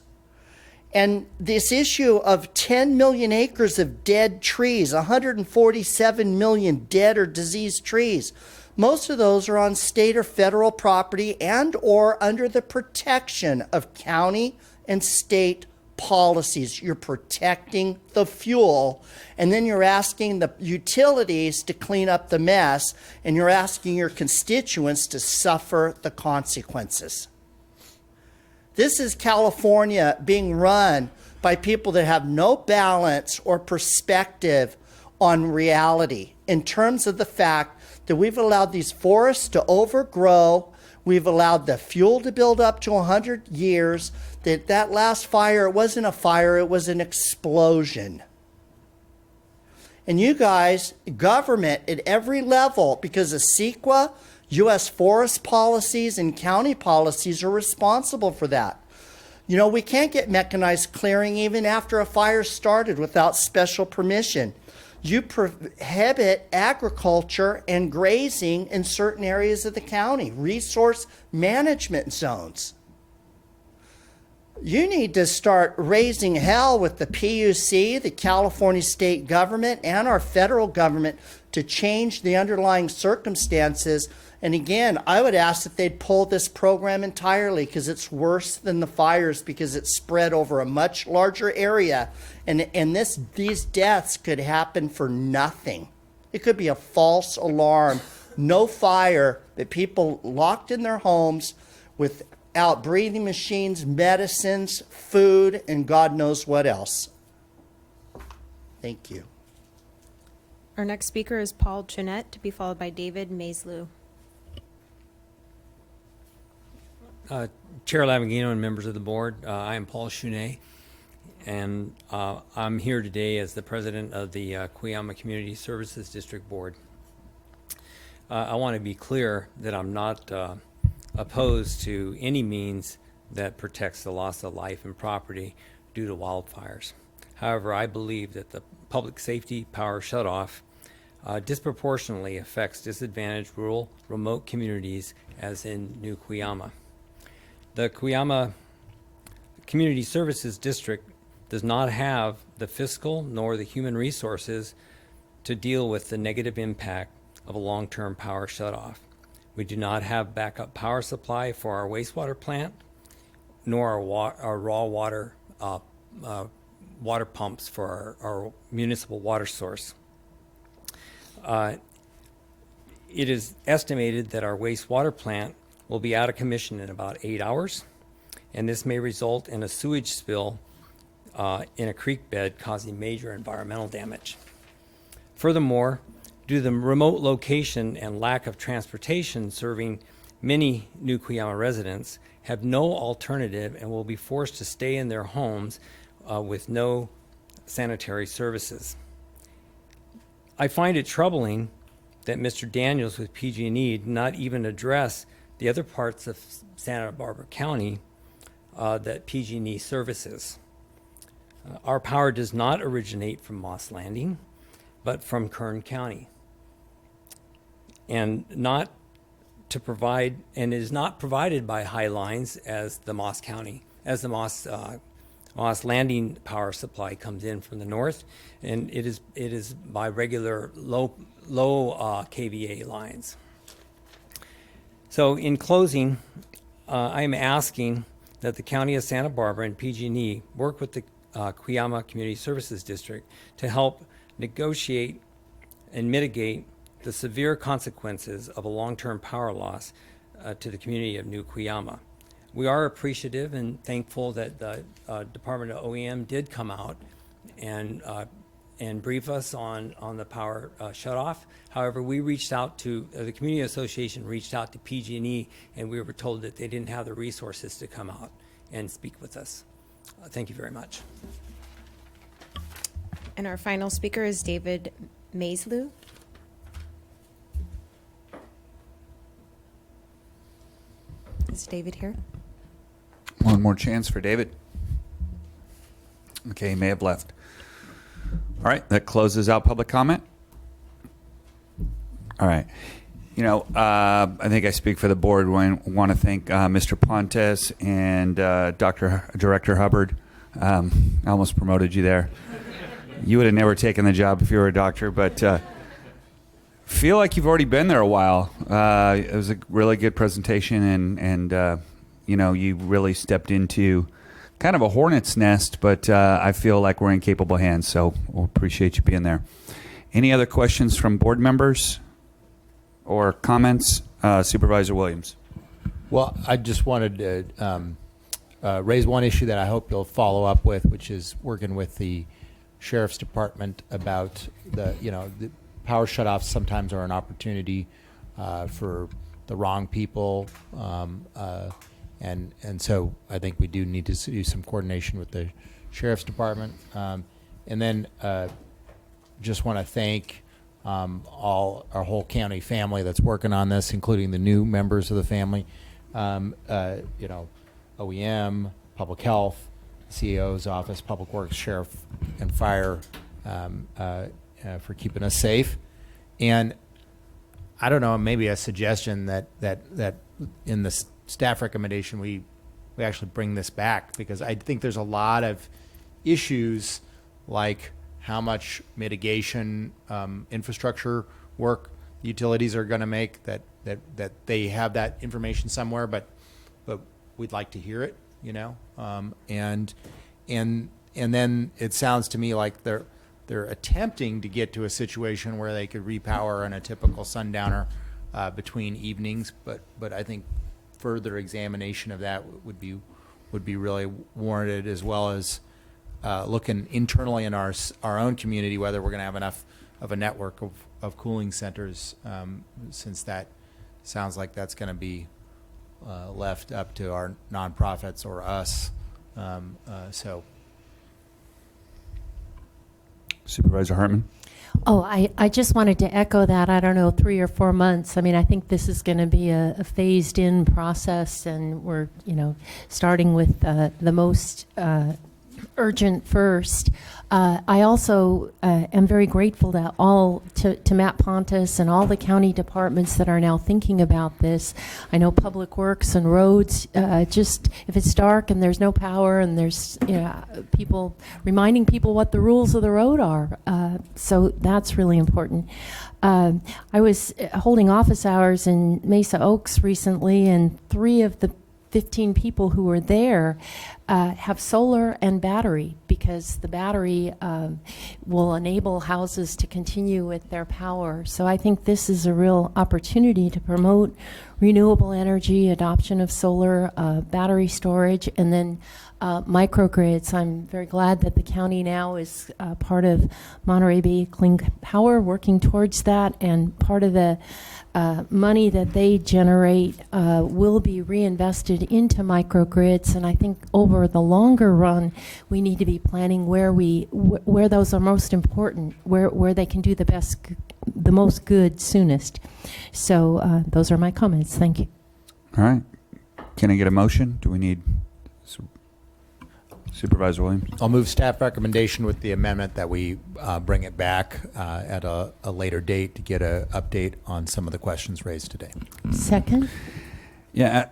And this issue of 10 million acres of dead trees, 147 million dead or diseased trees, most of those are on state or federal property and or under the protection of county and state policies. You're protecting the fuel, and then you're asking the utilities to clean up the mess, and you're asking your constituents to suffer the consequences. This is California being run by people that have no balance or perspective on reality in terms of the fact that we've allowed these forests to overgrow. We've allowed the fuel to build up to 100 years. That last fire, it wasn't a fire, it was an explosion. And you guys, government at every level, because of CEQA, U.S. forest policies, and county policies are responsible for that. You know, we can't get mechanized clearing even after a fire started without special permission. You prohibit agriculture and grazing in certain areas of the county, resource management zones. You need to start raising hell with the PUC, the California state government, and our federal government to change the underlying circumstances. And again, I would ask that they'd pull this program entirely, because it's worse than the fires, because it's spread over a much larger area. And these deaths could happen for nothing. It could be a false alarm, no fire, but people locked in their homes without breathing machines, medicines, food, and God knows what else. Thank you. Our next speaker is Paul Chinette, to be followed by David Maislew. Chair Lavagino and members of the board, I am Paul Chunet, and I'm here today as the president of the Cuyama Community Services District Board. I want to be clear that I'm not opposed to any means that protects the loss of life and property due to wildfires. However, I believe that the public safety power shutoff disproportionately affects disadvantaged rural, remote communities, as in New Cuyama. The Cuyama Community Services District does not have the fiscal nor the human resources to deal with the negative impact of a long-term power shutoff. We do not have backup power supply for our wastewater plant, nor our raw water water pumps for our municipal water source. It is estimated that our wastewater plant will be out of commission in about 8 hours, and this may result in a sewage spill in a creek bed, causing major environmental damage. Furthermore, due to the remote location and lack of transportation serving, many New Cuyama residents have no alternative and will be forced to stay in their homes with no sanitary services. I find it troubling that Mr. Daniels with PG&E did not even address the other parts of Santa Barbara County that PG&E services. Our power does not originate from Moss Landing, but from Kern County, and is not provided by High Lines as the Moss Landing power supply comes in from the north, and it is by regular low kVA lines. So in closing, I am asking that the County of Santa Barbara and PG&E work with the Cuyama Community Services District to help negotiate and mitigate the severe consequences of a long-term power loss to the community of New Cuyama. We are appreciative and thankful that the Department of OEM did come out and brief us on the power shutoff. However, we reached out to, the Community Association reached out to PG&E, and we were told that they didn't have the resources to come out and speak with us. Thank you very much. And our final speaker is David Maislew. Is David here? One more chance for David. Okay, he may have left. All right, that closes out public comment. All right. You know, I think I speak for the board when I want to thank Mr. Pontes and Director Hubbard. I almost promoted you there. You would have never taken the job if you were a doctor, but feel like you've already been there a while. It was a really good presentation, and you know, you really stepped into kind of a hornet's nest, but I feel like we're in capable hands, so we'll appreciate you being there. Any other questions from board members or comments? Supervisor Williams. Well, I just wanted to raise one issue that I hope you'll follow up with, which is working with the Sheriff's Department about power shutoffs sometimes are an opportunity for the wrong people, and so I think we do need to do some coordination with the sheriff's department, and then just want to thank all our whole county family that's working on this, including the new members of the family. You know, OEM, Public Health, CEO's office, Public Works, Sheriff, and Fire for keeping us safe. And I don't know, maybe a suggestion that in the staff recommendation we actually bring this back, because I think there's a lot of issues like how much mitigation infrastructure work the utilities are going to make, that they have that information somewhere, but we'd like to hear it, you know, and then it sounds to me like they're attempting to get to a situation where they could repower on a typical sundowner between evenings, but I think further examination of that would be really warranted, as well as looking internally in our own community whether we're going to have enough of a network of cooling centers, since that sounds like that's going to be left up to our nonprofits or us. So. Supervisor Hartman. Oh, I just wanted to echo that. I don't know, 3 or 4 months. I mean, I think this is going to be a phased-in process, and we're, you know, starting with the most urgent first. I also am very grateful to Matt Pontus and all the county departments that are now thinking about this. I know Public Works and roads, just if it's dark and there's no power and there's, you know, people reminding people what the rules of the road are. So that's really important. I was holding office hours in Mesa Oaks recently, and 3 of the 15 people who were there have solar and battery, because the battery will enable houses to continue with their power. So I think this is a real opportunity to promote renewable energy, adoption of solar, battery storage, and then microgrids. I'm very glad that the county now is part of Monterey Bay Clean Power, working towards that, and part of the money that they generate will be reinvested into microgrids. And I think over the longer run, we need to be planning where those are most important, where they can do the most good soonest. So those are my comments. Thank you. All right. Can I get a motion? Do we need Supervisor Williams? I'll move staff recommendation with the amendment that we bring it back at a later date to get an update on some of the questions raised today. Second? Yeah.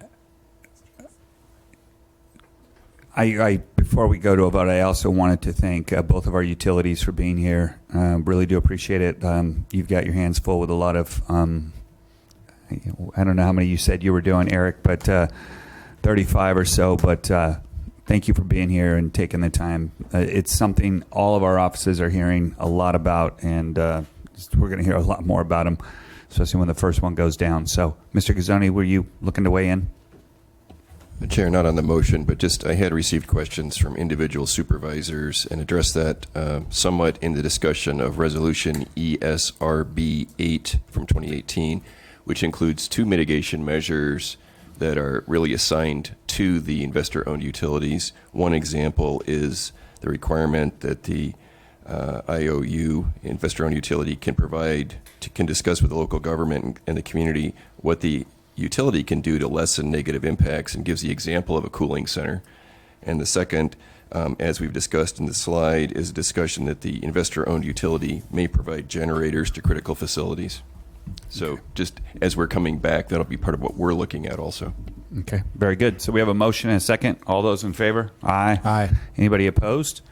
I before we go to a vote, I also wanted to thank both of our utilities for being here. Really do appreciate it. You've got your hands full with a lot of, I don't know how many you said you were doing, Eric, but 35 or so. But thank you for being here and taking the time. It's something all of our offices are hearing a lot about, and we're going to hear a lot more about them, especially when the first one goes down. So, Mr. Gazzoni, were you looking to weigh in? Chair, not on the motion, but just I had received questions from individual supervisors and addressed that somewhat in the discussion of Resolution ESRB 8 from 2018, which includes 2 mitigation measures that are really assigned to the investor-owned utilities. One example is the requirement that the IOU, investor-owned utility, can discuss with the local government and the community what the utility can do to lessen negative impacts, and gives the example of a cooling center. And the second, as we've discussed in the slide, is a discussion that the investor-owned utility may provide generators to critical facilities. So just as we're coming back, that'll be part of what we're looking at also. Okay, very good. So we have a motion and a second. All those in favor? Aye. Aye. Anybody opposed?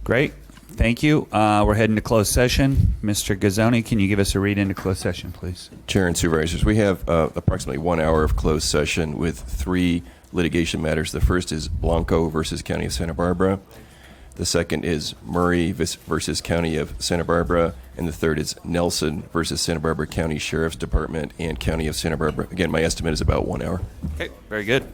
Great. Thank you. We're heading to closed session. Mr. Gazzoni, can you give us a read into closed session, please? Chair and Supervisors, we have approximately 1 hour of closed session with 3 litigation matters. The first is Blanco versus County of Santa Barbara. The second is Murray versus County of Santa Barbara. And the third is Nelson versus Santa Barbara County Sheriff's Department and County of Santa Barbara. Again, my estimate is about 1 hour. Okay, very good.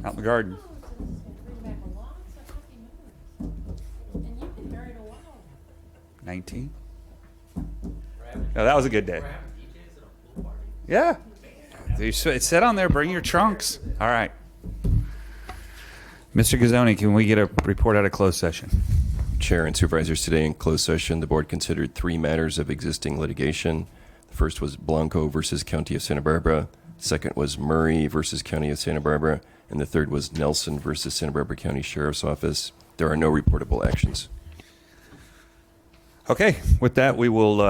Out in the garden. 19. Oh, that was a good day. Yeah. It said on there, bring your trunks. All right. Mr. Gazzoni, can we get a report out of closed session? Chair and Supervisors, today in closed session, the board considered 3 matters of existing litigation. The first was Blanco versus County of Santa Barbara. Second was Murray versus County of Santa Barbara. And the third was Nelson versus Santa Barbara County Sheriff's Office. There are no reportable actions. Okay, with that, we will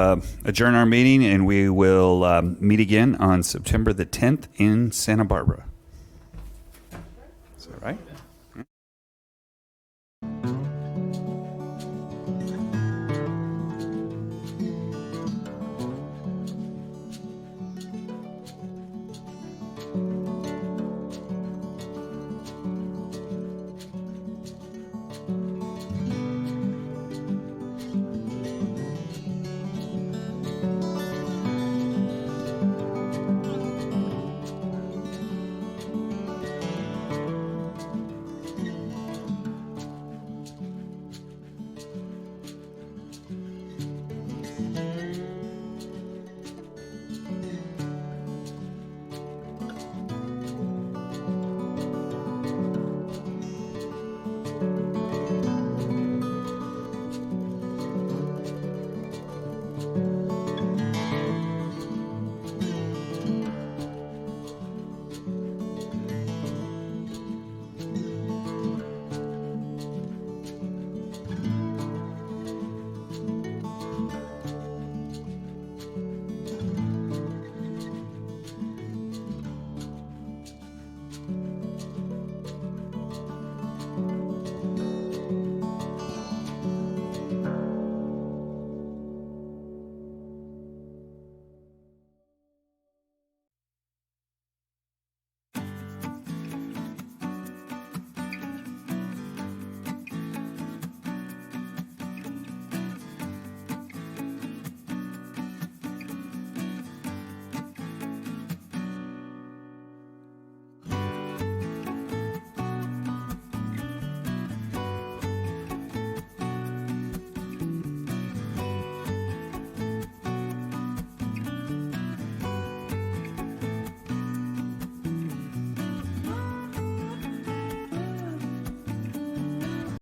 adjourn our meeting, and we will meet again on September the 10th in Santa Barbara. Is that right?